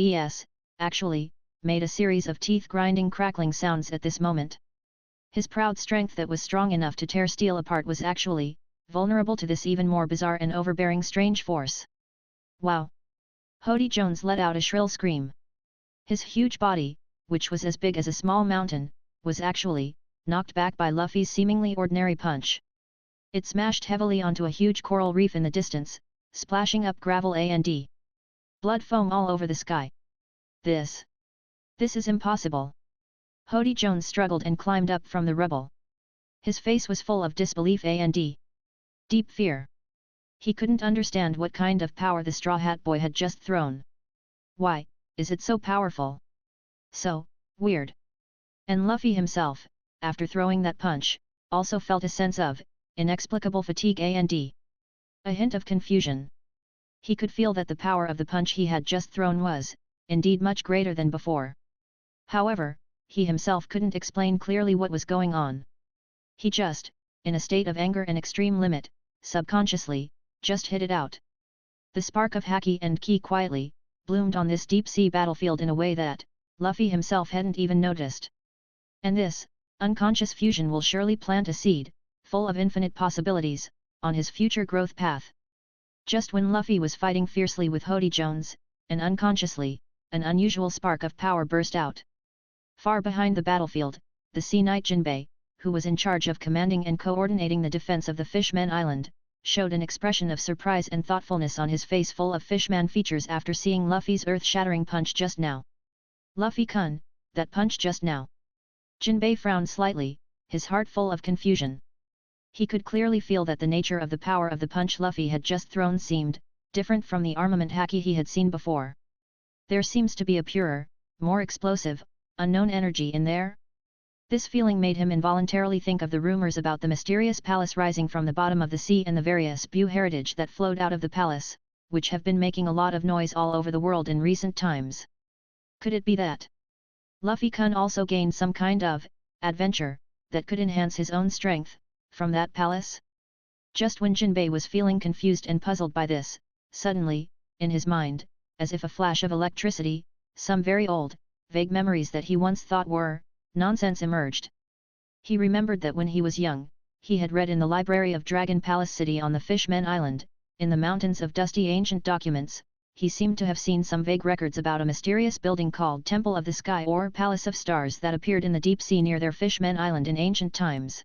Speaker 1: actually, made a series of teeth-grinding crackling sounds at this moment. His proud strength that was strong enough to tear steel apart was actually, vulnerable to this even more bizarre and overbearing strange force. Wow! Hody Jones let out a shrill scream. His huge body, which was as big as a small mountain, was actually, knocked back by Luffy's seemingly ordinary punch. It smashed heavily onto a huge coral reef in the distance, splashing up gravel and blood foam all over the sky. This is impossible. Hody Jones struggled and climbed up from the rubble. His face was full of disbelief and deep fear. He couldn't understand what kind of power the Straw Hat Boy had just thrown. Why is it so powerful? So weird. And Luffy himself, after throwing that punch, also felt a sense of inexplicable fatigue and a hint of confusion. He could feel that the power of the punch he had just thrown was, indeed, much greater than before. However, he himself couldn't explain clearly what was going on. He just, in a state of anger and extreme limit, subconsciously, just hit it out. The spark of Haki and Ki quietly bloomed on this deep-sea battlefield in a way that Luffy himself hadn't even noticed. And this unconscious fusion will surely plant a seed, full of infinite possibilities, on his future growth path. Just when Luffy was fighting fiercely with Hody Jones, and unconsciously, an unusual spark of power burst out. Far behind the battlefield, the Sea Knight Jinbei, who was in charge of commanding and coordinating the defense of the Fishman Island, showed an expression of surprise and thoughtfulness on his face full of Fishman features after seeing Luffy's earth-shattering punch just now. Luffy-kun, that punch just now. Jinbei frowned slightly, his heart full of confusion. He could clearly feel that the nature of the power of the punch Luffy had just thrown seemed different from the armament Haki he had seen before. There seems to be a purer, more explosive, unknown energy in there? This feeling made him involuntarily think of the rumors about the mysterious palace rising from the bottom of the sea and the various Buu heritage that flowed out of the palace, which have been making a lot of noise all over the world in recent times. Could it be that Luffy-kun also gained some kind of adventure that could enhance his own strength from that palace? Just when Jinbei was feeling confused and puzzled by this, suddenly, in his mind, as if a flash of electricity, some very old, vague memories that he once thought were nonsense emerged. He remembered that when he was young, he had read in the library of Dragon Palace City on the Fishman Island, in the mountains of dusty ancient documents, he seemed to have seen some vague records about a mysterious building called Temple of the Sky or Palace of Stars that appeared in the deep sea near their Fishman Island in ancient times.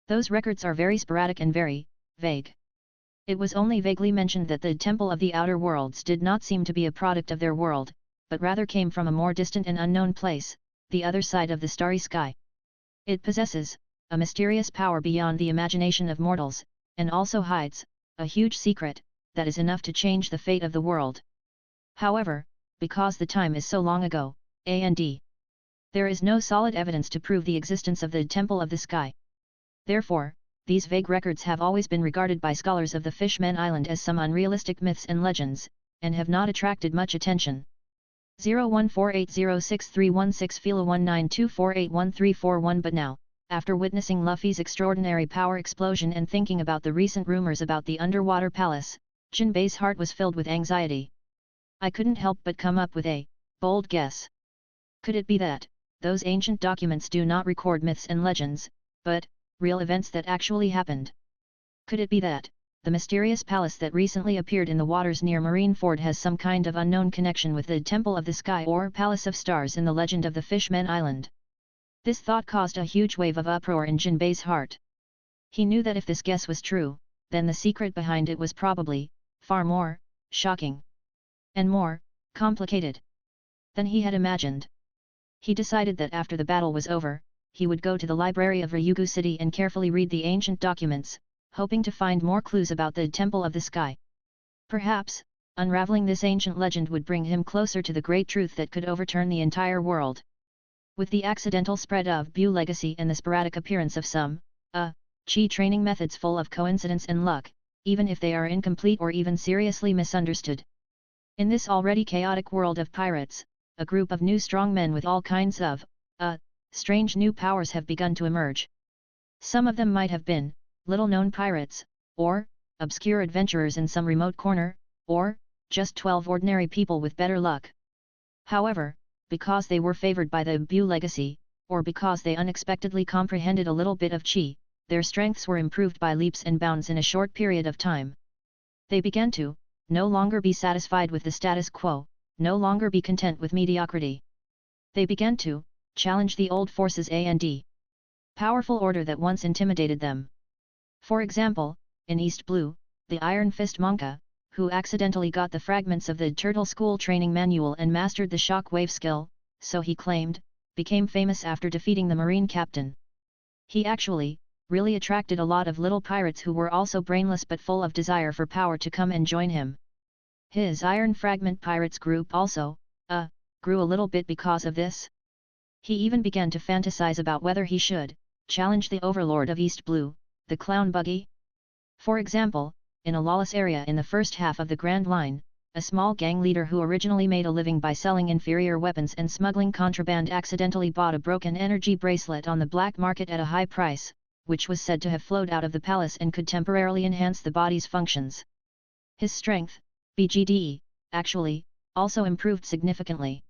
Speaker 1: Those records are very sporadic and very vague. It was only vaguely mentioned that the Temple of the Outer Worlds did not seem to be a product of their world, but rather came from a more distant and unknown place, the other side of the starry sky. It possesses a mysterious power beyond the imagination of mortals, and also hides a huge secret that is enough to change the fate of the world. However, because the time is so long ago, there is no solid evidence to prove the existence of the Temple of the Sky. Therefore, these vague records have always been regarded by scholars of the Fishman Island as some unrealistic myths and legends, and have not attracted much attention. 014806316 Fila 192481341 But now, after witnessing Luffy's extraordinary power explosion and thinking about the recent rumors about the underwater palace, Jinbei's heart was filled with anxiety. I couldn't help but come up with a bold guess. Could it be that those ancient documents do not record myths and legends, but real events that actually happened? Could it be that the mysterious palace that recently appeared in the waters near Marineford has some kind of unknown connection with the Temple of the Sky or Palace of Stars in the legend of the Fishman Island? This thought caused a huge wave of uproar in Jinbei's heart. He knew that if this guess was true, then the secret behind it was probably far more shocking and more complicated than he had imagined. He decided that after the battle was over, he would go to the library of Ryugu City and carefully read the ancient documents, hoping to find more clues about the Temple of the Sky. Perhaps, unraveling this ancient legend would bring him closer to the great truth that could overturn the entire world. With the accidental spread of Buu legacy and the sporadic appearance of some, chi training methods full of coincidence and luck, even if they are incomplete or even seriously misunderstood, In this already chaotic world of pirates, a group of new strong men with all kinds of, strange new powers have begun to emerge. Some of them might have been, little-known pirates, or, obscure adventurers in some remote corner, or, just 12 ordinary people with better luck. However, because they were favored by the Buu legacy, or because they unexpectedly comprehended a little bit of Qi, their strengths were improved by leaps and bounds in a short period of time. They began to, no longer be satisfied with the status quo, no longer be content with mediocrity. They began to, challenge the old forces and powerful order that once intimidated them. For example, in East Blue, the Iron Fist Monka, who accidentally got the fragments of the Turtle School training manual and mastered the shockwave skill, so he claimed, became famous after defeating the Marine captain. He actually, really attracted a lot of little pirates who were also brainless but full of desire for power to come and join him. His Iron Fragment Pirates group also, grew a little bit because of this. He even began to fantasize about whether he should, challenge the overlord of East Blue, the Clown Buggy. For example, in a lawless area in the first half of the Grand Line, a small gang leader who originally made a living by selling inferior weapons and smuggling contraband accidentally bought a broken energy bracelet on the black market at a high price, which was said to have flowed out of the palace and could temporarily enhance the body's functions. His strength, BGDE, actually, also improved significantly.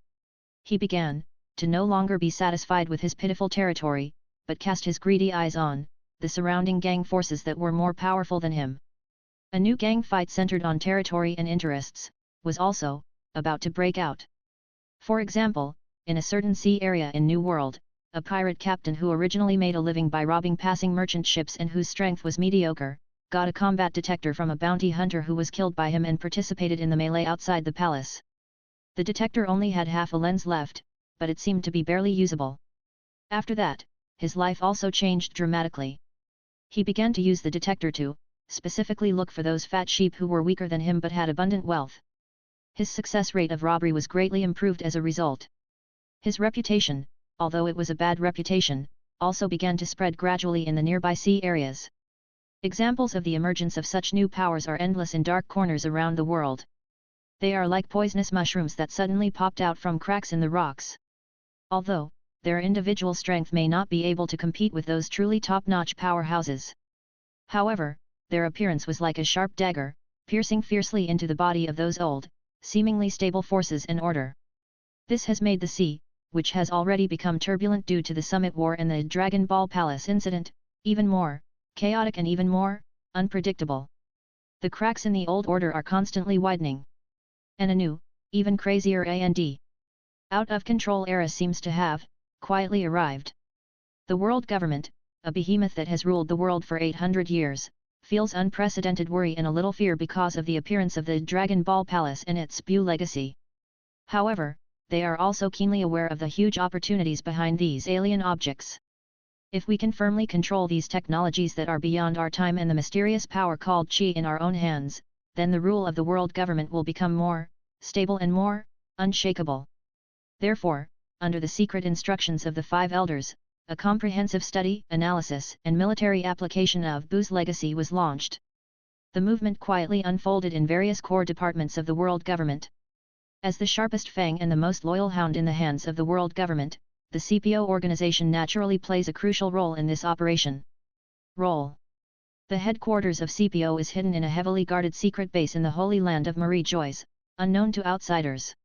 Speaker 1: He began, to no longer be satisfied with his pitiful territory, but cast his greedy eyes on, the surrounding gang forces that were more powerful than him. A new gang fight centered on territory and interests, was also, about to break out. For example, in a certain sea area in New World, a pirate captain who originally made a living by robbing passing merchant ships and whose strength was mediocre, got a combat detector from a bounty hunter who was killed by him and participated in the melee outside the palace. The detector only had half a lens left, but it seemed to be barely usable. After that, his life also changed dramatically. He began to use the detector to, specifically look for those fat sheep who were weaker than him but had abundant wealth. His success rate of robbery was greatly improved as a result. His reputation, although it was a bad reputation, also began to spread gradually in the nearby sea areas. Examples of the emergence of such new powers are endless in dark corners around the world. They are like poisonous mushrooms that suddenly popped out from cracks in the rocks. Although, their individual strength may not be able to compete with those truly top-notch powerhouses. However, their appearance was like a sharp dagger, piercing fiercely into the body of those old, seemingly stable forces and order. This has made the sea, which has already become turbulent due to the Summit War and the Dragon Ball Palace incident, even more chaotic and even more unpredictable. The cracks in the old order are constantly widening. And a new, even crazier and out-of-control era seems to have, quietly arrived. The world government, a behemoth that has ruled the world for 800 years, feels unprecedented worry and a little fear because of the appearance of the Dragon Ball Palace and its Buu legacy. However, they are also keenly aware of the huge opportunities behind these alien objects. If we can firmly control these technologies that are beyond our time and the mysterious power called Qi in our own hands, then the rule of the world government will become more stable and more unshakable. Therefore, under the secret instructions of the Five Elders, a comprehensive study, analysis, and military application of Buu's legacy was launched. The movement quietly unfolded in various core departments of the world government. As the sharpest fang and the most loyal hound in the hands of the world government, the CPO organization naturally plays a crucial role in this operation. Role: the headquarters of CPO is hidden in a heavily guarded secret base in the Holy Land of Marie Joyce, unknown to outsiders.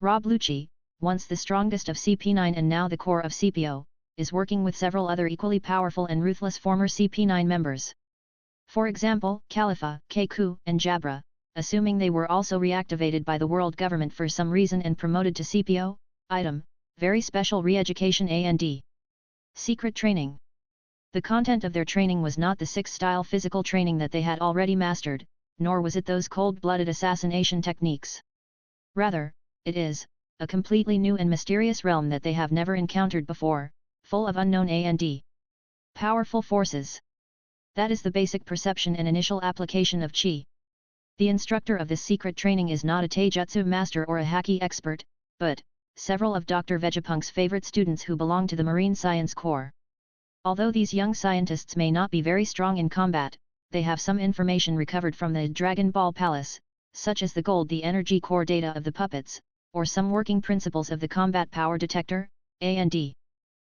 Speaker 1: Rob Lucci, once the strongest of CP9 and now the core of CPO, is working with several other equally powerful and ruthless former CP9 members. For example, Khalifa, Keku, and Jabra, assuming they were also reactivated by the world government for some reason and promoted to CPO, item, very special re-education and secret training. The content of their training was not the six-style physical training that they had already mastered, nor was it those cold-blooded assassination techniques. Rather, it is a completely new and mysterious realm that they have never encountered before, full of unknown and powerful forces. That is the basic perception and initial application of Qi. The instructor of this secret training is not a taijutsu master or a haki expert, but several of Dr. Vegapunk's favorite students who belong to the Marine Science Corps. Although these young scientists may not be very strong in combat, they have some information recovered from the Dragon Ball Palace, such as the gold, the energy core data of the puppets, or some working principles of the combat power detector, A&D.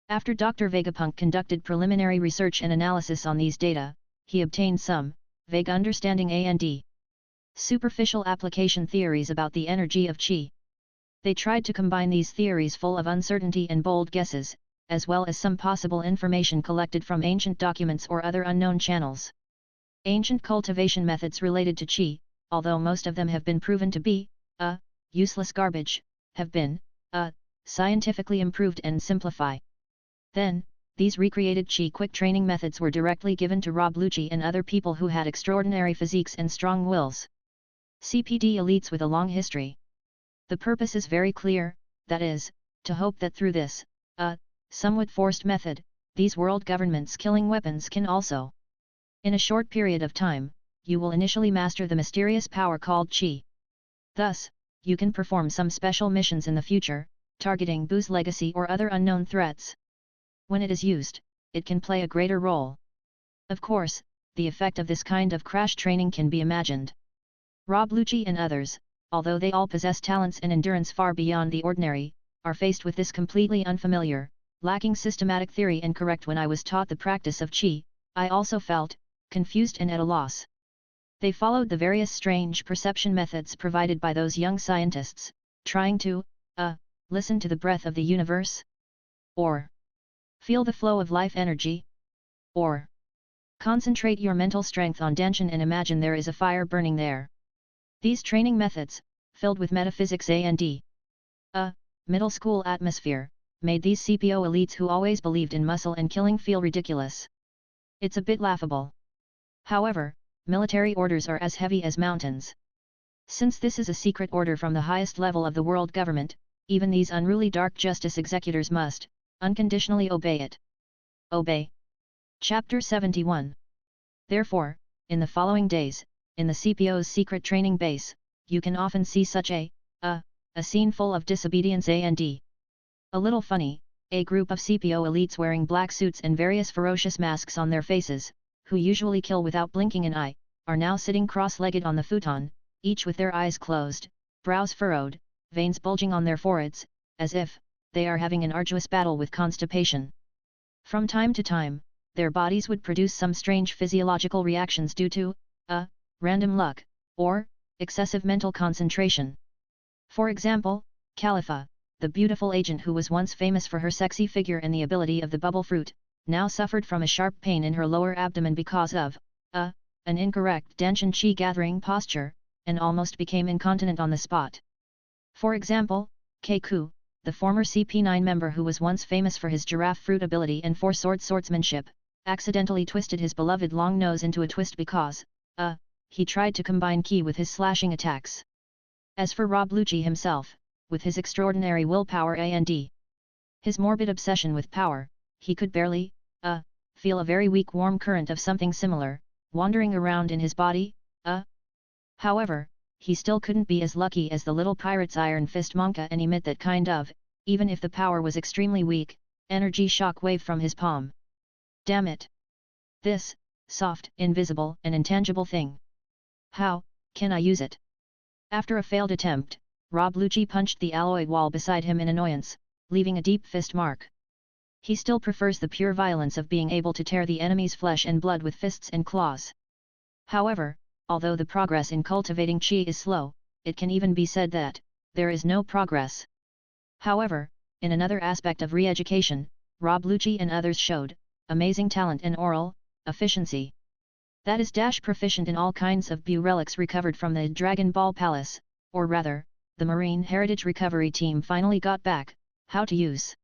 Speaker 1: After Dr. Vegapunk conducted preliminary research and analysis on these data, he obtained some vague understanding A&D. Superficial application theories about the energy of Qi. They tried to combine these theories full of uncertainty and bold guesses, as well as some possible information collected from ancient documents or other unknown channels. Ancient cultivation methods related to Qi, although most of them have been proven to be useless garbage, have been scientifically improved and simplify. Then, these recreated Qi quick training methods were directly given to Rob Lucci and other people who had extraordinary physiques and strong wills. CPD elites with a long history. The purpose is very clear, that is, to hope that through this, somewhat forced method, these world governments' killing weapons can also. In a short period of time, you will initially master the mysterious power called Qi. Thus, you can perform some special missions in the future, targeting Buu's legacy or other unknown threats. When it is used, it can play a greater role. Of course, the effect of this kind of crash training can be imagined. Rob Lucci and others, although they all possess talents and endurance far beyond the ordinary, are faced with this completely unfamiliar, lacking systematic theory and correct. When I was taught the practice of Qi, I also felt confused and at a loss. They followed the various strange perception methods provided by those young scientists, trying to, listen to the breath of the universe? Or feel the flow of life energy? Or concentrate your mental strength on Danshin and imagine there is a fire burning there. These training methods, filled with metaphysics and middle school atmosphere, made these CPO elites who always believed in muscle and killing feel ridiculous. It's a bit laughable. However, military orders are as heavy as mountains. Since this is a secret order from the highest level of the world government, even these unruly dark justice executors must unconditionally obey it. Obey. Chapter 71. Therefore, in the following days, in the CPO's secret training base, you can often see such a scene full of disobedience and a little funny, a group of CPO elites wearing black suits and various ferocious masks on their faces, who usually kill without blinking an eye, are now sitting cross-legged on the futon, each with their eyes closed, brows furrowed, veins bulging on their foreheads, as if they are having an arduous battle with constipation. From time to time, their bodies would produce some strange physiological reactions due to random luck, or excessive mental concentration. For example, Khalifa, the beautiful agent who was once famous for her sexy figure and the ability of the bubble fruit, now suffered from a sharp pain in her lower abdomen because of an incorrect Danshin Qi gathering posture, and almost became incontinent on the spot. For example, Keiku, the former CP9 member who was once famous for his giraffe fruit ability and four-sword swordsmanship, accidentally twisted his beloved long nose into a twist because he tried to combine Qi with his slashing attacks. As for Rob Lucci himself, with his extraordinary willpower and his morbid obsession with power, he could barely feel a very weak warm current of something similar, wandering around in his body. However, he still couldn't be as lucky as the little pirate's iron fist Monka and emit that kind of, even if the power was extremely weak, energy shock wave from his palm. Damn it! This soft, invisible and intangible thing. How can I use it? After a failed attempt, Rob Lucci punched the alloy wall beside him in annoyance, leaving a deep fist mark. He still prefers the pure violence of being able to tear the enemy's flesh and blood with fists and claws. However, although the progress in cultivating Qi is slow, it can even be said that there is no progress. However, in another aspect of re-education, Rob Lucci and others showed amazing talent and oral efficiency. That is proficient in all kinds of Buu relics recovered from the Dragon Ball Palace, or rather, the Marine Heritage Recovery Team finally got back how to use.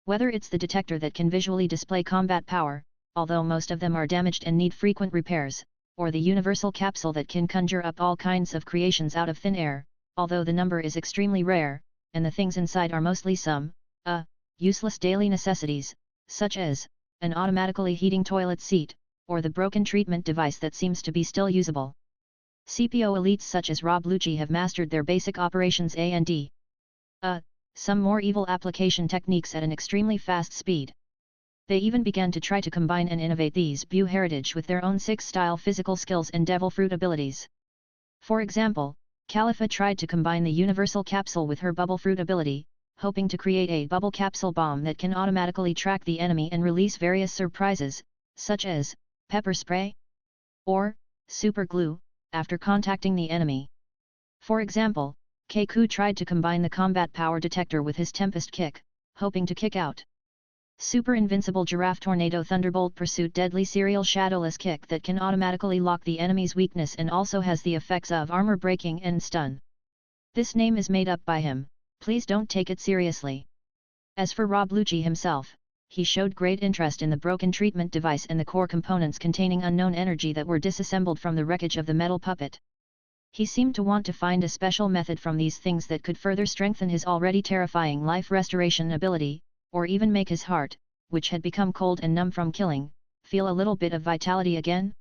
Speaker 1: Whether it's the detector that can visually display combat power, although most of them are damaged and need frequent repairs, or the universal capsule that can conjure up all kinds of creations out of thin air, although the number is extremely rare, and the things inside are mostly some useless daily necessities, such as an automatically heating toilet seat, or the broken treatment device that seems to be still usable. CPO elites such as Rob Lucci have mastered their basic operations and some more evil application techniques at an extremely fast speed. They even began to try to combine and innovate these Buu heritage with their own 6-style physical skills and devil fruit abilities. For example, Califa tried to combine the universal capsule with her bubble fruit ability, hoping to create a bubble capsule bomb that can automatically track the enemy and release various surprises, such as pepper spray or super glue, after contacting the enemy. For example, Keiku tried to combine the combat power detector with his Tempest Kick, hoping to kick out Super Invincible Giraffe Tornado Thunderbolt Pursuit Deadly Serial Shadowless Kick that can automatically lock the enemy's weakness and also has the effects of armor breaking and stun. This name is made up by him, please don't take it seriously. As for Rob Lucci himself, he showed great interest in the broken treatment device and the core components containing unknown energy that were disassembled from the wreckage of the metal puppet. He seemed to want to find a special method from these things that could further strengthen his already terrifying life restoration ability, or even make his heart, which had become cold and numb from killing, feel a little bit of vitality again?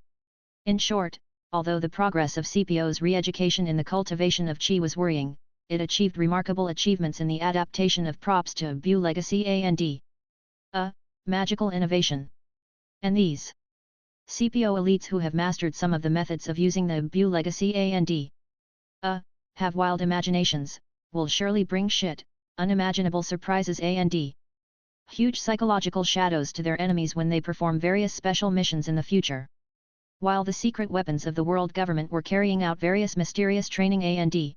Speaker 1: In short, although the progress of CPO's re-education in the cultivation of Qi was worrying, it achieved remarkable achievements in the adaptation of props to Buu Legacy A&D. A magical innovation. And these CPO elites who have mastered some of the methods of using the Buu Legacy A&D have wild imaginations, will surely bring unimaginable surprises and huge psychological shadows to their enemies when they perform various special missions in the future. While the secret weapons of the world government were carrying out various mysterious training and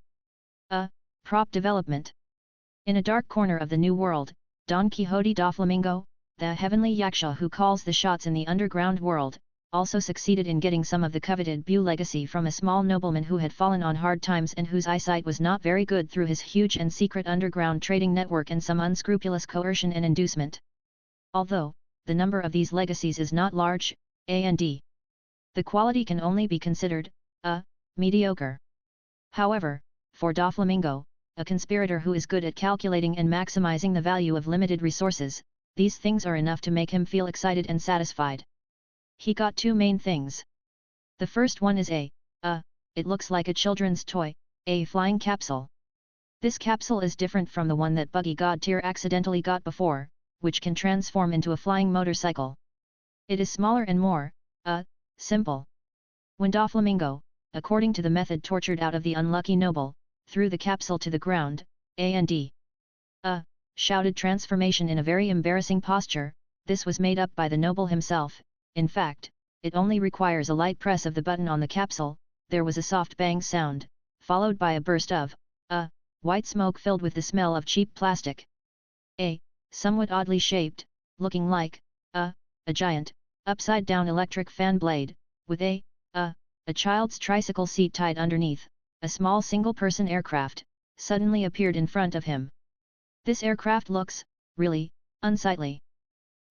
Speaker 1: prop development. In a dark corner of the new world, Don Quixote da Flamingo, the heavenly yaksha who calls the shots in the underground world, also succeeded in getting some of the coveted Buu legacy from a small nobleman who had fallen on hard times and whose eyesight was not very good through his huge and secret underground trading network and some unscrupulous coercion and inducement. Although the number of these legacies is not large, the quality can only be considered mediocre. However, for Doflamingo, a conspirator who is good at calculating and maximizing the value of limited resources, these things are enough to make him feel excited and satisfied. He got two main things. The first one is it looks like a children's toy, a flying capsule. This capsule is different from the one that Buggy God Tier accidentally got before, which can transform into a flying motorcycle. It is smaller and more simple. When Doflamingo, according to the method tortured out of the unlucky noble, threw the capsule to the ground, shouted transformation in a very embarrassing posture, this was made up by the noble himself. In fact, it only requires a light press of the button on the capsule. There was a soft bang sound, followed by a burst of white smoke filled with the smell of cheap plastic. A somewhat oddly shaped, looking like a giant, upside-down electric fan blade, with a child's tricycle seat tied underneath, a small single-person aircraft, suddenly appeared in front of him. This aircraft looks, really, unsightly.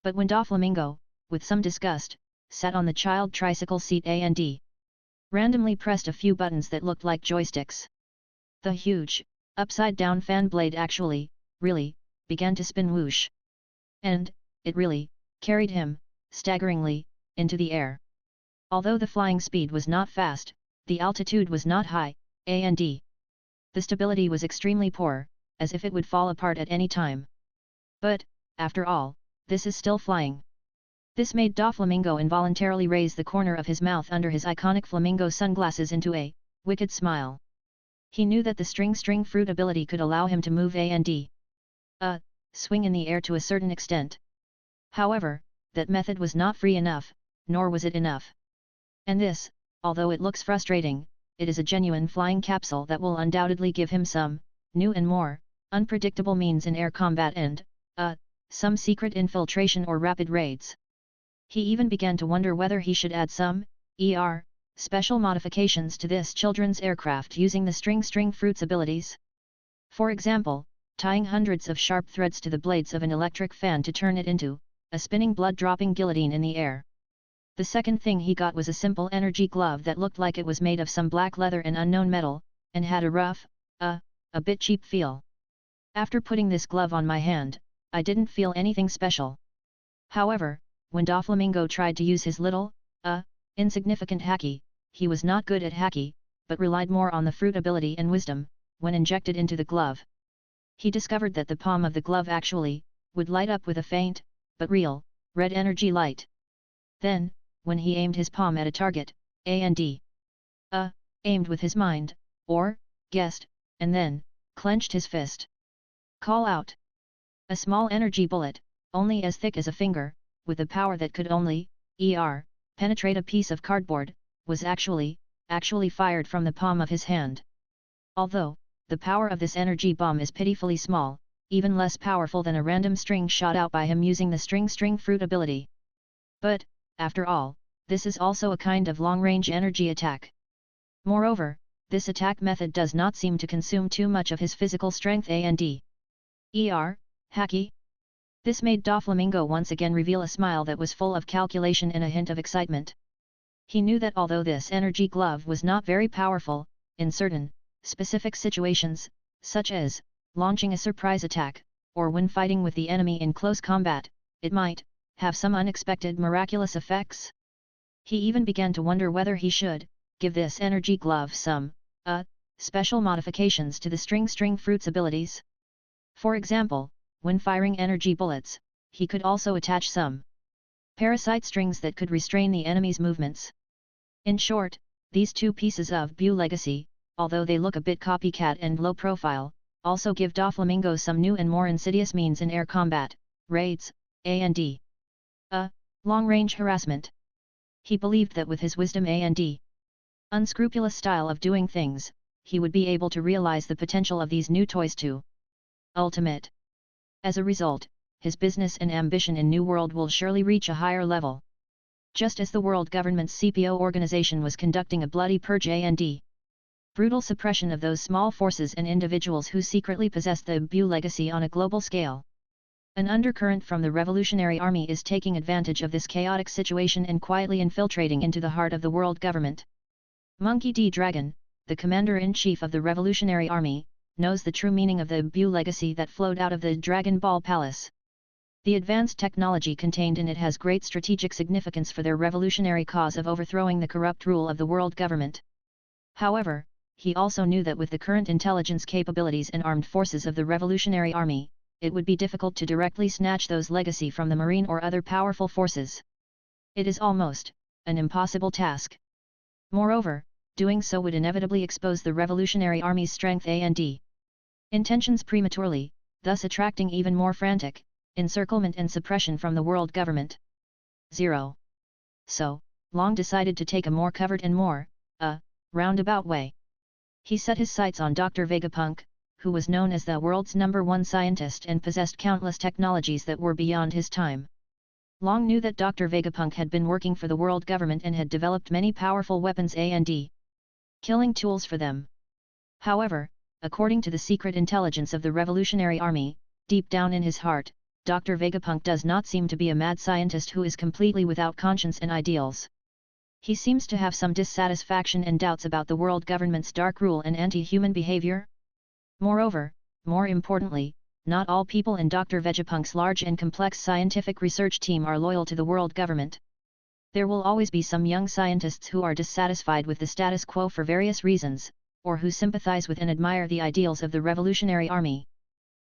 Speaker 1: But when Doflamingo, with some disgust, sat on the child tricycle seat and randomly pressed a few buttons that looked like joysticks, the huge, upside-down fan blade actually, really, began to spin whoosh. And, it really, carried him, staggeringly, into the air. Although the flying speed was not fast, the altitude was not high, and the stability was extremely poor, as if it would fall apart at any time. But, after all, this is still flying. This made Doflamingo involuntarily raise the corner of his mouth under his iconic flamingo sunglasses into a wicked smile. He knew that the string fruit ability could allow him to move and swing in the air to a certain extent. However, that method was not free enough, nor was it enough. And this, although it looks frustrating, it is a genuine flying capsule that will undoubtedly give him some new and more unpredictable means in air combat and some secret infiltration or rapid raids. He even began to wonder whether he should add some special modifications to this children's aircraft using the string fruit's abilities. For example, tying hundreds of sharp threads to the blades of an electric fan to turn it into a spinning blood-dropping guillotine in the air. The second thing he got was a simple energy glove that looked like it was made of some black leather and unknown metal, and had a rough, a bit cheap feel. After putting this glove on my hand, I didn't feel anything special. However, when Doflamingo tried to use his little, insignificant haki, he was not good at haki, but relied more on the fruit ability and wisdom. When injected into the glove, he discovered that the palm of the glove actually would light up with a faint, but real, red energy light. Then, when he aimed his palm at a target, and aimed with his mind, or guessed, and then, clenched his fist. Call out! A small energy bullet, only as thick as a finger, with a power that could only, penetrate a piece of cardboard, was actually fired from the palm of his hand. Although, the power of this energy bomb is pitifully small, even less powerful than a random string shot out by him using the string fruit ability. But, after all, this is also a kind of long-range energy attack. Moreover, this attack method does not seem to consume too much of his physical strength and hacky. This made Doflamingo once again reveal a smile that was full of calculation and a hint of excitement. He knew that although this energy glove was not very powerful, in certain, specific situations, such as, launching a surprise attack, or when fighting with the enemy in close combat, it might have some unexpected miraculous effects. He even began to wonder whether he should give this energy glove some, special modifications to the string fruit's abilities. For example, when firing energy bullets, he could also attach some parasite strings that could restrain the enemy's movements. In short, these two pieces of Buu legacy, although they look a bit copycat and low profile, also give Doflamingo some new and more insidious means in air combat, raids, and long-range harassment. He believed that with his wisdom and unscrupulous style of doing things, he would be able to realize the potential of these new toys to ultimate. As a result, his business and ambition in New World will surely reach a higher level. Just as the world government's CPO organization was conducting a bloody purge and brutal suppression of those small forces and individuals who secretly possessed the Buu legacy on a global scale. An undercurrent from the Revolutionary Army is taking advantage of this chaotic situation and quietly infiltrating into the heart of the world government. Monkey D. Dragon, the commander-in-chief of the Revolutionary Army, knows the true meaning of the Buu legacy that flowed out of the Dragon Ball Palace. The advanced technology contained in it has great strategic significance for their revolutionary cause of overthrowing the corrupt rule of the world government. However, he also knew that with the current intelligence capabilities and armed forces of the Revolutionary Army, it would be difficult to directly snatch those legacy from the Marine or other powerful forces. It is almost an impossible task. Moreover, doing so would inevitably expose the Revolutionary Army's strength and intentions prematurely, thus attracting even more frantic encirclement and suppression from the world government. 0. So, Long decided to take a more covered and more, roundabout way. He set his sights on Dr. Vegapunk, who was known as the world's #1 scientist and possessed countless technologies that were beyond his time. Long knew that Dr. Vegapunk had been working for the world government and had developed many powerful weapons and killing tools for them. However, according to the secret intelligence of the Revolutionary Army, deep down in his heart, Dr. Vegapunk does not seem to be a mad scientist who is completely without conscience and ideals. He seems to have some dissatisfaction and doubts about the world government's dark rule and anti-human behavior. Moreover, more importantly, not all people in Dr. Vegapunk's large and complex scientific research team are loyal to the world government. There will always be some young scientists who are dissatisfied with the status quo for various reasons, or who sympathize with and admire the ideals of the Revolutionary Army.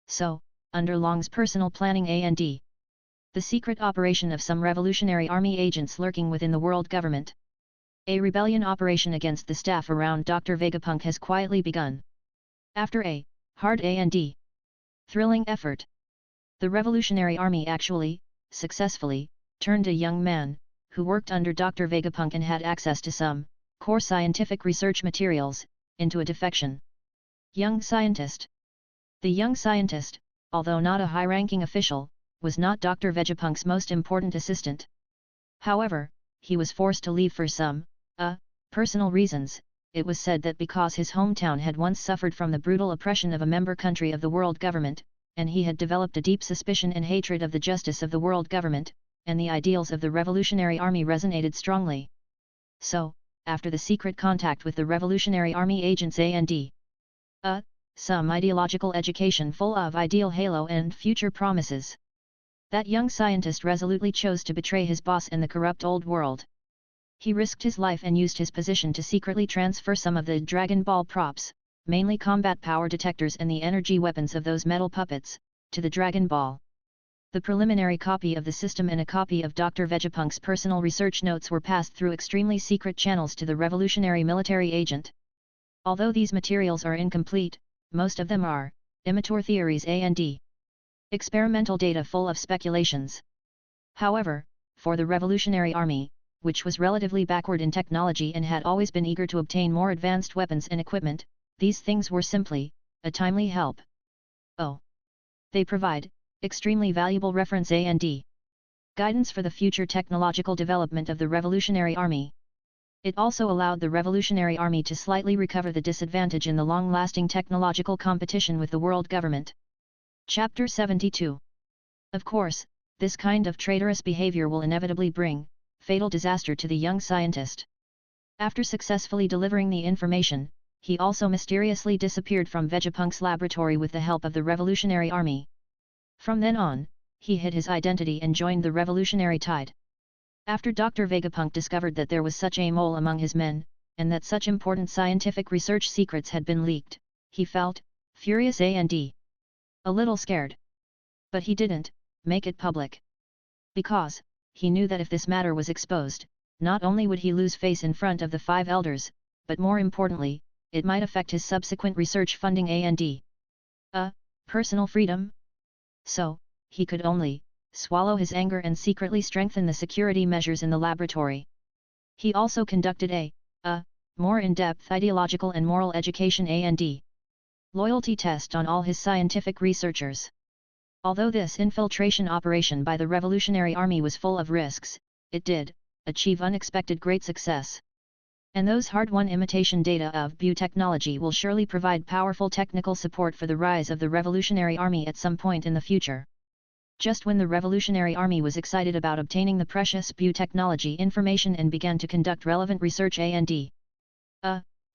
Speaker 1: So, under Long's personal planning and the secret operation of some Revolutionary Army agents lurking within the world government, a rebellion operation against the staff around Dr. Vegapunk has quietly begun. After a hard and thrilling effort, the Revolutionary Army actually, successfully, turned a young man, who worked under Dr. Vegapunk and had access to some core scientific research materials, into a defection. Young scientist. The young scientist, although not a high-ranking official, was not Dr. Vegapunk's most important assistant. However, he was forced to leave for some, personal reasons. It was said that because his hometown had once suffered from the brutal oppression of a member country of the world government, and he had developed a deep suspicion and hatred of the justice of the world government, and the ideals of the Revolutionary Army resonated strongly. So, after the secret contact with the Revolutionary Army agents and some ideological education full of ideal halo and future promises, that young scientist resolutely chose to betray his boss and the corrupt old world. He risked his life and used his position to secretly transfer some of the Dragon Ball props, mainly combat power detectors and the energy weapons of those metal puppets, to the Dragon Ball. The preliminary copy of the system and a copy of Dr. Vegapunk's personal research notes were passed through extremely secret channels to the revolutionary military agent. Although these materials are incomplete, most of them are immature theories and experimental data full of speculations. However, for the Revolutionary Army, which was relatively backward in technology and had always been eager to obtain more advanced weapons and equipment, these things were simply a timely help. Oh! They provide extremely valuable reference and guidance for the future technological development of the Revolutionary Army. It also allowed the Revolutionary Army to slightly recover the disadvantage in the long-lasting technological competition with the world government. Chapter 72. Of course, this kind of traitorous behavior will inevitably bring fatal disaster to the young scientist. After successfully delivering the information, he also mysteriously disappeared from Vegapunk's laboratory with the help of the Revolutionary Army. From then on, he hid his identity and joined the Revolutionary Tide. After Dr. Vegapunk discovered that there was such a mole among his men, and that such important scientific research secrets had been leaked, he felt furious and a little scared. But he didn't make it public. Because he knew that if this matter was exposed, not only would he lose face in front of the 5 elders, but more importantly, it might affect his subsequent research funding and personal freedom. So, he could only swallow his anger and secretly strengthen the security measures in the laboratory. He also conducted a more in-depth ideological and moral education and loyalty test on all his scientific researchers. Although this infiltration operation by the Revolutionary Army was full of risks, it did achieve unexpected great success. And those hard-won imitation data of Buu technology will surely provide powerful technical support for the rise of the Revolutionary Army at some point in the future. Just when the Revolutionary Army was excited about obtaining the precious Buu technology information and began to conduct relevant research and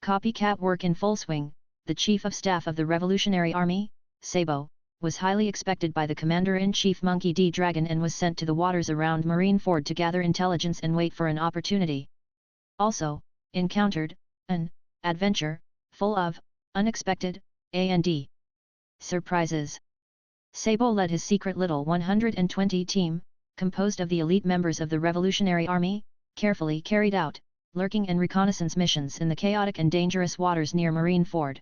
Speaker 1: copycat work in full swing, the Chief of Staff of the Revolutionary Army, Sabo, was highly expected by the Commander-in-Chief Monkey D. Dragon and was sent to the waters around Marineford to gather intelligence and wait for an opportunity. Also, encountered an adventure full of unexpected and surprises. Sabo led his secret little 120 team, composed of the elite members of the Revolutionary Army, carefully carried out lurking and reconnaissance missions in the chaotic and dangerous waters near Marineford.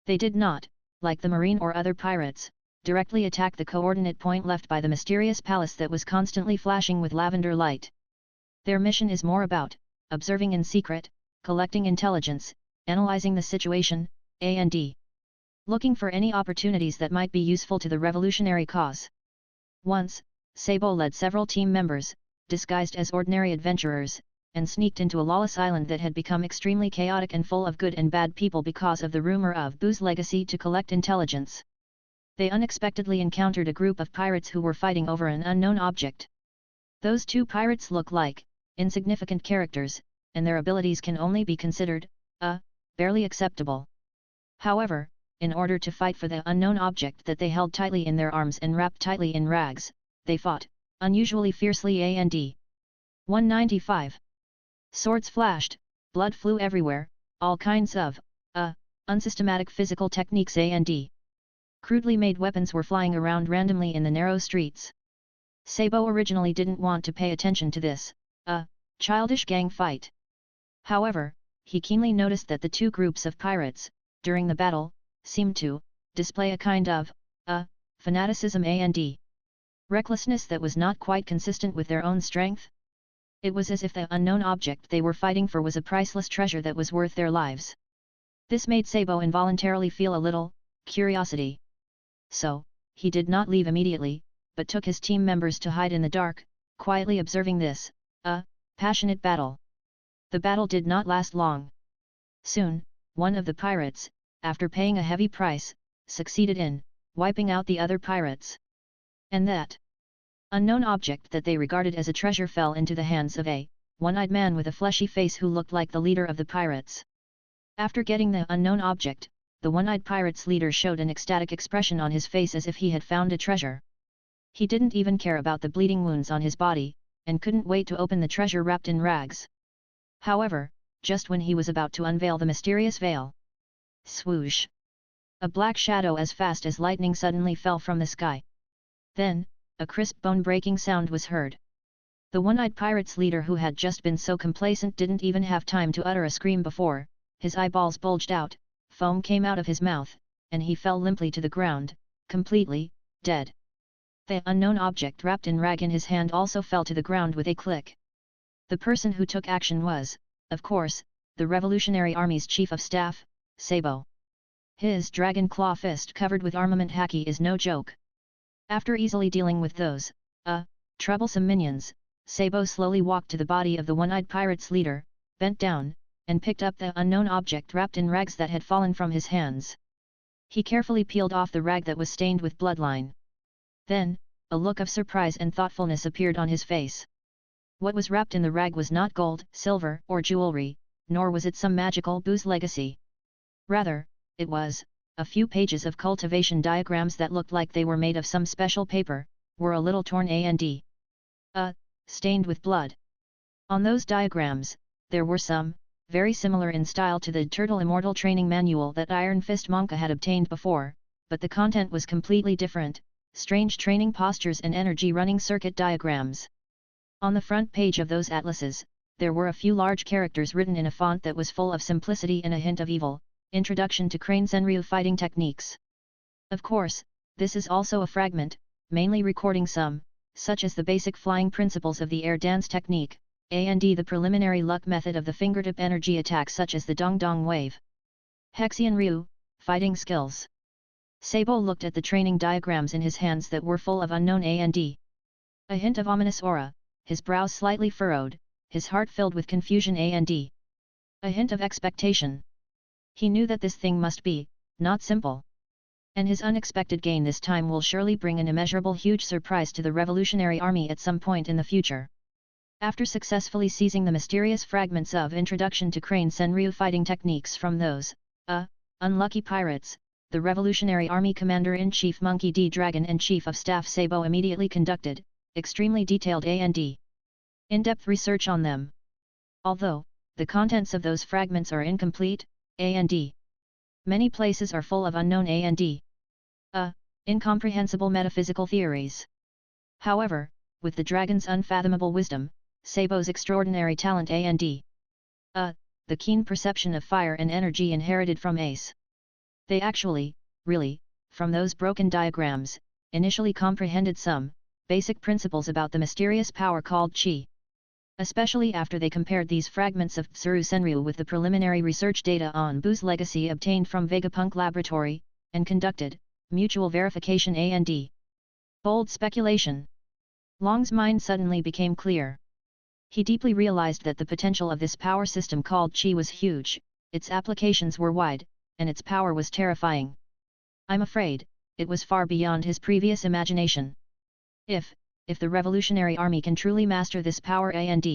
Speaker 1: They did not, like the Marine or other pirates, directly attack the coordinate point left by the mysterious palace that was constantly flashing with lavender light. Their mission is more about observing in secret, collecting intelligence, analyzing the situation, and looking for any opportunities that might be useful to the revolutionary cause. Once, Sabo led several team members, disguised as ordinary adventurers, and sneaked into a lawless island that had become extremely chaotic and full of good and bad people because of the rumor of Buu's legacy to collect intelligence. They unexpectedly encountered a group of pirates who were fighting over an unknown object. Those two pirates look like insignificant characters, and their abilities can only be considered barely acceptable. However, in order to fight for the unknown object that they held tightly in their arms and wrapped tightly in rags, they fought unusually fiercely and 195. Swords flashed, blood flew everywhere, all kinds of unsystematic physical techniques and crudely made weapons were flying around randomly in the narrow streets. Sabo originally didn't want to pay attention to this childish gang fight. However, he keenly noticed that the two groups of pirates, during the battle, seemed to display a kind of fanaticism and recklessness that was not quite consistent with their own strength. It was as if the unknown object they were fighting for was a priceless treasure that was worth their lives. This made Sabo involuntarily feel a little curiosity. So, he did not leave immediately, but took his team members to hide in the dark, quietly observing this passionate battle. The battle did not last long. Soon, one of the pirates, after paying a heavy price, succeeded in wiping out the other pirates. And that unknown object that they regarded as a treasure fell into the hands of a one-eyed man with a fleshy face who looked like the leader of the pirates. After getting the unknown object, the one-eyed pirate's leader showed an ecstatic expression on his face as if he had found a treasure. He didn't even care about the bleeding wounds on his body, and couldn't wait to open the treasure wrapped in rags. However, just when he was about to unveil the mysterious veil, swoosh! A black shadow as fast as lightning suddenly fell from the sky. Then, a crisp bone-breaking sound was heard. The one-eyed pirate's leader, who had just been so complacent, didn't even have time to utter a scream before his eyeballs bulged out, foam came out of his mouth, and he fell limply to the ground, completely dead. The unknown object wrapped in rag in his hand also fell to the ground with a click. The person who took action was, of course, the Revolutionary Army's Chief of Staff, Sabo. His dragon claw fist covered with armament haki is no joke. After easily dealing with those, troublesome minions, Sabo slowly walked to the body of the one-eyed pirate's leader, bent down, and picked up the unknown object wrapped in rags that had fallen from his hands. He carefully peeled off the rag that was stained with bloodline. Then, a look of surprise and thoughtfulness appeared on his face. What was wrapped in the rag was not gold, silver, or jewelry, nor was it some magical Buu's legacy. Rather, it was a few pages of cultivation diagrams that looked like they were made of some special paper, were a little torn and stained with blood. On those diagrams, there were some, very similar in style to the Turtle Immortal Training Manual that Iron Fist Monka had obtained before, but the content was completely different, strange training postures and energy running circuit diagrams. On the front page of those atlases, there were a few large characters written in a font that was full of simplicity and a hint of evil, Introduction to Crane Senryu Fighting Techniques. Of course, this is also a fragment, mainly recording some, such as the basic flying principles of the air dance technique, and the preliminary luck method of the fingertip energy attack such as the Dong Dong Wave. Hexian Ryu, Fighting Skills. Sabo looked at the training diagrams in his hands that were full of unknown A hint of ominous aura, his brows slightly furrowed, his heart filled with confusion a hint of expectation. He knew that this thing must be, not simple. And his unexpected gain this time will surely bring an immeasurable huge surprise to the Revolutionary Army at some point in the future. After successfully seizing the mysterious fragments of Introduction to Crane Senryu Fighting Techniques from those, unlucky pirates, the Revolutionary Army Commander-in-Chief Monkey D. Dragon and Chief of Staff Sabo immediately conducted, extremely detailed in-depth research on them. Although, the contents of those fragments are incomplete, many places are full of unknown incomprehensible metaphysical theories. However, with the dragon's unfathomable wisdom, Sabo's extraordinary talent the keen perception of fire and energy inherited from Ace. They actually, really, from those broken diagrams, initially comprehended some, basic principles about the mysterious power called Chi. Especially after they compared these fragments of Tsuru Senryu with the preliminary research data on Buu's legacy obtained from Vegapunk Laboratory, and conducted, mutual verification and bold speculation. Long's mind suddenly became clear. He deeply realized that the potential of this power system called Chi was huge, its applications were wide, and its power was terrifying. I'm afraid, it was far beyond his previous imagination. If the Revolutionary Army can truly master this power and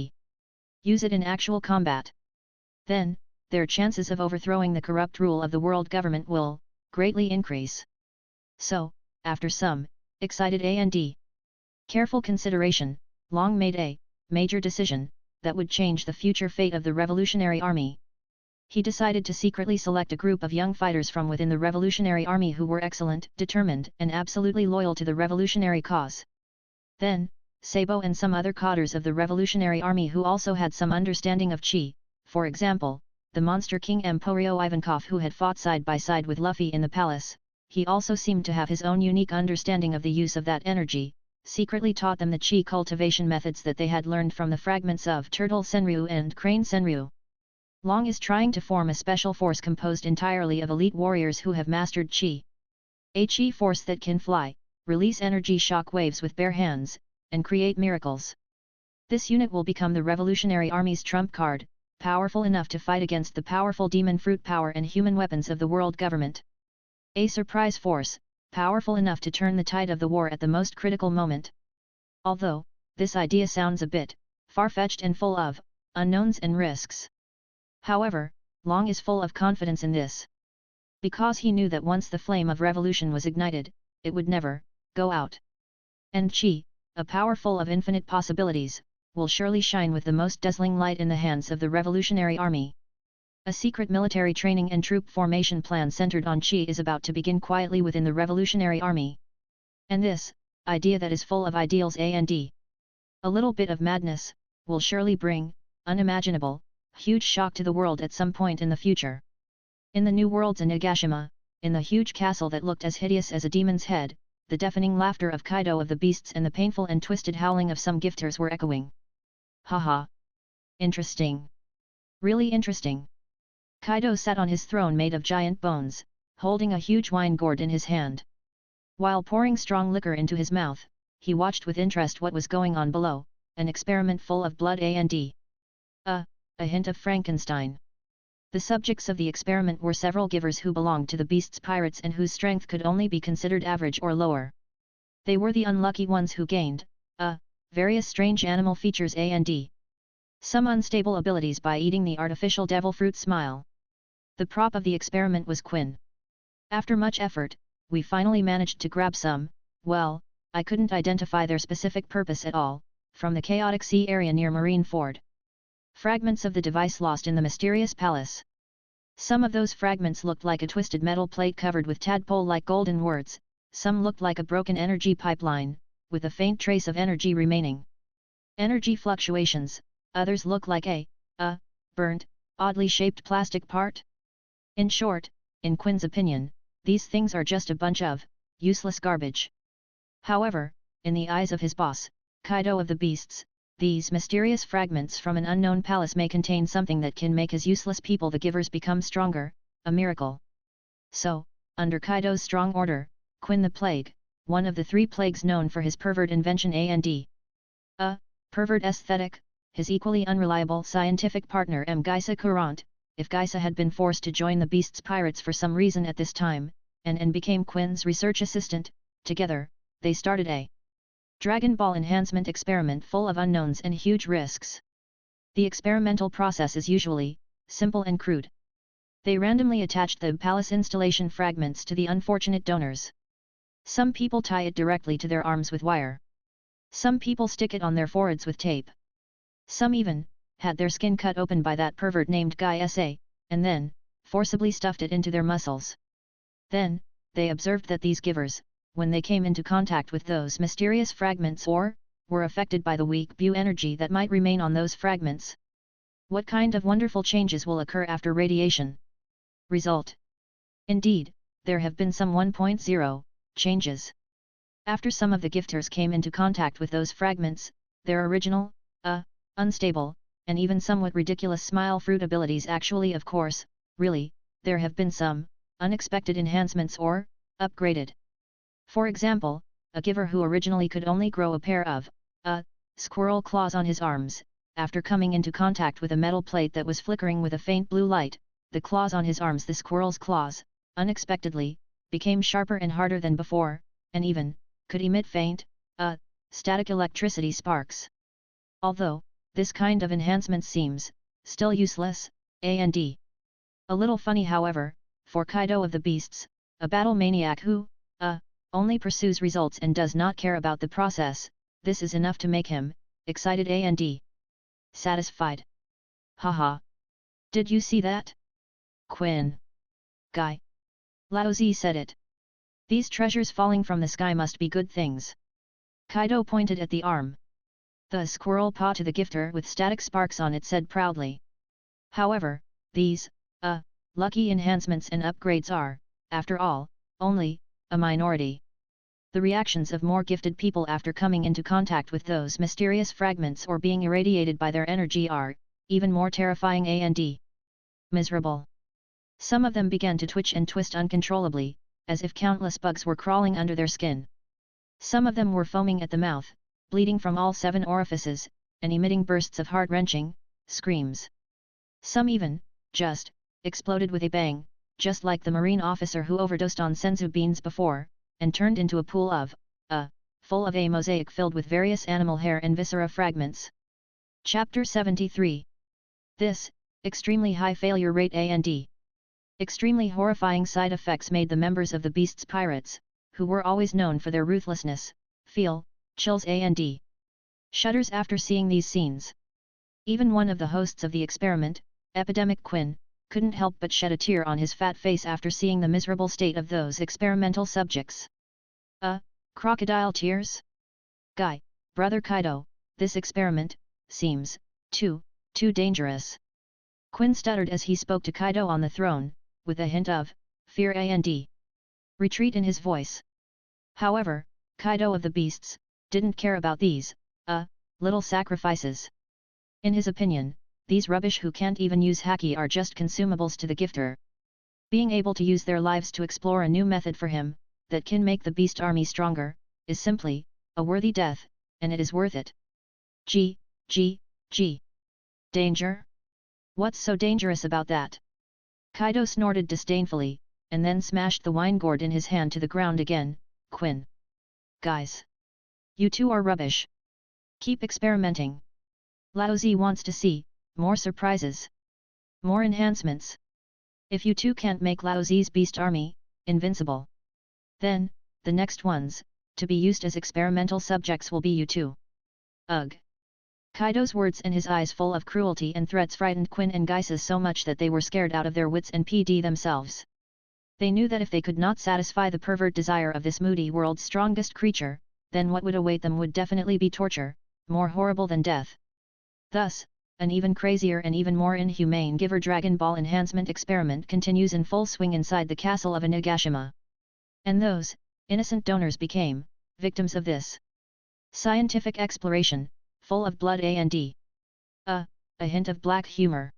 Speaker 1: use it in actual combat, then, their chances of overthrowing the corrupt rule of the world government will, greatly increase. So, after some, excited and careful consideration, Long made a major decision that would change the future fate of the Revolutionary Army. He decided to secretly select a group of young fighters from within the Revolutionary Army who were excellent, determined, and absolutely loyal to the revolutionary cause. Then, Sabo and some other cadres of the Revolutionary Army who also had some understanding of Chi, for example, the Monster King Emporio Ivankov who had fought side by side with Luffy in the palace, he also seemed to have his own unique understanding of the use of that energy, secretly taught them the Chi cultivation methods that they had learned from the fragments of Turtle Senryu and Crane Senryu. Long is trying to form a special force composed entirely of elite warriors who have mastered Chi. A Chi force that can fly, release energy shockwaves with bare hands, and create miracles. This unit will become the Revolutionary Army's trump card, powerful enough to fight against the powerful demon fruit power and human weapons of the world government. A surprise force, powerful enough to turn the tide of the war at the most critical moment. Although, this idea sounds a bit far-fetched and full of unknowns and risks. However, Long is full of confidence in this. Because he knew that once the flame of revolution was ignited, it would never go out. And Chi, a power full of infinite possibilities, will surely shine with the most dazzling light in the hands of the Revolutionary Army. A secret military training and troop formation plan centered on Chi is about to begin quietly within the Revolutionary Army. And this idea that is full of ideals and a little bit of madness, will surely bring unimaginable huge shock to the world at some point in the future. In the New Worlds in Nagashima, in the huge castle that looked as hideous as a demon's head, the deafening laughter of Kaido of the beasts and the painful and twisted howling of some gifters were echoing. Haha. Interesting. Really interesting. Kaido sat on his throne made of giant bones, holding a huge wine gourd in his hand. While pouring strong liquor into his mouth, he watched with interest what was going on below, an experiment full of blood and a hint of Frankenstein. The subjects of the experiment were several givers who belonged to the beasts' pirates and whose strength could only be considered average or lower. They were the unlucky ones who gained various strange animal features and some unstable abilities by eating the artificial devil fruit smile. The prop of the experiment was Quinn. After much effort, we finally managed to grab some, well, I couldn't identify their specific purpose at all, from the chaotic sea area near Marineford. Fragments of the device lost in the mysterious palace. Some of those fragments looked like a twisted metal plate covered with tadpole-like golden words, some looked like a broken energy pipeline, with a faint trace of energy remaining. Energy fluctuations, others looked like a burnt, oddly shaped plastic part. In short, in Quinn's opinion, these things are just a bunch of useless garbage. However, in the eyes of his boss, Kaido of the Beasts, these mysterious fragments from an unknown palace may contain something that can make his useless people the givers become stronger, a miracle. So, under Kaido's strong order, Quinn the Plague, one of the 3 plagues known for his pervert invention and pervert aesthetic, his equally unreliable scientific partner Geisa Courant, if Geisa had been forced to join the Beasts Pirates for some reason at this time, and became Quinn's research assistant, together, they started a Dragon Ball enhancement experiment full of unknowns and huge risks. The experimental process is usually simple and crude. They randomly attached the palace installation fragments to the unfortunate donors. Some people tie it directly to their arms with wire. Some people stick it on their foreheads with tape. Some even had their skin cut open by that pervert named Guy SA, and then forcibly stuffed it into their muscles. Then, they observed that these givers, when they came into contact with those mysterious fragments or were affected by the weak Bu energy that might remain on those fragments. What kind of wonderful changes will occur after radiation? Result. Indeed, there have been some 1.0 changes. After some of the gifters came into contact with those fragments, their original, unstable, and even somewhat ridiculous smile fruit abilities actually really, there have been some unexpected enhancements or upgraded. For example, a giver who originally could only grow a pair of squirrel claws on his arms, after coming into contact with a metal plate that was flickering with a faint blue light, the claws on his arms, the squirrel's claws, unexpectedly, became sharper and harder than before, and even could emit faint, static electricity sparks. Although, this kind of enhancement seems still useless, and a little funny however, for Kaido of the Beasts, a battle maniac who, only pursues results and does not care about the process, this is enough to make him excited and satisfied. Haha. Did you see that? Quinn. Guy. Lao Zi said it. These treasures falling from the sky must be good things. Kaido pointed at the arm. The squirrel paw to the gifter with static sparks on it said proudly. However, these, lucky enhancements and upgrades are, after all, only a minority. The reactions of more gifted people after coming into contact with those mysterious fragments or being irradiated by their energy are, even more terrifying and miserable. Some of them began to twitch and twist uncontrollably, as if countless bugs were crawling under their skin. Some of them were foaming at the mouth, bleeding from all 7 orifices, and emitting bursts of heart-wrenching screams. Some even, just, exploded with a bang, just like the marine officer who overdosed on Senzu Beans before, and turned into a pool of, full of a mosaic filled with various animal hair and viscera fragments. Chapter 73. This, extremely high failure rate and extremely horrifying side effects made the members of the Beasts Pirates, who were always known for their ruthlessness, feel chills and shudders after seeing these scenes. Even one of the hosts of the experiment, Epidemic Quinn, couldn't help but shed a tear on his fat face after seeing the miserable state of those experimental subjects. Crocodile tears? Guy, brother Kaido, this experiment seems too dangerous. Quinn stuttered as he spoke to Kaido on the throne, with a hint of fear and retreat in his voice. However, Kaido of the Beasts didn't care about these, little sacrifices. In his opinion, these rubbish who can't even use haki are just consumables to the gifter. Being able to use their lives to explore a new method for him, that can make the beast army stronger, is simply a worthy death, and it is worth it. G. Danger? What's so dangerous about that? Kaido snorted disdainfully, and then smashed the wine gourd in his hand to the ground again. Quinn. Guys. You two are rubbish. Keep experimenting. Laozi wants to see more surprises. More enhancements. If you two can't make Laozi's beast army invincible, then, the next ones, to be used as experimental subjects will be you two. Ugh. Kaido's words and his eyes full of cruelty and threats frightened Quinn and Gysis so much that they were scared out of their wits and PD themselves. They knew that if they could not satisfy the pervert desire of this moody world's strongest creature, then what would await them would definitely be torture, more horrible than death. Thus, an even crazier and even more inhumane Giver Dragon Ball enhancement experiment continues in full swing inside the castle of Onigashima. And those innocent donors became victims of this scientific exploration, full of blood and a hint of black humor.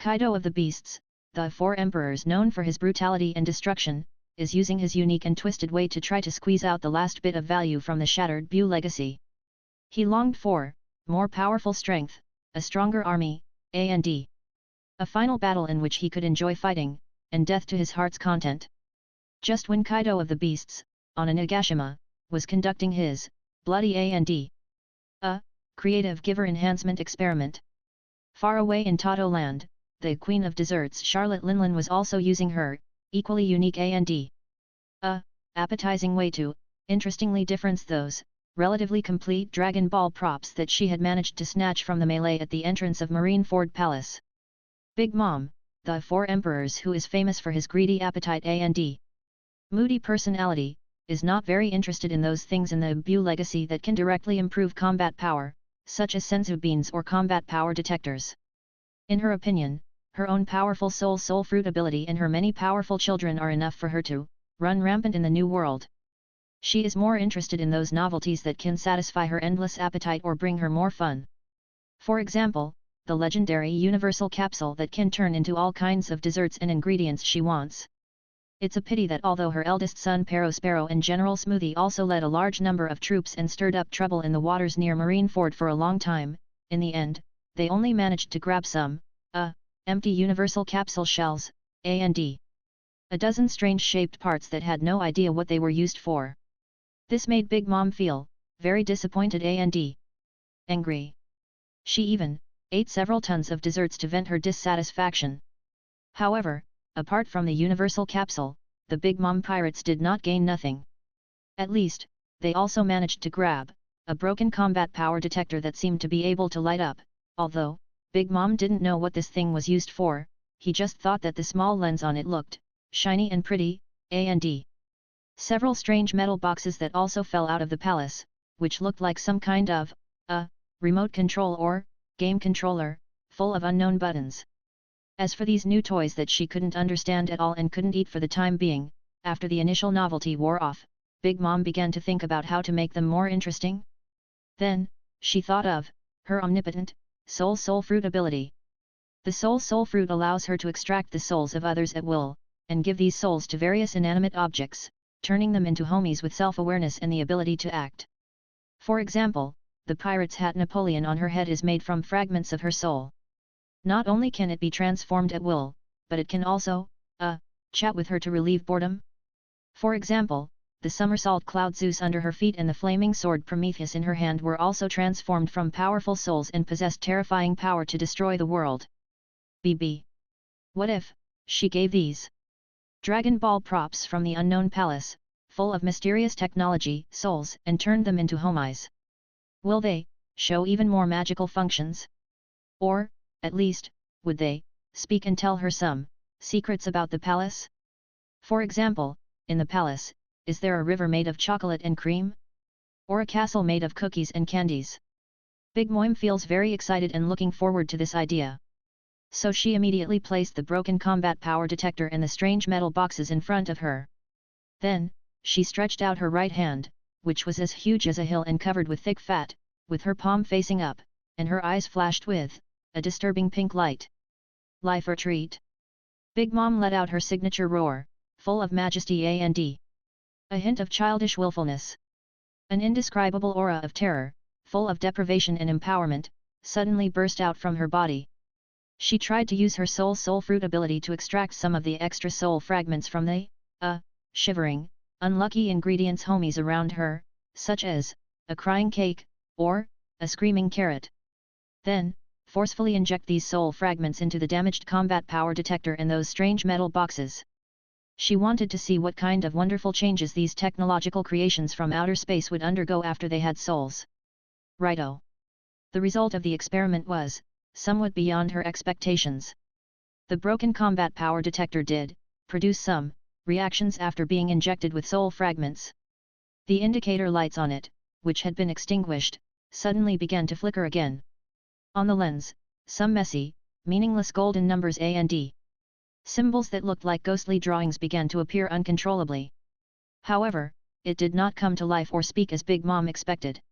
Speaker 1: Kaido of the Beasts, the Four Emperors known for his brutality and destruction, is using his unique and twisted way to try to squeeze out the last bit of value from the shattered Buu legacy. He longed for more powerful strength, a stronger army, and a final battle in which he could enjoy fighting, and death to his heart's content. Just when Kaido of the Beasts, on Onigashima, was conducting his bloody and creative giver enhancement experiment. Far away in Tato land, the Queen of Desserts Charlotte Linlin was also using her equally unique and appetizing way to interestingly difference those relatively complete Dragon Ball props that she had managed to snatch from the melee at the entrance of Marineford Palace. Big Mom, the Four Emperors who is famous for his greedy appetite and moody personality, is not very interested in those things in the Buu legacy that can directly improve combat power, such as Senzu Beans or combat power detectors. In her opinion, her own powerful soul fruit ability and her many powerful children are enough for her to run rampant in the new world. She is more interested in those novelties that can satisfy her endless appetite or bring her more fun. For example, the legendary universal capsule that can turn into all kinds of desserts and ingredients she wants. It's a pity that although her eldest son Perospero and General Smoothie also led a large number of troops and stirred up trouble in the waters near Marineford for a long time, in the end, they only managed to grab some, empty universal capsule shells, and a dozen strange-shaped parts that had no idea what they were used for. This made Big Mom feel very disappointed and angry. She even ate several tons of desserts to vent her dissatisfaction. However, apart from the universal capsule, the Big Mom pirates did not gain nothing. At least, they also managed to grab a broken combat power detector that seemed to be able to light up, although Big Mom didn't know what this thing was used for. He just thought that the small lens on it looked shiny and pretty, and several strange metal boxes that also fell out of the palace, which looked like some kind of remote control or game controller, full of unknown buttons. As for these new toys that she couldn't understand at all and couldn't eat for the time being, after the initial novelty wore off, Big Mom began to think about how to make them more interesting. Then, she thought of her omnipotent soul fruit ability. The soul fruit allows her to extract the souls of others at will, and give these souls to various inanimate objects, turning them into homies with self-awareness and the ability to act. For example, the pirate's hat Napoleon on her head is made from fragments of her soul. Not only can it be transformed at will, but it can also, chat with her to relieve boredom. For example, the somersault cloud Zeus under her feet and the flaming sword Prometheus in her hand were also transformed from powerful souls and possessed terrifying power to destroy the world. BB. What if she gave these Dragon Ball props from the unknown palace, full of mysterious technology, souls, and turned them into homies? Will they show even more magical functions? Or, at least, would they speak and tell her some secrets about the palace? For example, in the palace, is there a river made of chocolate and cream? Or a castle made of cookies and candies? Big Moim feels very excited and looking forward to this idea. So she immediately placed the broken combat power detector and the strange metal boxes in front of her. Then, she stretched out her right hand, which was as huge as a hill and covered with thick fat, with her palm facing up, and her eyes flashed with a disturbing pink light. Life or treat? Big Mom let out her signature roar, full of majesty and a hint of childish willfulness. An indescribable aura of terror, full of deprivation and empowerment, suddenly burst out from her body. She tried to use her soul fruit ability to extract some of the extra soul fragments from the, shivering, unlucky ingredients homies around her, such as a crying cake, or a screaming carrot. Then, forcefully inject these soul fragments into the damaged combat power detector and those strange metal boxes. She wanted to see what kind of wonderful changes these technological creations from outer space would undergo after they had souls. Righto. The result of the experiment was somewhat beyond her expectations. The broken combat power detector did produce some reactions after being injected with soul fragments. The indicator lights on it, which had been extinguished, suddenly began to flicker again. On the lens, some messy, meaningless golden numbers A and D. Symbols that looked like ghostly drawings began to appear uncontrollably. However, it did not come to life or speak as Big Mom expected.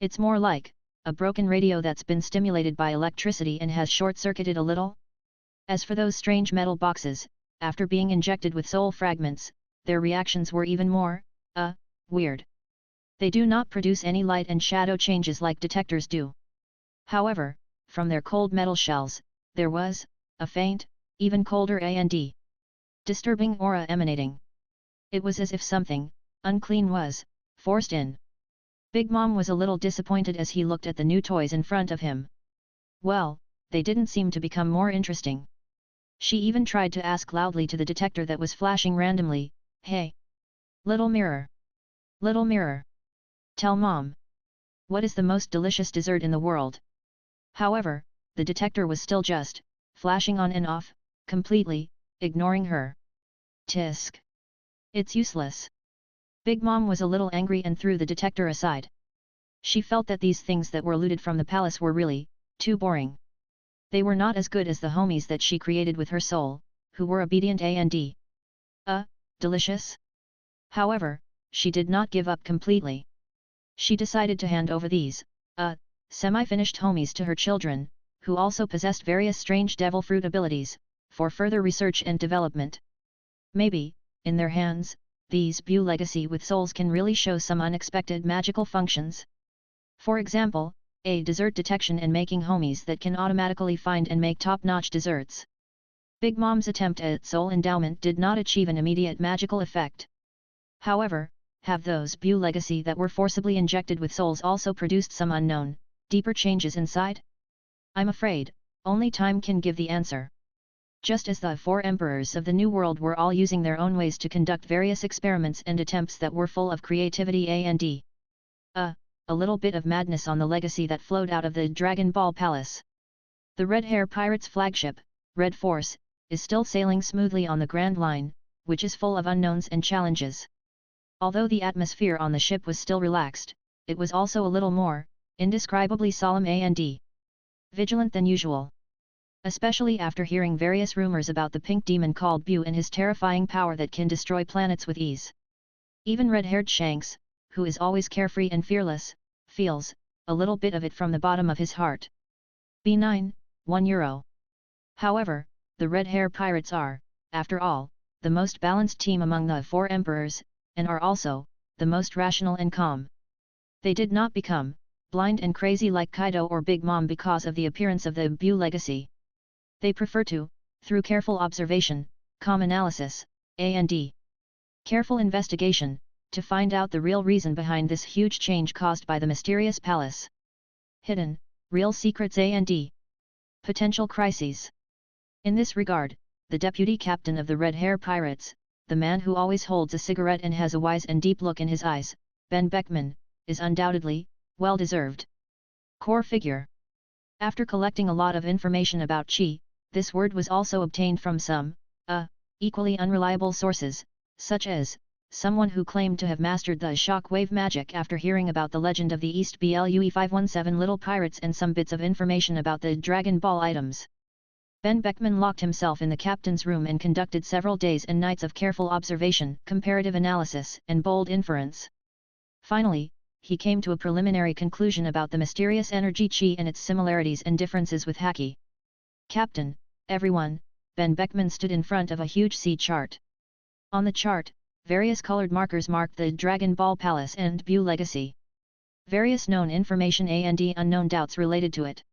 Speaker 1: It's more like a broken radio that's been stimulated by electricity and has short-circuited a little. As for those strange metal boxes, after being injected with soul fragments, their reactions were even more, weird. They do not produce any light and shadow changes like detectors do. However, from their cold metal shells, there was a faint, even colder A&D disturbing aura emanating. It was as if something unclean was forced in. Big Mom was a little disappointed as he looked at the new toys in front of him. Well, they didn't seem to become more interesting. She even tried to ask loudly to the detector that was flashing randomly, "Hey! Little mirror! Little mirror! Tell Mom! What is the most delicious dessert in the world?" However, the detector was still just flashing on and off, completely ignoring her. Tisk! It's useless. Big Mom was a little angry and threw the detector aside. She felt that these things that were looted from the palace were really too boring. They were not as good as the homies that she created with her soul, who were obedient and delicious. However, she did not give up completely. She decided to hand over these, semi-finished homies to her children, who also possessed various strange devil fruit abilities, for further research and development. Maybe, in their hands, these Buu legacy with souls can really show some unexpected magical functions. For example, a dessert detection and making homies that can automatically find and make top-notch desserts. Big Mom's attempt at soul endowment did not achieve an immediate magical effect. However, have those Buu legacy that were forcibly injected with souls also produced some unknown, deeper changes inside? I'm afraid, only time can give the answer. Just as the 4 emperors of the New World were all using their own ways to conduct various experiments and attempts that were full of creativity and a little bit of madness on the legacy that flowed out of the Dragon Ball Palace. The Red Hair Pirates' flagship, Red Force, is still sailing smoothly on the Grand Line, which is full of unknowns and challenges. Although the atmosphere on the ship was still relaxed, it was also a little more, indescribably solemn and vigilant than usual. Especially after hearing various rumors about the pink demon called Buu and his terrifying power that can destroy planets with ease. Even red-haired Shanks, who is always carefree and fearless, feels a little bit of it from the bottom of his heart. B9, €1. However, the Red Hair Pirates are, after all, the most balanced team among the 4 emperors, and are also the most rational and calm. They did not become blind and crazy like Kaido or Big Mom because of the appearance of the Buu legacy. They prefer to, through careful observation, calm analysis, and careful investigation, to find out the real reason behind this huge change caused by the mysterious palace. Hidden, real secrets and potential crises. In this regard, the deputy captain of the Red Hair Pirates, the man who always holds a cigarette and has a wise and deep look in his eyes, Ben Beckman, is undoubtedly well-deserved core figure. After collecting a lot of information about Chi, this word was also obtained from some, equally unreliable sources, such as someone who claimed to have mastered the shockwave magic after hearing about the legend of the East Blue 517 Little Pirates and some bits of information about the Dragon Ball items. Ben Beckman locked himself in the captain's room and conducted several days and nights of careful observation, comparative analysis, and bold inference. Finally, he came to a preliminary conclusion about the mysterious energy chi and its similarities and differences with Haki. "Captain, everyone," Ben Beckman stood in front of a huge sea chart. On the chart, various colored markers marked the Dragon Ball Palace and Buu legacy. Various known information and unknown doubts related to it.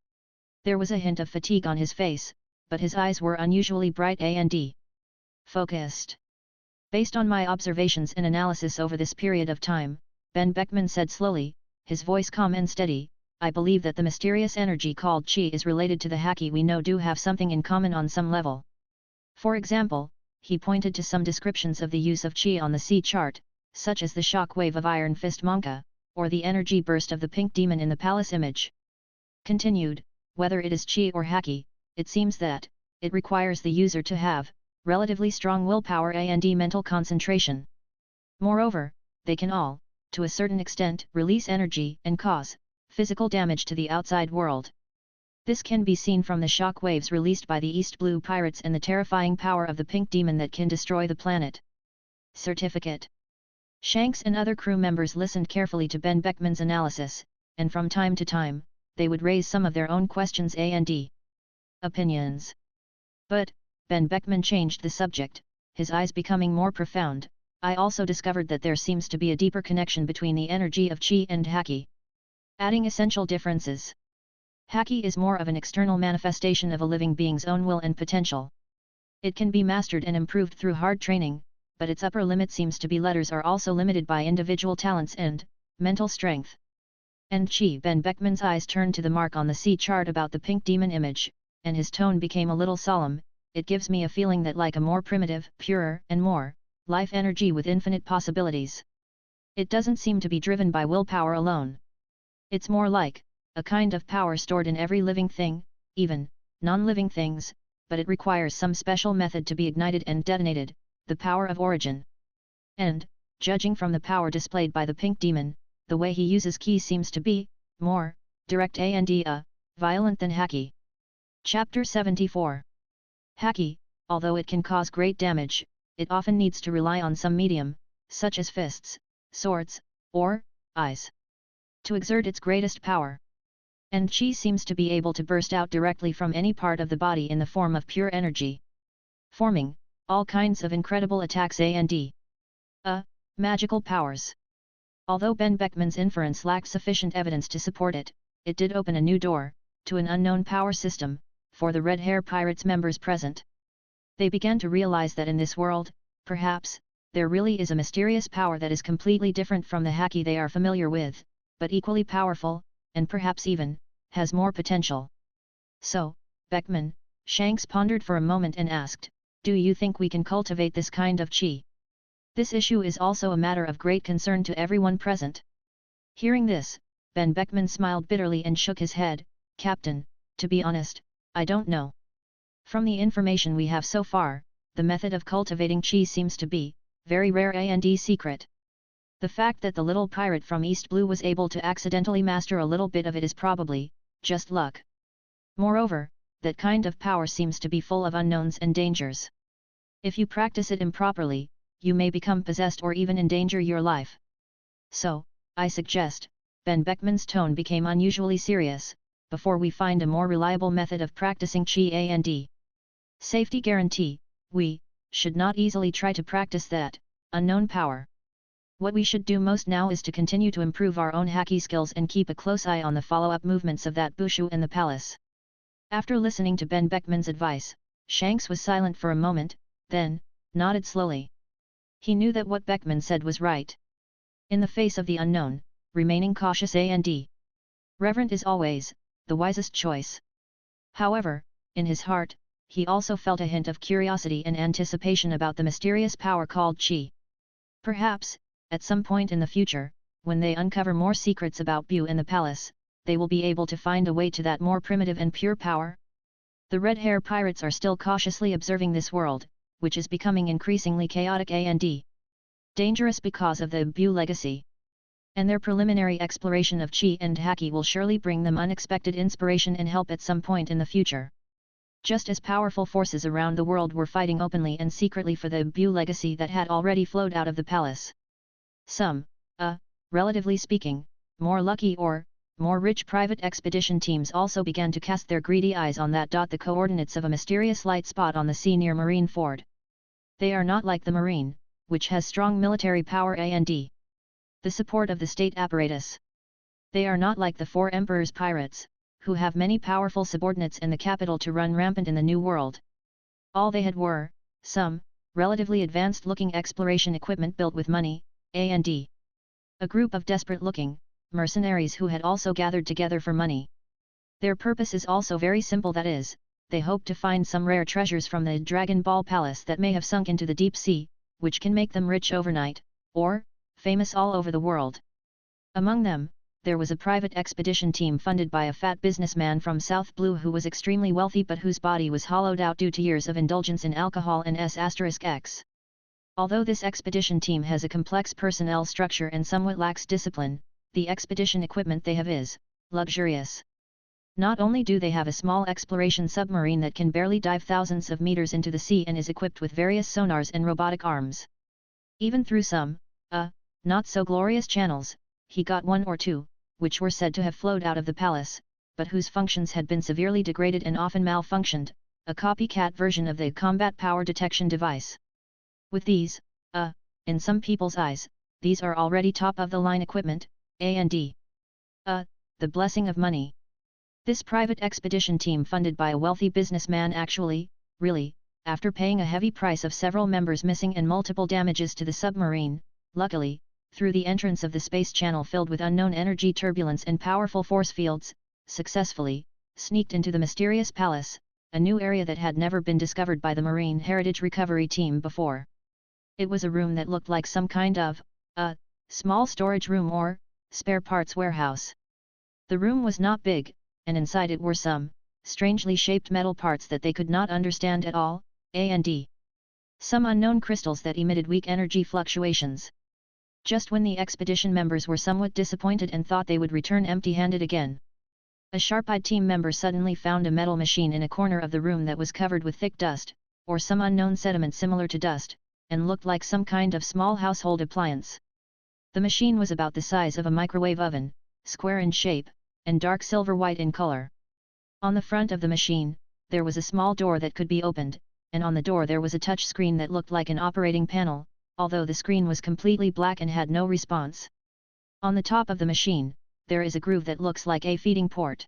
Speaker 1: There was a hint of fatigue on his face, but his eyes were unusually bright and focused. "Based on my observations and analysis over this period of time," Ben Beckman said slowly, his voice calm and steady, "I believe that the mysterious energy called Chi is related to the Haki we know do have something in common on some level. For example," he pointed to some descriptions of the use of Chi on the sea chart, such as the shockwave of Iron Fist Monka, or the energy burst of the pink demon in the palace image. Continued, "Whether it is Chi or Haki, it seems that it requires the user to have relatively strong willpower and mental concentration. Moreover, they can all, to a certain extent, release energy and cause physical damage to the outside world. This can be seen from the shock waves released by the East Blue pirates and the terrifying power of the pink demon that can destroy the planet." Certificate. Shanks and other crew members listened carefully to Ben Beckman's analysis, and from time to time, they would raise some of their own questions and opinions. But, Ben Beckman changed the subject, his eyes becoming more profound. "I also discovered that there seems to be a deeper connection between the energy of Chi and Haki. Adding essential differences. Haki is more of an external manifestation of a living being's own will and potential. It can be mastered and improved through hard training, but its upper limit seems to be letters are also limited by individual talents and mental strength." And Chi. Ben Beckman's eyes turned to the mark on the sea chart about the pink demon image, and his tone became a little solemn. "It gives me a feeling that like a more primitive, purer, and more life energy with infinite possibilities. It doesn't seem to be driven by willpower alone. It's more like a kind of power stored in every living thing, even non-living things, but it requires some special method to be ignited and detonated, the power of origin. And, judging from the power displayed by the pink demon, the way he uses Ki seems to be more direct and violent than Haki." Chapter 74. Haki, although it can cause great damage, it often needs to rely on some medium, such as fists, swords, or eyes, to exert its greatest power. And Chi seems to be able to burst out directly from any part of the body in the form of pure energy, forming all kinds of incredible attacks and magical powers. Although Ben Beckman's inference lacked sufficient evidence to support it, it did open a new door to an unknown power system for the Red Hair Pirates members present. They began to realize that in this world, perhaps, there really is a mysterious power that is completely different from the Haki they are familiar with, but equally powerful, and perhaps even has more potential. "So, Beckman," Shanks pondered for a moment and asked, "do you think we can cultivate this kind of Chi? This issue is also a matter of great concern to everyone present." Hearing this, Ben Beckman smiled bitterly and shook his head. "Captain, to be honest, I don't know. From the information we have so far, the method of cultivating Chi seems to be very rare and secret. The fact that the little pirate from East Blue was able to accidentally master a little bit of it is probably just luck. Moreover, that kind of power seems to be full of unknowns and dangers. If you practice it improperly, you may become possessed or even endanger your life. So, I suggest," Ben Beckman's tone became unusually serious, "before we find a more reliable method of practicing Chi and safety guarantee, we should not easily try to practice that unknown power. What we should do most now is to continue to improve our own Haki skills and keep a close eye on the follow-up movements of that Bushu and the palace." After listening to Ben Beckman's advice, Shanks was silent for a moment, then nodded slowly. He knew that what Beckman said was right. In the face of the unknown, remaining cautious and reverent is always the wisest choice. However, in his heart, he also felt a hint of curiosity and anticipation about the mysterious power called Chi. Perhaps, at some point in the future, when they uncover more secrets about Buu and the palace, they will be able to find a way to that more primitive and pure power. The Red Hair Pirates are still cautiously observing this world, which is becoming increasingly chaotic and dangerous because of the Buu legacy. And their preliminary exploration of Chi and Haki will surely bring them unexpected inspiration and help at some point in the future. Just as powerful forces around the world were fighting openly and secretly for the Buu legacy that had already flowed out of the palace. Some, relatively speaking, more lucky or more rich private expedition teams also began to cast their greedy eyes on that. The coordinates of a mysterious light spot on the sea near Marineford. They are not like the Marine, which has strong military power and the support of the state apparatus. They are not like the Four Emperors pirates, who have many powerful subordinates in the capital to run rampant in the New World. All they had were some relatively advanced-looking exploration equipment built with money, and a group of desperate-looking mercenaries who had also gathered together for money. Their purpose is also very simple, that is, they hope to find some rare treasures from the Dragon Ball Palace that may have sunk into the deep sea, which can make them rich overnight, or famous all over the world. Among them, there was a private expedition team funded by a fat businessman from South Blue who was extremely wealthy but whose body was hollowed out due to years of indulgence in alcohol and S***X. Although this expedition team has a complex personnel structure and somewhat lacks discipline, the expedition equipment they have is luxurious. Not only do they have a small exploration submarine that can barely dive thousands of meters into the sea and is equipped with various sonars and robotic arms. Even through some, not so glorious channels, he got one or two, which were said to have flowed out of the palace, but whose functions had been severely degraded and often malfunctioned, a copycat version of the combat power detection device. With these, in some people's eyes, these are already top-of-the-line equipment, and the blessing of money. This private expedition team funded by a wealthy businessman actually, really, after paying a heavy price of several members missing and multiple damages to the submarine, luckily, through the entrance of the space channel filled with unknown energy turbulence and powerful force fields, successfully sneaked into the mysterious palace, a new area that had never been discovered by the Marine Heritage Recovery Team before. It was a room that looked like some kind of, small storage room or spare parts warehouse. The room was not big, and inside it were some strangely shaped metal parts that they could not understand at all, and some unknown crystals that emitted weak energy fluctuations. Just when the expedition members were somewhat disappointed and thought they would return empty-handed again, a sharp-eyed team member suddenly found a metal machine in a corner of the room that was covered with thick dust, or some unknown sediment similar to dust, and looked like some kind of small household appliance. The machine was about the size of a microwave oven, square in shape, and dark silver-white in color. On the front of the machine, there was a small door that could be opened, and on the door there was a touch screen that looked like an operating panel, although the screen was completely black and had no response. On the top of the machine, there is a groove that looks like a feeding port.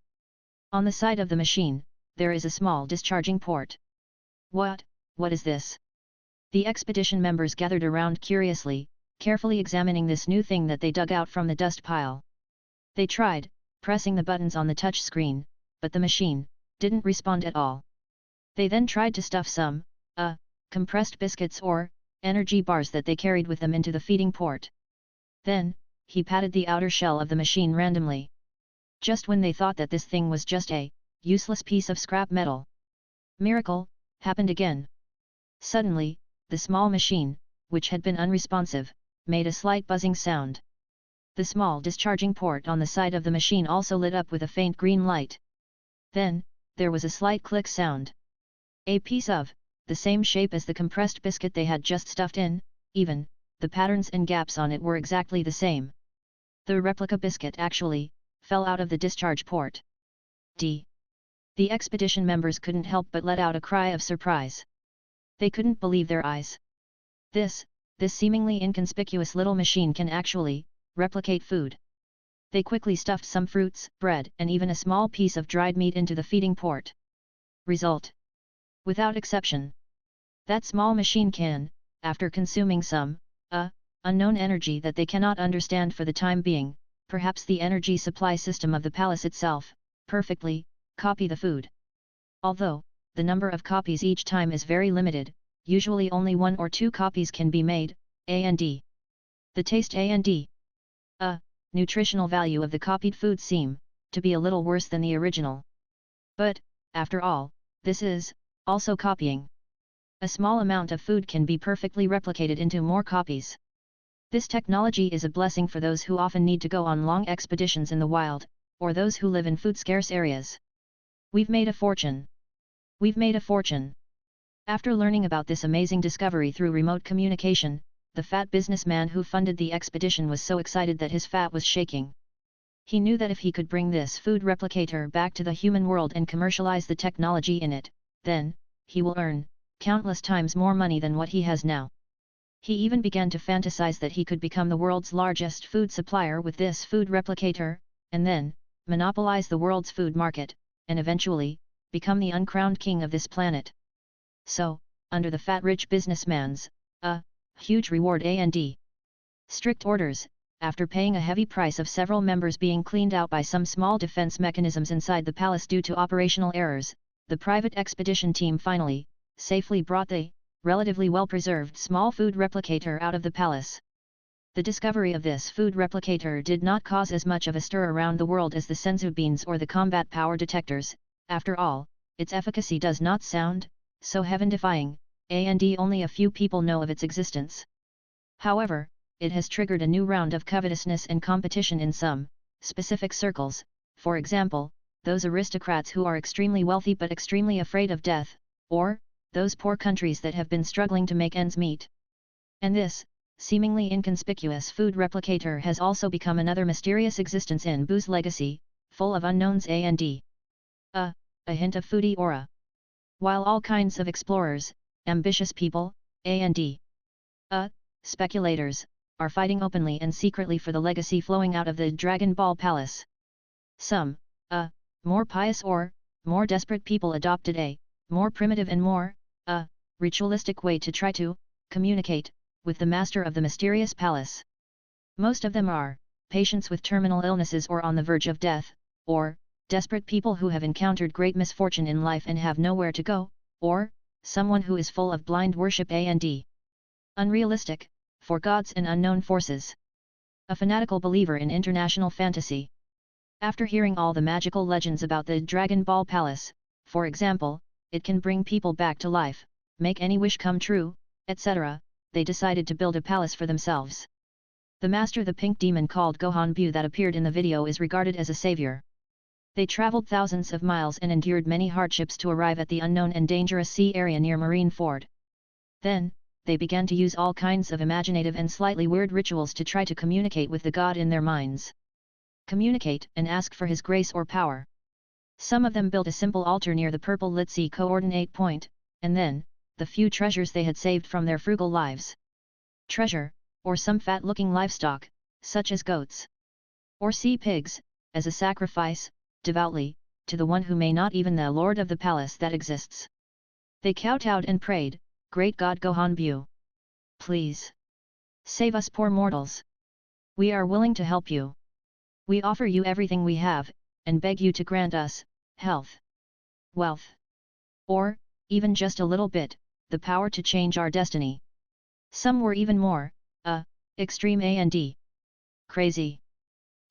Speaker 1: On the side of the machine, there is a small discharging port. What is this? The expedition members gathered around curiously, carefully examining this new thing that they dug out from the dust pile. They tried pressing the buttons on the touch screen, but the machine didn't respond at all. They then tried to stuff some, compressed biscuits or energy bars that they carried with them into the feeding port. Then, he patted the outer shell of the machine randomly. Just when they thought that this thing was just a useless piece of scrap metal, miracle happened again. Suddenly, the small machine, which had been unresponsive, made a slight buzzing sound. The small discharging port on the side of the machine also lit up with a faint green light. Then, there was a slight click sound. A piece of the same shape as the compressed biscuit they had just stuffed in, even the patterns and gaps on it were exactly the same. The replica biscuit actually fell out of the discharge port. The expedition members couldn't help but let out a cry of surprise. They couldn't believe their eyes. This seemingly inconspicuous little machine can actually replicate food. They quickly stuffed some fruits, bread, and even a small piece of dried meat into the feeding port. Result: without exception, that small machine can, after consuming some, unknown energy that they cannot understand for the time being, perhaps the energy supply system of the palace itself, perfectly copy the food. Although the number of copies each time is very limited, usually only 1 or 2 copies can be made, and the taste and nutritional value of the copied food seem to be a little worse than the original. But, after all, this is also copying. A small amount of food can be perfectly replicated into more copies. This technology is a blessing for those who often need to go on long expeditions in the wild, or those who live in food-scarce areas. We've made a fortune. We've made a fortune. After learning about this amazing discovery through remote communication, the fat businessman who funded the expedition was so excited that his fat was shaking. He knew that if he could bring this food replicator back to the human world and commercialize the technology in it, then, he will earn countless times more money than what he has now. He even began to fantasize that he could become the world's largest food supplier with this food replicator, and then, monopolize the world's food market, and eventually, become the uncrowned king of this planet. So, under the fat rich businessman's, huge reward and strict orders, after paying a heavy price of several members being cleaned out by some small defense mechanisms inside the palace due to operational errors, the private expedition team finally, safely brought the, relatively well-preserved small food replicator out of the palace. The discovery of this food replicator did not cause as much of a stir around the world as the Senzu Beans or the combat power detectors. After all, its efficacy does not sound so heaven-defying, and only a few people know of its existence. However, it has triggered a new round of covetousness and competition in some specific circles, for example, those aristocrats who are extremely wealthy but extremely afraid of death, or those poor countries that have been struggling to make ends meet. And this, seemingly inconspicuous food replicator has also become another mysterious existence in Buu's legacy, full of unknowns and a hint of foodie aura. While all kinds of explorers, ambitious people, and speculators, are fighting openly and secretly for the legacy flowing out of the Dragon Ball Palace. Some, more pious or, more desperate people adopted a, more primitive and more, ritualistic way to try to, communicate, with the master of the mysterious palace. Most of them are, patients with terminal illnesses or on the verge of death, or, desperate people who have encountered great misfortune in life and have nowhere to go, or, someone who is full of blind worship and unrealistic, for gods and unknown forces. A fanatical believer in international fantasy. After hearing all the magical legends about the Dragon Ball Palace, for example, it can bring people back to life, make any wish come true, etc., they decided to build a palace for themselves. The master, the pink demon called Gohan Buu that appeared in the video, is regarded as a savior. They traveled thousands of miles and endured many hardships to arrive at the unknown and dangerous sea area near Marineford. Then, they began to use all kinds of imaginative and slightly weird rituals to try to communicate with the god in their minds. Communicate and ask for his grace or power. Some of them built a simple altar near the purple lit sea coordinate point, and then, the few treasures they had saved from their frugal lives. Treasure, or some fat-looking livestock, such as goats or sea pigs, as a sacrifice, devoutly, to the one who may not even the lord of the palace that exists. They kowtowed and prayed, "Great God Gohan Buu, please save us poor mortals. We are willing to help you. We offer you everything we have, and beg you to grant us health, wealth, or, even just a little bit, the power to change our destiny." Some were even more, extreme and crazy.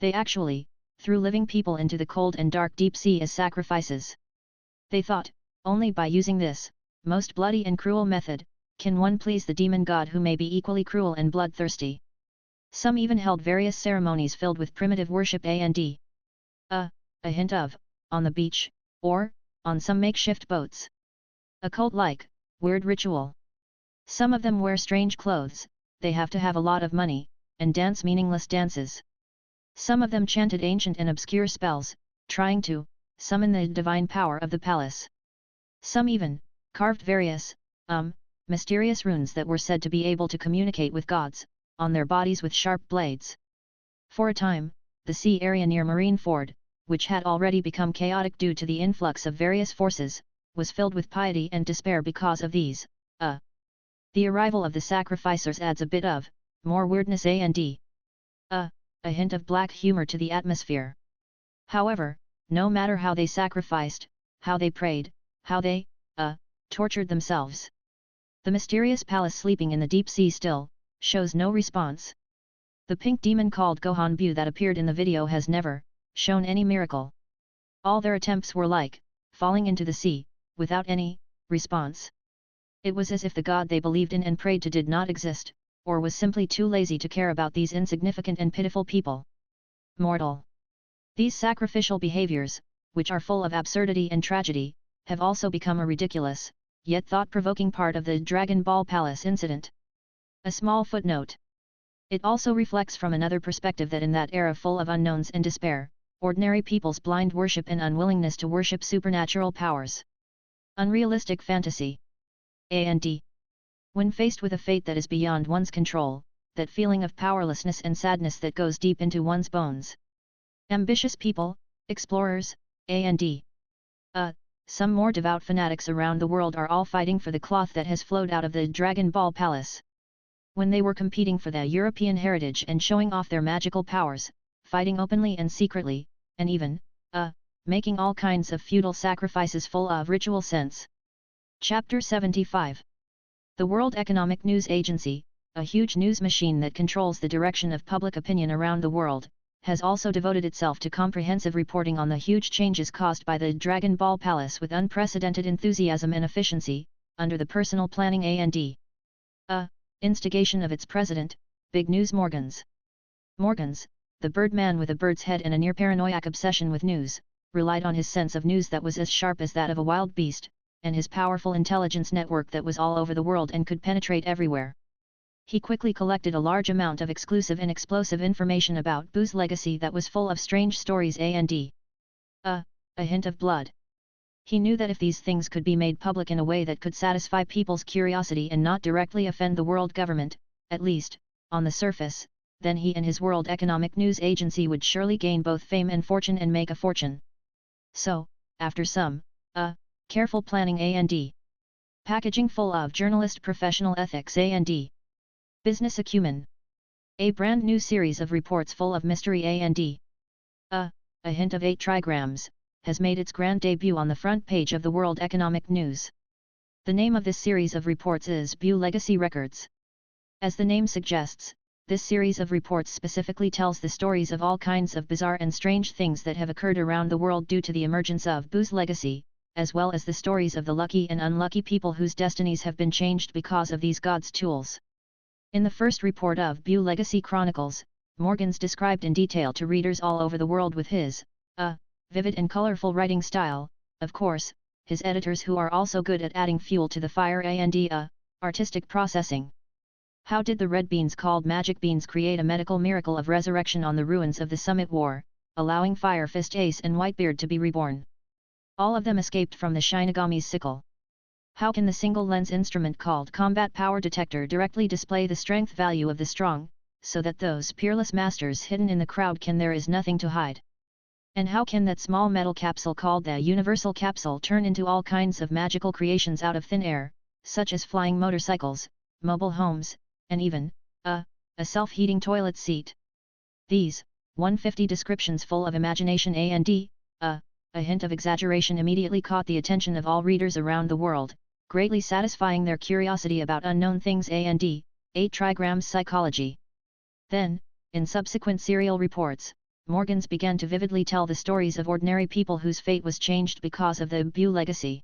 Speaker 1: They actually threw living people into the cold and dark deep sea as sacrifices. They thought, only by using this, most bloody and cruel method, can one please the demon god who may be equally cruel and bloodthirsty. Some even held various ceremonies filled with primitive worship and a hint of, on the beach, or, on some makeshift boats. A cult-like, weird ritual. Some of them wear strange clothes, they have to have a lot of money, and dance meaningless dances. Some of them chanted ancient and obscure spells, trying to summon the divine power of the palace. Some even carved various, mysterious runes that were said to be able to communicate with gods, on their bodies with sharp blades. For a time, the sea area near Marineford, which had already become chaotic due to the influx of various forces, was filled with piety and despair because of these. The arrival of the sacrificers adds a bit of more weirdness and a hint of black humor to the atmosphere. However, no matter how they sacrificed, how they prayed, how they tortured themselves, the mysterious palace sleeping in the deep sea still shows no response. The pink demon called Gohan Buu that appeared in the video has never shown any miracle. All their attempts were like falling into the sea, without any response. It was as if the god they believed in and prayed to did not exist, or was simply too lazy to care about these insignificant and pitiful people. Mortal. These sacrificial behaviors, which are full of absurdity and tragedy, have also become a ridiculous, yet thought-provoking part of the Dragon Ball Palace incident. A small footnote. It also reflects from another perspective that in that era full of unknowns and despair, ordinary people's blind worship and unwillingness to worship supernatural powers. Unrealistic fantasy. And when faced with a fate that is beyond one's control, that feeling of powerlessness and sadness that goes deep into one's bones. Ambitious people, explorers, and some more devout fanatics around the world are all fighting for the cloth that has flowed out of the Dragon Ball Palace. When they were competing for the European heritage and showing off their magical powers, fighting openly and secretly, and even, making all kinds of futile sacrifices full of ritual sense. Chapter 75. The World Economic News Agency, a huge news machine that controls the direction of public opinion around the world, has also devoted itself to comprehensive reporting on the huge changes caused by the Dragon Ball Palace with unprecedented enthusiasm and efficiency, under the personal planning and instigation of its president, Big News Morgans. Morgans, the Birdman with a bird's head and a near-paranoiac obsession with news, relied on his sense of news that was as sharp as that of a wild beast, and his powerful intelligence network that was all over the world and could penetrate everywhere. He quickly collected a large amount of exclusive and explosive information about Buu's legacy that was full of strange stories and a hint of blood. He knew that if these things could be made public in a way that could satisfy people's curiosity and not directly offend the world government, at least, on the surface, then he and his World Economic News Agency would surely gain both fame and fortune and make a fortune. So, after some, careful planning and packaging full of journalist professional ethics and business acumen, a brand new series of reports full of mystery and a hint of 8 trigrams, has made its grand debut on the front page of the World Economic News. The name of this series of reports is Buu Legacy Records. As the name suggests, this series of reports specifically tells the stories of all kinds of bizarre and strange things that have occurred around the world due to the emergence of Buu's legacy, as well as the stories of the lucky and unlucky people whose destinies have been changed because of these God's tools. In the first report of Buu Legacy Chronicles, Morgans described in detail to readers all over the world with his, vivid and colorful writing style, of course, his editors who are also good at adding fuel to the fire and artistic processing. How did the red beans called magic beans create a medical miracle of resurrection on the ruins of the Summit War, allowing Fire Fist Ace and Whitebeard to be reborn? All of them escaped from the Shinigami's sickle. How can the single-lens instrument called Combat Power Detector directly display the strength value of the strong, so that those peerless masters hidden in the crowd can there is nothing to hide? And how can that small metal capsule called the Universal Capsule turn into all kinds of magical creations out of thin air, such as flying motorcycles, mobile homes, and even, a self-heating toilet seat? These, 150 descriptions full of imagination and a hint of exaggeration immediately caught the attention of all readers around the world, greatly satisfying their curiosity about unknown things and 8 trigrams psychology. Then, in subsequent serial reports, Morgans began to vividly tell the stories of ordinary people whose fate was changed because of the Buu legacy.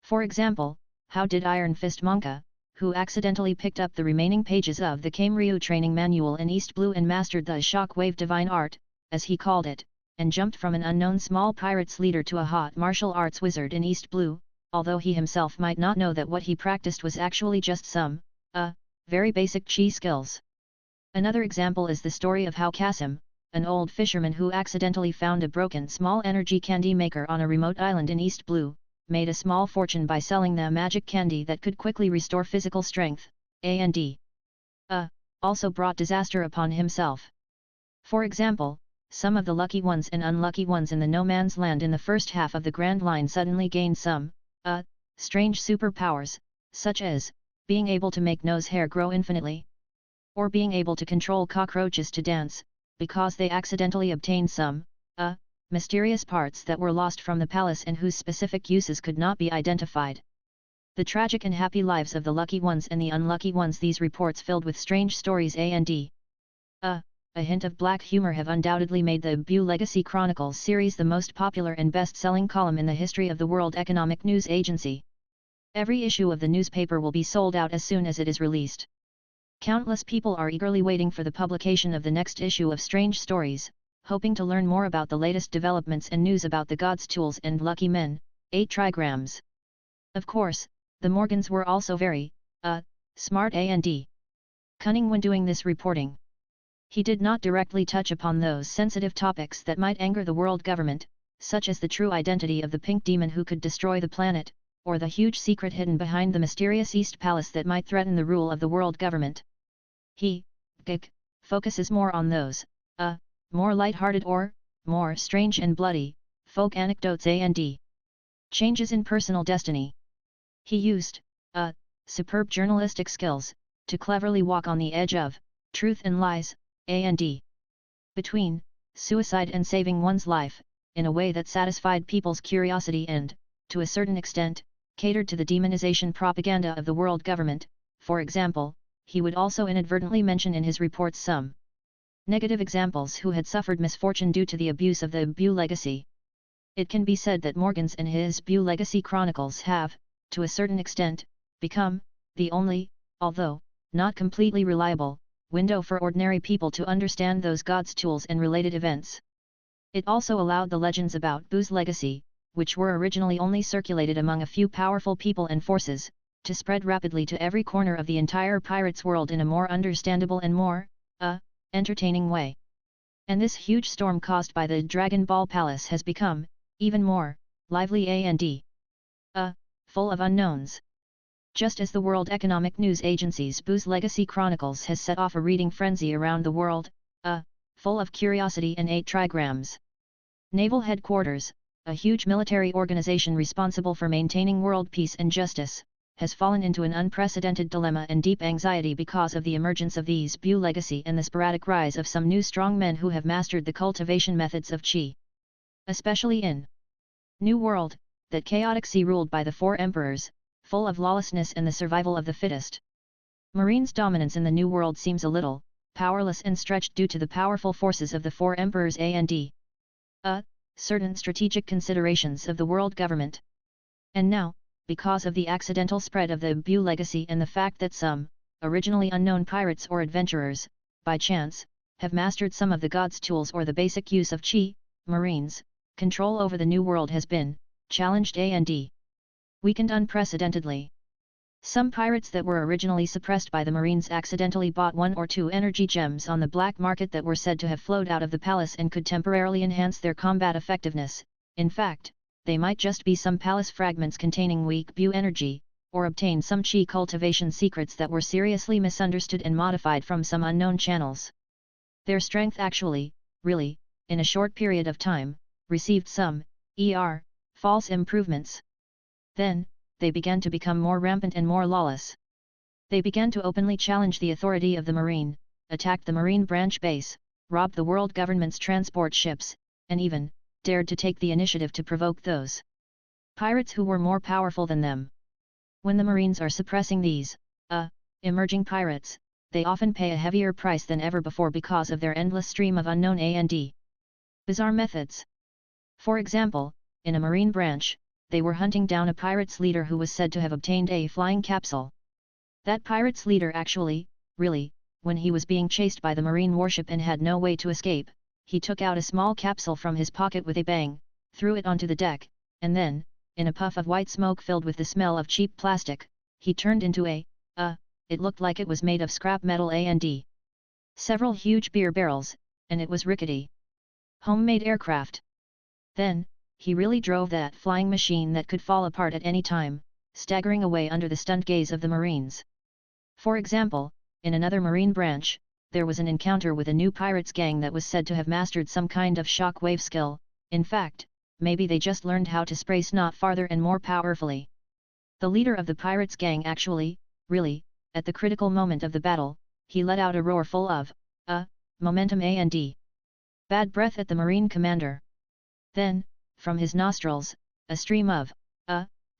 Speaker 1: For example, how did Iron Fist Monka, who accidentally picked up the remaining pages of the Kameryu training manual in East Blue and mastered the shockwave divine art, as he called it, and jumped from an unknown small pirates leader to a hot martial arts wizard in East Blue, although he himself might not know that what he practiced was actually just some, very basic chi skills. Another example is the story of how Kasim, an old fisherman who accidentally found a broken small energy candy maker on a remote island in East Blue, made a small fortune by selling the magic candy that could quickly restore physical strength, and also brought disaster upon himself. For example, some of the lucky ones and unlucky ones in the no man's land in the first half of the Grand Line suddenly gained some, strange superpowers, such as, being able to make nose hair grow infinitely, or being able to control cockroaches to dance, because they accidentally obtained some, mysterious parts that were lost from the palace and whose specific uses could not be identified. The tragic and happy lives of the lucky ones and the unlucky ones these reports filled with strange stories and a hint of black humor have undoubtedly made the Buu Legacy Chronicles series the most popular and best-selling column in the history of the World Economic News Agency. Every issue of the newspaper will be sold out as soon as it is released. Countless people are eagerly waiting for the publication of the next issue of Strange Stories, hoping to learn more about the latest developments and news about the gods' tools and lucky men, 8 trigrams. Of course, the Morgans were also very, smart and cunning when doing this reporting. He did not directly touch upon those sensitive topics that might anger the world government, such as the true identity of the pink demon who could destroy the planet, or the huge secret hidden behind the mysterious East Palace that might threaten the rule of the world government. He, focuses more on those, more light-hearted or, more strange and bloody, folk anecdotes and changes in personal destiny. He used, superb journalistic skills, to cleverly walk on the edge of, truth and lies, and between, suicide and saving one's life, in a way that satisfied people's curiosity and, to a certain extent, catered to the demonization propaganda of the world government. For example, he would also inadvertently mention in his reports some negative examples who had suffered misfortune due to the abuse of the Buu legacy. It can be said that Morgans and his Buu legacy chronicles have, to a certain extent, become the only, although not completely reliable, window for ordinary people to understand those gods' tools and related events. It also allowed the legends about Buu's legacy, which were originally only circulated among a few powerful people and forces, to spread rapidly to every corner of the entire pirates' world in a more understandable and more, entertaining way. And this huge storm caused by the Dragon Ball Palace has become, even more, lively and full of unknowns. Just as the World Economic News Agency's Buu's Legacy Chronicles has set off a reading frenzy around the world, full of curiosity and 8 trigrams. Naval Headquarters, a huge military organization responsible for maintaining world peace and justice, has fallen into an unprecedented dilemma and deep anxiety because of the emergence of these Buu legacy and the sporadic rise of some new strong men who have mastered the cultivation methods of Qi. Especially in New World, that chaotic sea ruled by the 4 emperors, full of lawlessness and the survival of the fittest. Marine's dominance in the New World seems a little powerless and stretched due to the powerful forces of the 4 emperors and certain strategic considerations of the world government. And now, because of the accidental spread of the Buu legacy and the fact that some, originally unknown pirates or adventurers, by chance, have mastered some of the gods' tools or the basic use of Qi, Marine's control over the New World has been challenged and weakened unprecedentedly. Some pirates that were originally suppressed by the Marines accidentally bought 1 or 2 energy gems on the black market that were said to have flowed out of the palace and could temporarily enhance their combat effectiveness. In fact, they might just be some palace fragments containing weak Buu energy, or obtain some Qi cultivation secrets that were seriously misunderstood and modified from some unknown channels. Their strength actually, really, in a short period of time, received some, false improvements. Then, they began to become more rampant and more lawless. They began to openly challenge the authority of the Marine, attacked the Marine branch base, robbed the world government's transport ships, and even dared to take the initiative to provoke those pirates who were more powerful than them. When the Marines are suppressing these, emerging pirates, they often pay a heavier price than ever before because of their endless stream of unknown and bizarre methods. For example, in a Marine branch, they were hunting down a pirate's leader who was said to have obtained a flying capsule. That pirate's leader actually, really, when he was being chased by the Marine warship and had no way to escape, he took out a small capsule from his pocket with a bang, threw it onto the deck, and then, in a puff of white smoke filled with the smell of cheap plastic, he turned into it looked like it was made of scrap metal and several huge beer barrels, and it was rickety homemade aircraft. Then, he really drove that flying machine that could fall apart at any time, staggering away under the stunned gaze of the Marines. For example, in another Marine branch, there was an encounter with a new pirates gang that was said to have mastered some kind of shockwave skill. In fact, maybe they just learned how to spray snot farther and more powerfully. The leader of the pirates gang actually, really, at the critical moment of the battle, he let out a roar full of, momentum and bad breath at the Marine commander. Then, from his nostrils, a stream of,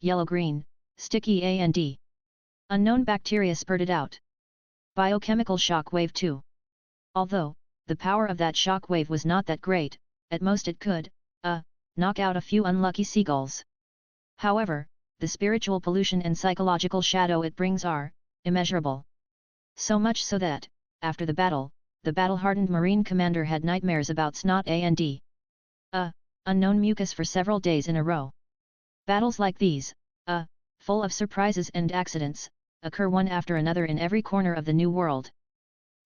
Speaker 1: yellow-green, sticky and unknown bacteria spurted out. Biochemical shockwave too. Although, the power of that shockwave was not that great, at most it could, knock out a few unlucky seagulls. However, the spiritual pollution and psychological shadow it brings are, immeasurable. So much so that, after the battle-hardened Marine commander had nightmares about snot and unknown mucus for several days in a row. Battles like these, full of surprises and accidents, occur one after another in every corner of the new world.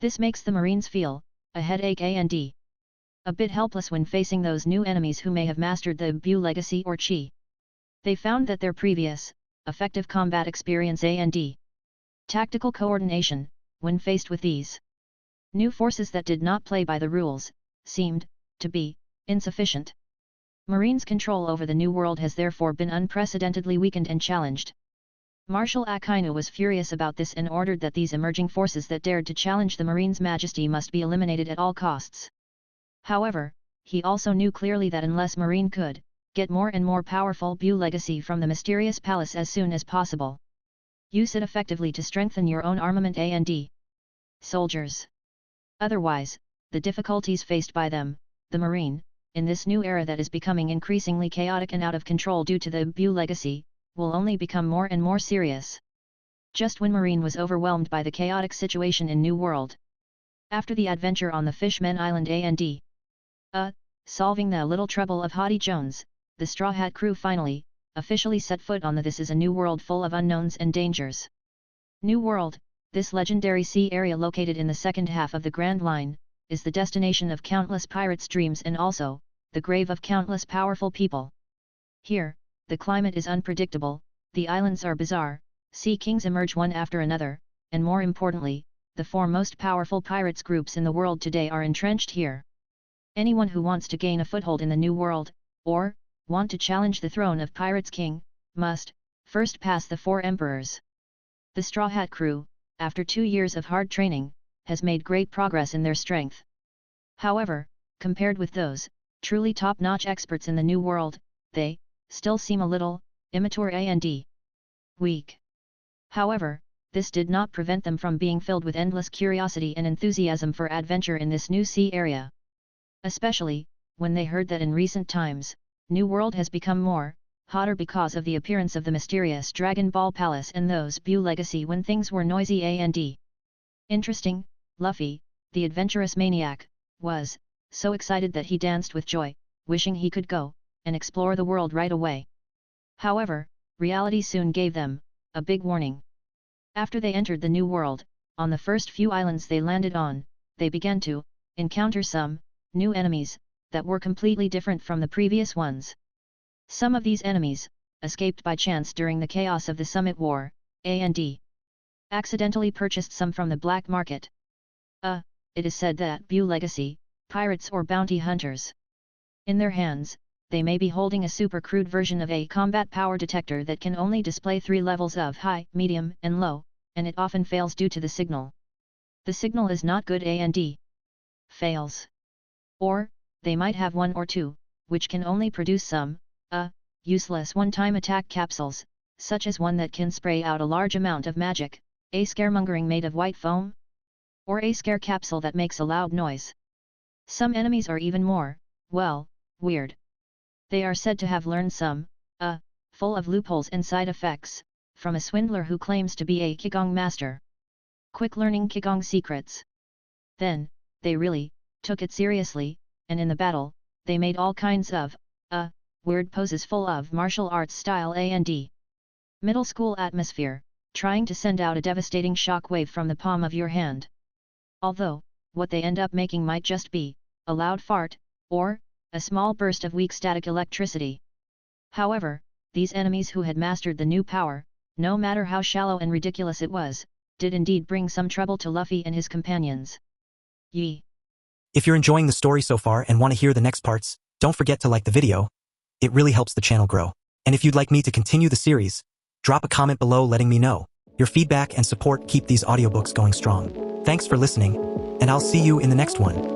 Speaker 1: This makes the Marines feel a headache and a bit helpless when facing those new enemies who may have mastered the Buu legacy or chi. They found that their previous, effective combat experience and tactical coordination, when faced with these new forces that did not play by the rules, seemed to be insufficient. Marines' control over the new world has therefore been unprecedentedly weakened and challenged. Marshal Akainu was furious about this and ordered that these emerging forces that dared to challenge the Marines' majesty must be eliminated at all costs. However, he also knew clearly that unless Marine could get more and more powerful Buu legacy from the mysterious palace as soon as possible, use it effectively to strengthen your own armament and soldiers. Otherwise, the difficulties faced by them, the Marine, in this new era that is becoming increasingly chaotic and out of control due to the Buu legacy, will only become more and more serious. Just when Marine was overwhelmed by the chaotic situation in New World. After the adventure on the Fishman Island and solving the little trouble of Hottie Jones, the Straw Hat crew finally, officially set foot on the This Is a New World full of unknowns and dangers. New World, this legendary sea area located in the second half of the Grand Line, is the destination of countless pirates' dreams and also, the grave of countless powerful people. Here, the climate is unpredictable, the islands are bizarre, sea kings emerge one after another, and more importantly, the four most powerful pirates groups in the world today are entrenched here. Anyone who wants to gain a foothold in the new world, or want to challenge the throne of Pirates King, must first pass the four emperors. The Straw Hat crew, after 2 years of hard training, has made great progress in their strength. However, compared with those truly top-notch experts in the new world, they still seem a little immature and weak. However, this did not prevent them from being filled with endless curiosity and enthusiasm for adventure in this new sea area. Especially, when they heard that in recent times, New World has become more hotter because of the appearance of the mysterious Dragon Ball Palace and those Buu legacy when things were noisy and interesting. Luffy, the adventurous maniac, was so excited that he danced with joy, wishing he could go and explore the world right away. However, reality soon gave them a big warning. After they entered the new world, on the first few islands they landed on, they began to encounter some new enemies that were completely different from the previous ones. Some of these enemies escaped by chance during the chaos of the Summit War, and accidentally purchased some from the black market. It is said that Buu legacy pirates or bounty hunters. In their hands, they may be holding a super crude version of a combat power detector that can only display 3 levels of high, medium, and low, and it often fails due to the signal. The signal is not good and fails. Or, they might have 1 or 2, which can only produce some, useless one-time attack capsules, such as one that can spray out a large amount of magic, a scaremongering made of white foam, or a scare capsule that makes a loud noise. Some enemies are even more, well, weird. They are said to have learned some, full of loopholes and side effects, from a swindler who claims to be a Qigong master. Quick learning Qigong secrets. Then, they really took it seriously, and in the battle, they made all kinds of, weird poses full of martial arts style and middle school atmosphere, trying to send out a devastating shockwave from the palm of your hand. Although, what they end up making might just be a loud fart, or a small burst of weak static electricity. However, these enemies who had mastered the new power, no matter how shallow and ridiculous it was, did indeed bring some trouble to Luffy and his companions. Yee.
Speaker 2: If you're enjoying the story so far and want to hear the next parts, don't forget to like the video. It really helps the channel grow. And if you'd like me to continue the series, drop a comment below letting me know. Your feedback and support keep these audiobooks going strong. Thanks for listening, and I'll see you in the next one.